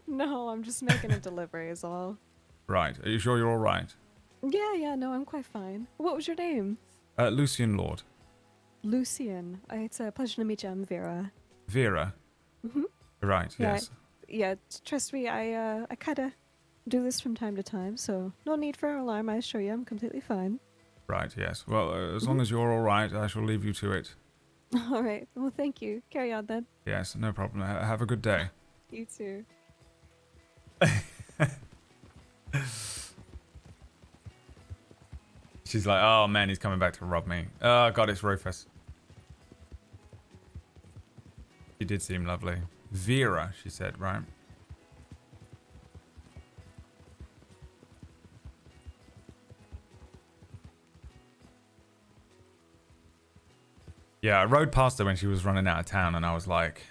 No, I'm just making a delivery is all. Right. Are you sure you're all right? Yeah, no, I'm quite fine. What was your name? Lucien Lorde. Lucien. It's a pleasure to meet you. I'm Vera. Vera? Mm-hmm. Right, Yeah, yes. Yeah, trust me, I kind of do this from time to time, so no need for alarm, I assure you. I'm completely fine. Right, yes. Well, as long as you're all right, I shall leave you to it. All right. Well, thank you. Carry on then. Yes, no problem. Have a good day. You too. She's like, oh man, he's coming back to rob me. Oh god, it's Rufus. She did seem lovely. Vera, she said, right? Yeah, I rode past her when she was running out of town, and I was like...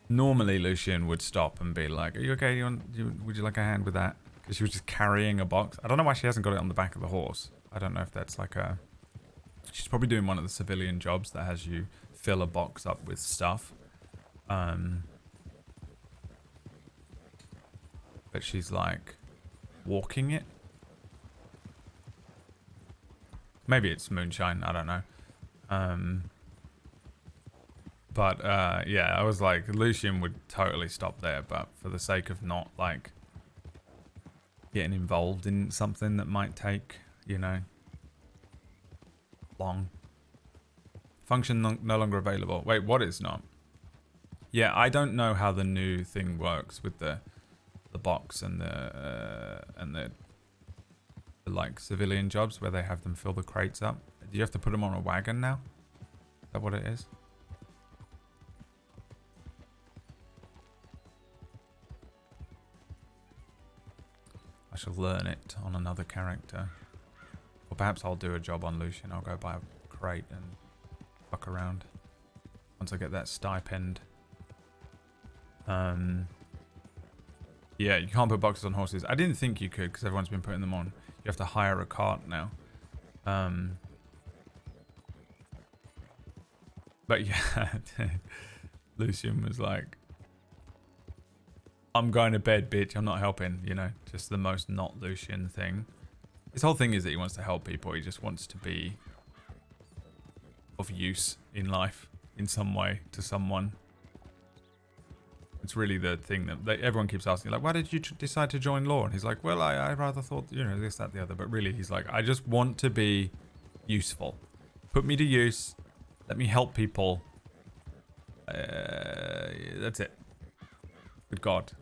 Normally, Lucien would stop and be like, are you okay? Would you like a hand with that? Because she was just carrying a box. I don't know why she hasn't got it on the back of the horse. I don't know if that's like a... She's probably doing one of the civilian jobs that has you fill a box up with stuff. But she's like walking it. Maybe it's moonshine, I don't know. But yeah, I was like, Lucien would totally stop there, but for the sake of not like getting involved in something that might take, you know, long. Function no longer available. Wait, what is not? Yeah, I don't know how the new thing works with the box and the like civilian jobs where they have them fill the crates up. Do you have to put them on a wagon now? Is that what it is? I shall learn it on another character. Or perhaps I'll do a job on Lucien. I'll go buy a crate and fuck around. Once I get that stipend. Yeah, you can't put boxes on horses. I didn't think you could because everyone's been putting them on. You have to hire a cart now. But yeah, Lucien was like, I'm going to bed, bitch. I'm not helping, you know. Just the most not Lucien thing. His whole thing is that he wants to help people. He just wants to be of use in life in some way to someone. It's really the thing that everyone keeps asking, like, why did you decide to join law? And he's like, well, I rather thought, you know, this, that, the other. But really, he's like, I just want to be useful. Put me to use. Let me help people. That's it. Good God.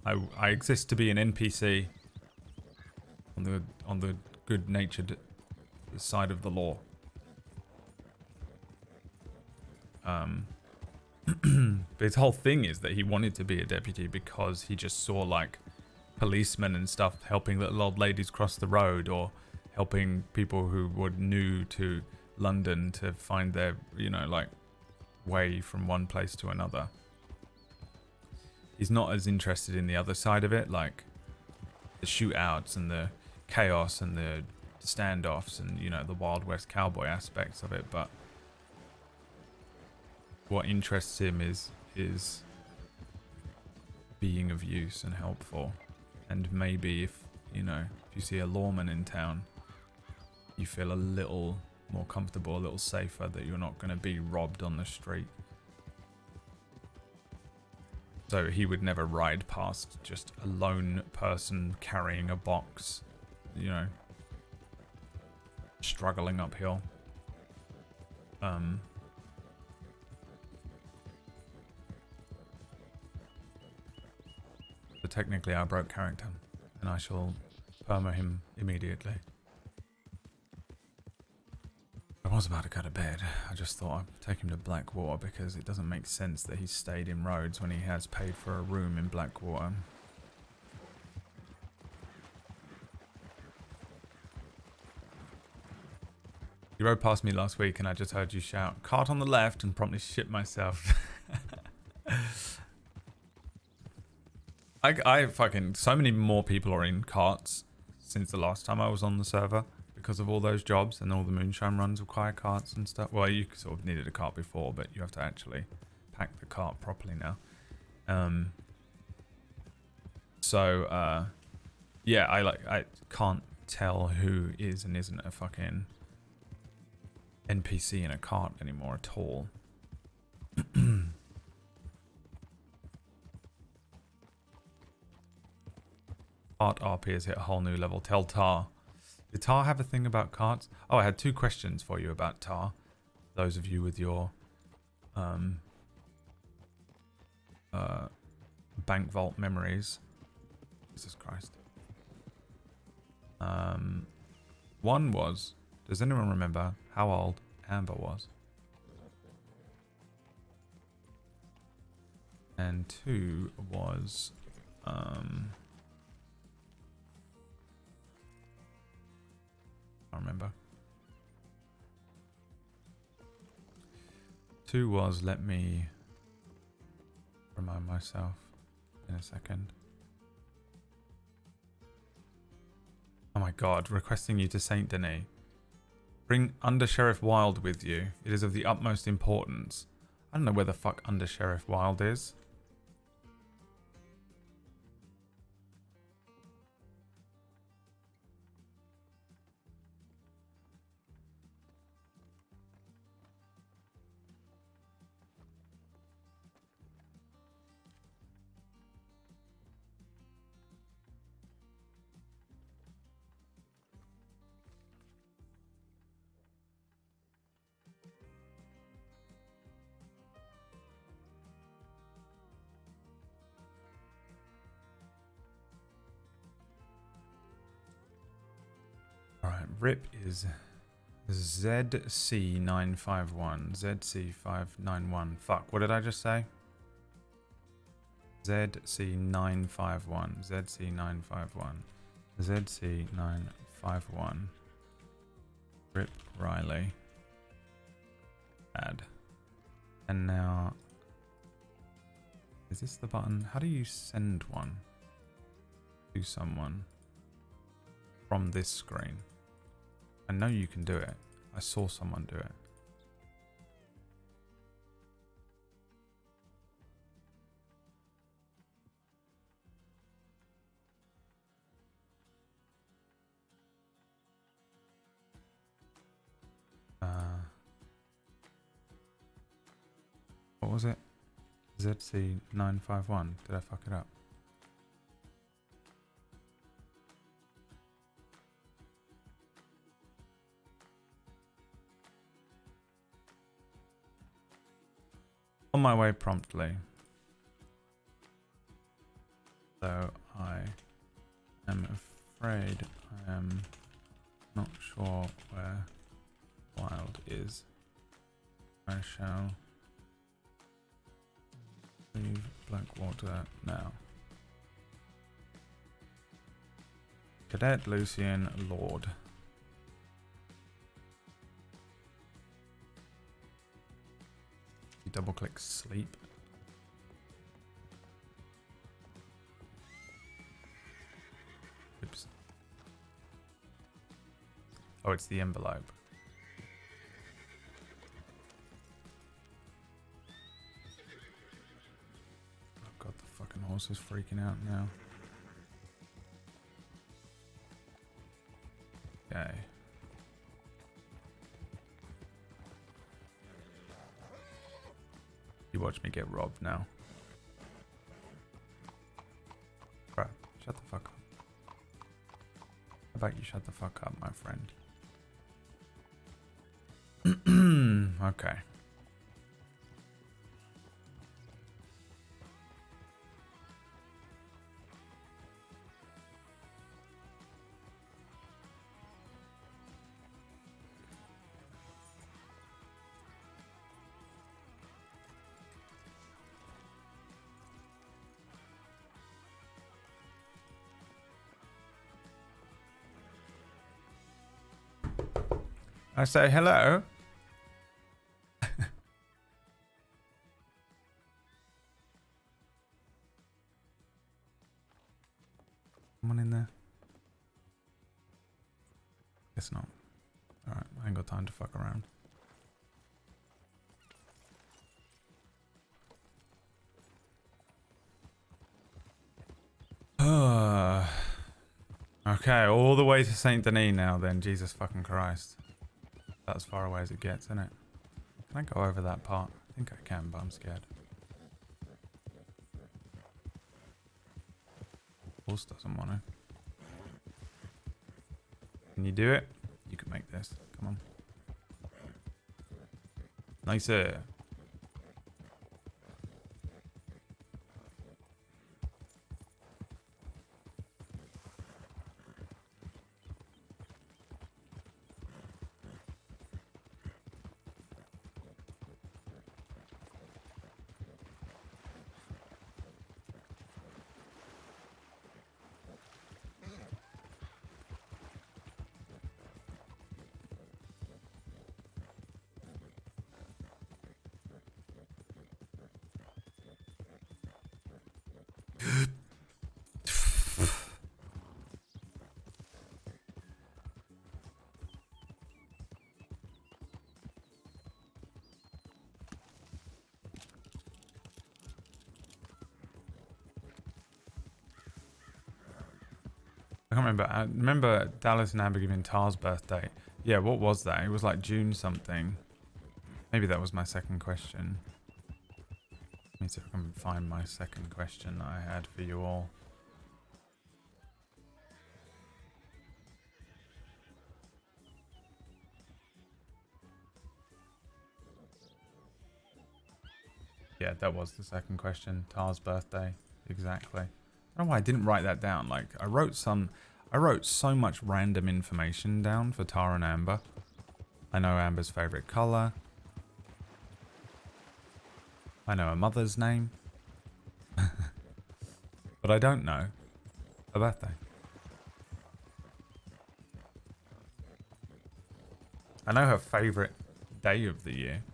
I exist to be an NPC on the good-natured side of the law. But his whole thing is that he wanted to be a deputy because he just saw like policemen and stuff helping little old ladies cross the road or helping people who were new to London to find their, like, way from one place to another. He's not as interested in the other side of it, like the shootouts and the chaos and the standoffs and, the Wild West cowboy aspects of it, but what interests him is being of use and helpful. And maybe if you see a lawman in town, you feel a little more comfortable, a little safer that you're not going to be robbed on the street. So he would never ride past just a lone person carrying a box, struggling uphill. So technically I broke character, and I shall perma him immediately. I was about to go to bed. I just thought I'd take him to Blackwater because it doesn't make sense that he's stayed in Rhodes when he has paid for a room in Blackwater. You rode past me last week and I just heard you shout, "Cart on the left," and promptly shit myself. I fucking... So many more people are in carts since the last time I was on the server because of all those jobs, and all the moonshine runs require carts and stuff. Well, you sort of needed a cart before, but you have to actually pack the cart properly now. Yeah, I can't tell who is and isn't a fucking NPC in a cart anymore at all. Cart RP has hit a whole new level. Tell Tar. Did Tar have a thing about carts? Oh, I had 2 questions for you about Tar. Those of you with your bank vault memories. Jesus Christ. One was, does anyone remember how old Amber was? And 2 was I remember. 2 was, let me remind myself in a second. Oh my god, requesting you to Saint Denis. Bring Under Sheriff Wilde with you. It is of the utmost importance. I don't know where the fuck Under Sheriff Wilde is. Alright, RIP is ZC951. ZC591. Fuck, what did I just say? ZC951. ZC951. ZC951. RIP Riley. Add. And now... Is this the button? How do you send one to someone from this screen? I know you can do it. I saw someone do it. What was it? ZC951. Did I fuck it up? On my way promptly. So I am afraid I am not sure where Wild is. I shall leave Blackwater now. Cadet Lucien Lorde. You double click sleep. Oops. Oh, it's the envelope. Oh god, the fucking horse is freaking out now. Okay. You watch me get robbed now. Bro, shut the fuck up. How about you shut the fuck up, my friend? Okay. I say hello. Someone in there? Guess not. Alright, I ain't got time to fuck around. Okay, all the way to Saint Denis now then. Jesus fucking Christ. That's as far away as it gets, isn't it? Can I go over that part? I think I can, but I'm scared. Horse doesn't want to. Can you do it? You can make this. Come on. Nicer. I can't remember. I remember Dallas and Amber giving Tar's birthday. Yeah, what was that? It was like June something. Maybe that was my second question. Let me see if I can find my second question that I had for you all. Yeah, that was the second question. Tar's birthday. Exactly. I don't know why I didn't write that down. Like, I wrote so much random information down for Tara and Amber. I know Amber's favorite color. I know her mother's name. But I don't know her birthday. I know her favorite day of the year.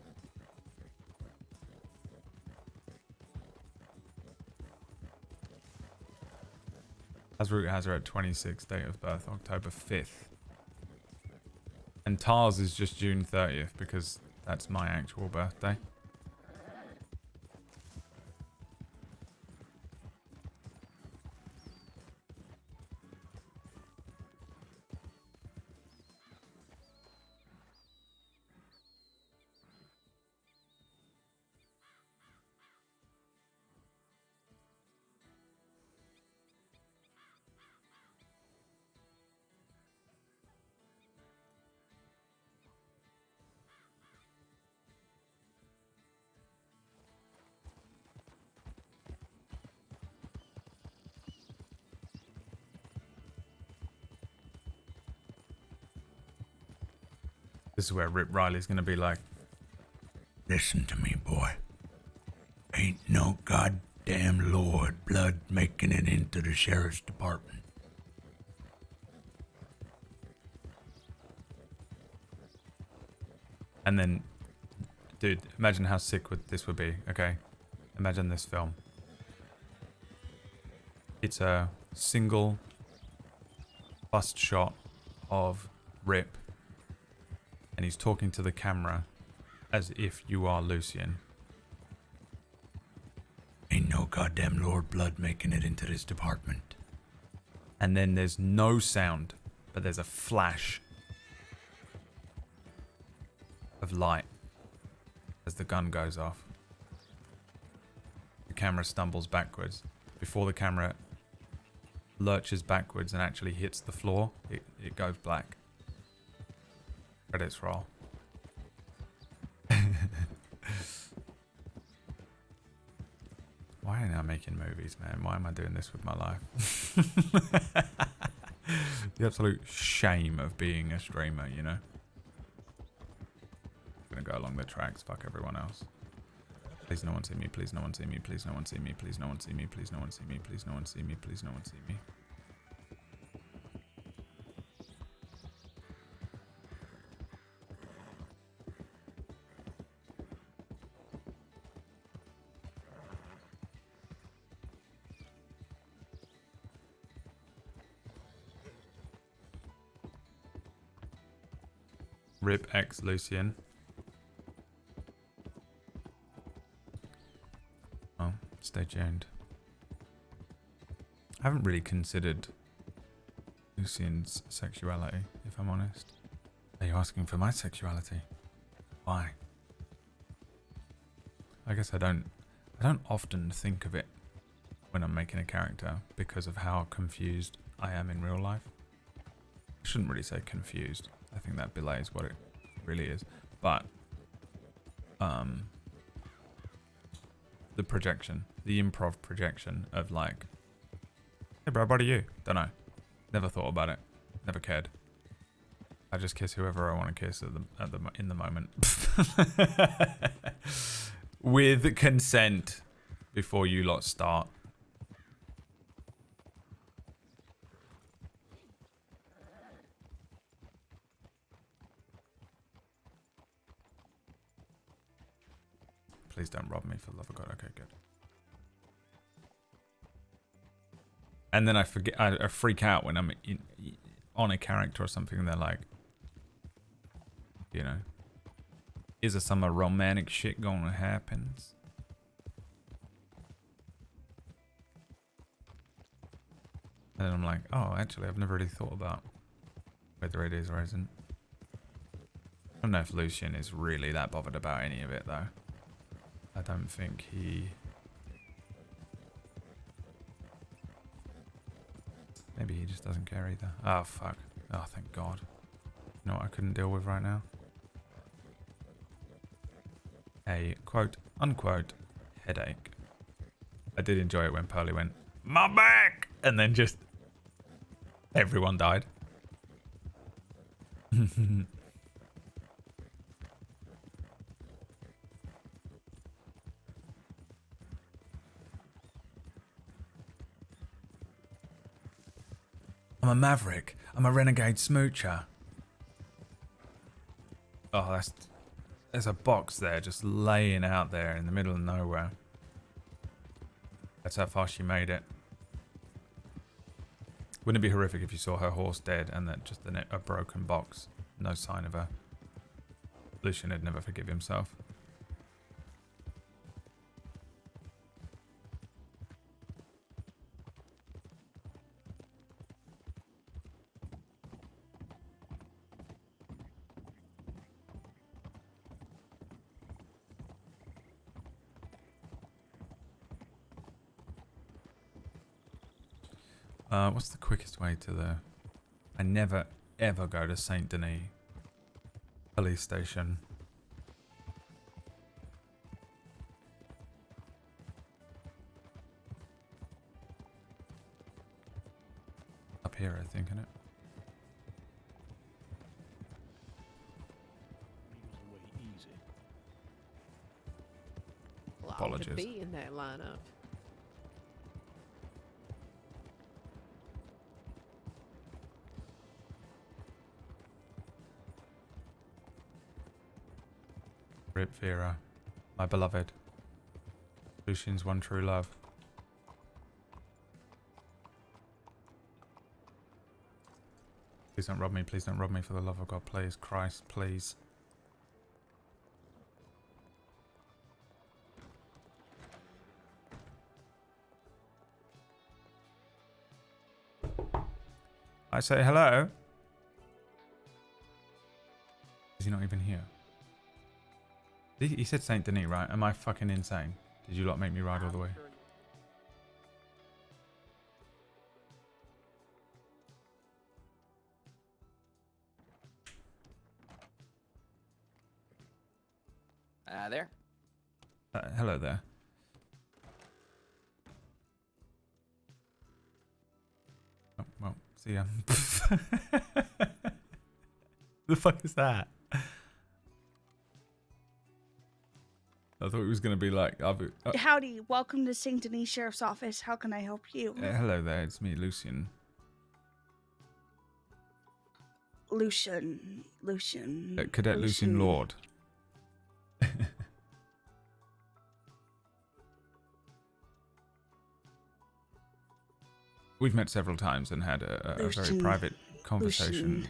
Hasroot has her at 26, date of birth, October 5th. And Tars is just June 30th because that's my actual birthday. This is where Rip Riley's going to be like, Listen to me, boy. Ain't no goddamn Lord blood making it into the sheriff's department. and then dude, imagine how sick this would be, okay? Imagine this film. It's a single bust shot of Rip, and he's talking to the camera as if you are Lucien. Ain't no goddamn Lord blood making it into this department. And then there's no sound, but there's a flash of light as the gun goes off. The camera stumbles backwards. Before the camera lurches backwards and actually hits the floor, it goes black. Credits roll. Why am I making movies, man? Why am I doing this with my life? The absolute shame of being a streamer, you know? I'm gonna go along the tracks, fuck everyone else. Please no one see me, please no one see me, please no one see me, please no one see me, please no one see me, please no one see me, please no one see me. Rip X Lucien. Oh, stay tuned. I haven't really considered Lucien's sexuality, if I'm honest. Are you asking for my sexuality? Why? I guess I don't often think of it when I'm making a character because of how confused I am in real life. I shouldn't really say confused. I think that belays what it really is. But the projection, the improv projection of like, hey bro, what are you? Don't know. Never thought about it. Never cared. I just kiss whoever I want to kiss in the moment. With consent before you lot start. Please don't rob me, for the love of God. Okay, good. And then I forget, I freak out when I'm on a character or something, and they're like, you know, is there some romantic shit gonna happen? And then I'm like, oh, actually, I've never really thought about whether it is or isn't. I don't know if Lucien is really that bothered about any of it, though. I don't think he... Maybe he just doesn't care either. Oh, fuck. Oh, thank God. You know what I couldn't deal with right now? A quote-unquote headache. I did enjoy it when Pearly went, my back! And then just... everyone died. I'm a maverick. I'm a renegade smoocher. Oh, there's a box there just laying out there in the middle of nowhere. That's how far she made it. Wouldn't it be horrific if you saw her horse dead and that just a broken box? No sign of her. Lucien would never forgive himself. What's the quickest way to the... I never, ever go to Saint Denis police station. Up here, I think, isn't it? Well, I Apologies. could be in that lineup. Rip Vera, my beloved. Lucian's one true love. Please don't rob me, please don't rob me, for the love of God, please. Christ, please. I say hello. Is he not even here? He said Saint Denis, right? Am I fucking insane? Did you lot make me ride all the way? There. Hello there. Oh, well, see ya. The fuck is that? I thought it was going to be like... Howdy, welcome to St. Denis Sheriff's Office. How can I help you? hello there, it's me, Lucien. Lucien. Cadet Lucien Lorde. We've met several times and had a very private conversation.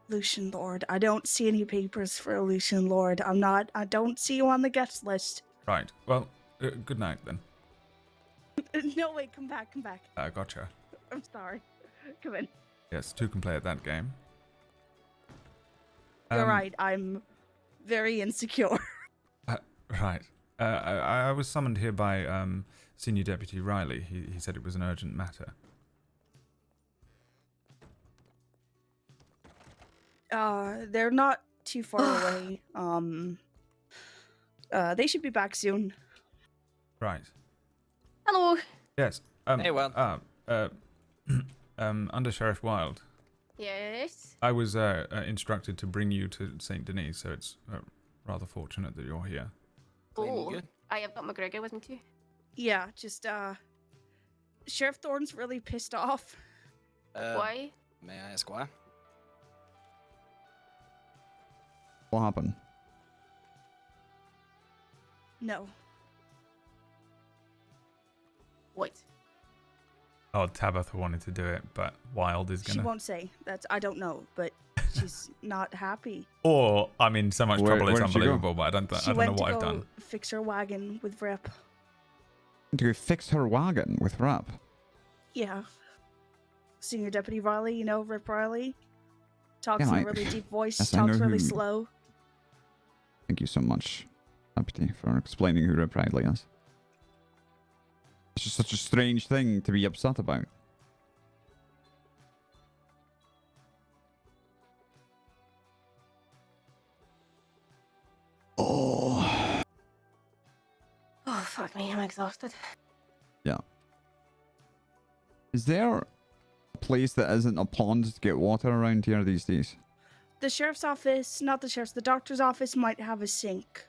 Lucien Lorde. I don't see any papers for Lucien Lorde. I don't see you on the guest list. Right. Well, good night then. No, wait, come back. Gotcha. I'm sorry. Come in. Yes, two can play at that game. You're right, I'm very insecure. Right. I was summoned here by Senior Deputy Riley. He said it was an urgent matter. They're not too far away. They should be back soon. Right. Hello. Yes. Hey, well. Under Sheriff Wilde. Yes. I was instructed to bring you to Saint Denis, so it's rather fortunate that you're here. Oh, I have got McGregor with me too. Yeah, just Sheriff Thorne's really pissed off. Why? May I ask why? What happened? No. What? Oh, Tabitha wanted to do it, but Wilde is She gonna. won't say. I don't know, but she's not happy. Or I'm in so much trouble it's where did she go? unbelievable, but I don't She know went what to I've go done. fix her wagon with Rip. To go fix her wagon with Rap. Yeah. Senior Deputy Riley, you know, Rip Riley. Talks Yeah, in I- a really deep voice, yes, I talks know really who- slow. Thank you so much, Deputy, for explaining who Rip Riley is. It's just such a strange thing to be upset about. Oh. Oh, fuck me, I'm exhausted. Yeah. Is there a place that isn't a pond to get water around here these days? The sheriff's office, not the sheriff's, the doctor's office might have a sink.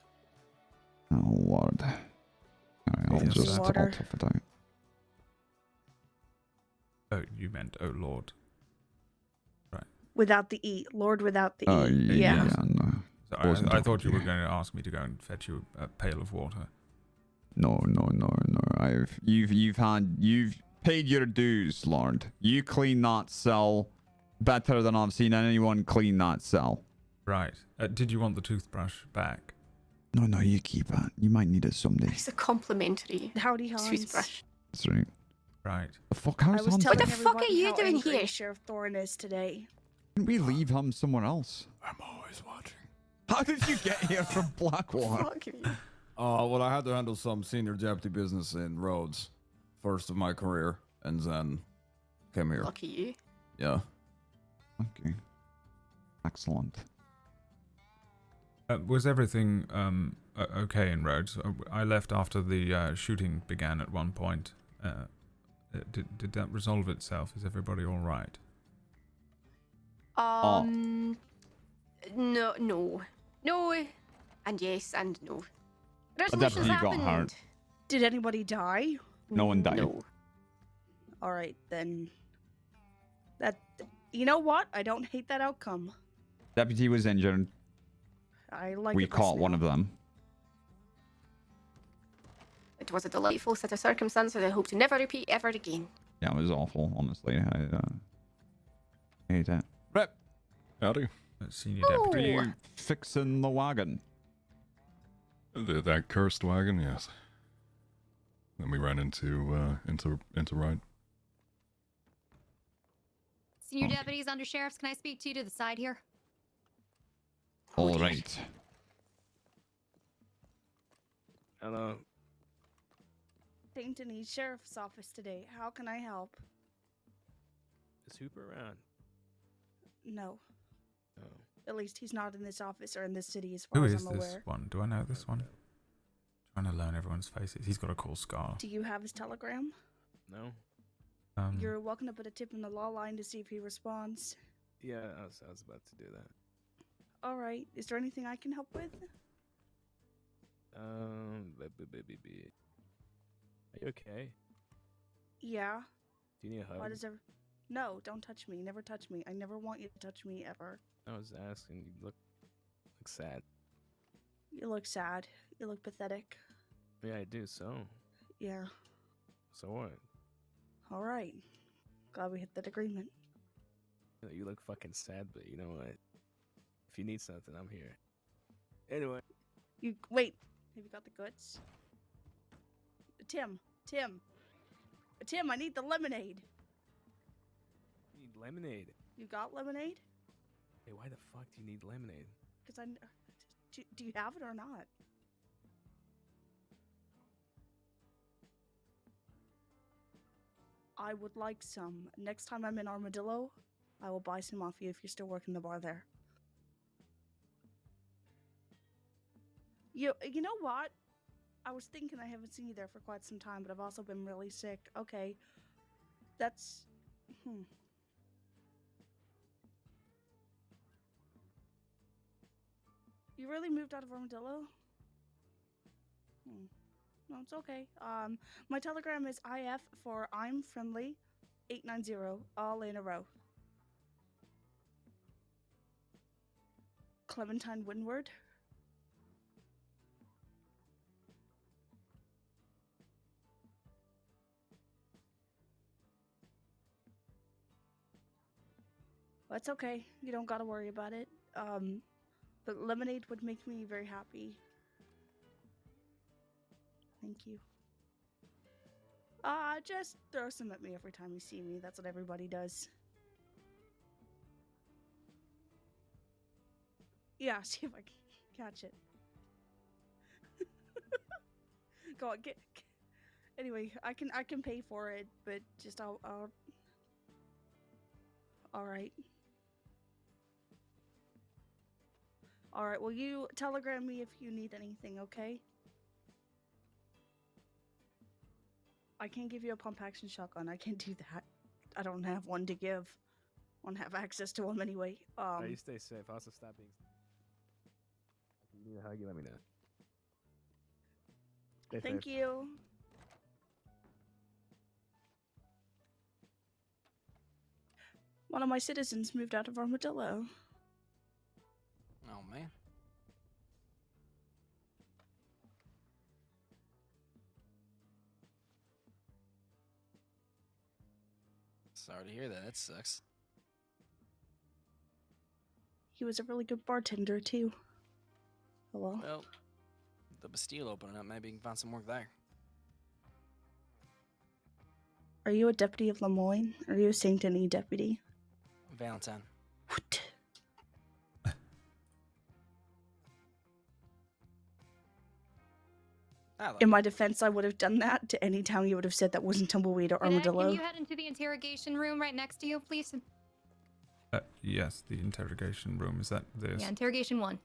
Oh, Lord. Alright, I'll Yes, just water. I'll tough it out. Oh, you meant oh Lord. Right. Without the E. Lord without the Oh, E. yeah, no. So Wasn't I thought talking you to were going to ask me to go and fetch you a pail of water. No. You've paid your dues, Lord. You clean that cell better than I've seen anyone clean that cell. Right. Did you want the toothbrush back? No, you keep it. You might need it someday. It's a complimentary Howdy, Hans. toothbrush. That's right. Right. The fuck? I How's was Hans? telling What the fuck are everyone you how doing angry here? Sheriff Thorne is today. Didn't we leave him somewhere else? I'm always watching. How did you get here from Blackwater? Fuck you. Well, I had to handle some senior deputy business in Rhodes, first of my career, and then came here. Lucky you. Yeah. Okay. Excellent. Was everything okay in Rhodes? I left after the shooting began at one point. Did that resolve itself? Is everybody all right? No, and yes, and no. Resolutions Resolutions got hurt. happened. Did anybody die? No one died. No. All right, then. You know what? I don't hate that outcome. Deputy was injured. I like We it less caught one now. of them. It was a delightful set of circumstances I hope to never repeat ever again. Yeah, it was awful, honestly. I hate it. Rep. Howdy. Senior deputy. Oh. Fixing the wagon. That cursed wagon, yes. Then we ran into Wright. Senior deputies, under sheriffs, can I speak to you to the side here? All right. Hello. St. Denis Sheriff's Office today. How can I help? Is Hooper around? No. Oh. At least he's not in this office or in this city as far Who as is I'm this aware. one? Do I know this one? Trying to learn everyone's faces. He's got a cool scar. Do you have his telegram? No. You're welcome to put a tip in the law line to see if he responds. Yeah, I was about to do that. All right. Is there anything I can help with? Are you okay? Yeah. Do you need a hug? Why does ever? No, don't touch me. Never touch me. I never want you to touch me ever. I was asking. You look sad. You look sad. You look pathetic. Yeah, I do. So. Yeah. So what? All right. Glad we hit that agreement. You look fucking sad, but you know what? If you need something, I'm here. Anyway. You wait. Have you got the goods? Tim. I need the lemonade. You need lemonade. You got lemonade? Hey, why the fuck do you need lemonade? Because do you have it or not? I would like some. Next time I'm in Armadillo, I will buy some off you if you're still working the bar there. You know what? I was thinking I haven't seen you there for quite some time, but I've also been really sick. Okay. That's... You really moved out of Armadillo? No, it's okay. My telegram is IF for I'm friendly 890, all in a row. Clementine Windward. Well, it's okay. You don't gotta worry about it. But lemonade would make me very happy. Thank you. Just throw some at me every time you see me. That's what everybody does. Yeah, see if I can catch it. Go on, get. Anyway, I can pay for it, but just I'll. All right. All right. Well, you telegram me if you need anything, okay? I can't give you a pump action shotgun. I can't do that. I don't have one to give. I don't have access to them anyway. You stay safe. Also, stop being. If you need a hug, you let me know. Stay Thank safe. you. One of my citizens moved out of Armadillo. Oh, man. Sorry to hear that. That sucks. He was a really good bartender, too. Oh well. Well, the Bastille opening up. Maybe you can find some work there. Are you a deputy of Lemoyne? Are you a St. Denis deputy? Valentine. In my defense, I would have done that to any town you would have said that wasn't Tumbleweed or Armadillo. Can you head into the interrogation room right next to you, please? Yes, the interrogation room. Is that this? Yeah, interrogation 1.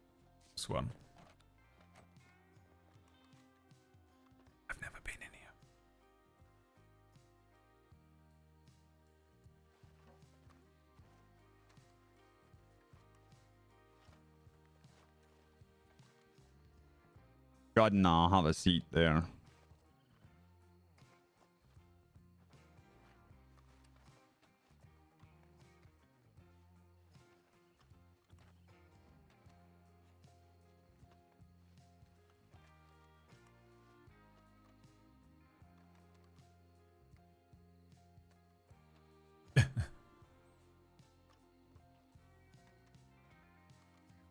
This one. I've never been in here. God, nah, have a seat there.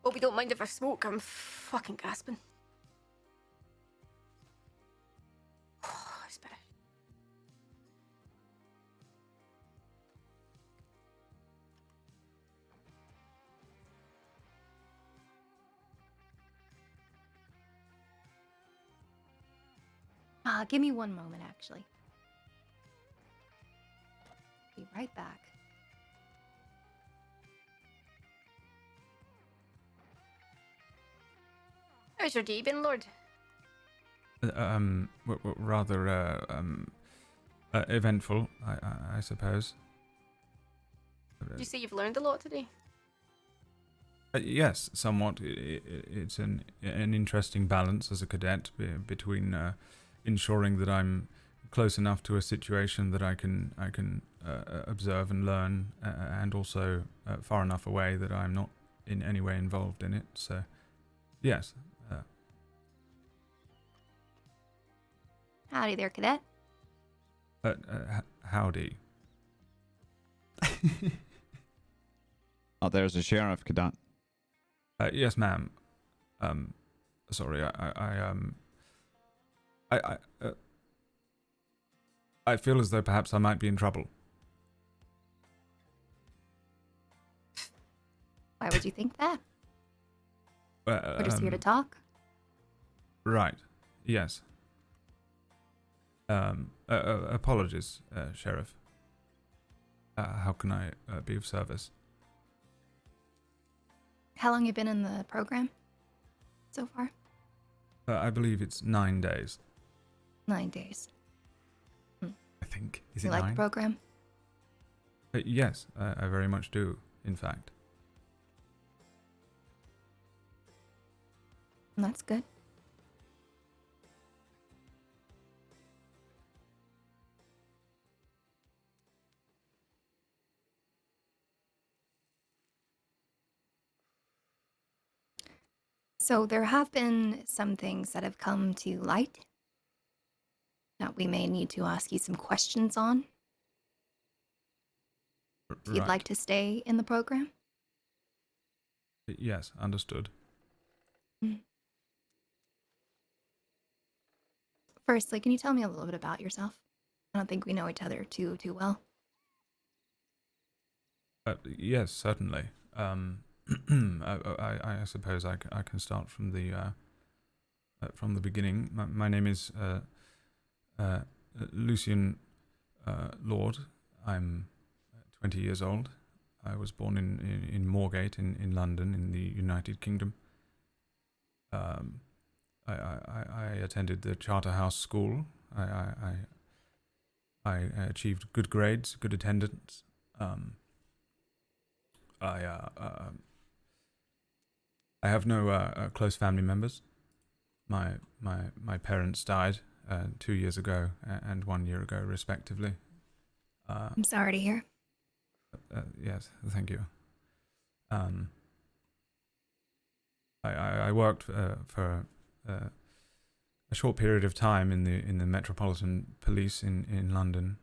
Hope you don't mind if I smoke. I'm fucking gasping. It's better. Give me one moment, actually. Be right back. How's your day been, Lord? Rather eventful, I suppose. Did you say you've learned a lot today? Yes, somewhat. It's an interesting balance as a cadet between ensuring that I'm close enough to a situation that I can observe and learn, and also far enough away that I'm not in any way involved in it. So, yes. Howdy there, cadet. Howdy. Oh, there's a sheriff, cadet. Yes, ma'am. Sorry, I feel as though perhaps I might be in trouble. Why would you think that? We're just here to talk. Right. Yes. Apologies, Sheriff. How can I be of service? How long you been in the program so far? I believe it's 9 days. 9 days. I think. Is You it like 9? the program? Yes, I very much do, in fact. That's good. So there have been some things that have come to light that we may need to ask you some questions on. If you'd like to stay in the program. Yes, understood. Firstly, can you tell me a little bit about yourself? I don't think we know each other too well. Yes, certainly. I suppose I can start from the beginning. My name is Lucien Lorde. I'm 20 years old. I was born in Moorgate in London in the United Kingdom. I attended the Charterhouse School. I achieved good grades, good attendance. I have no close family members. My parents died 2 years ago and 1 year ago, respectively. I'm sorry to hear. Yes, thank you. I worked for a short period of time in the Metropolitan Police in London,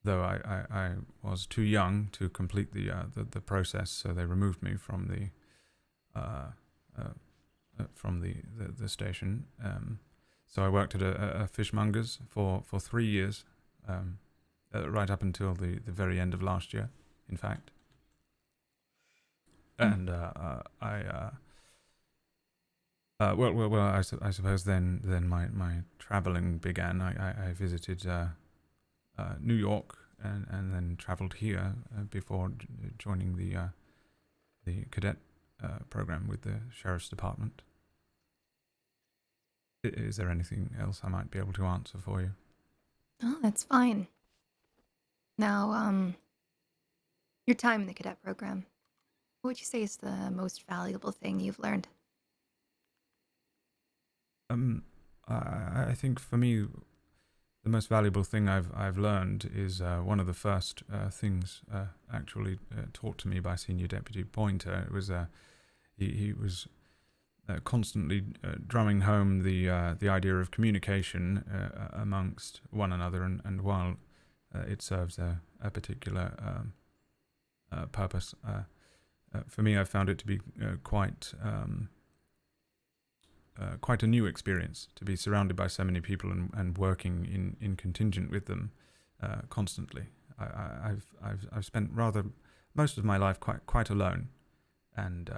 though I was too young to complete the process, so they removed me from the station. So I worked at a fishmonger's for 3 years, right up until the very end of last year, in fact. And I suppose then my traveling began. I visited New York and then traveled here before joining the cadet program with the sheriff's department. Is there anything else I might be able to answer for you? Oh, that's fine. Now, your time in the cadet program, what would you say is the most valuable thing you've learned? I think for me, the most valuable thing I've learned is one of the first things actually taught to me by Senior Deputy Pointer. It was he was constantly drumming home the idea of communication amongst one another, and while it serves a particular purpose, for me, I found it to be quite a new experience to be surrounded by so many people and working in contingent with them constantly. I've spent rather most of my life quite alone, and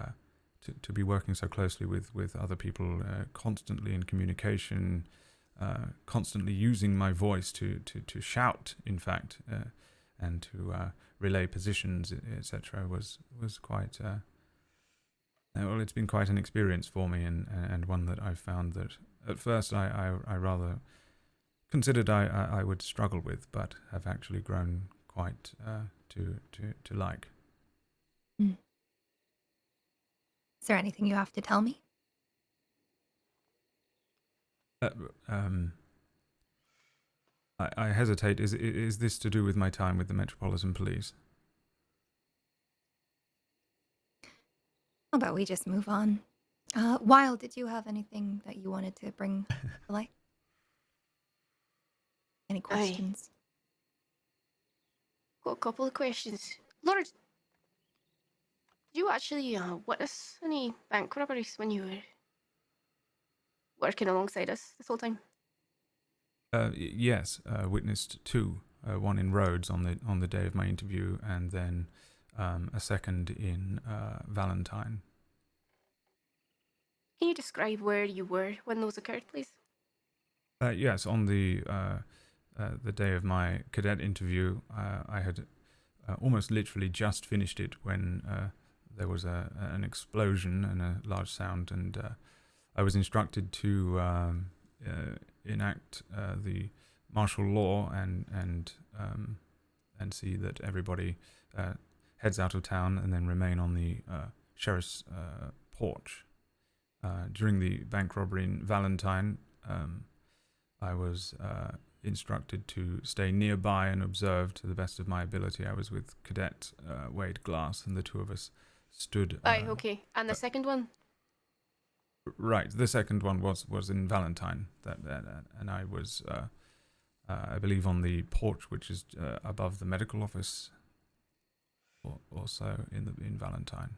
to be working so closely with other people, constantly in communication, constantly using my voice to shout, in fact, and to relay positions, etc., was quite. Well, it's been quite an experience for me, and one that I've found that at first I rather considered I would struggle with, but have actually grown quite to like. Mm. Is there anything you have to tell me? I hesitate. Is this to do with my time with the Metropolitan Police? How about we just move on? Wild, did you have anything that you wanted to bring to light? Any questions? Got a couple of questions. Lorde, did you actually witness any bank robberies when you were working alongside us this whole time? Yes, witnessed two. One in Rhodes on the day of my interview, and then a second in Valentine. Can you describe where you were when those occurred, please? Yes, on the day of my cadet interview, I had almost literally just finished it when there was an explosion and a large sound, and I was instructed to enact the martial law and see that everybody heads out of town and then remain on the sheriff's porch. During the bank robbery in Valentine, I was instructed to stay nearby and observe to the best of my ability. I was with Cadet Wade Glass, and the two of us stood. Aye, okay. And the second one? Right, the second one was in Valentine, and I was, I believe, on the porch, which is above the medical office, or so in Valentine.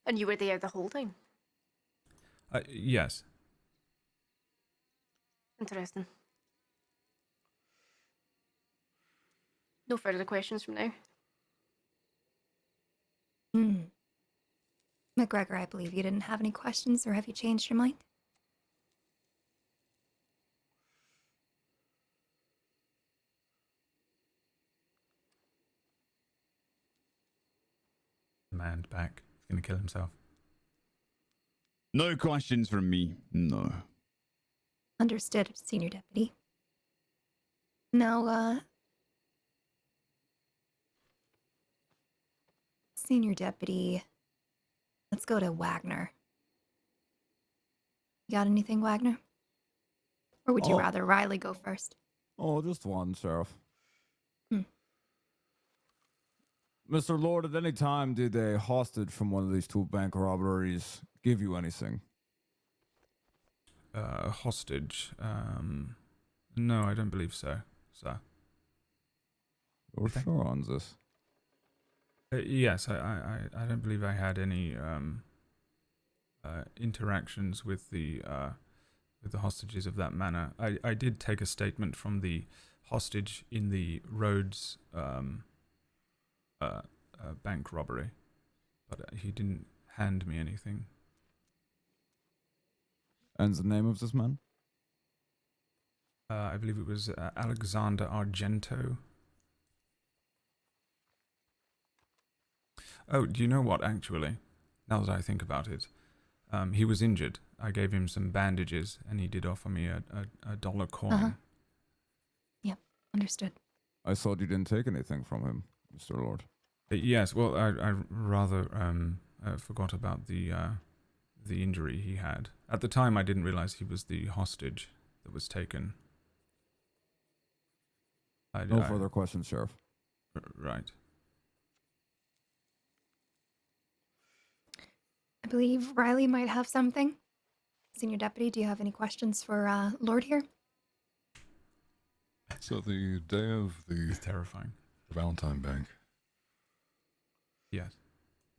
And you were there the whole time? Yes. Interesting. No further questions from now. McGregor, I believe you didn't have any questions, or have you changed your mind? The man's back. He's gonna kill himself. No questions from me. No. Understood, Senior Deputy. Now, Senior Deputy, let's go to Wagner. You got anything, Wagner? Or would you rather Riley go first? Oh, just one, Sheriff. Hmm. Mr. Lord, at any time did a hostage from one of these two bank robberies give you anything? Hostage? No, I don't believe so, sir. You're sure on this? Yes, I don't believe I had any interactions with the hostages of that manner. I did take a statement from the hostage in the Rhodes bank robbery, but he didn't hand me anything. And the name of this man? I believe it was Alexander Argento. Oh, do you know what, actually? Now that I think about it, he was injured. I gave him some bandages, and he did offer me a dollar coin. Yep, understood. I thought you didn't take anything from him, Mr. Lord. Yes, well, I rather forgot about the injury he had. At the time, I didn't realize he was the hostage that was taken. No further questions, Sheriff. Right. I believe Riley might have something. Senior Deputy, do you have any questions for Lord here? So the day of the terrifying Valentine Bank, Yes.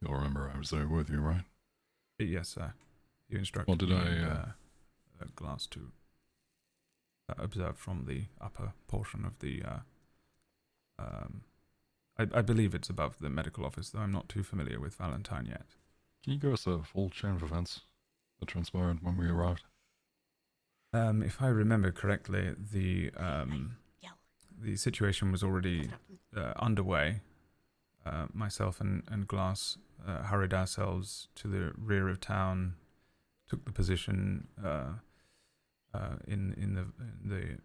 You'll remember I was there with you, right? Yes, sir. You instructed Well, did me I, and, Glass to observe from the upper portion of the. I believe it's above the medical office, though I'm not too familiar with Valentine yet. Can you give us a full chain of events that transpired when we arrived? If I remember correctly, the situation was already underway. Myself and Glass hurried ourselves to the rear of town, took the position in the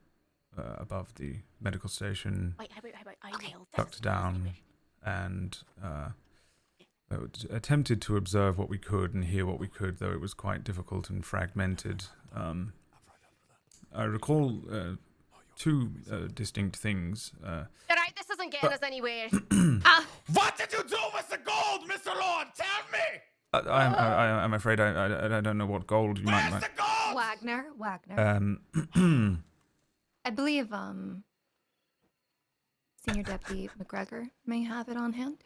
above the medical station, ducked down, and attempted to observe what we could and hear what we could, though it was quite difficult and fragmented. I recall two distinct things. Alright, this isn't getting us anywhere. What did you do with the gold, Mr. Lord? Tell me! I'm afraid I don't know what gold you might. Where's the gold? Wagner. I believe Senior Deputy McGregor may have it on hand.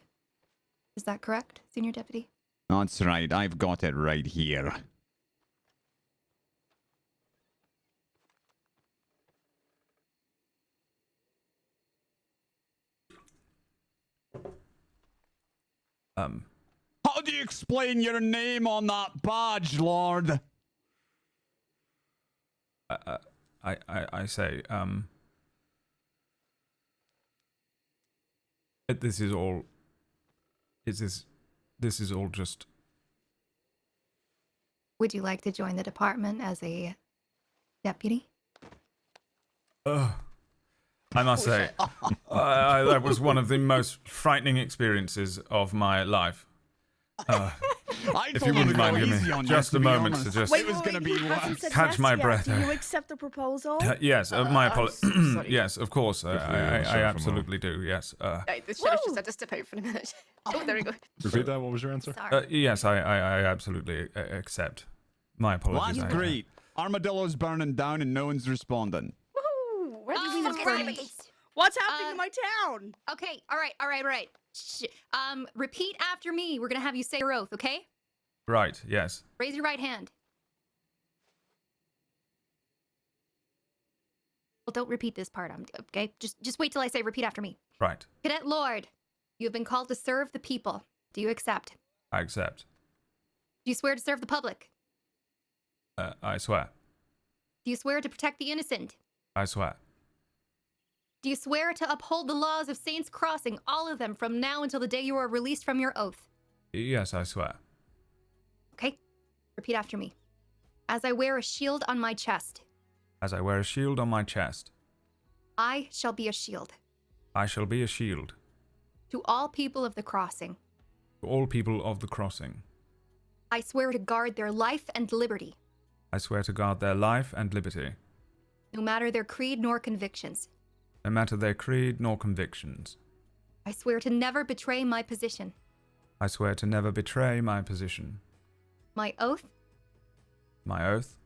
Is that correct, Senior Deputy? That's right. I've got it right here. How do you explain your name on that badge, Lord? I say, this is all. This is all just. Would you like to join the department as a deputy? I must say, that was one of the most frightening experiences of my life. If you wouldn't mind giving me just a moment to just Wait, catch my breath. Do you accept the proposal? Yes, my apologies. Yes, of course. I for a absolutely do. Yes. Right, the sheriff just had to step out for a minute. Oh, there we go. Repeat that. What was your answer? Yes, I absolutely accept. My apologies. That's great. Armadillo's burning down and no one's responding. Woohoo! Where did we fucking burn? What's happening in my town? Okay, all right. Repeat after me. We're gonna have you say your oath, okay? Right, yes. Raise your right hand. Well, don't repeat this part, okay? Just wait till I say repeat after me. Right. Cadet Lord, you have been called to serve the people. Do you accept? I accept. Do you swear to serve the public? I swear. Do you swear to protect the innocent? I swear. Do you swear to uphold the laws of Saints Crossing, all of them, from now until the day you are released from your oath? Yes, I swear. Okay, repeat after me. As I wear a shield on my chest. As I wear a shield on my chest. I shall be a shield. I shall be a shield. To all people of the crossing. To all people of the crossing. I swear to guard their life and liberty. I swear to guard their life and liberty. No matter their creed nor convictions. No matter their creed nor convictions. I swear to never betray my position. I swear to never betray my position. My oath. My oath.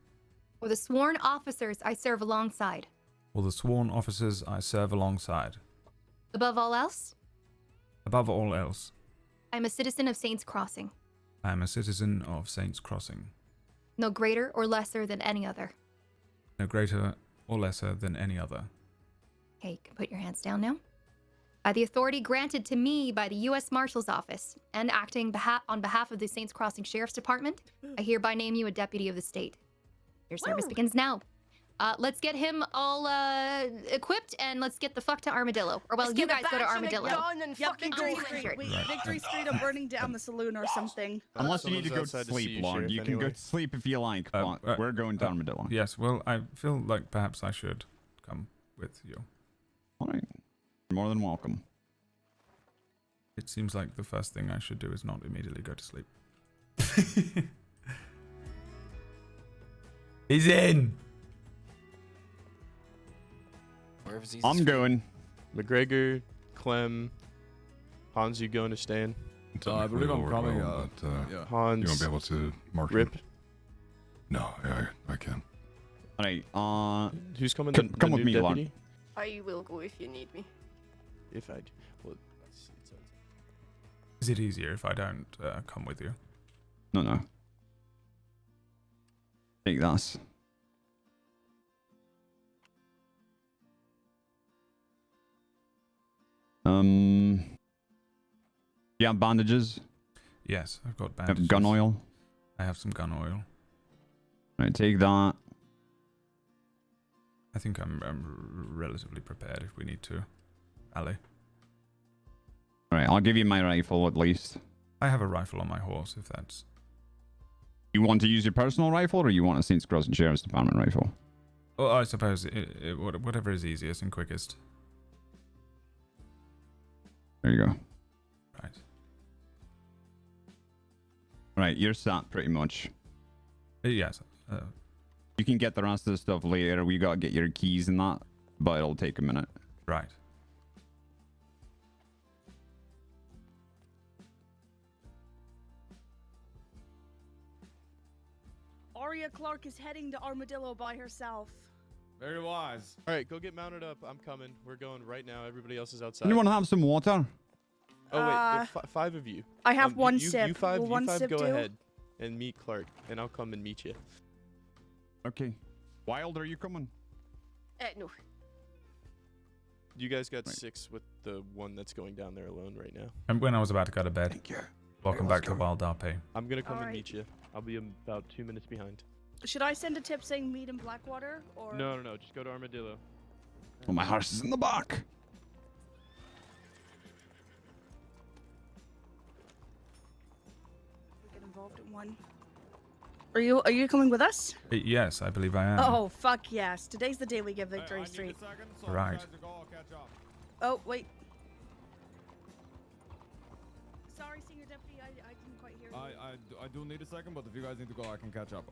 Or the sworn officers I serve alongside. Or the sworn officers I serve alongside. Above all else. Above all else. I am a citizen of Saints Crossing. I am a citizen of Saints Crossing. No greater or lesser than any other. No greater or lesser than any other. Okay, you can put your hands down now. By the authority granted to me by the U.S. Marshal's Office and acting on behalf of the Saints Crossing Sheriff's Department, I hereby name you a deputy of the state. Your service begins now. Let's get him all equipped and let's get the fuck to Armadillo. Or well, Let's you get guys go to Armadillo. Victory Street. Victory Street. I'm burning down the saloon or something. Unless you need to go to sleep, Lord. You can go to sleep if you like, but we're going to Armadillo. Yes, well, I feel like perhaps I should come with you. All right. You're more than welcome. It seems like the first thing I should do is not immediately go to sleep. He's in! I'm going. McGregor, Clem, Hans, you going to stand? I believe I'm coming. Yeah. Hans, You won't be able to mark Rip. him. No, I can. All right. Who's coming? Come the with new me, Lord. deputy? I will go if you need me. If I, well, Is it easier if I don't come with you? No. Take this. You have bandages? Yes, I've got You bandages. have gun oil? I have some gun oil. Right, take that. I think I'm relatively prepared if we need to. Ali. Alright, I'll give you my rifle at least. I have a rifle on my horse, if that's... You want to use your personal rifle, or you want a Saints Crossing Sheriff's Department rifle? Well, I suppose whatever is easiest and quickest. There you go. Right. Right, you're set pretty much. Yes. You can get the rest of the stuff later. We gotta get your keys and that, but it'll take a minute. Right. Arya Clark is heading to Armadillo by herself. Very wise. All right, go get mounted up. I'm coming. We're going right now. Everybody else is outside. Anyone have some water? Oh wait, there are 5 of you. I have one you, sip. You 5, Will you one 5 sip go do? ahead and meet Clark, and I'll come and meet you. Okay. Wild, are you coming? No. You guys got 6 with the one that's going down there alone right now. And when I was about to go to bed. Thank you. Welcome back to Wild RP. I'm gonna come and Alright. meet you. I'll be about 2 minutes behind. Should I send a tip saying meet in Blackwater, or No, just go to Armadillo. Oh, my horse is in the back. we get involved in one? Are you coming with us? Yes, I believe I am. Oh fuck yes! Today's the day we get Victory Street. Right. Oh wait. Sorry, Senior Deputy, I didn't quite hear you. I do need a second, but if you guys need to go, I can catch up.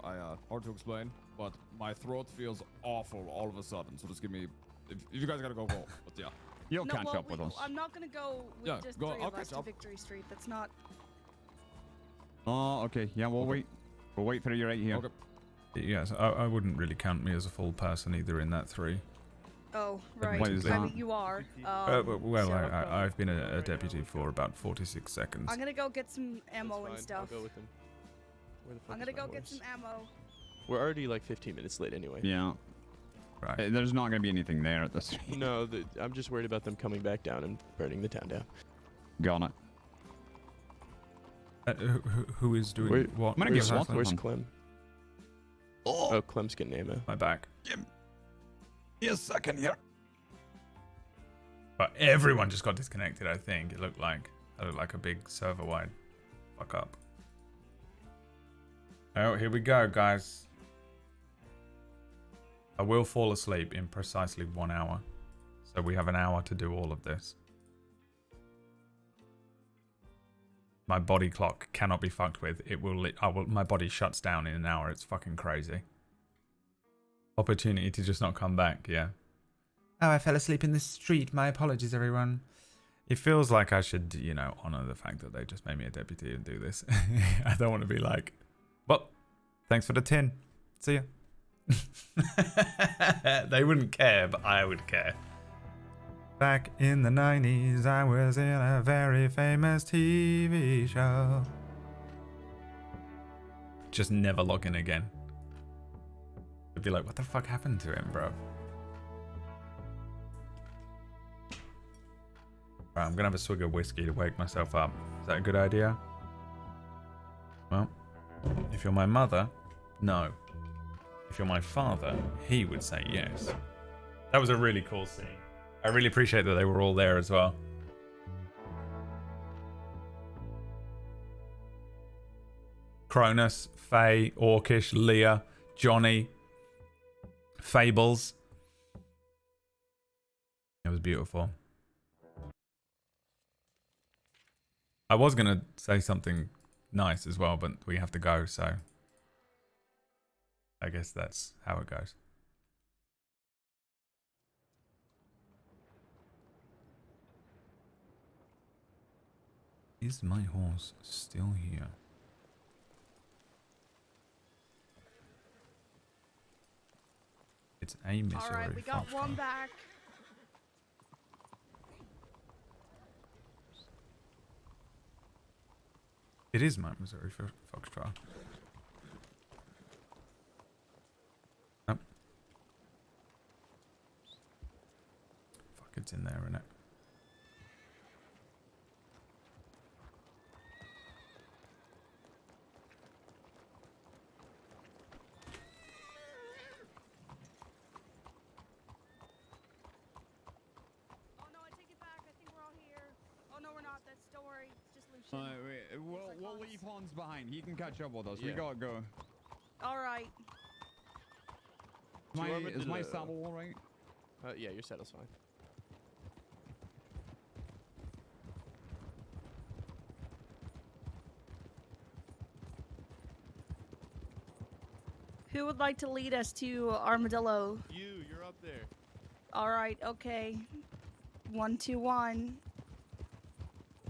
Hard to explain, but my throat feels awful all of a sudden. So just give me, if you guys gotta go. But yeah, you'll No, catch well, up with us. I'm not gonna go with Yeah, just go, 3 I'll of us catch to up. Victory Street. That's not. Oh, okay. Yeah, we'll wait. We'll wait for you right here. Okay. Yes, I wouldn't really count me as a full person either in that 3. Oh right. What is I that? mean, you are. Well, so I've been a deputy for about 46 seconds. I'm gonna go get some ammo and Fine, stuff. I'll go with him. Where the fuck I'm is gonna my go get horse? some ammo. We're already like 15 minutes late anyway. Yeah. Right. There's not gonna be anything there at this rate. No, I'm just worried about them coming back down and burning the town down. Got it. Who is doing Where- what? I'm gonna get exactly? one. Where's Clem? Oh, Clem's getting ammo. My back. Give me a second here. But everyone just got disconnected, I think. It looked like a big server-wide fuck up. Oh, here we go, guys. I will fall asleep in precisely 1 hour. So we have an hour to do all of this. My body clock cannot be fucked with. It will. My body shuts down in an hour. It's fucking crazy. Opportunity to just not come back. Yeah. Oh, I fell asleep in the street. My apologies, everyone. It feels like I should, honor the fact that they just made me a deputy and do this. I don't want to be like, well, thanks for the tin. See ya. They wouldn't care, but I would care. Back in the 90s, I was in a very famous TV show. Just never log in again. I'd be like, what the fuck happened to him, bro? Right, I'm gonna have a swig of whiskey to wake myself up. Is that a good idea? Well, if you're my mother, no. If you're my father, he would say yes. That was a really cool scene. I really appreciate that they were all there as well. Cronus, Faye, Orcish, Leah, Johnny, Fables. It was beautiful. I was going to say something nice as well, but we have to go, so I guess that's how it goes. Is my horse still here? It's a Missouri. All right, we got one back. It is Mount Missouri for Foxtrot. Oh. Fuck, it's in there, innit? Oh no, we're not. That's don't worry. It's just Lucien. We'll leave Hans behind. He can catch up with us. We Yeah. gotta go. All right. Is my saddle all right? Yeah, your saddle's fine. Who would like to lead us to Armadillo? You're up there. All right. Okay. 1, 2, 1.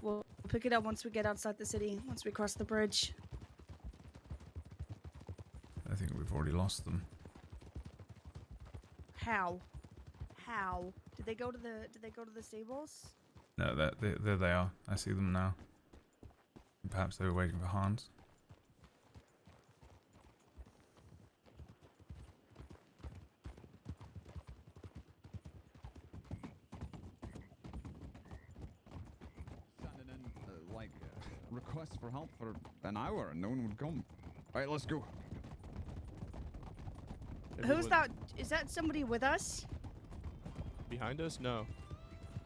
We'll pick it up once we get outside the city. Once we cross the bridge. I think we've already lost them. How? How? Did they go to the stables? No, there they are. I see them now. Perhaps they were waiting for Hans. Standing in, requests for help for an hour and no one would come. Alright, let's go. Who's that? Is that somebody with us? Behind us? No.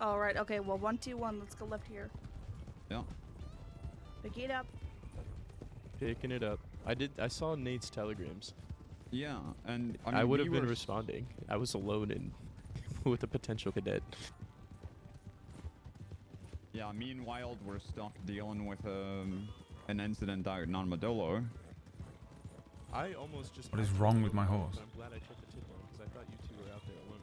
All right. Okay. Well, 1, 2, 1. Let's go left here. Yeah. Pick it up. Picking it up. I saw Nate's telegrams. Yeah, and I would have been responding. I was alone in with a potential cadet. Yeah, meanwhile, we're stuck dealing with an incident out in Armadillo. I almost just. What is wrong with my horse? I'm glad I took the tip on because I thought you two were out there alone.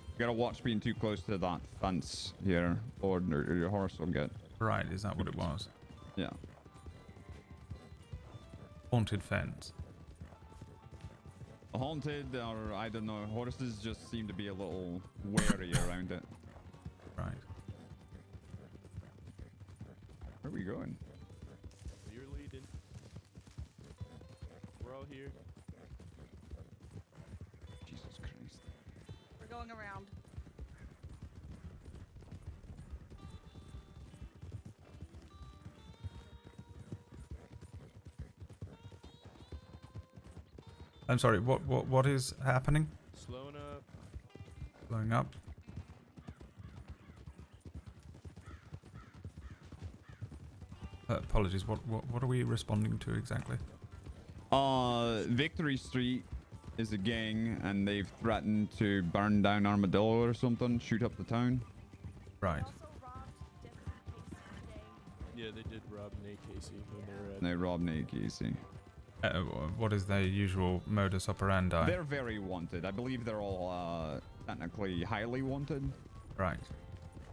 You gotta watch being too close to that fence here, or your horse will get. Right, is that what it was? Yeah. Haunted fence. Haunted, or I don't know, horses just seem to be a little wary around it. Right. Where are we going? You're leading. We're all here. Jesus Christ. We're going around. I'm sorry, what is happening? Slowing up. Slowing up. Apologies, what are we responding to exactly? Victory Street is a gang, and they've threatened to burn down Armadillo or something, shoot up the town. Right. Yeah, they did rob Nate Casey when they were at. They robbed Nate Casey. What is their usual modus operandi? They're very wanted. I believe they're all technically highly wanted. Right.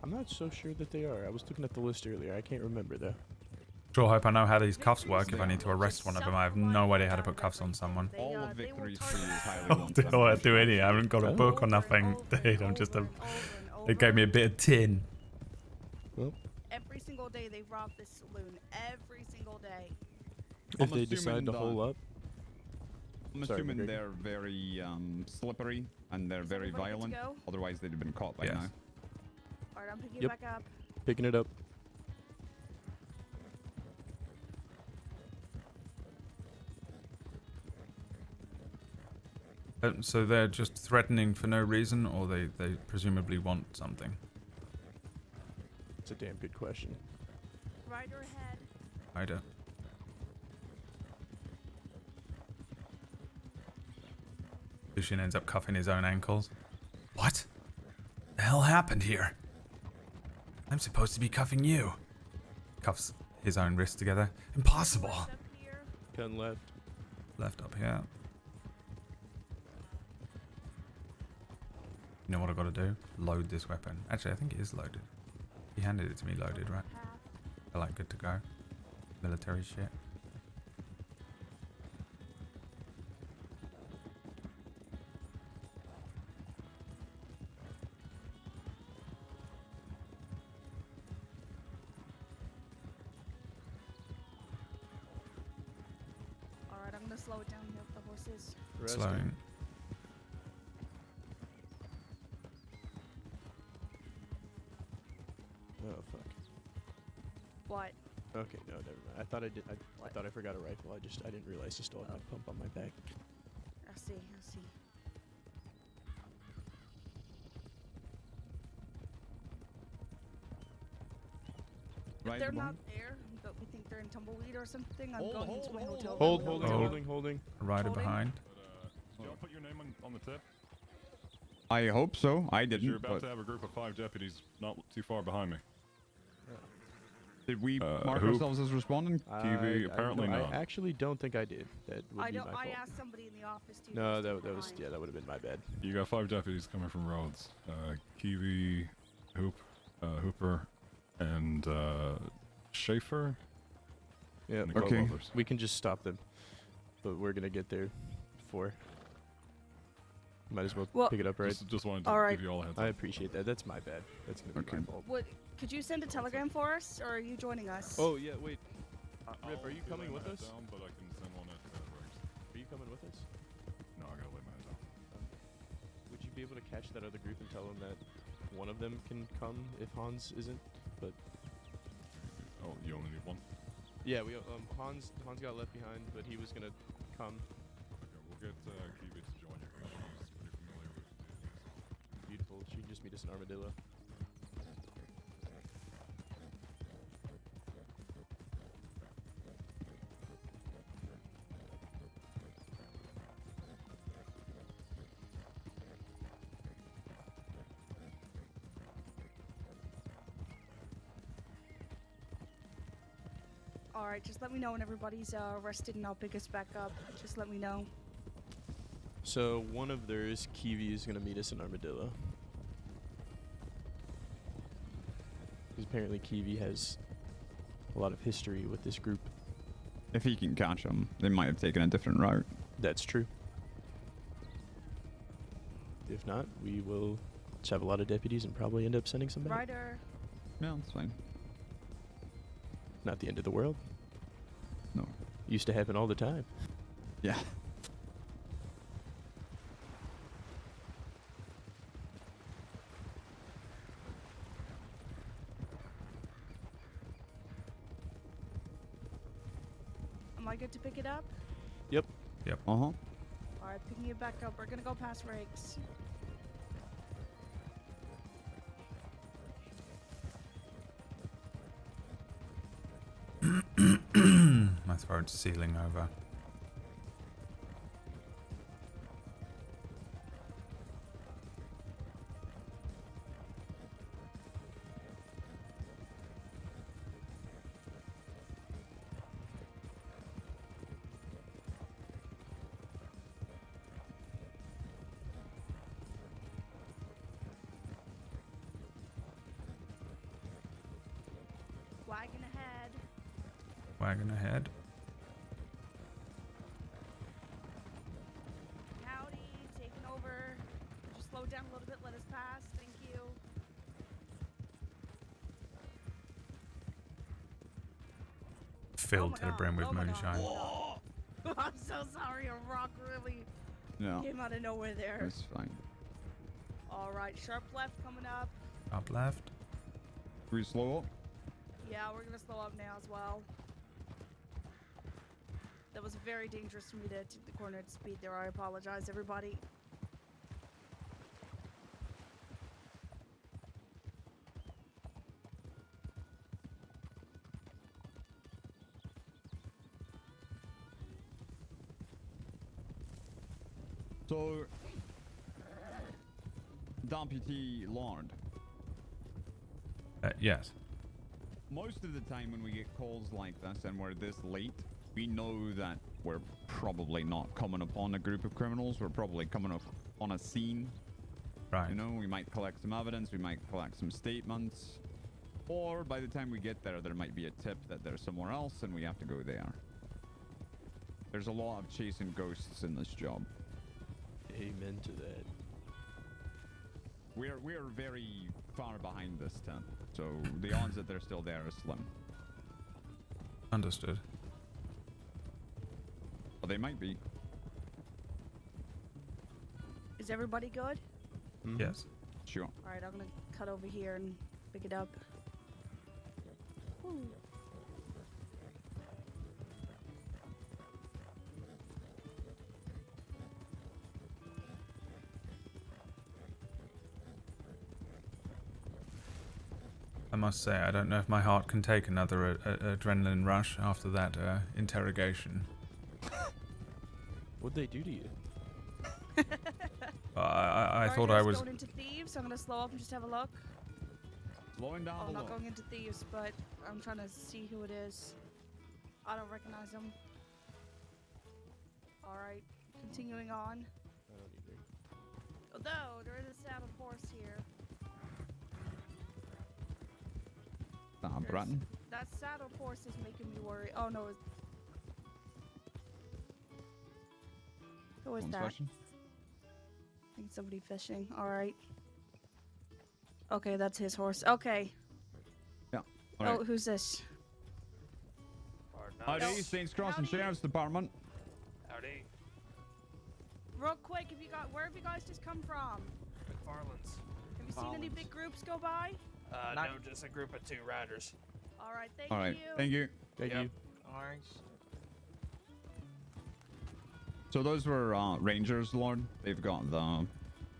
I'm not so sure that they are. I was looking at the list earlier. I can't remember though. Sure hope I know how these cuffs work if I need to arrest one of them. I have no idea how to put cuffs on someone. All of Victory Street is highly I'll wanted. do any. I haven't got a book or nothing. Dude, I'm just a... They gave me a bit of tin. Well. Every single day they rob this saloon. Every single day. If they decide to hole up. I'm assuming they're very slippery and they're very violent. Otherwise, they'd have been caught by now. Alright, I'm picking Yep. it back up. Picking it up. So they're just threatening for no reason, or they presumably want something? It's a damn good question. Rider ahead. Rider. Lucien ends up cuffing his own ankles. What? The hell happened here? I'm supposed to be cuffing you. Cuffs his own wrists together. Impossible. Gun left. Left up here. You know what I've got to do? Load this weapon. Actually, I think it is loaded. He handed it to me loaded, right? I like good to go. Military shit. slow it down here with the horses. Slowing. Oh fuck. What? Okay, no, never mind. I thought I did. I thought I forgot a rifle. I didn't realize I still had my pump on my back. I see. I see. If they're not there, but we think they're in Tumbleweed or something, I'm going into my hotel. Holding. Rider behind. Did y'all put your name on the tip? I hope so. I didn't. You're about but to have a group of 5 deputies not too far behind me. did we mark who? ourselves as responding? TV, apparently not. I actually don't think I did. That would I be don't. my I fault. asked somebody in the office to. No, that was that would have been my bad. You got 5 deputies coming from Rhodes. Kiwi, Hooper, and Schaefer. Yeah. And a couple others. We can just stop them, but we're gonna get there before. Might as well pick it up, right? Just wanted to give you all a heads up. I appreciate that. That's my bad. That's gonna be my fault. Could you send a telegram for us, or are you joining us? Oh yeah, wait. Rip, are you coming with us? Down, but I can send one at Riggs. Are you coming with us? No, I gotta lay my head down. Would you be able to catch that other group and tell them that one of them can come if Hans isn't? But oh, you only need one. yeah, we Hans got left behind, but he was gonna come. Okay, we'll get Kiwi to join you. She's pretty familiar with the Beautiful. She can just meet us in Armadillo. Alright, just let me know when everybody's rested and I'll pick us back up. Just let me know. So one of theirs, Kiwi, is gonna meet us in Armadillo. Because apparently Kiwi has a lot of history with this group. If he can catch them, they might have taken a different route. That's true. If not, we will just have a lot of deputies and probably end up sending some back. Ryder. Yeah, that's fine. Not the end of the world. No. Used to happen all the time. Yeah. Am I good to pick it up? Yep. Yep. Uh-huh. Alright, picking it back up. We're gonna go past Riggs. My throat's sealing over. Wagon ahead. Wagon ahead. Howdy, taking over. Just slow down a little bit, let us pass. Thank you. Filled to the brim with moonshine. I'm so sorry, a rock really No. came out of nowhere there. That's fine. Alright, sharp left coming up. Up left. We slow up? Yeah, we're gonna slow up now as well. That was very dangerous for me to take the corner at speed there. I apologize, everybody. So, Deputy Lorde. Yes. Most of the time when we get calls like this and we're this late, we know that we're probably not coming upon a group of criminals. We're probably coming up on a scene. Right. You know, we might collect some evidence, we might collect some statements. Or by the time we get there, there might be a tip that they're somewhere else and we have to go there. There's a lot of chasing ghosts in this job. Amen to that. We're very far behind this tent, so the odds that they're still there are slim. Understood. But they might be. Is everybody good? Yes. Sure. All right, I'm gonna cut over here and pick it up. Woo. I must say, I don't know if my heart can take another adrenaline rush after that interrogation. What'd they do to you? I thought I was. Going into thieves. I'm gonna slow up and just have a look. Slowing down I'm a not little. going into thieves, but I'm trying to see who it is. I don't recognize him. All right, continuing on. I don't either. Although there is a saddled horse here. Bratton. That saddled horse is making me worry. Oh no. Who is Someone's that? fishing. I think somebody fishing. All right. Okay, that's his horse. Okay. Yeah. Oh, All right. who's this? Howdy, Saints Crossing Sheriff's Department. Howdy. Real quick, where have you guys just come from? McFarland's. Have you seen any big groups go by? No, just a group of 2 riders. All right, thank All right. you. Thank you. Thank you. Alright. So those were Rangers, Lord. They've got the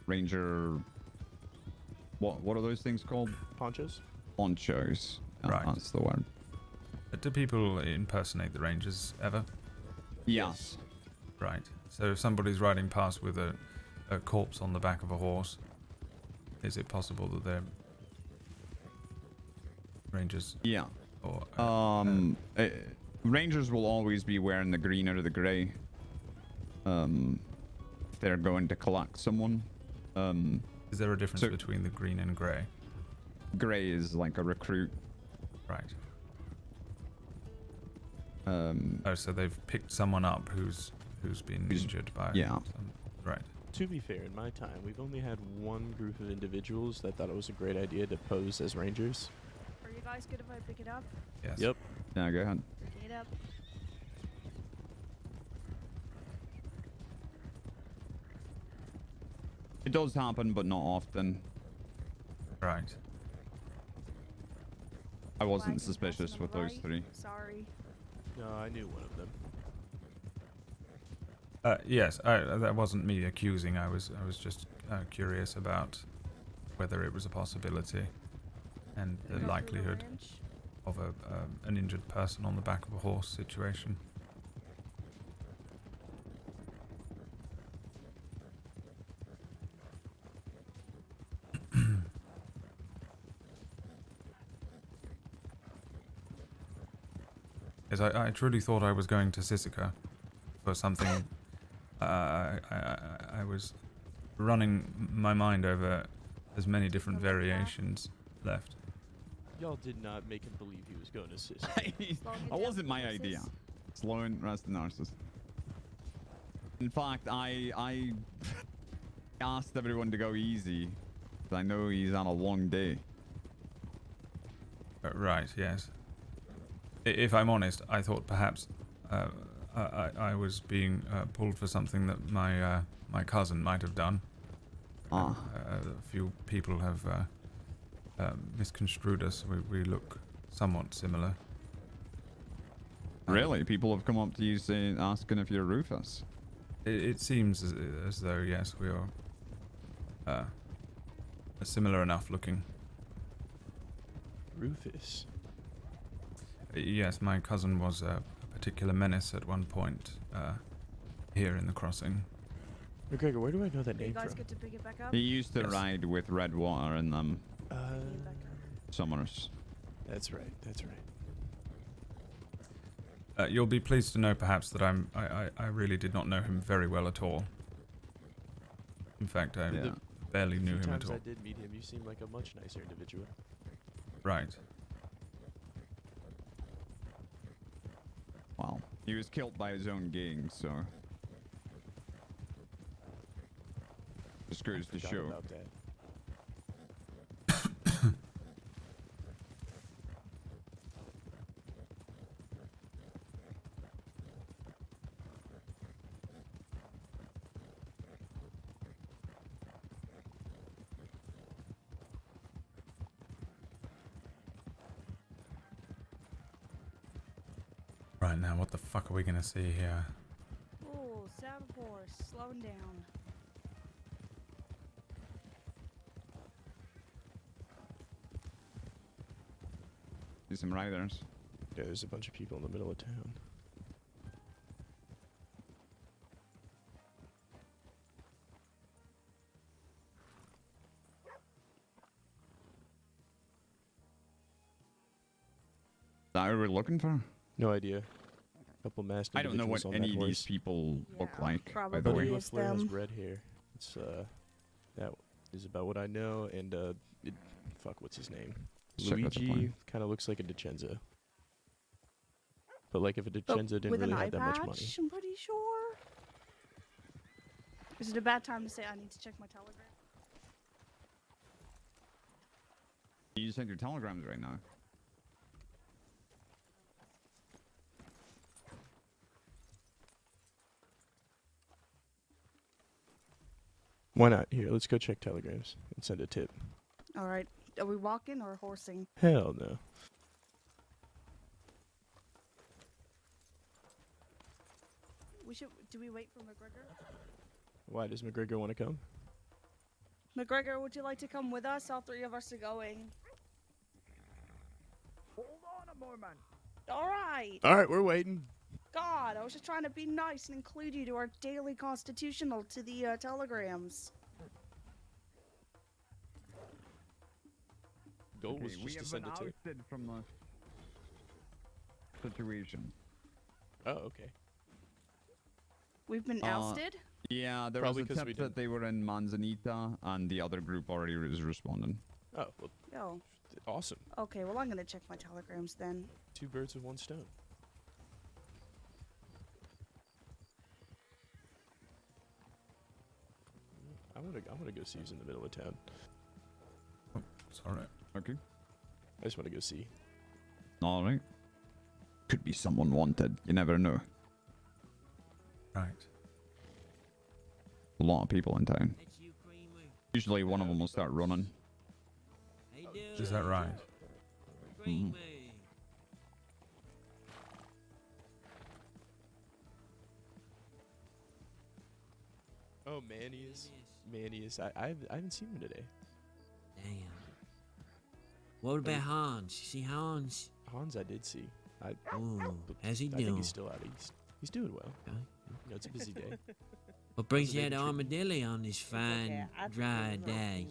Ranger. What are those things called? Ponchos. Ponchos. Right. That's the word. Do people impersonate the Rangers ever? Yes. Right. So if somebody's riding past with a corpse on the back of a horse, is it possible that they're Rangers? Yeah. Or Rangers will always be wearing the green or the gray. If they're going to collect someone. Is there a difference between the green and grey? Gray is like a recruit. Right. Oh, so they've picked someone up who's been injured by. Yeah. Right. To be fair, in my time, we've only had one group of individuals that thought it was a great idea to pose as rangers. Are you guys good if I pick it up? Yes. Yep. Yeah, go ahead. Picking it up. It does happen, but not often. Right. I wasn't suspicious with those 3. Sorry. No, I knew one of them. Yes, that wasn't me accusing. I was just curious about whether it was a possibility and the likelihood of an injured person on the back of a horse situation. Yes, I truly thought I was going to Sisika for something. I was running my mind over as many different variations left. Y'all did not make him believe he was going to Sicily. That wasn't my idea. Slowing rest narcissist. In fact, I asked everyone to go easy. I know he's on a long day. Right, yes. If I'm honest, I thought perhaps I was being pulled for something that my cousin might have done. A few people have misconstrued us. We look somewhat similar. Really? People have come up to you saying, asking if you're Rufus? It seems as though, yes, we are similar enough looking. Rufus? Yes, my cousin was a particular menace at one point here in the crossing. McGregor, where do I know that Are you name guys from? good to pick it back up? He used to ride with Redwater in them. Summers. That's right. That's right. You'll be pleased to know, perhaps, that I really did not know him very well at all. In fact, I barely knew him at all. I did meet him. You seem like a much nicer individual. Right. Well, he was killed by his own gang, so just goes to Forgot show. about that. Right now, what the fuck are we gonna see here? Oh, Sabapore, slowing down. See some riders. Yeah, there's a bunch of people in the middle of town. Is that who we're looking for? No idea. Couple masked I don't know what individuals on any that of these horse. people look like, by the probably way. Buddy is LaFleur has them. red hair. It's that is about what I know. And fuck, what's his name? Check out the Luigi plan. kind of looks like a DiCenzo. But like if a But DiCenzo didn't with really an eye have that much money. patch, I'm pretty sure. Is it a bad time to say I need to check my telegram? You send your telegrams right now. Why not? Here, let's go check telegrams and send a tip. All right. Are we walking or horsing? Hell no. We should. Do we wait for McGregor? Why does McGregor want to come? McGregor, would you like to come with us? All three of us are going. Hold on a moment. All right. All right, we're waiting. God, I was just trying to be nice and include you to our daily constitutional to the telegrams. Goal was Okay, just to have send been a tip. ousted from the situation. Oh, okay. We've been ousted? Yeah, there Probably was 'cause a we tip that they were in Manzanita, and the other group already was responding. Oh, well, Oh. awesome. Okay, well, I'm going to check my telegrams then. 2 birds with 1 stone. I wanna go see who's in the middle of town. Oh, sorry. Okay. I just wanna go see. All right. Could be someone wanted. You never know. Right. A lot of people in town. Usually one of them will start running. Is that right? Mhm. Oh, Manius. I haven't seen him today. Damn. What about Hans? You see Hans? Hans, I did see. Ooh, how's he I doing? think he's still out east. He's doing well. Okay. You know, it's a busy day. What brings How's the you out to baby treatment? Armadillo on this fine, dry day?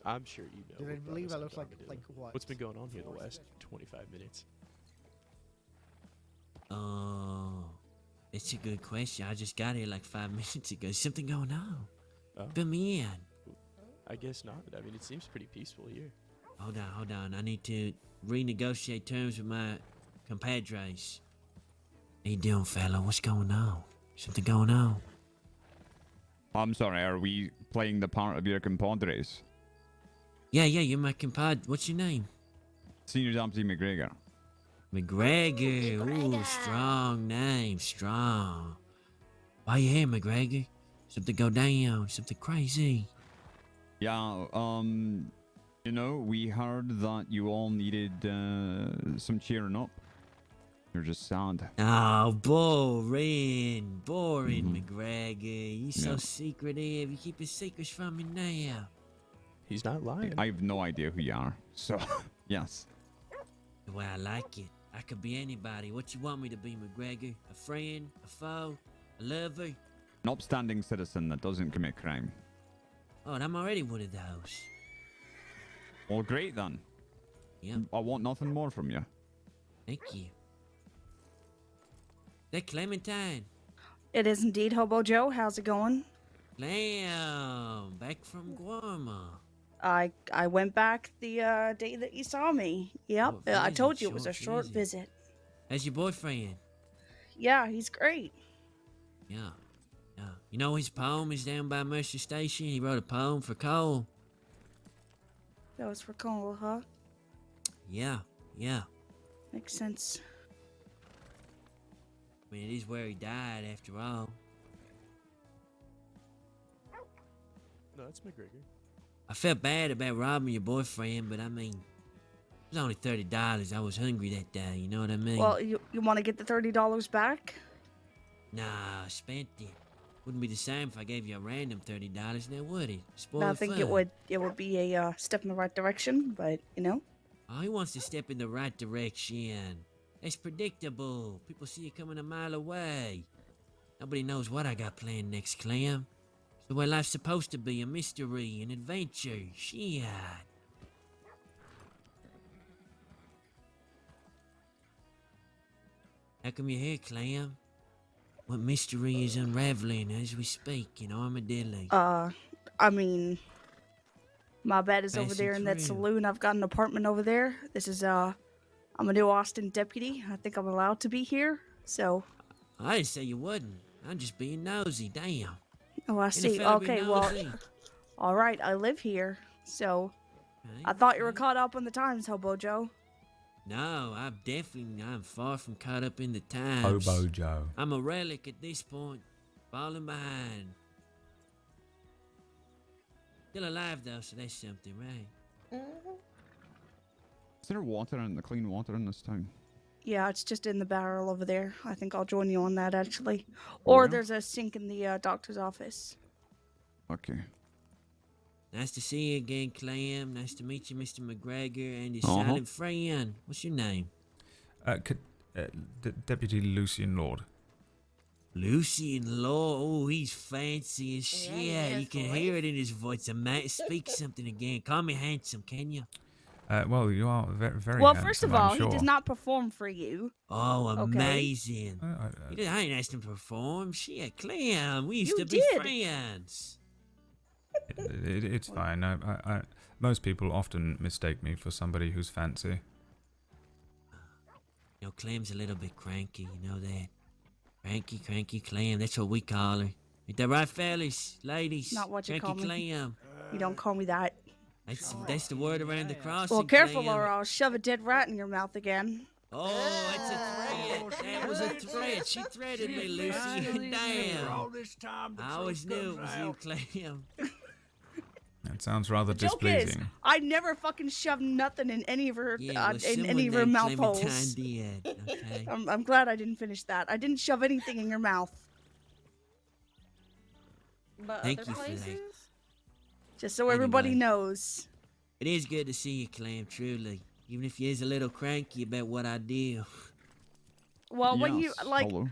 I'm sure you know. Did I what brought believe us I out look to like Armadillo. what? What's been going on here the last 25 minutes? Oh, it's a good question. I just got here like 5 minutes ago. Is something going on? Oh. Fill me in. I guess not. I mean, it seems pretty peaceful here. Hold on. I need to renegotiate terms with my compadres. How you doing, fella? What's going on? Something going on? I'm sorry, are we playing the part of your compadres? Yeah, you're my compadre. What's your name? Senior Deputy McGregor. McGregor. Ooh, strong name. Strong. Why you here, McGregor? Something go down. Something crazy. Yeah, you know, we heard that you all needed some cheering up. You're just sad. Oh, boring, McGregor. You so Yeah. secretive. You keeping secrets from me now. He's not lying. I have no idea who you are, so yes. The way I like it. I could be anybody. What you want me to be, McGregor? A friend? A foe? A lover? An upstanding citizen that doesn't commit crime. Oh, and I'm already one of those. Well, great then. Yeah. I want nothing more from you. Thank you. That Clementine. It is indeed Hobo Joe. How's it going? Lamb, back from Guarma. I went back the day that you saw me. Yep. Oh, I visit, told you it was a short short visit. visit. How's your boyfriend? Yeah, he's great. Yeah. You know his poem is down by Mercer Station? He wrote a poem for Cole. That was for Cole, huh? Yeah. Makes sense. I mean, it is where he died after all. No, that's McGregor. I felt bad about robbing your boyfriend, but I mean, was only $30. I was hungry that day, you know what I mean? Well, you want to get the $30 back? Nah, I spent it. Wouldn't be the same if I gave you a random $30, now would it? Spoil I the think fun. it would be a step in the right direction, but you know. Oh, he wants to step in the right direction. It's predictable. People see you coming a mile away. Nobody knows what I got planned next, Clem. It's the way life's supposed to be, a mystery, an adventure. Shit. How come you're here, Clem? What mystery is unraveling as we speak in Armadillo? I mean, my bed is over Passing there in that through. saloon. I've got an apartment over there. This is I'm a new Austin deputy. I think I'm allowed to be here. So. I didn't say you wouldn't. I'm just being nosy, damn. Oh, I Ain't a see. fella be Okay, well, nosy? all right. I live here, so I thought you were caught up on the times, Hobo Joe. No, I'm far from caught up in the times. Hobo Joe. I'm a relic at this point, falling behind. Still alive though, so that's something, right? Is there water in the clean water in this town? Yeah, it's just in the barrel over there. I think I'll join you on that actually. Or Yeah. there's a sink in the doctor's office. Okay. Nice to see you again, Clem. Nice to meet you, Mr. McGregor, and his Uh-huh. silent friend. What's your name? Deputy Lucien Lorde. Lucien Lorde. Oh, he's fancy as shit. You can hear it in his voice. Speak something again. Call me handsome, can you? Well, you are very, very Well, handsome, first of I'm all, sure. he does not perform for you. Oh, Okay. amazing. I ain't asked him to perform. Shit, Clem, we used You to be did. friends. It's fine. Most people often mistake me for somebody who's fancy. You know, Clem's a little bit cranky, you know that? Cranky Clem, that's what we call her. Ain't that right, fellas? Ladies? Not what you cranky call me. Clem. You don't call me that. That's the word around the crossing, Well, careful Clem. or I'll shove a dead rat in your mouth again. Oh, it's a threat. That was a threat. She threatened me, Lucy. Damn. I always knew it was you, Clem. That sounds rather Joke is, displeasing. I never fucking shoved nothing in any of her Yeah, well, in any of her someone mouth named holes. Clementine did, okay? I'm glad I didn't finish that. I didn't shove anything in your mouth. But Thank other you for that. places? Just so everybody Anyway. knows. It is good to see you, Clem, truly. Even if you is a little cranky about what I do. Well, when you Yes, like hello.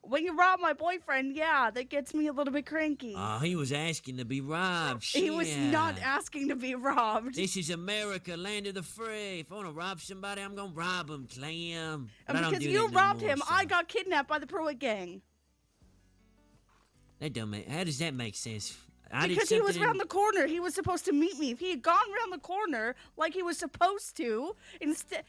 when you rob my boyfriend, yeah, that gets me a little bit cranky. Oh, he was asking to be robbed. He was Shit. not asking to be robbed. This is America, land of the free. If I want to rob somebody, I'm going to rob him, Clem. But And I don't because do you that no robbed more, him, so I got kidnapped by the Pruitt gang. That don't make, how does that make sense? I Because did he was something around the corner. He was supposed to meet me. If he had gone around the corner like he was supposed to, instead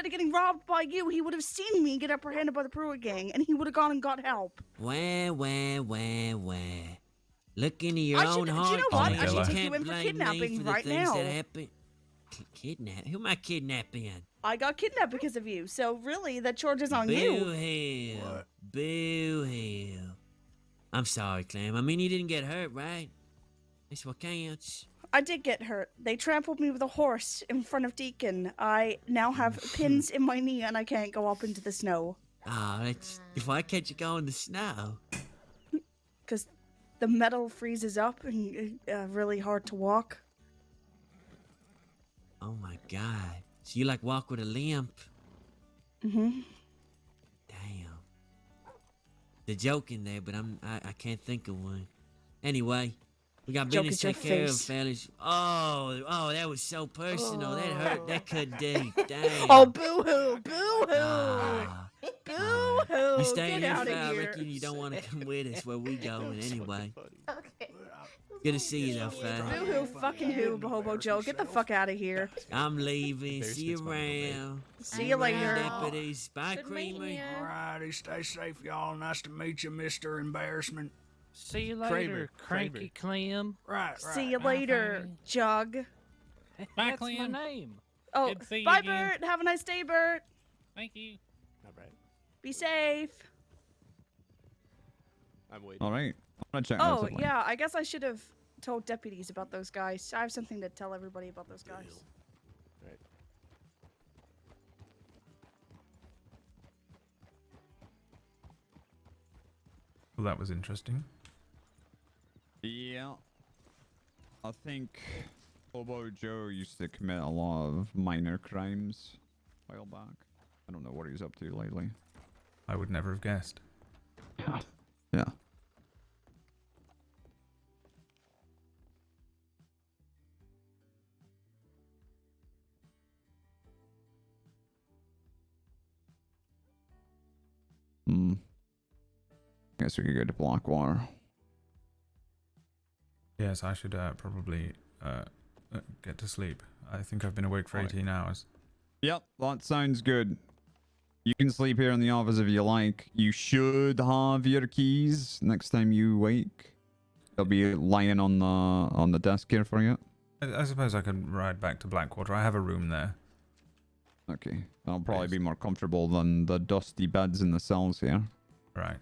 of getting robbed by you, he would have seen me get apprehended by the Pruitt gang, and he would have gone and got help. Wah. Look into your I own should- do you heart, know what? Clem. I should You take you can't in for blame me kidnapping for the right things now. that happen. Kidnap? Who am I kidnapping? I got kidnapped because of you, so really, that charge is on Boo you. hell. Boo hell. I'm sorry, Clem. I mean, you didn't get hurt, right? That's what counts. I did get hurt. They trampled me with a horse in front of Deacon. I now have pins in my knee, and I can't go up into the snow. Oh, that's... If I catch you going in the snow... Because the metal freezes up and really hard to walk. Oh my god. So you like walk with a limp? Mm-hmm. Damn. The joke in there, but I can't think of one. Anyway, we got Joke business at to your take care of, face. fellas. Oh, that was so personal. That hurt. That cut deep. Damn. Oh, boo-hoo, boo-hoo. Ah. Boo-hoo. You stay Get here, out of I here. reckon you don't want to come with us where we going anyway. Okay. Good to see you though, Faye. Boo-hoo, fucking who, Hobo Joe. Get the fuck out of here. I'm leaving. See you around. See you later. Deputies. Bye, Creamer. Alrighty, stay safe, y'all. Nice to meet you, Mr. Embarrassment. See you later, cranky Clem. Right. See you later, Jug. Bye, That's Clem. my name. Oh, Good to see you bye, again. Bert. Have a nice day, Bert. Thank you. All right. Be safe. I'm waiting. All right. I'm gonna check. Oh, what's up, like. yeah, I guess I should have told deputies about those guys. I have something to tell everybody about those guys. Right. Well, that was interesting. Yeah. I think Hobo Joe used to commit a lot of minor crimes a while back. I don't know what he's up to lately. I would never have guessed. Yeah. Guess we could go to Blackwater. Yes, I should probably get to sleep. I think I've been awake for 18 hours. Yep, that sounds good. You can sleep here in the office if you like. You should have your keys next time you wake. They'll be lying on the desk here for you. I suppose I could ride back to Blackwater. I have a room there. Okay, that'll probably be more comfortable than the dusty beds in the cells here. Right.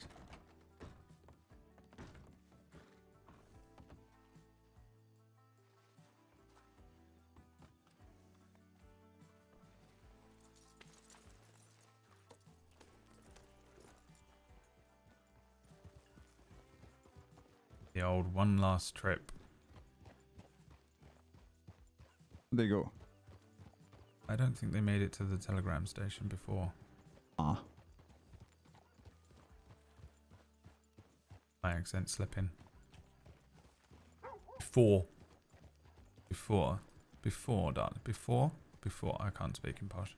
The old one last trip. There you go. I don't think they made it to the telegram station before. Ah. My accent slipping. Before, darling. Before. I can't speak in posh.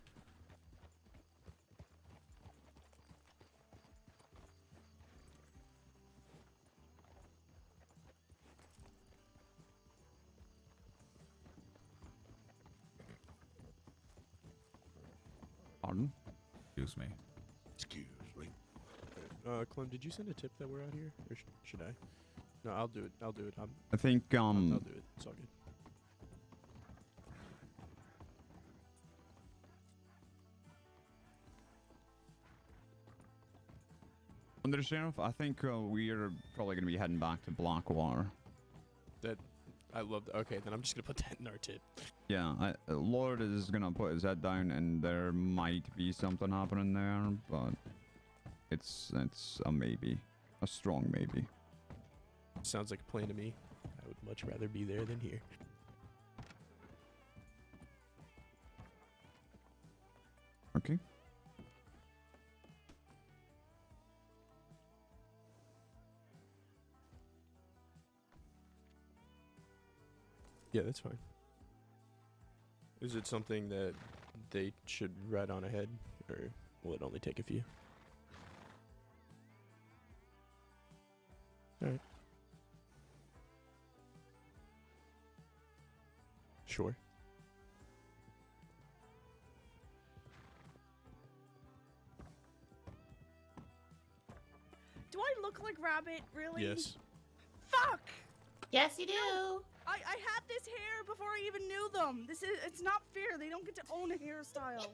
Pardon? Excuse me. Excuse me. Clem, did you send a tip that we're out here, or should I? No, I'll do it. I'll do it. I think I'll do it. It's all good. Under Sheriff, I think we're probably going to be heading back to Blackwater. That I love. Okay, then I'm just gonna put that in our tip. Yeah, Lord is going to put his head down, and there might be something happening there, but it's a maybe, a strong maybe. Sounds like a plan to me. I would much rather be there than here. Okay. Yeah, that's fine. Is it something that they should write on ahead, or will it only take a few? Alright. Sure. Do I look like Rabbit, really? Yes. Fuck! Yes, you do. No, I had this hair before I even knew them. It's not fair. They don't get to own a hairstyle.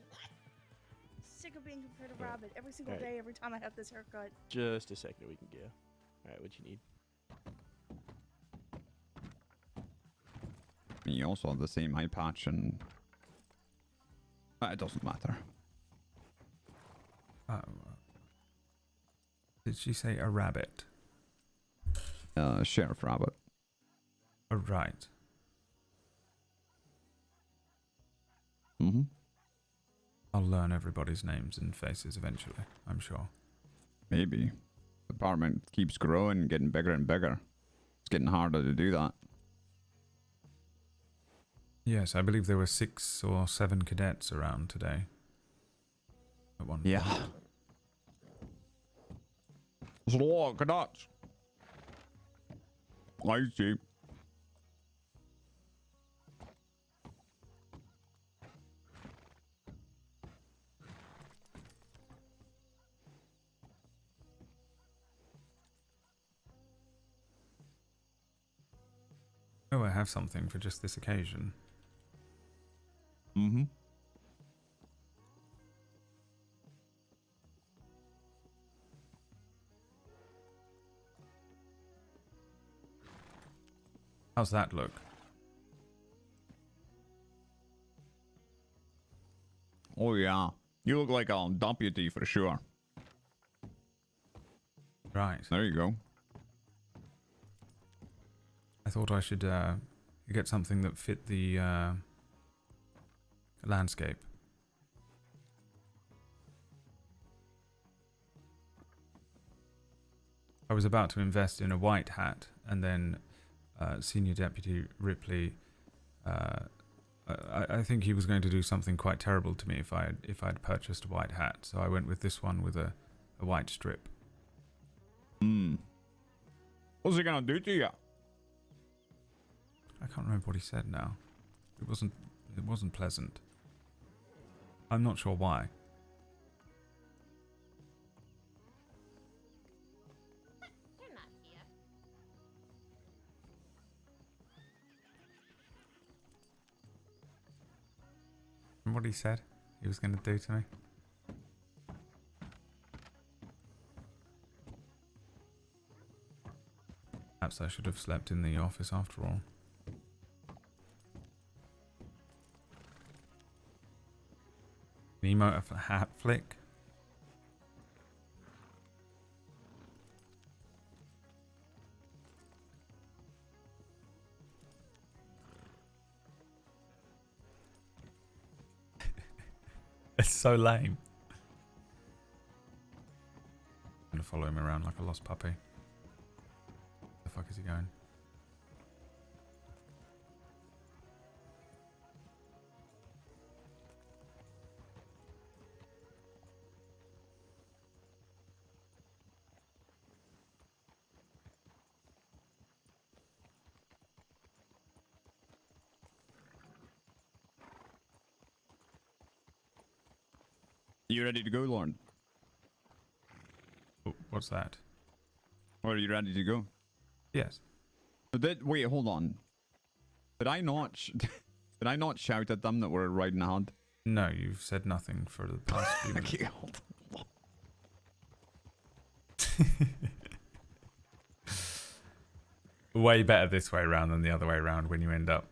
Sick of being compared to Rabbit every single day, every time I have this haircut. Just a second, we can go. Alright, what you need? You also have the same eye patch, and it doesn't matter. Did she say a rabbit? Sheriff Rabbit. Oh, right. Mm-hmm. I'll learn everybody's names and faces eventually, I'm sure. Maybe. The department keeps growing, getting bigger and bigger. It's getting harder to do that. Yes, I believe there were 6 or 7 cadets around today. At one point. There's a lot of cadets. I see. Oh, I have something for just this occasion. Mm-hmm. How's that look? Oh yeah. You look like a deputy for sure. Right. Right. There you go. I thought I should get something that fit the landscape. I was about to invest in a white hat, and then Senior Deputy Ripley, I think he was going to do something quite terrible to me if I'd purchased a white hat. So I went with this one with a white strip. What's he gonna do to you? I can't remember what he said now. It wasn't pleasant. I'm not sure why. Remember what he said he was going to do to me? Perhaps I should have slept in the office after all. Nemo a hat flick? It's so lame. I'm gonna follow him around like a lost puppy. Where the fuck is he going? You ready to go, Lorde? What's that? Are you ready to go? Yes. Wait, hold on. Did I not shout at them that we're riding ahead? No, you've said nothing for the past few minutes. Okay, hold on. Way better this way around than the other way around when you end up,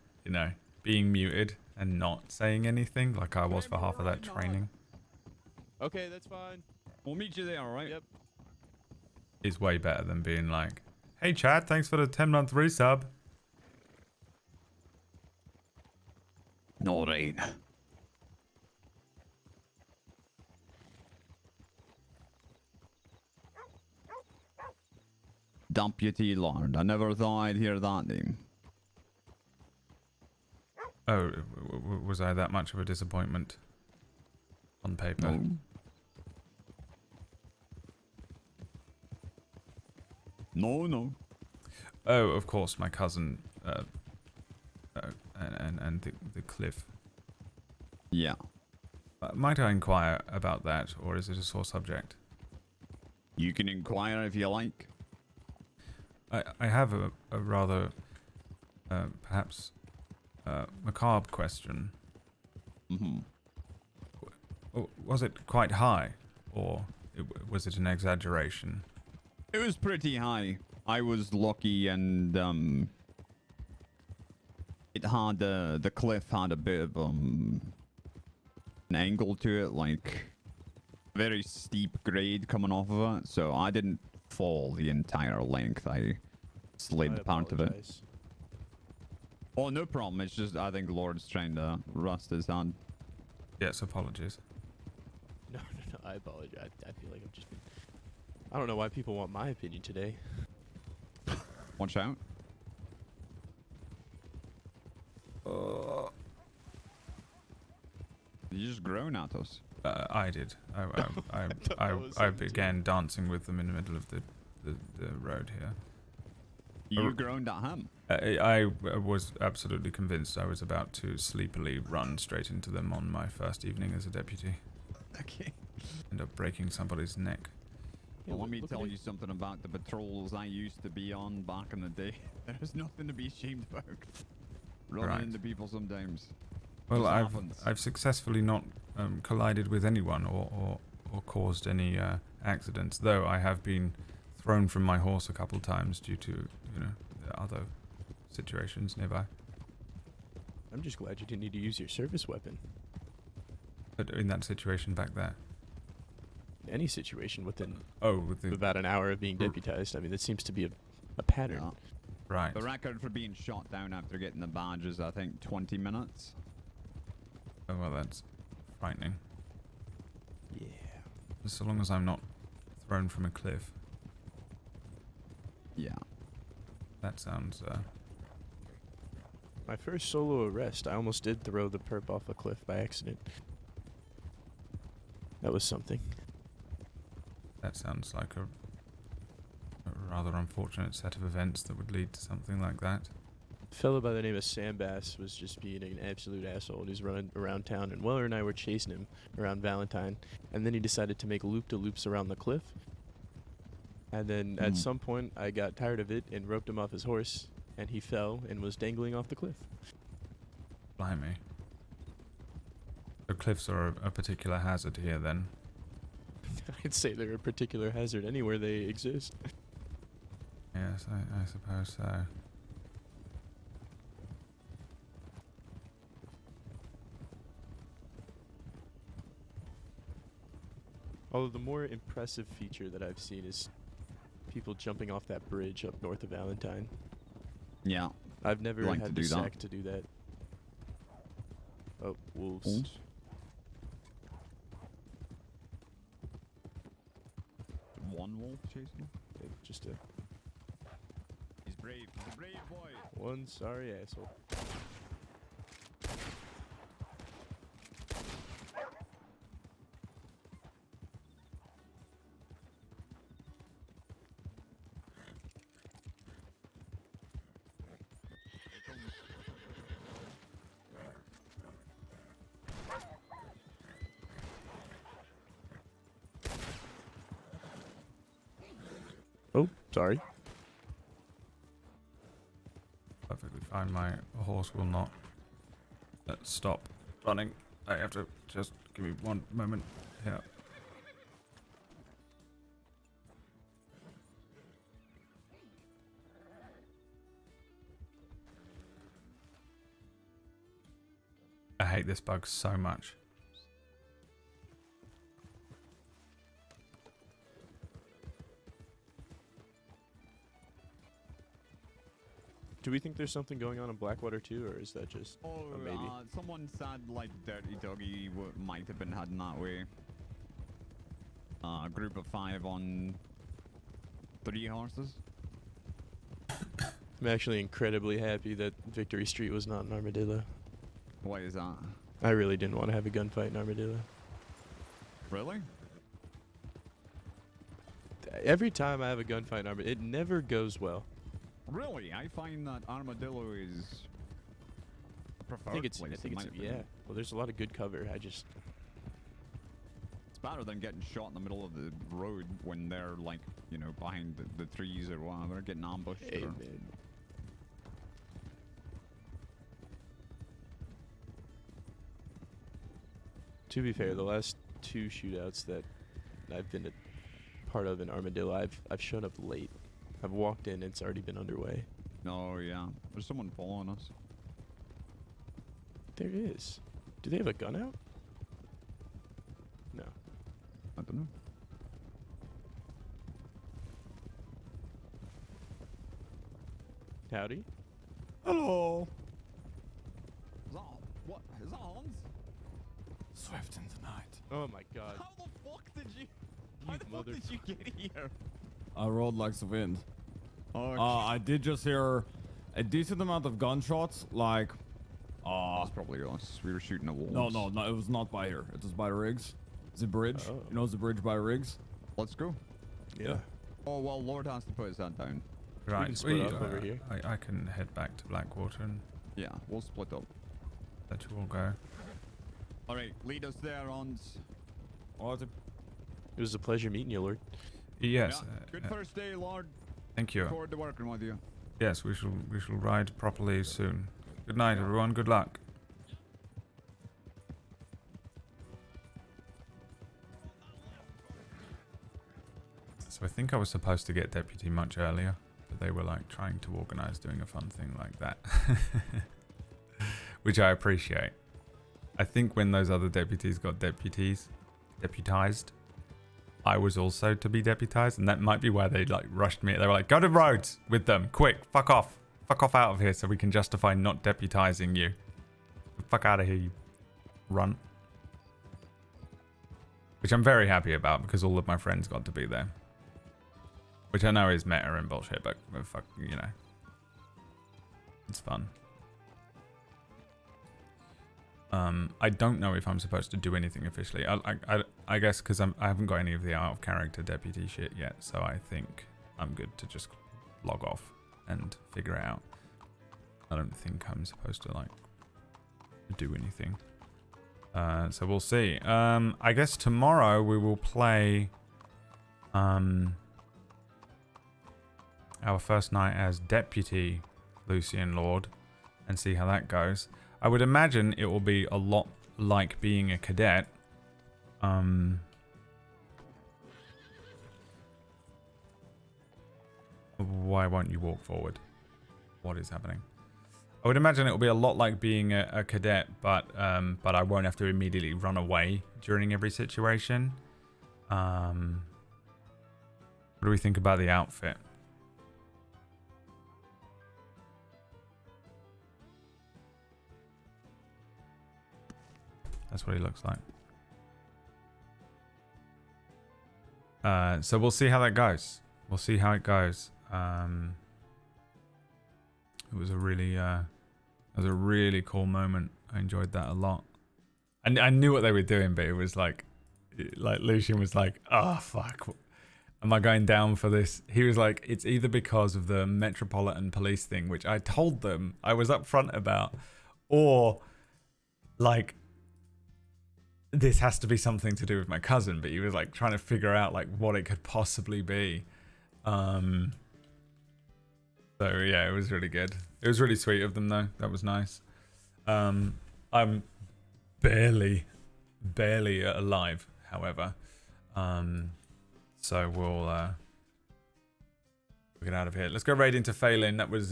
being muted and not saying anything like I was for half of that training. Okay, that's fine. We'll meet you there, alright? Yep. Is way better than being like, hey Chad, thanks for the 10-month resub. No rain. Deputy Lorde. I never thought I'd hear that name. Oh, was I that much of a disappointment? On paper. No. Oh, of course, my cousin, and the cliff. Yeah. Might I inquire about that, or is it a sore subject? You can inquire if you like. I have a rather, perhaps, macabre question. Was it quite high, or was it an exaggeration? It was pretty high. I was lucky, and it had the cliff had a bit of an angle to it, like very steep grade coming off of it. So I didn't fall the entire length. I slid part of it. Oh, no problem. It's just I think Lorde's trying to rust his hand. Yes, apologies. No, I apologize. I feel like I've just been... I don't know why people want my opinion today. Watch out. You just groan at us. I did. I began dancing with them in the middle of the road here. You groaned at him? I was absolutely convinced I was about to sleepily run straight into them on my first evening as a deputy. Okay. End up breaking somebody's neck. Well, let me tell you something about the patrols I used to be on back in the day. There's nothing to be ashamed about. Running into people sometimes. Well, I've successfully not collided with anyone or caused any accidents, though I have been thrown from my horse a couple of times due to other situations nearby. I'm just glad you didn't need to use your service weapon. But in that situation back there. any situation within within about an hour of being deputized. I mean, that seems to be a pattern. Yeah. Right. The record for being shot down after getting the badge is, I think, 20 minutes. Oh, well, that's frightening. Yeah. Just so long as I'm not thrown from a cliff. Yeah. That sounds, My first solo arrest, I almost did throw the perp off a cliff by accident. That was something. That sounds like a rather unfortunate set of events that would lead to something like that. A fellow by the name of Sam Bass was just being an absolute asshole. He was running around town, and Weller and I were chasing him around Valentine, and then he decided to make loop-de-loops around the cliff. And then at some point, I got tired of it and roped him off his horse, and he fell and was dangling off the cliff. Blimey. The cliffs are a particular hazard here, then. I'd say they're a particular hazard anywhere they exist. Yes, I suppose so. Although the more impressive feature that I've seen is people jumping off that bridge up north of Valentine. Yeah. I've never Like had to the do that. sack to do that. Oh, wolves. Wolves? One wolf chasing? Okay, just a He's brave. He's a brave boy. one sorry asshole. Oh, sorry. Perfectly fine. My horse will not stop running. I have to just give me one moment here. I hate this bug so much. Do we think there's something going on in Blackwater too, or is that just a maybe? Someone said like Dirty Doggy might have been heading that way. A group of 5 on 3 horses. I'm actually incredibly happy that Victory Street was not in Armadillo. Why is that? I really didn't want to have a gunfight in Armadillo. Really? Every time I have a gunfight in Armadillo, it never goes well. Really? I find that Armadillo is preferred I think it's, place, in my yeah. opinion. Well, there's a lot of good cover. It's better than getting shot in the middle of the road when they're like, you know, behind the trees or whatever, getting ambushed. Hey, or... man. To be fair, the last 2 shootouts that I've been a part of in Armadillo, I've shown up late. I've walked in and it's already been underway. Oh yeah, there's someone following us. There is. Do they have a gun out? No. I don't know. Howdy. Hello. Is that, what? Is that Hans? Swift in the night. Oh my god. How the fuck did you? How the fuck did you get here? I rolled like the wind. Oh, I did just hear a decent amount of gunshots, like... That's probably us. We were shooting a wall. No, it was not by here. It was by Riggs. The bridge. Oh. You know the bridge by Riggs? Let's go. Yeah. Oh, well, Lord has to put his head down. Right, can split up over here. I can head back to Blackwater and Yeah, we'll split up. let you all go. Alright, lead us there, Hans. Awesome. It was a pleasure meeting you, Lord. Yes. Yeah, good first day, Lord. Thank you. Look forward to working with you. Yes, we shall ride properly soon. Good night, everyone. Good luck. So I think I was supposed to get deputy much earlier, but they were like trying to organize doing a fun thing like that, which I appreciate. I think when those other deputies got deputized, I was also to be deputized, and that might be why they like rushed me. They were like, go to Rhodes with them, quick, fuck off out of here, so we can justify not deputizing you. Fuck out of here, you runt. Which I'm very happy about because all of my friends got to be there. Which I know is meta and bullshit, but fuck, you know, it's fun. I don't know if I'm supposed to do anything officially. I guess because I haven't got any of the out of character deputy shit yet, so I think I'm good to just log off and figure it out. I don't think I'm supposed to like do anything. So we'll see. I guess tomorrow we will play our first night as Deputy Lucien Lorde and see how that goes. I would imagine it will be a lot like being a cadet. Why won't you walk forward? What is happening? I would imagine it will be a lot like being a cadet, but I won't have to immediately run away during every situation. What do we think about the outfit? That's what he looks like. So we'll see how that goes. We'll see how it goes. It was a really cool moment. I enjoyed that a lot. And I knew what they were doing, but it was like Lucien was like, oh fuck, am I going down for this? He was like, it's either because of the Metropolitan Police thing, which I told them I was upfront about, or like this has to be something to do with my cousin. But he was like trying to figure out like what it could possibly be. So yeah, it was really good. It was really sweet of them though. That was nice. I'm barely alive, however. So we'll get out of here. Let's go raid into Phelan. That was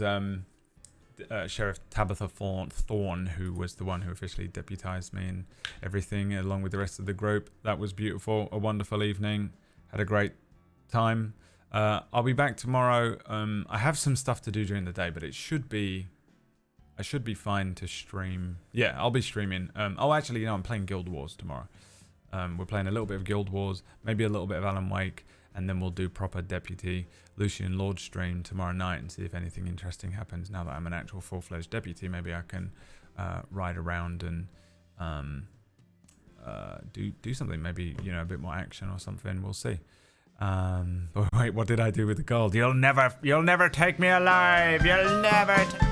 Sheriff Tabitha Thorne, who was the one who officially deputized me and everything, along with the rest of the group. That was beautiful. A wonderful evening. Had a great time. I'll be back tomorrow. I have some stuff to do during the day, but I should be fine to stream. Yeah, I'll be streaming. Oh, actually, you know, I'm playing Guild Wars tomorrow. We're playing a little bit of Guild Wars, maybe a little bit of Alan Wake, and then we'll do proper Deputy Lucien Lorde stream tomorrow night and see if anything interesting happens. Now that I'm an actual full-fledged deputy, maybe I can ride around and do something. Maybe, you know, a bit more action or something. We'll see. But wait, what did I do with the gold? You'll never take me alive. You'll never.